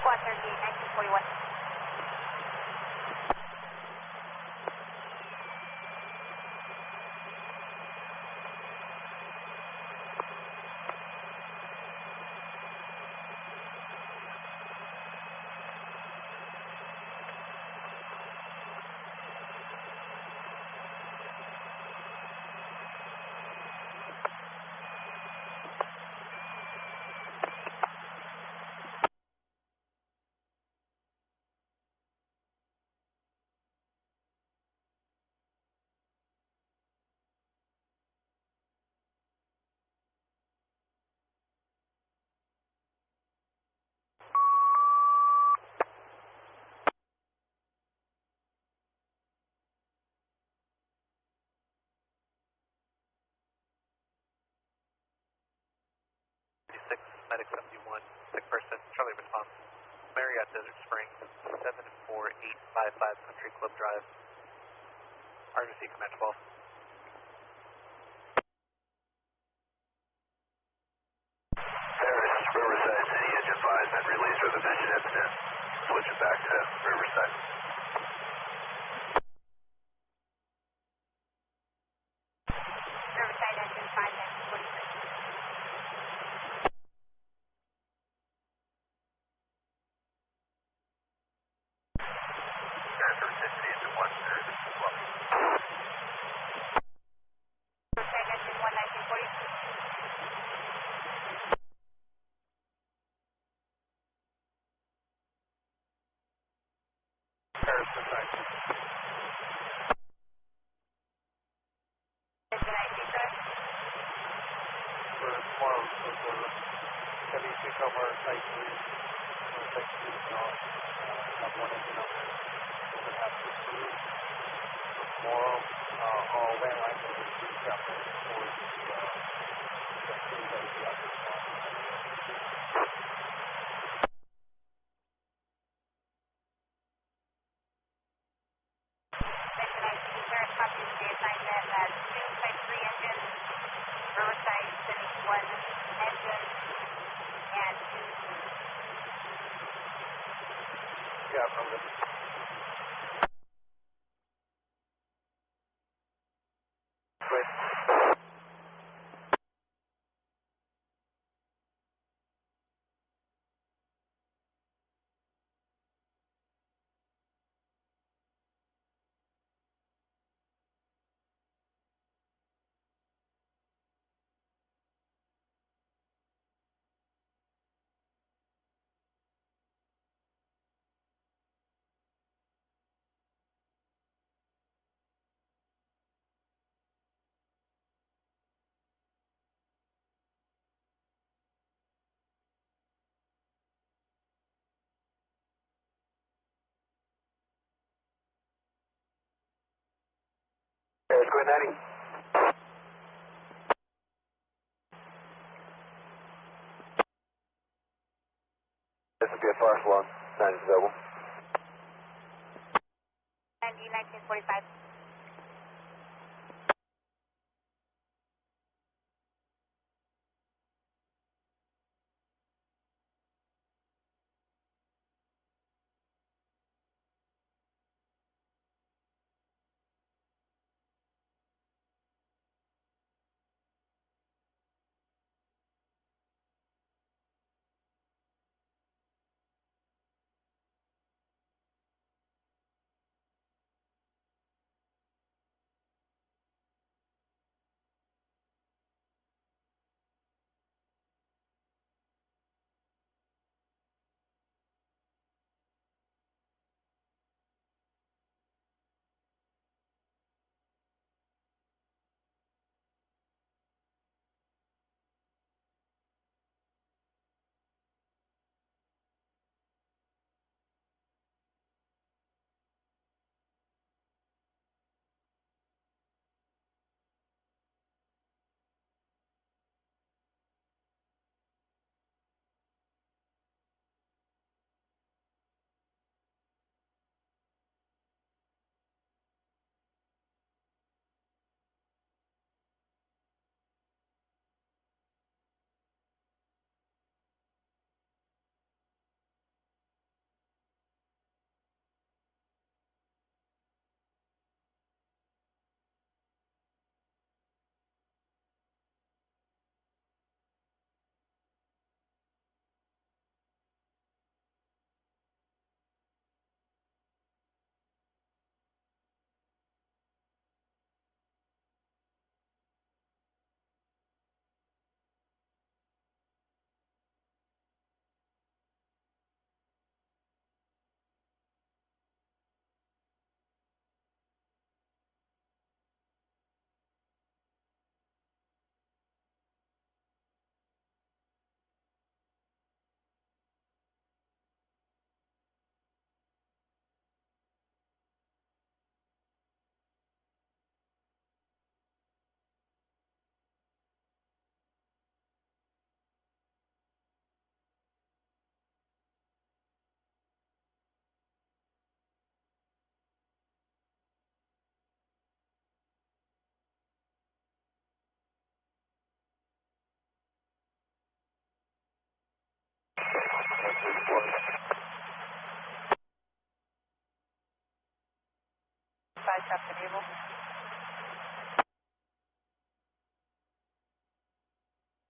Squad 38, 1941. Medic 71, sick person, Charlie response. Marriott Desert Springs, 74855 Country Club Drive. RGC Command 12. Paris, Riverside City, engine 5, and release for the mission incident. Switch it back to Riverside. Riverside engine 5, 1943. 1090. This would be a fire salon. 9 is available. And 1945. Five Captain Evil.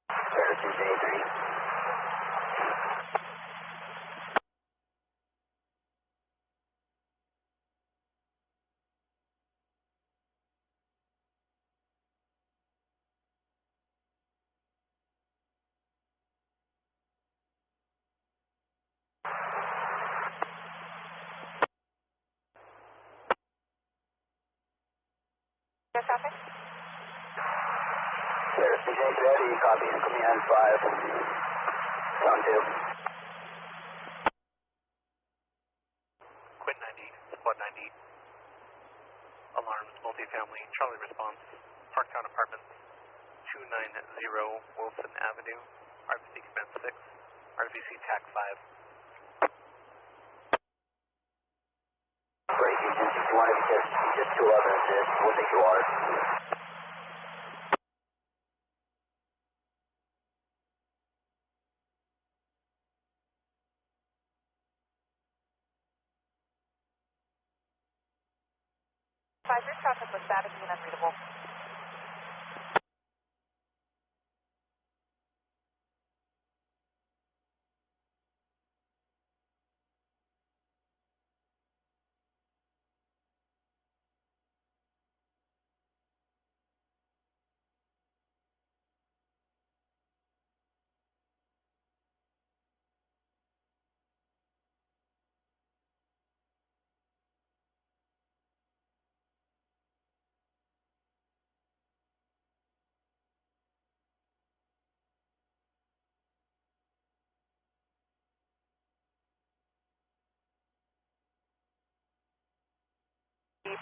Paris is A3. Yes, Captain? Paris is ready. Copy. Command 5. Sound 2. Quinn 90, Squad 90. Alarms, multifamily, Charlie response, Parktown Apartments, 290 Wilson Avenue, RVC Command 6, RVC TAC 5. Break agents, if you want to just 211 assist, we'll take your water. Advisory traffic was static and unreadable.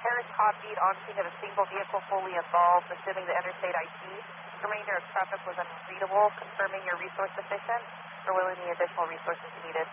Paris copied on scene of a single vehicle fully involved, assuming the interstate ID. Remainder of traffic was unreadable, confirming your resource sufficient, or will any additional resources be needed?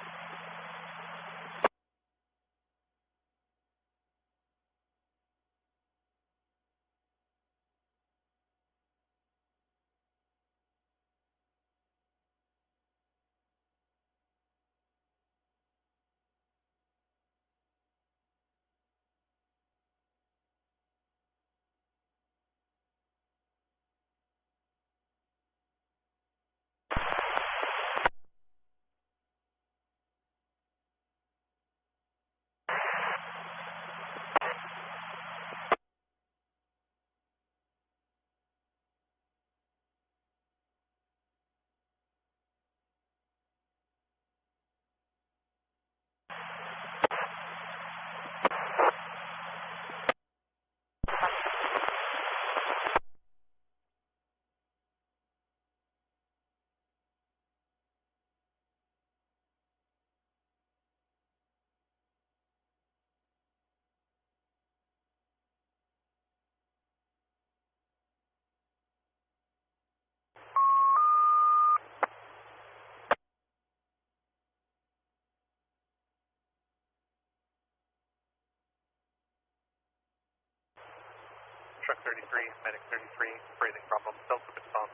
Truck 33, Medic 33, breathing problem, self-quick response,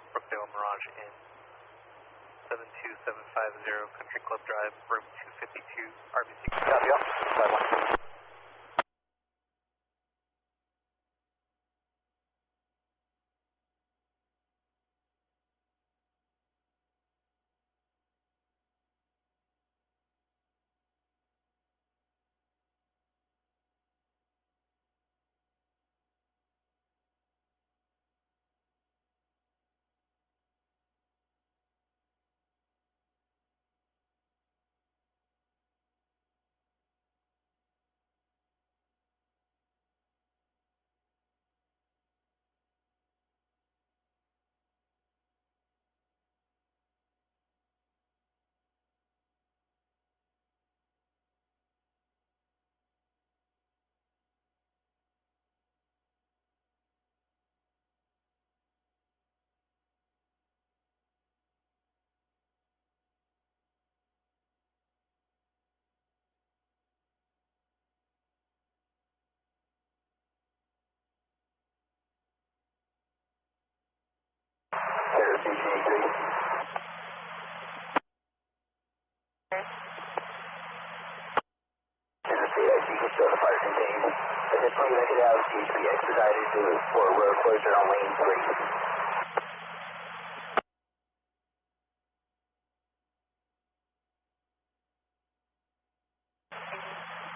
Brookdale Mirage in 72750 Country Club Drive, room 252, RBC. Copy, up. 5-1. Additionally, make it out to be expedited for road closure on lane 3.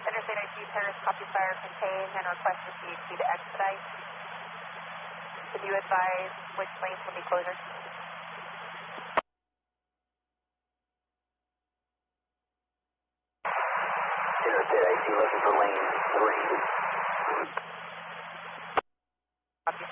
Interstate ID, Paris copy fire contained and request the CHP to expedite. Can you advise which lanes will be closure? Interstate ID looking for lane 3. Copy.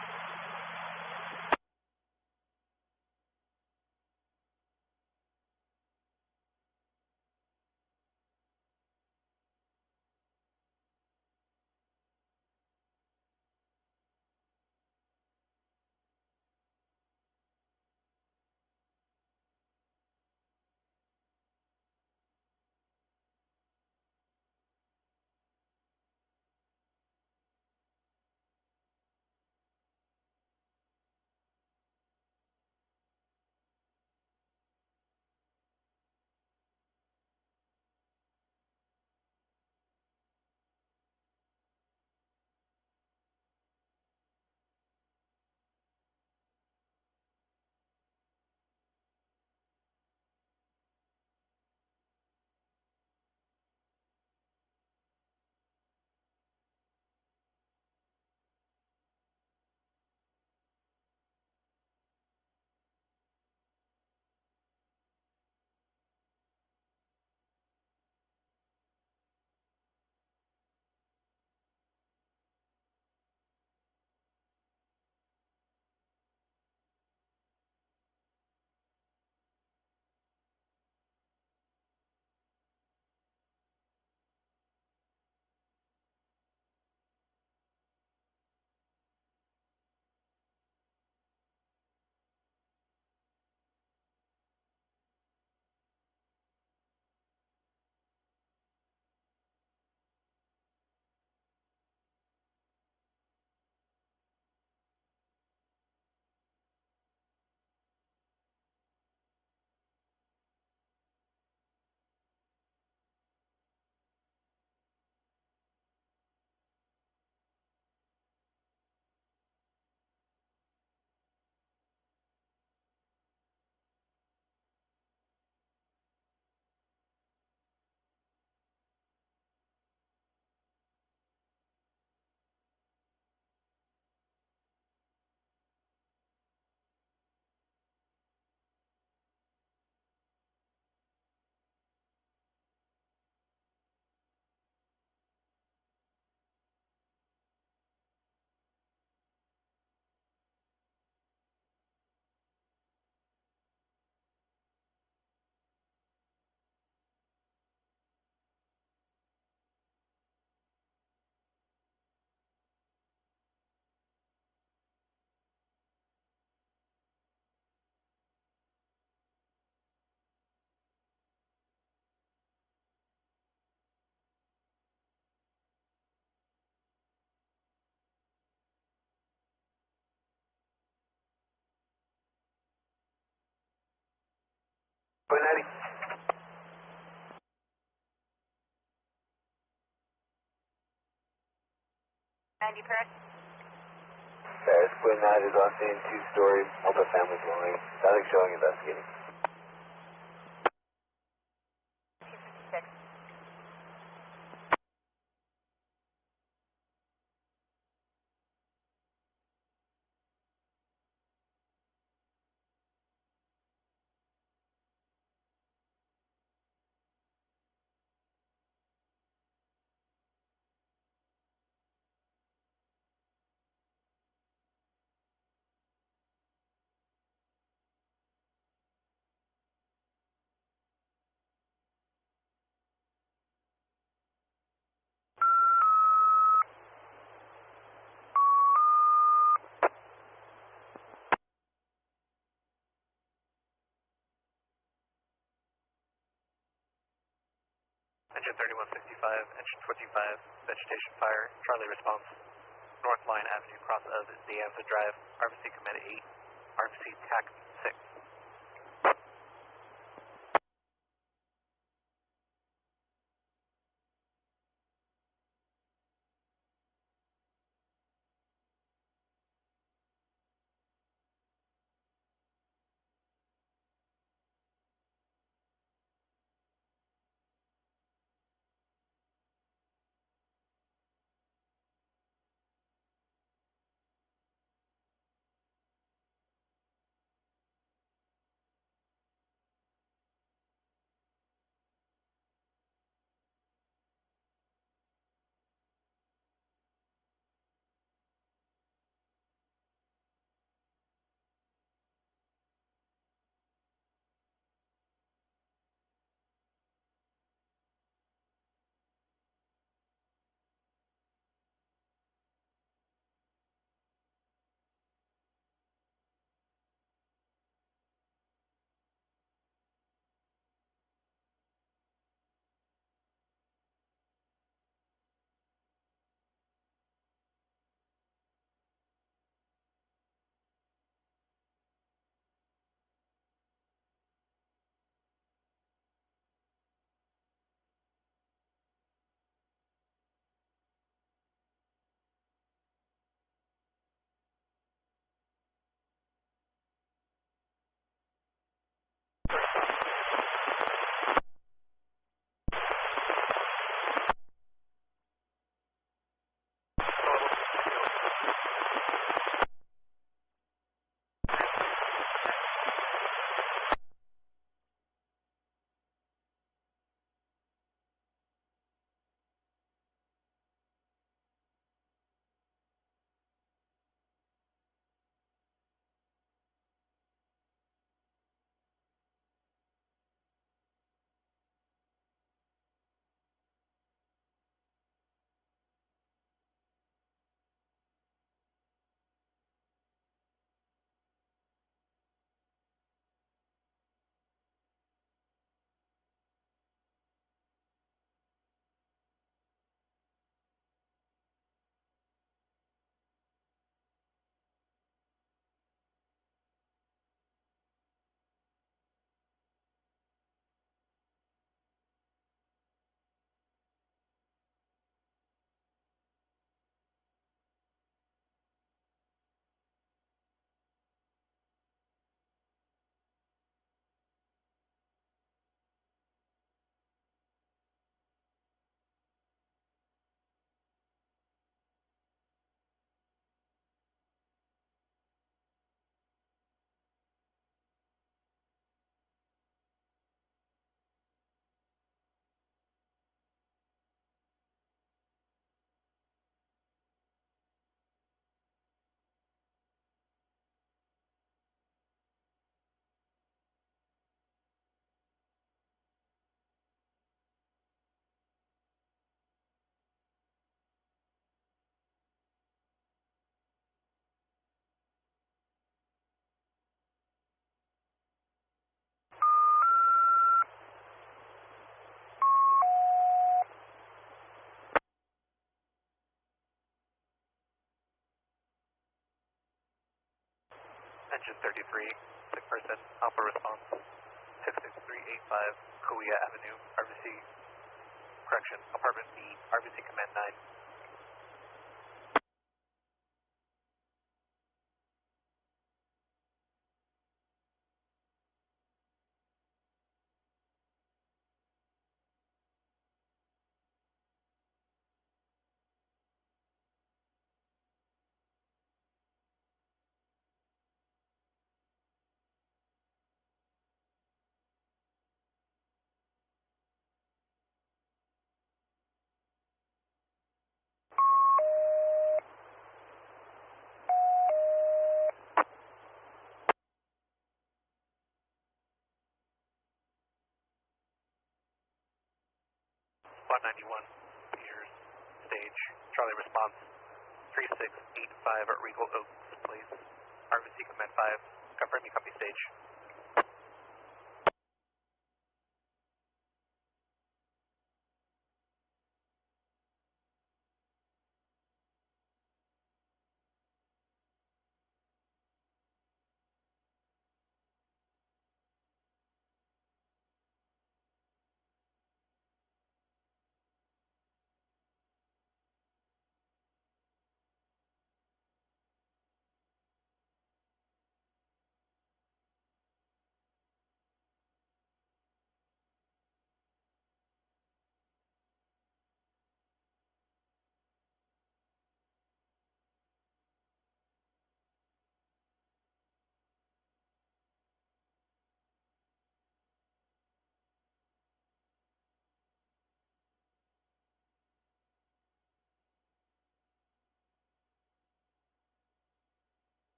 Bernadino. 90 Paris. Paris, Quinn 9 is on scene, two-story, multifamily dwelling. Static showing, investigating. 256. Engine 3165, engine 25, vegetation fire, Charlie response. North Line Avenue, cross of De Anza Drive, RFC command 8, RFC TAC 6. Engine 33, sick person, Alpha response. 66385 Kauai Avenue, RVC, correction, apartment B, RVC Command 9. Spot 91, meters, stage, Charlie response, 3685 at Regal Oaks Place, RVC Command 5, confirm you copy stage.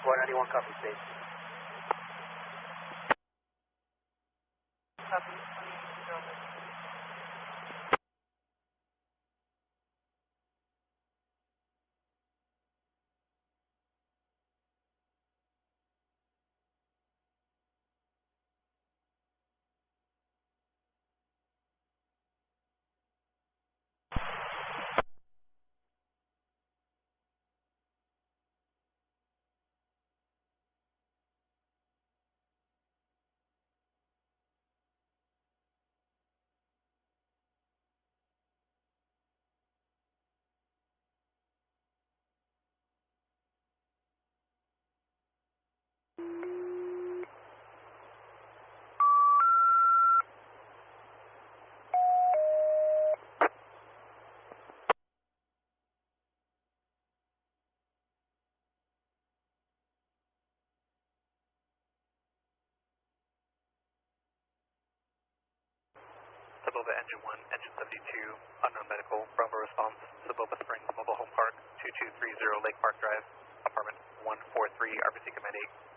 Spot 91, copy stage. Copy. Saboba Engine 1, Engine 72, unknown medical, Bravo response, Saboba Springs Mobile Home Park, 2230 Lake Park Drive, apartment 143, RVC Command 8.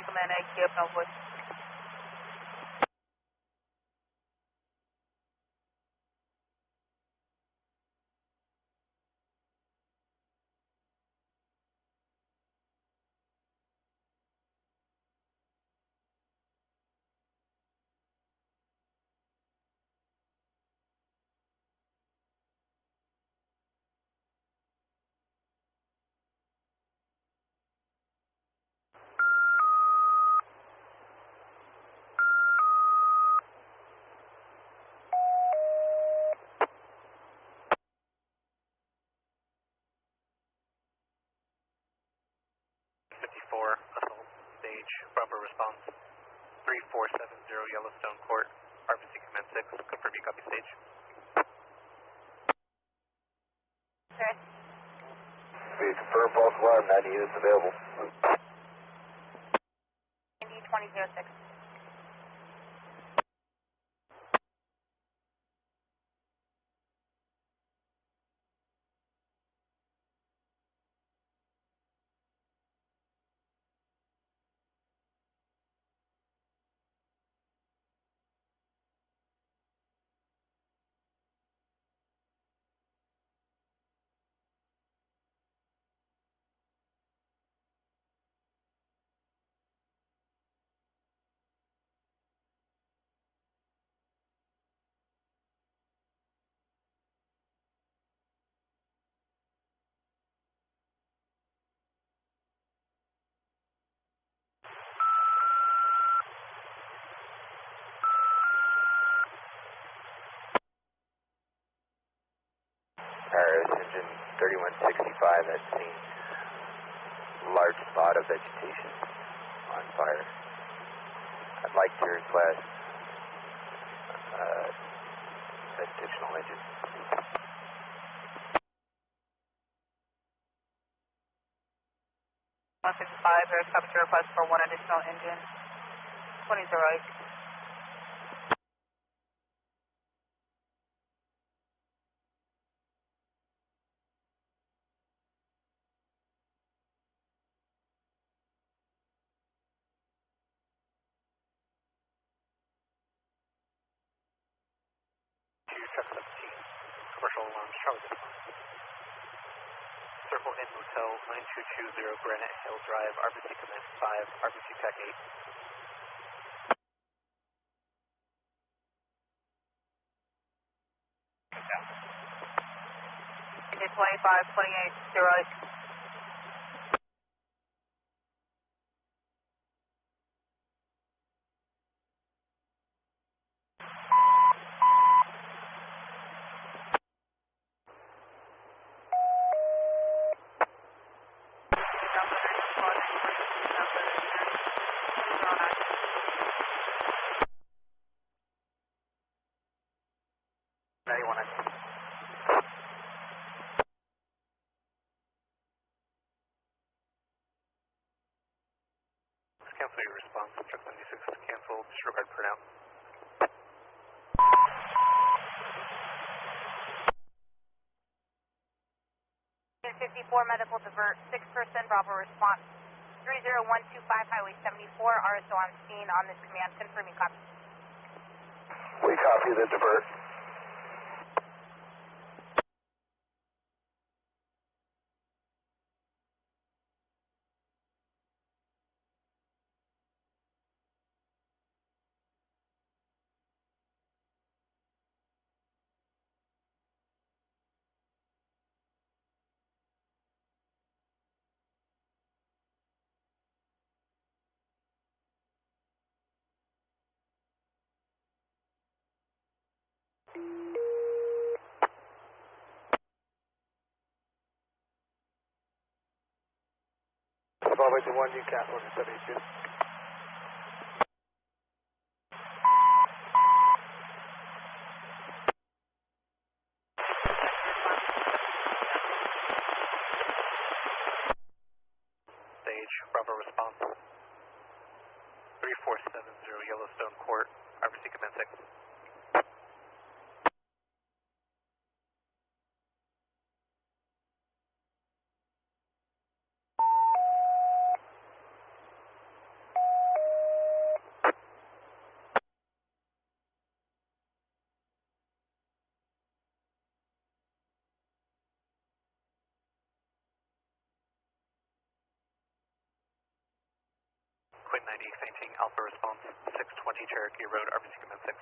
Command 8, give no voice. assault stage, proper response. 3470 Yellowstone Court, RBC Command 6, confirm you copy stage. Okay. We confirm false alarm, 90 units available. Indy 2006. Paris engine 3165 at scene. Large spot of vegetation on fire. I'd like to request additional engine. 165, there's copy to request for one additional engine. 2008. Truck 17, commercial alarms, Charlie. Circle in Motel 9220 Granite Hill Drive, RBC Command 5, RBC Tech 8. Indy 2528, 08. Cancel your response. Truck 96 is canceled. Disregard for now. 54 medical divert, 6% Bravo response. 30125 Highway 74, RSO on scene on this command. Confirm you copy. We copy the divert. Bravo to 1, you cancel to 72. Stage, Bravo response. 3470 Yellowstone Court, RBC Command 6. Quinn 90, fainting, Alpha response, 620 Cherokee Road, RBC Command 6.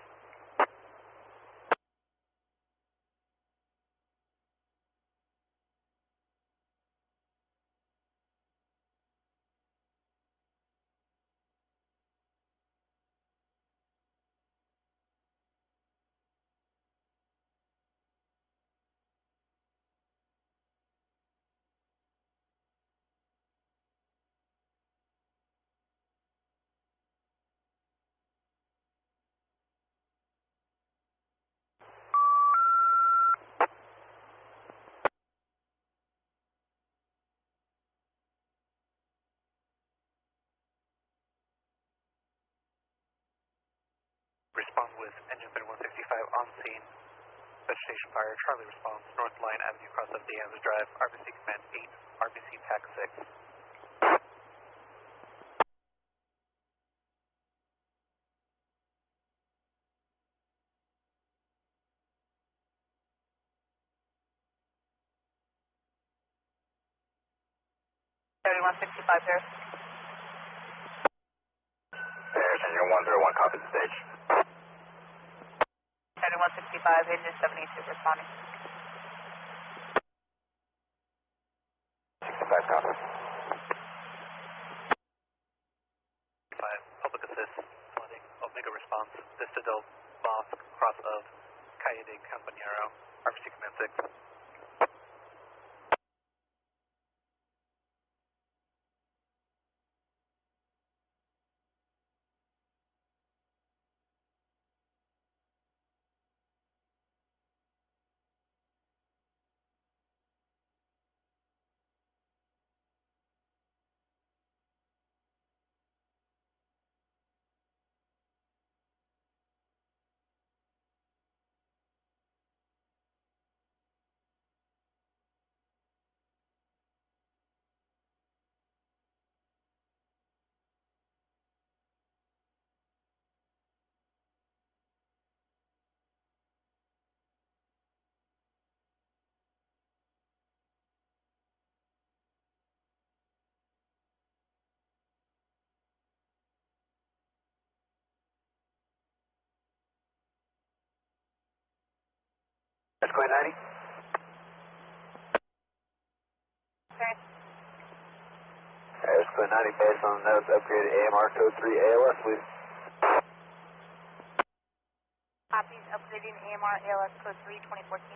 respond with engine 3165 on scene. Vegetation fire. Charlie responds. North Line Avenue across of Diaz Drive. RBC Command 8. RBC Pack 6. Paris. Paris, engine 101, copy the stage. 3165, engine 72 responding. 65, copy. 5, public assist, flooding, Omega response, Vista del Bosque, cross of Calle de Campanero, RBC Command 6. That's Queen 90. Paris. Paris, Queen 90, based on notes, upgraded AMR code 3 ALS, please. Copies, updating AMR ALS code 3, 2014.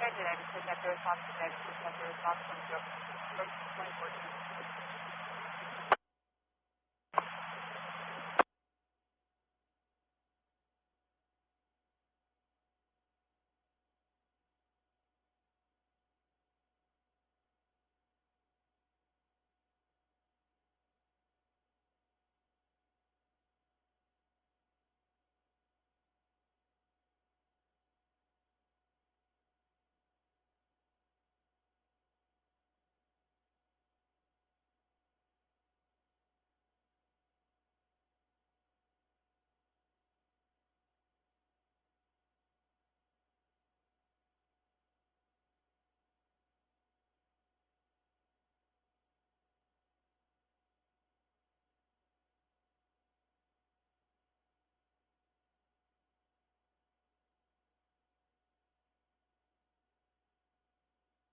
Engine 96, after response, 96, after response, 2014.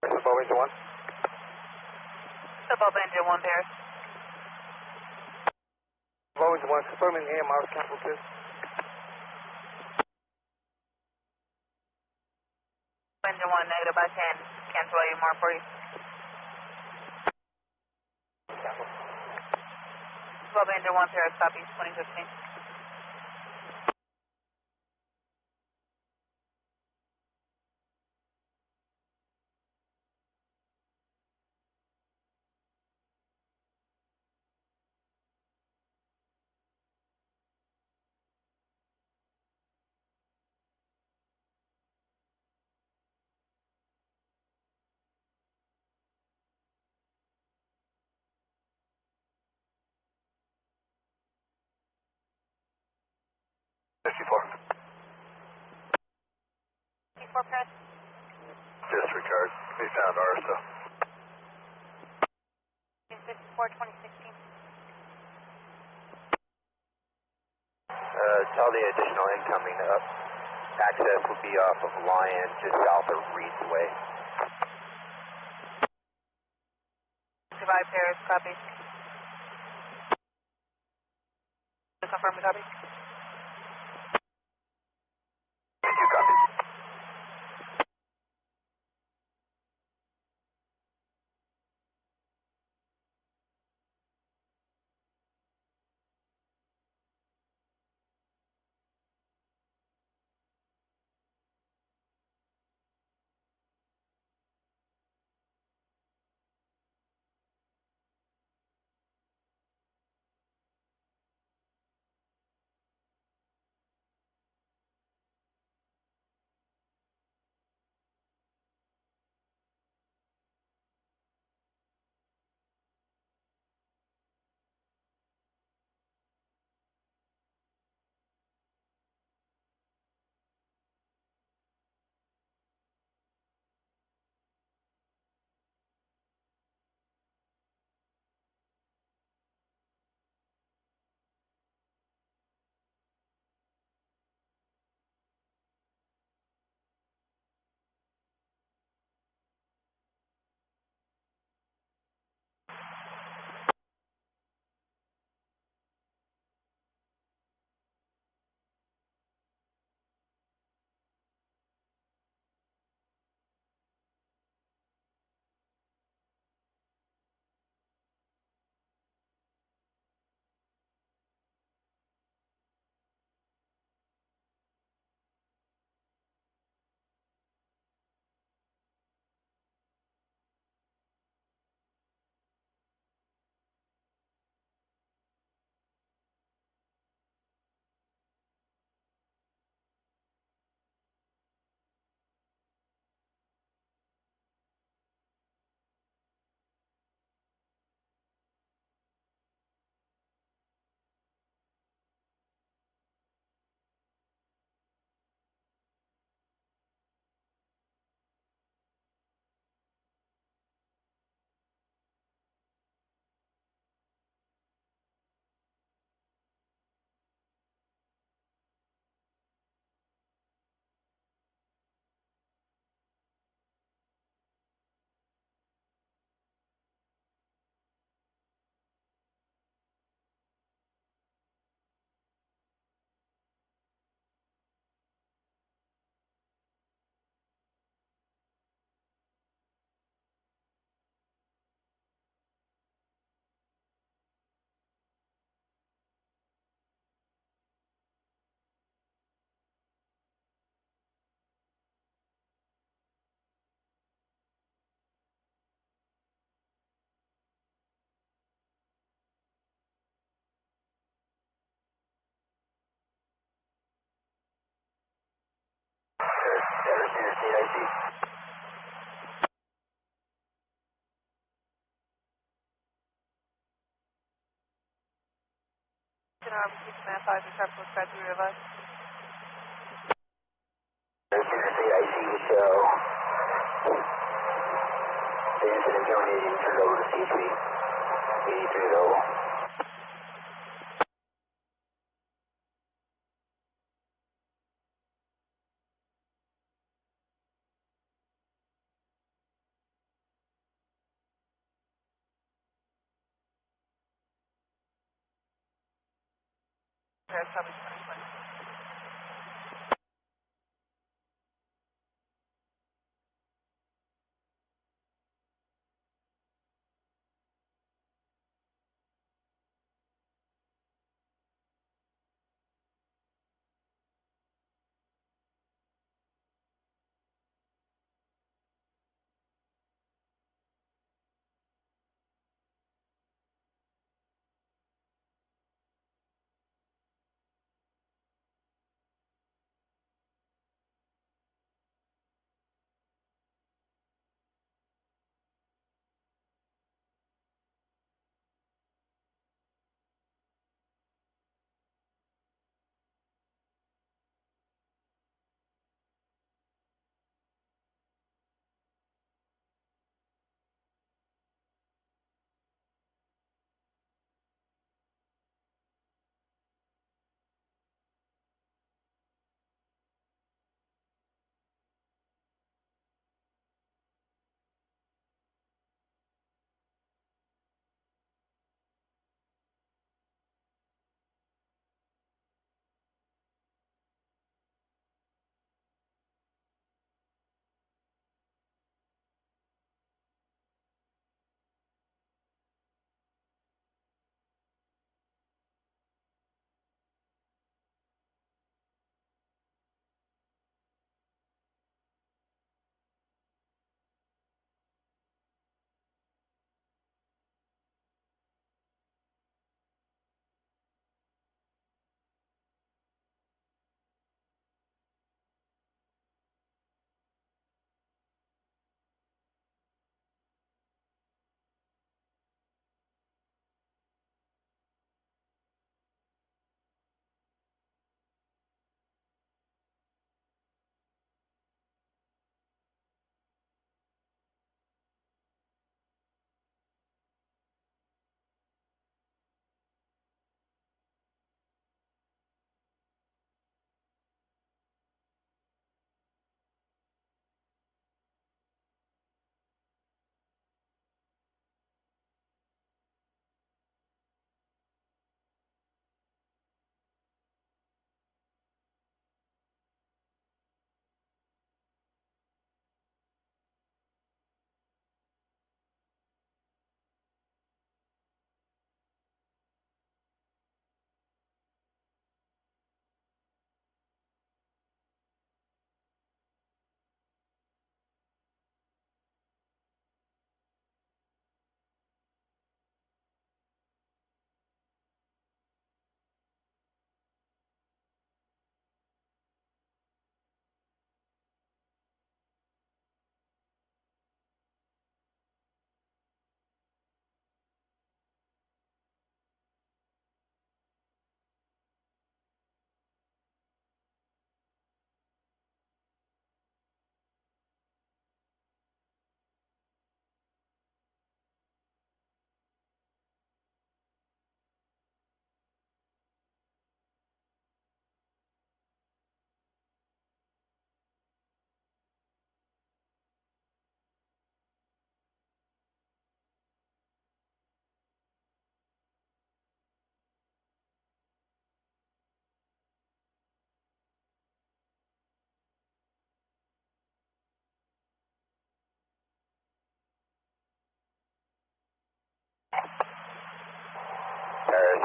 Above engine 1. Above engine 1, Paris. Above engine 1, confirming AMR is cancelled 2. Engine 1, negative by 10. Cancel AMR for you. Above engine 1, Paris, copies, 2015. Paris. Just recharge. We found RSO. 54, 2016. Tell the additional incoming up. Access will be off of Lion, just south of Reed's Way. Goodbye, Paris, copy. Confirm the copy. Thank you, copy. Man 5 to Tropical Sky 3 of us. IC Washoe. The incident terminated and turned over to CHP. 83 available.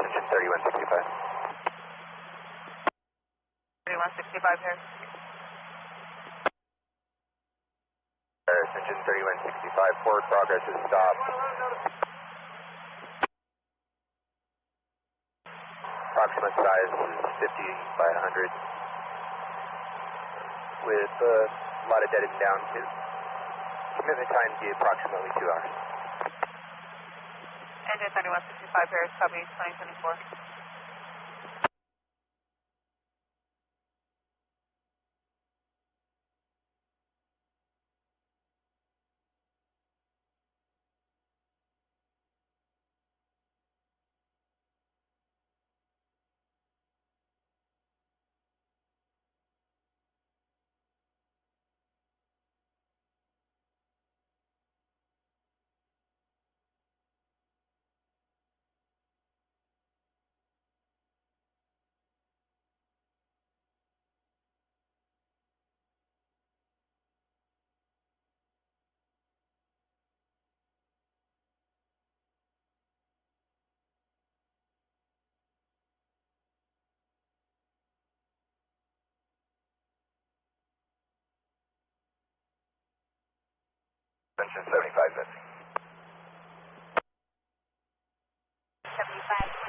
Engine 3165. 3165 here. Engine 3165, forward progress is stopped. Approximate size is 50 by 100 with A lot of dead is down too. Commitment time to be approximately 2 hours. Engine 3165 Paris, copy 2024. Engine 7550. 75.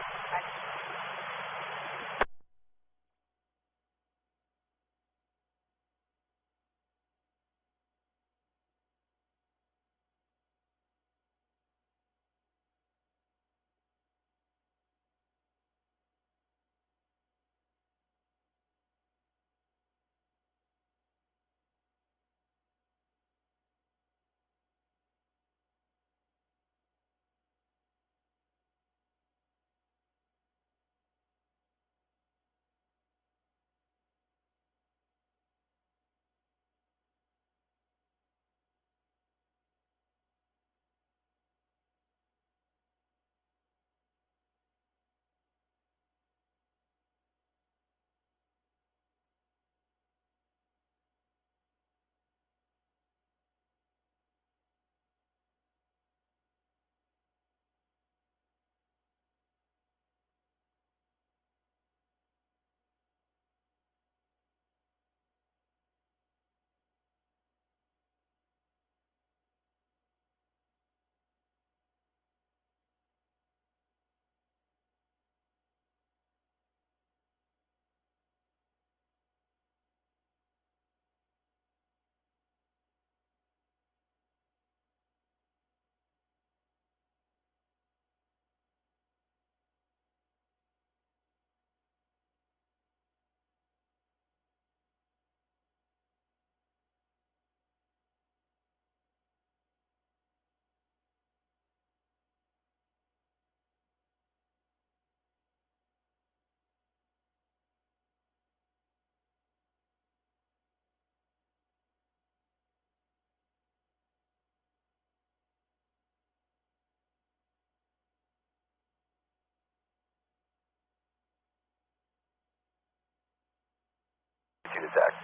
Attack.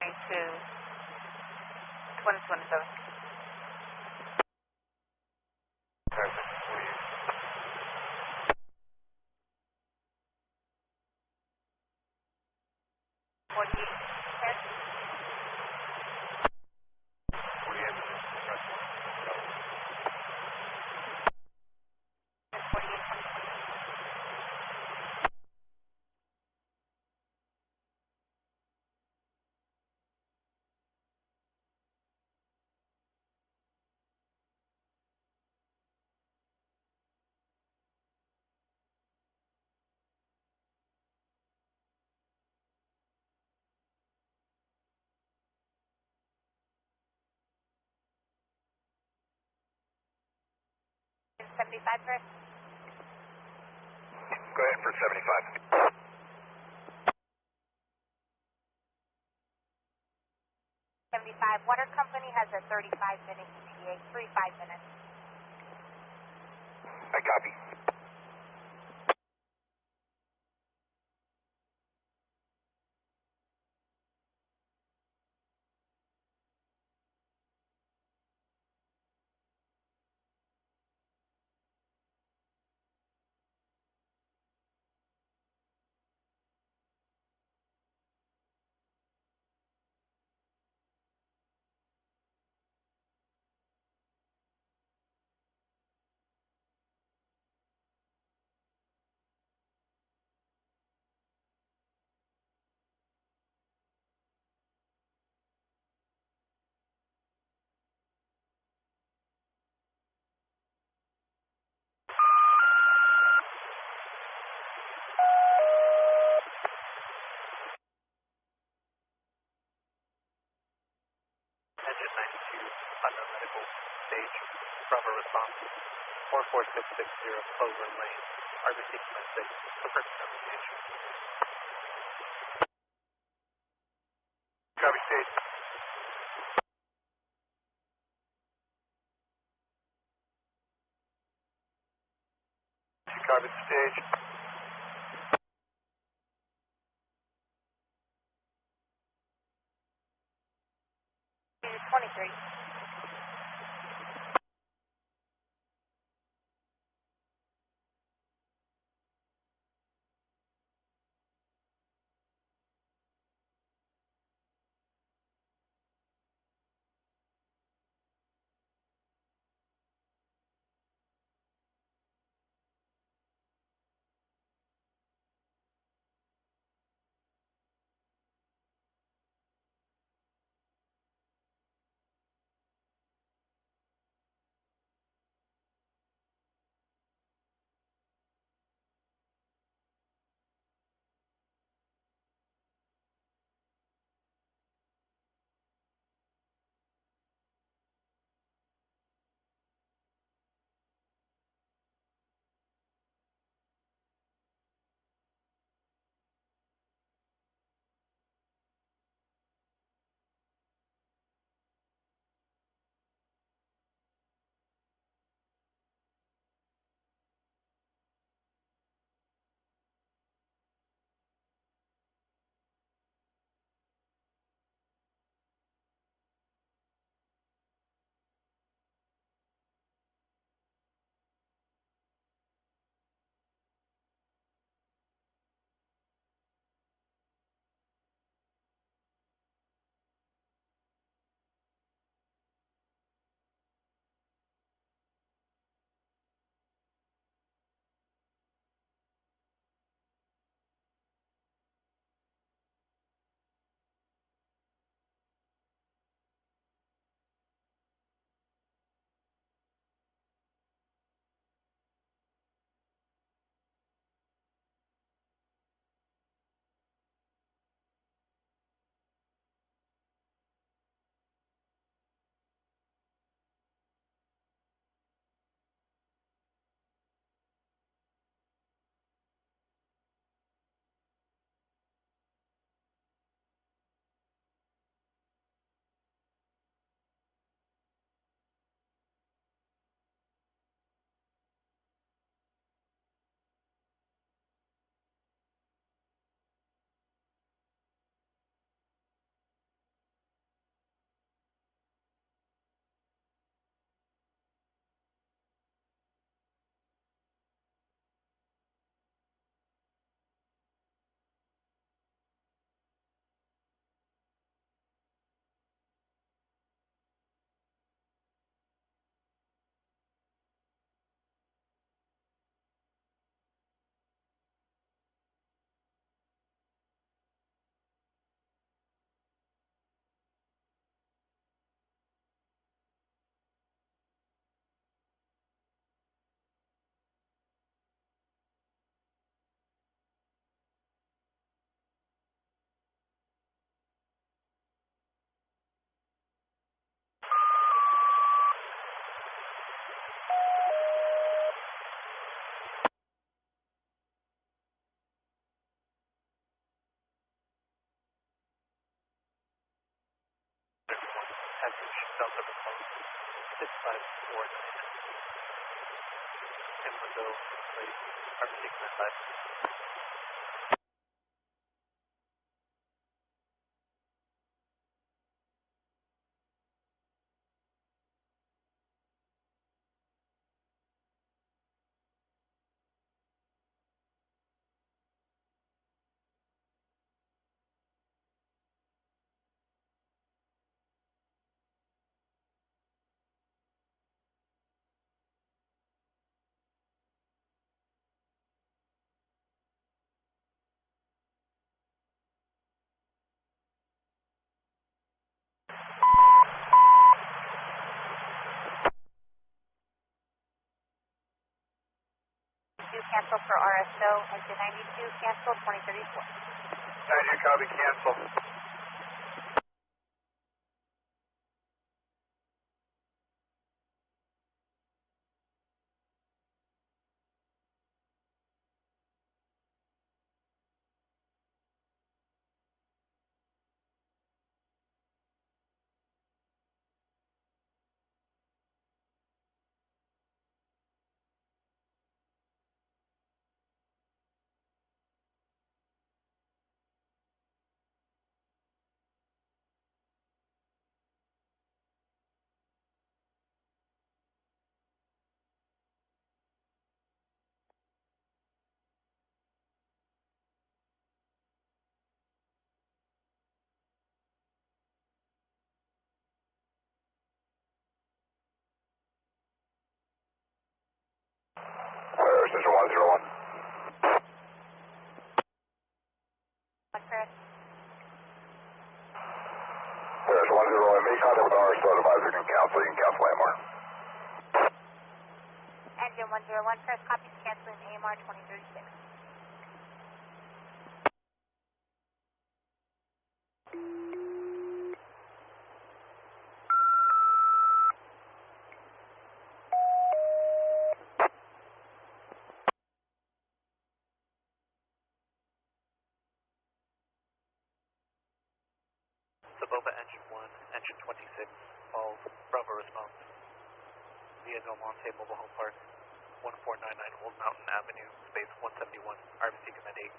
22. 2027. Perfect. 48. 75, Chris? Go ahead for 75. 75. Water company has a 35-minute ETA, 35 minutes. I copy. stage. Bravo response. 44660 Clover Lane. RBC command 6. Preferred communication. Copy stage. Copy stage. 23. Package Delta Response 6549. And window, please. RBC command 5. Cancel for RSO, engine 92, cancel 2034. 90, copy, cancel. make contact with our SWAT advisor and counsel. You can cancel AMR. Engine 101, press copies, canceling AMR 2036. Sabova engine 1, engine 26, falls, Bravo response. Via Del Monte Mobile Home Park, 1499 Old Mountain Avenue, space 171, RBC command 8.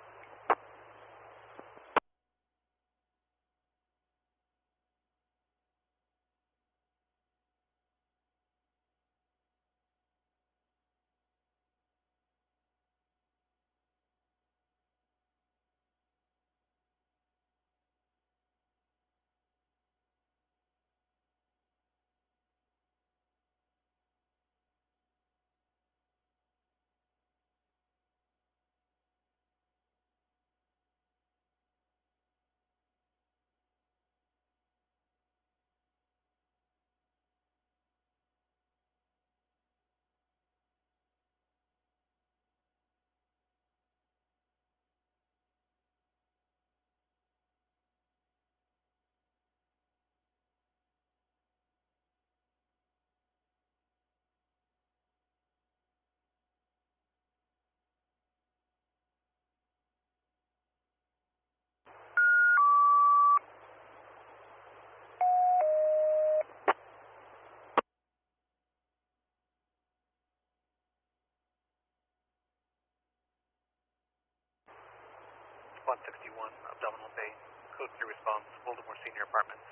Spot 61, Abdominal Bay, code 3 response, Baltimore Senior Apartments,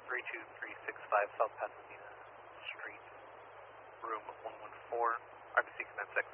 32365 South Pasadena Street, room 114, RBC command 6.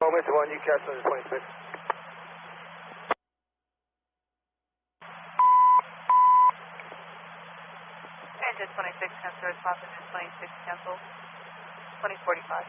Moment to 1, you catch on the 26. Engine 26, cancel response, engine 26, cancel. 2045.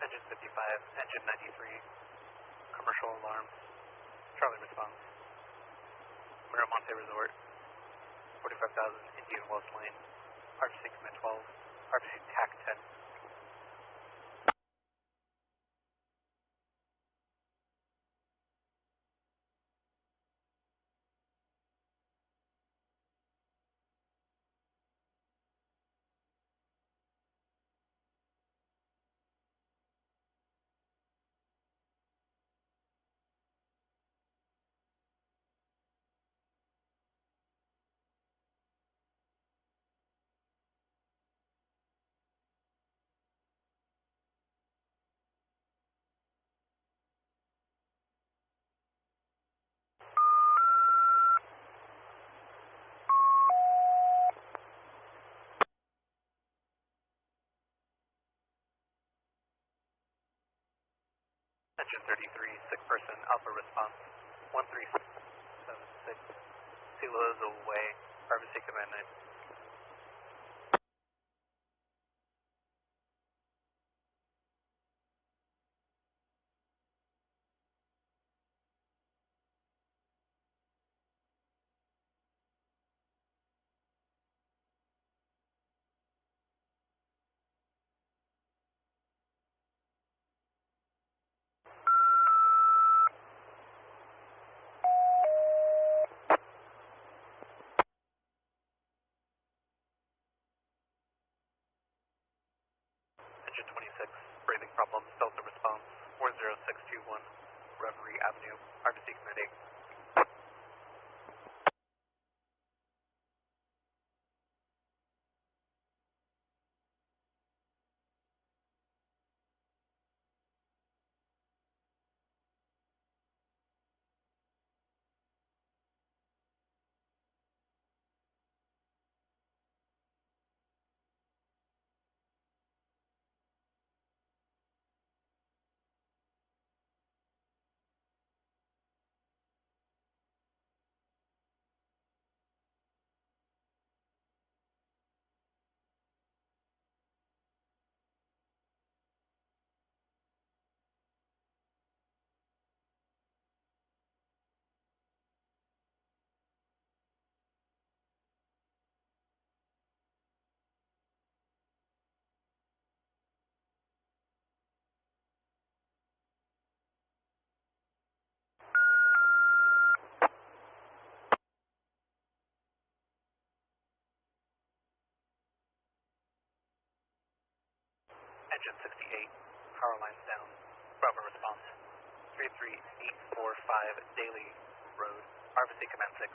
Engine 55, engine 93, commercial alarms, Charlie response. Miramonte Resort, 45,000 Indian Wells Lane, RFC commit 12, RFC TAC 10. Engine 33, sick person, alpha response, 1376, Silo is away, RBC Command 9. Engine 26, breathing problems, Delta response, 40621, Reverie Avenue, RBC Command 8. Engine 68, power lines down. Bravo response. 33845 Daily Road, RBC Command 6.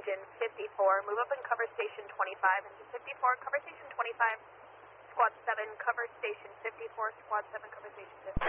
engine 54, move up and cover station 25. Engine 54, cover station 25. Squad 7, cover station 54. Squad 7, cover station 54.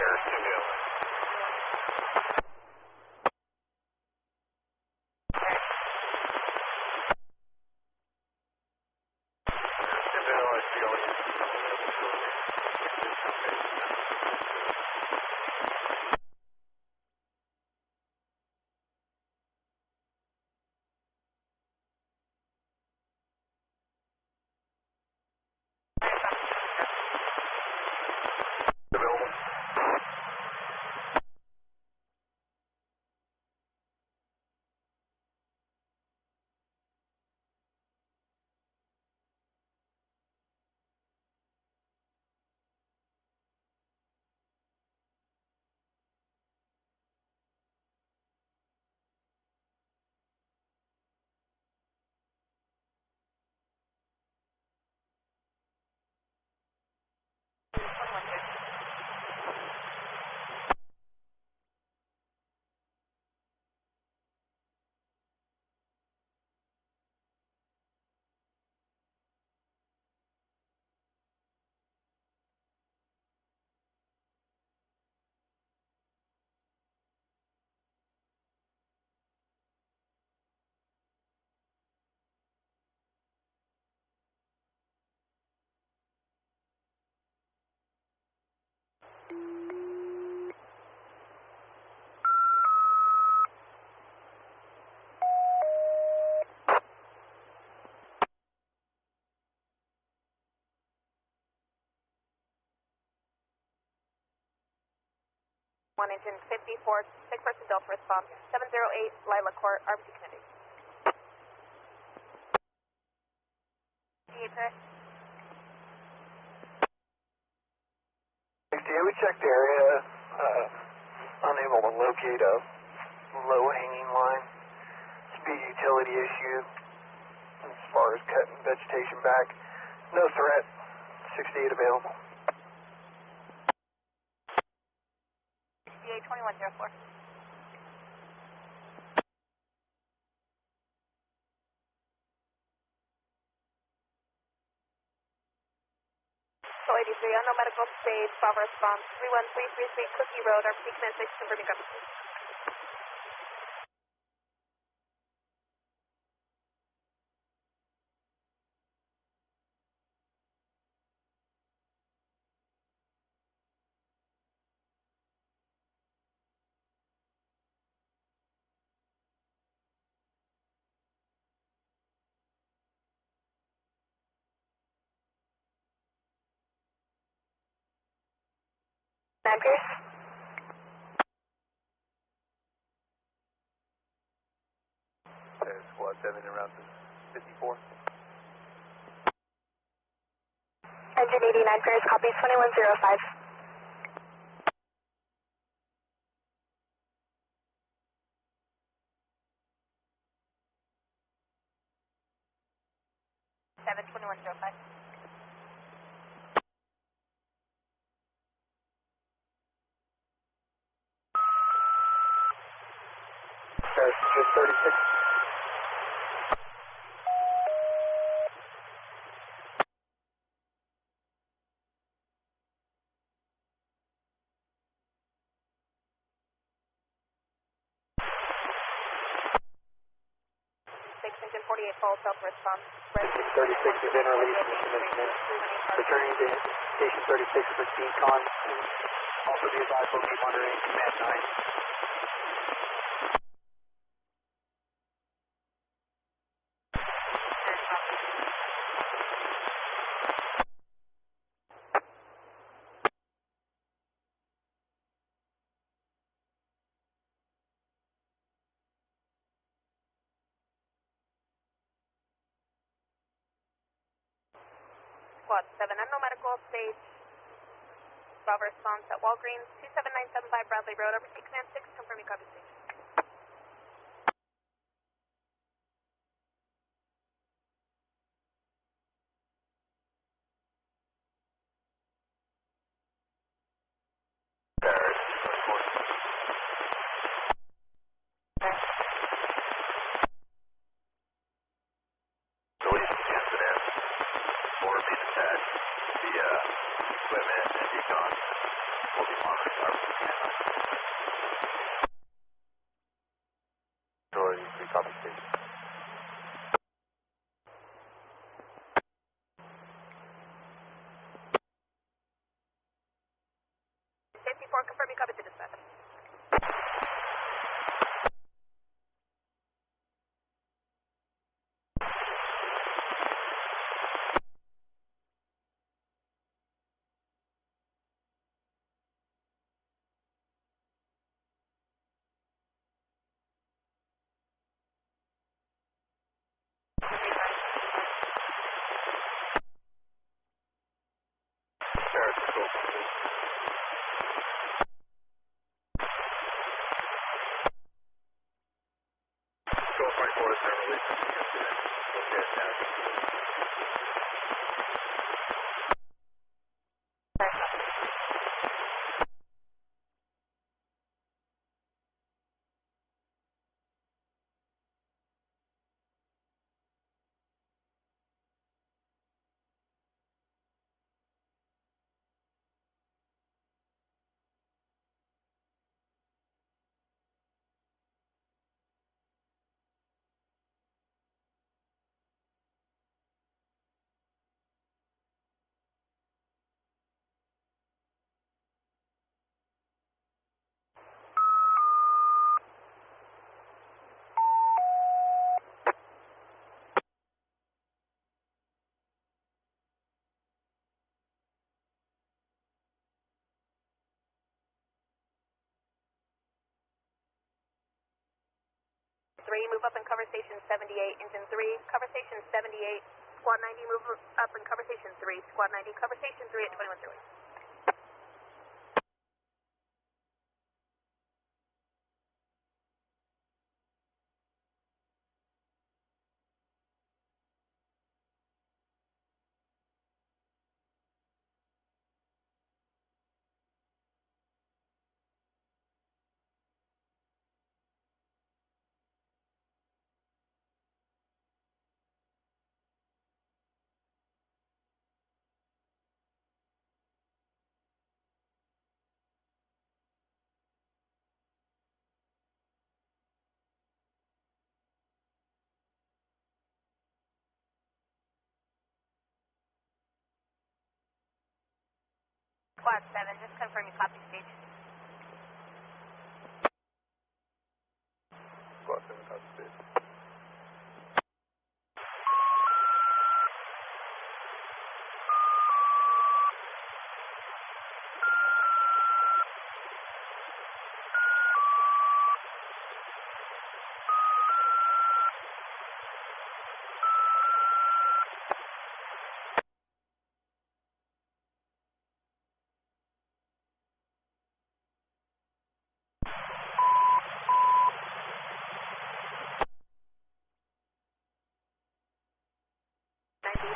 One engine 54, 6-person Delta response, 708 Lila Court, RBC Kennedy. We checked the area, unable to locate a low-hanging line, speed utility issue as far as cutting vegetation back. No threat, 68 available. 2104. So 83, unknown medical stage, Bravo response, 31333 Cookie Road, RBC Command 6, confirming coverage. Backers. Squad 7 around 54. Engine 89, Paris, copy 2105. Seven 2105. Just 36. Engine 48, full self-response. 36 is in release. Returning to station 36 for decon. Also be advised we'll be monitoring command 9. Squad 7, unknown medical stage. Bravo response at Walgreens, 27975 Bradley Road, RBC Command 6, confirming copy station. Recon. We'll be monitoring our camera. Authority, we copy station. 54, confirming copy to dispatch. Move up and cover station 78, engine 3, cover station 78, squad 90, move up and cover station 3, squad 90, cover station 3 at 21 0. Squad 7, just confirming copy stage. Squad 7, copy stage.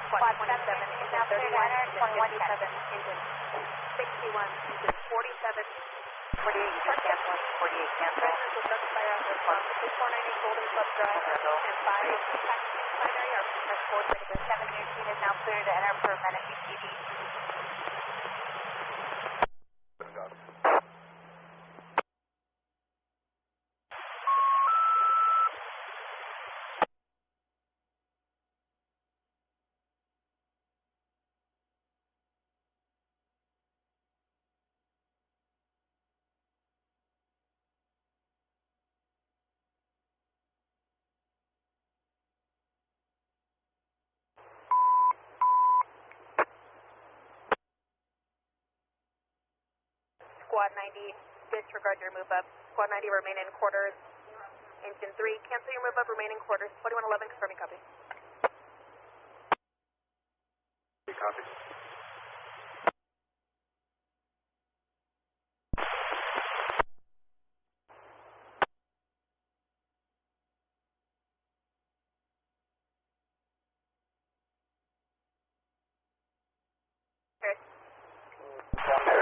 Squad 27 is now 31, engine 57, engine 61, engine 47, 48, cancel, 48, cancel. Prisoners will justify our response to 490 Golden Club Drive and 5 packaging primary are escorted. The 7-year team is now clear to enter for Menifee TV. Squad 90, disregard your move up. Squad 90, remain in quarters. Engine 3, cancel your move up, remain in quarters. 4111, confirming copy. Copy.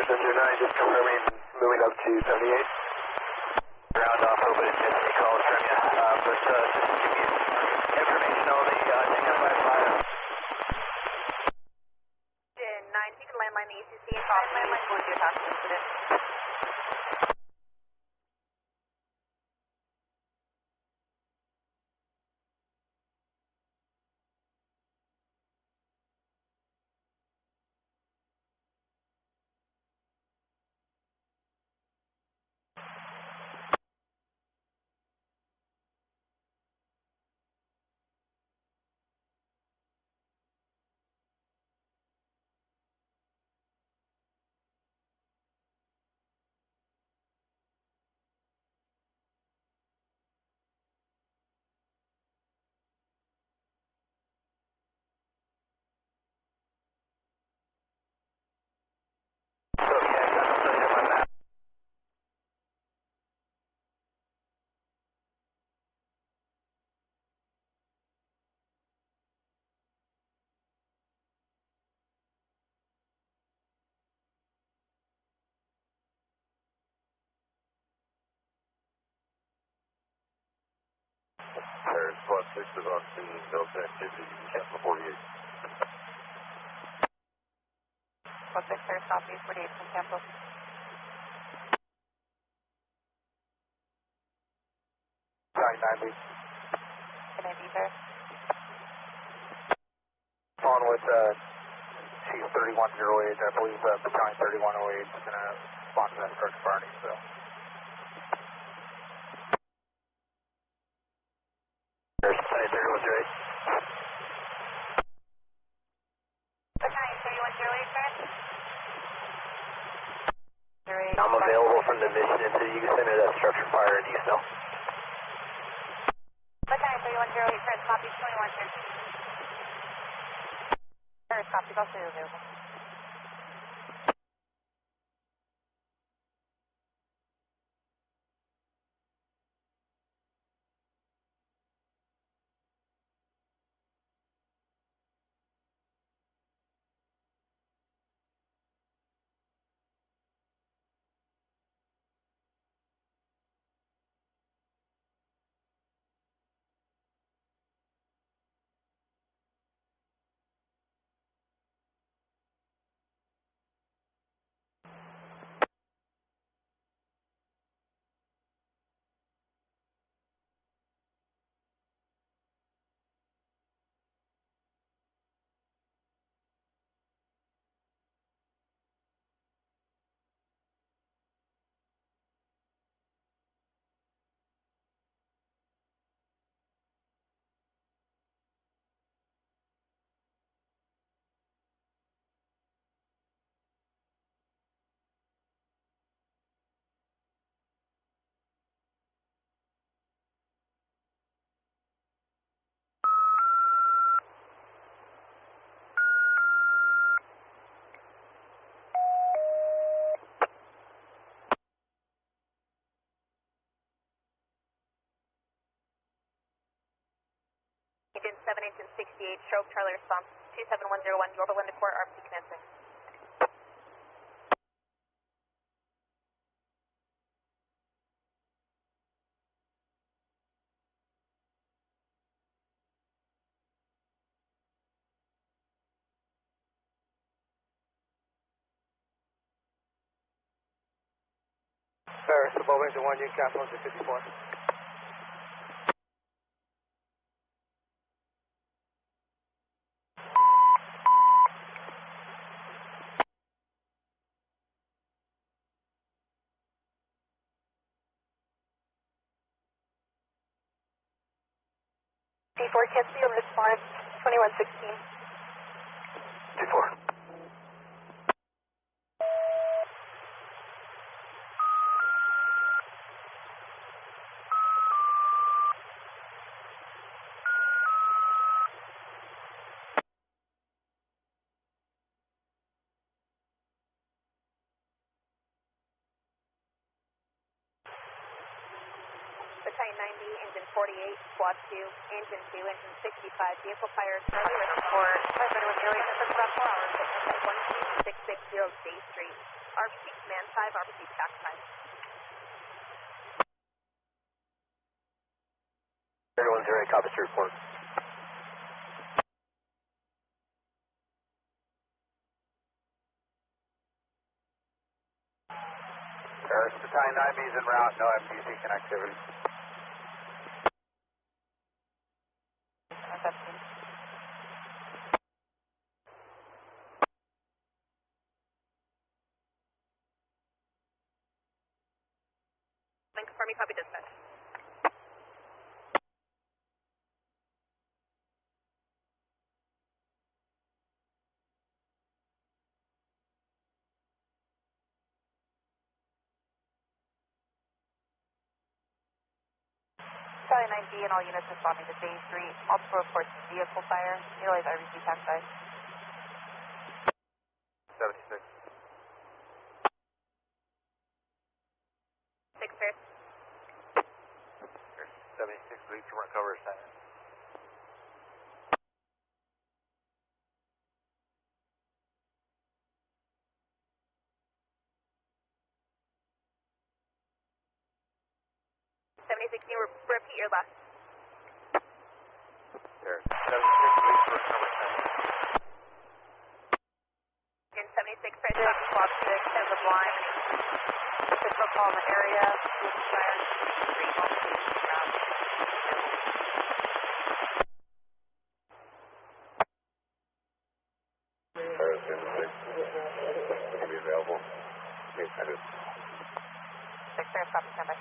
Center 9, just confirming, moving up to 78. Ground off, open and just calls from you. But just to give you information only, take up by fire. 9, you can landline on the ECC and my mic your talk incident. There's plus 6 of us in military activity. You can't before you. Plus 6, there's copy 48 from cancel. Sorry, 90. Can I be there? On with Chief 3108, I believe Battalion 3108 is going to respond to that structure party, so. There's Battalion 3108. Battalion 3108, sir? I'm available from the mission until you can send me that structure fire and you know. Battalion 3108, first copy 21, sir. First copy, also available. Agent 7, Agent 68, stroke Charlie response 27101, Yorba Linda Court, RFC commencing. Ferris, above engine 1, you can cancel to 54. D4, can't see over respond 2116. D4. Battalion 90, Engine 48, Squad 2, Engine 2, Engine 65, Vehicle Fire, Charlie Report, Firefighter with area for about 4 hours, at 12660 Day Street, RPC Command 5, RPC TAC 5. Everyone's ready, copy to report. Battalion 9B is en route, no FTC connectivity. Confirming, copy dispatch. Battalion 9B and all units responding to phase 3. Multiple reports of vehicle fire. Utilize RBC taxi. 76. 6 pairs. 76, lead to recover assignment. Repeat your last. There. 76, lead to recover assignment. In 76, pairs of swap to extend the blind. Pistol call in the area. Fire. 3 months. Be available. Okay, I do. 6 pairs, copy, stand by.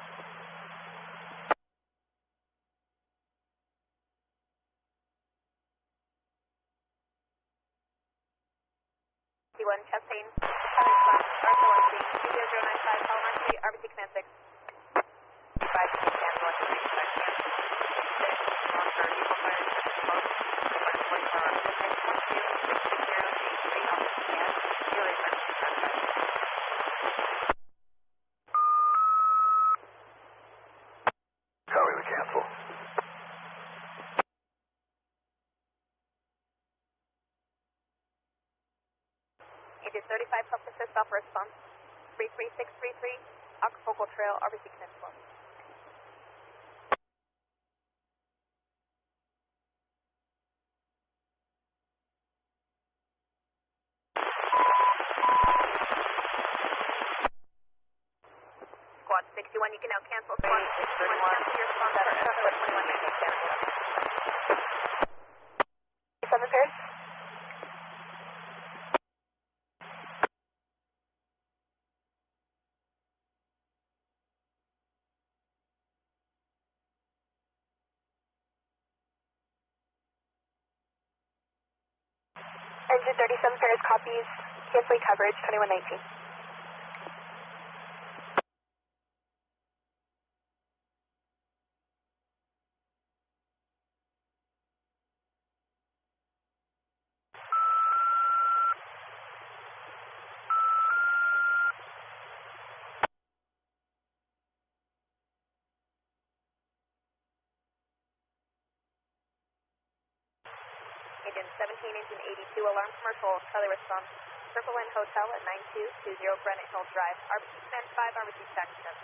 T1, chest pain, Tyler Slash, R413, 20095, Palomar Street, RBC Command 6. 5, ambulance, 3, Copy the cancel. It is 35, help assist, offer response. 33633, Acapulco Trail, RBC Command 12. Squad 61, you can now cancel. Squad 61, cancel your response for Echo 21, you can cancel. 7 pairs. Engine 37 pairs copies, canceling coverage, 2119. Engine 17, engine 82, alarm commercial, Kelly response. Purple Inn Hotel at 9220 Granite Hill Drive, RBC Command 5, RBC Stack 7.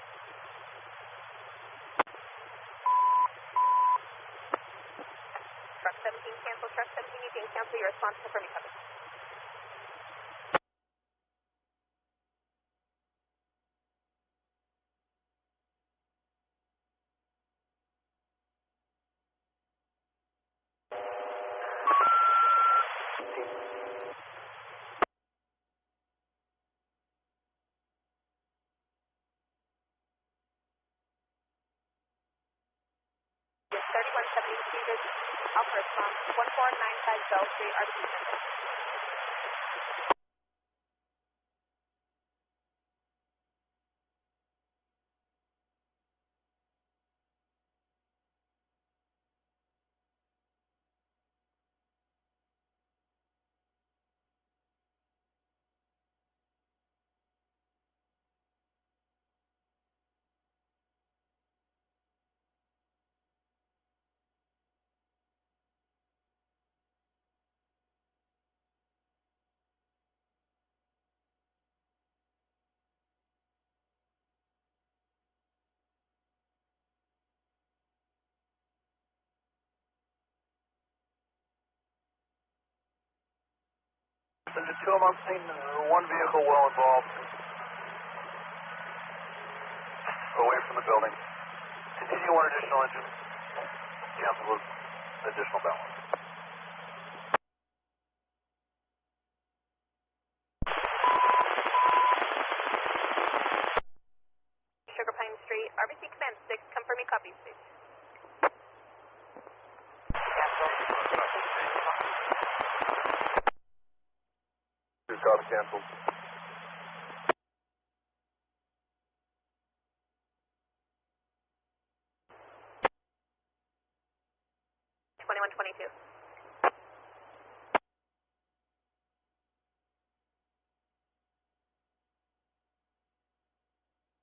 Truck 17, cancel. Truck 17, you can cancel your response, confirming coverage. It's 3172, Alpha response, 1495 Bell Street, RBC Command 6. Engine 2, I'm on scene, one vehicle well involved. the building. Continue one additional engine. Cancel the additional balance. Sugar Pine Street, RBC Command 6, confirm me copies, please. Two copies canceled.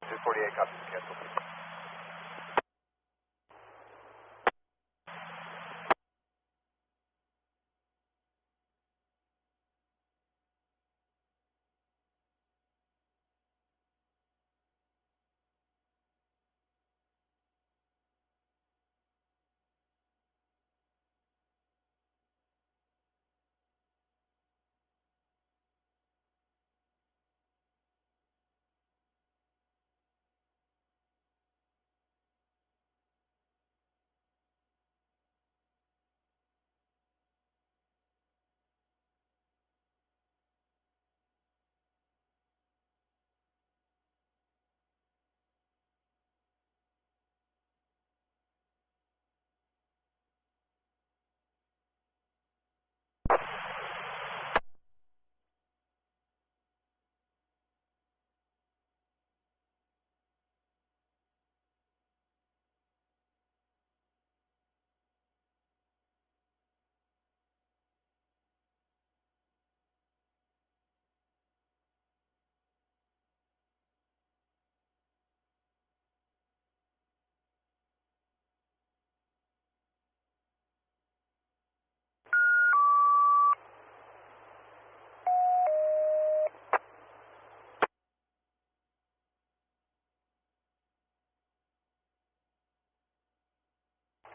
Two 48 copies canceled.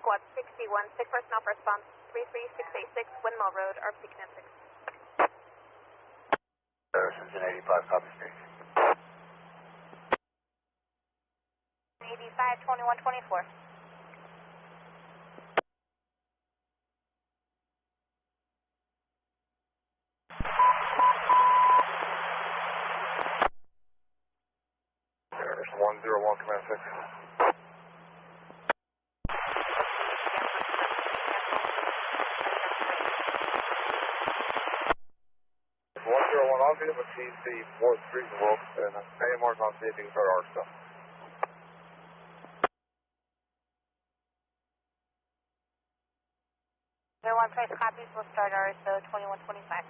Squad 61, 6 personnel for response, 33686 Windmill Road, RBC Command 6. Engine 85 copy street. 85, 2124. There's 101 command 6. I'll be able to see the 4th Street in Wilkes and AMR's on saving for our stuff. There one price copies will start RSO 2125.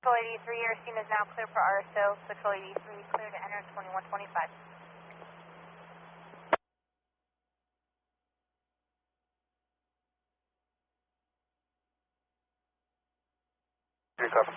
Patrol 83, your scene is now clear for RSO. Patrol 83, clear to enter 2125. Three copies.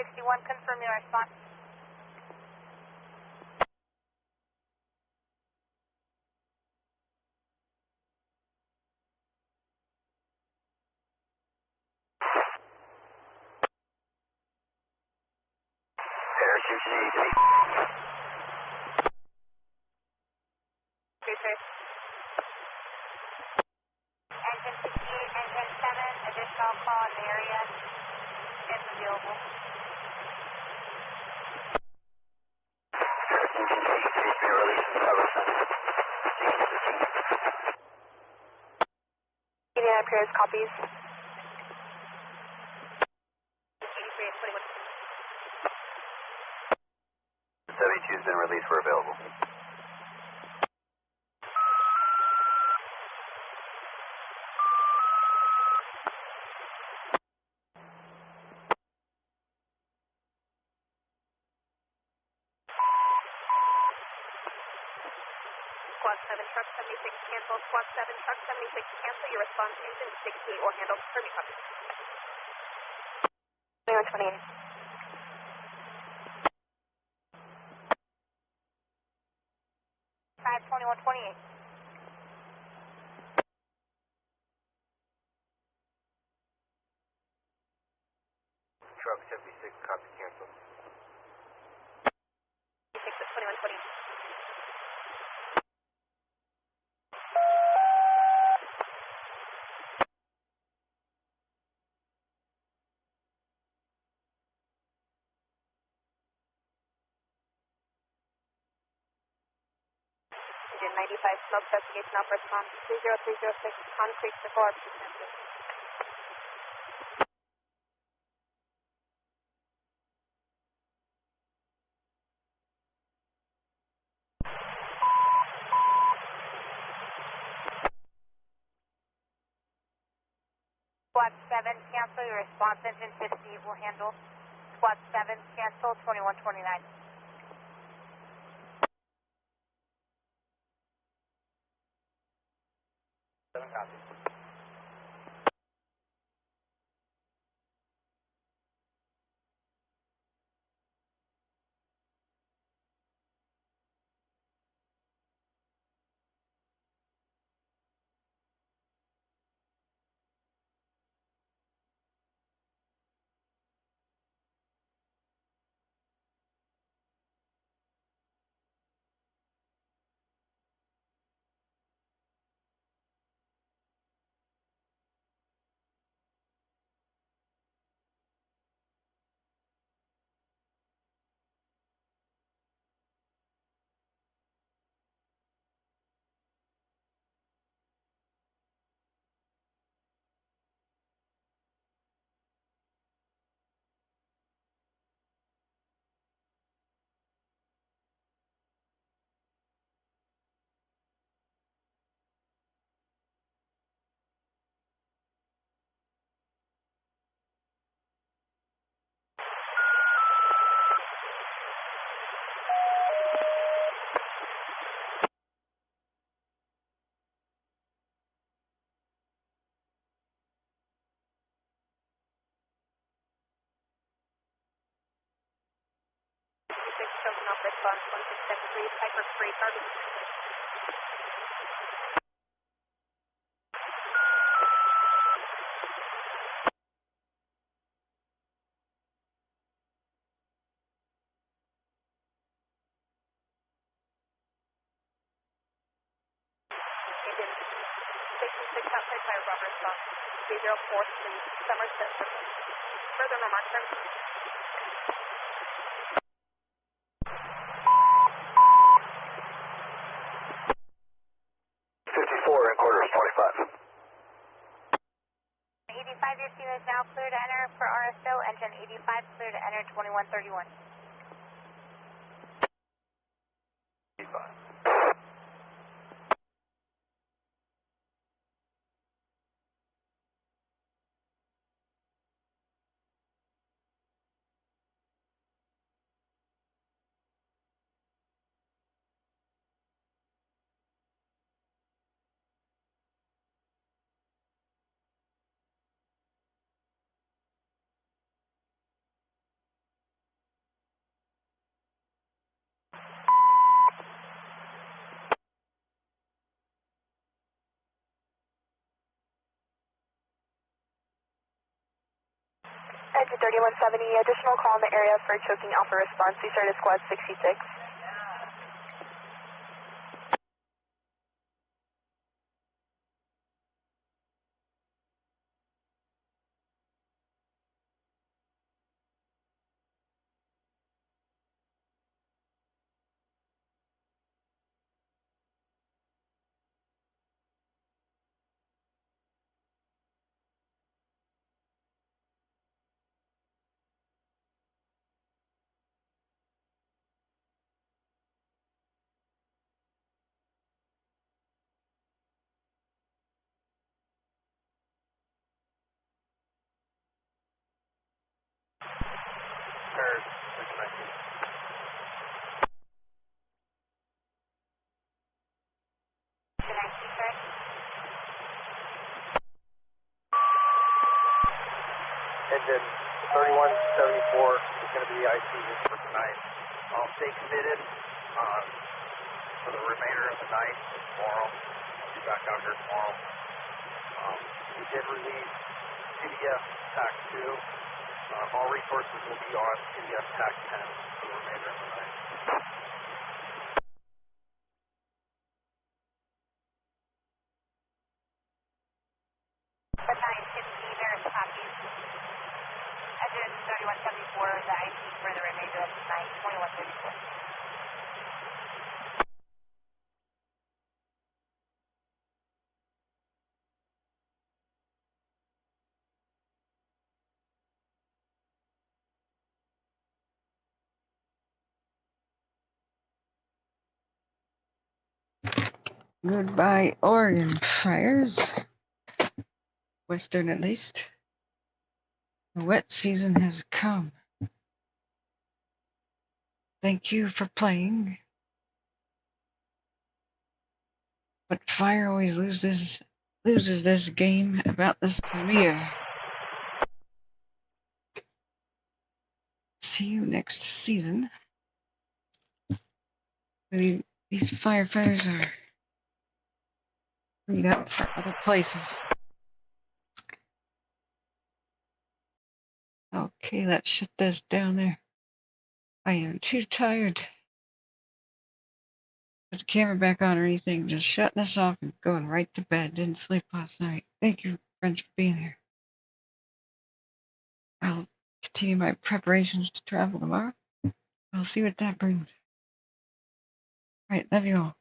61, confirm your response. Air QC to be. Engine 68, engine 7, additional call in the area is available. Giving appears copies. 72's been released, we're available. Squad 7, truck 76 cancel. Squad 7, truck 76 cancel. Your response engine 68 will handle. Confirm your copy. 2128. 52128. Truck 76, copy cancel. 6 at 2128. Engine 95, smoke investigation off response 30306, concrete circle RP cancel. Squad 7, cancel. Your response engine 58 will handle. Squad 7, cancel. 2129. 7 copy. Chosen off response 1673, Piper Free, target. Engine 66 outside fire bomb response 3043, Somerset. Further remarks, sir. 54 in quarters 25. 85, your team is now clear to enter for RSO. Engine 85, clear to enter 2131. 85. Engine 3170, additional call in the area for choking alpha response. We started squad 66. Third, disconnected. Engine 3174 is going to be the IC for tonight. I'll stay committed for the remainder of the night and tomorrow. I'll be back out here tomorrow. We did release CDF TAC 2. All resources will be on CDF TAC 10 for the remainder of the night. Engine 3174 is the IC for the remainder of the night, 2134. Goodbye, Oregon fires. Western, at least. The wet season has come. Thank you for playing. But fire always loses this game about this time of year. See you next season. These firefighters are freed up for other places. Okay, let's shut this down there. I am too tired to put the camera back on or anything. Just shutting this off and going right to bed. Didn't sleep last night. Thank you, friends, for being here. I'll continue my preparations to travel tomorrow. I'll see what that brings. All right, love you all.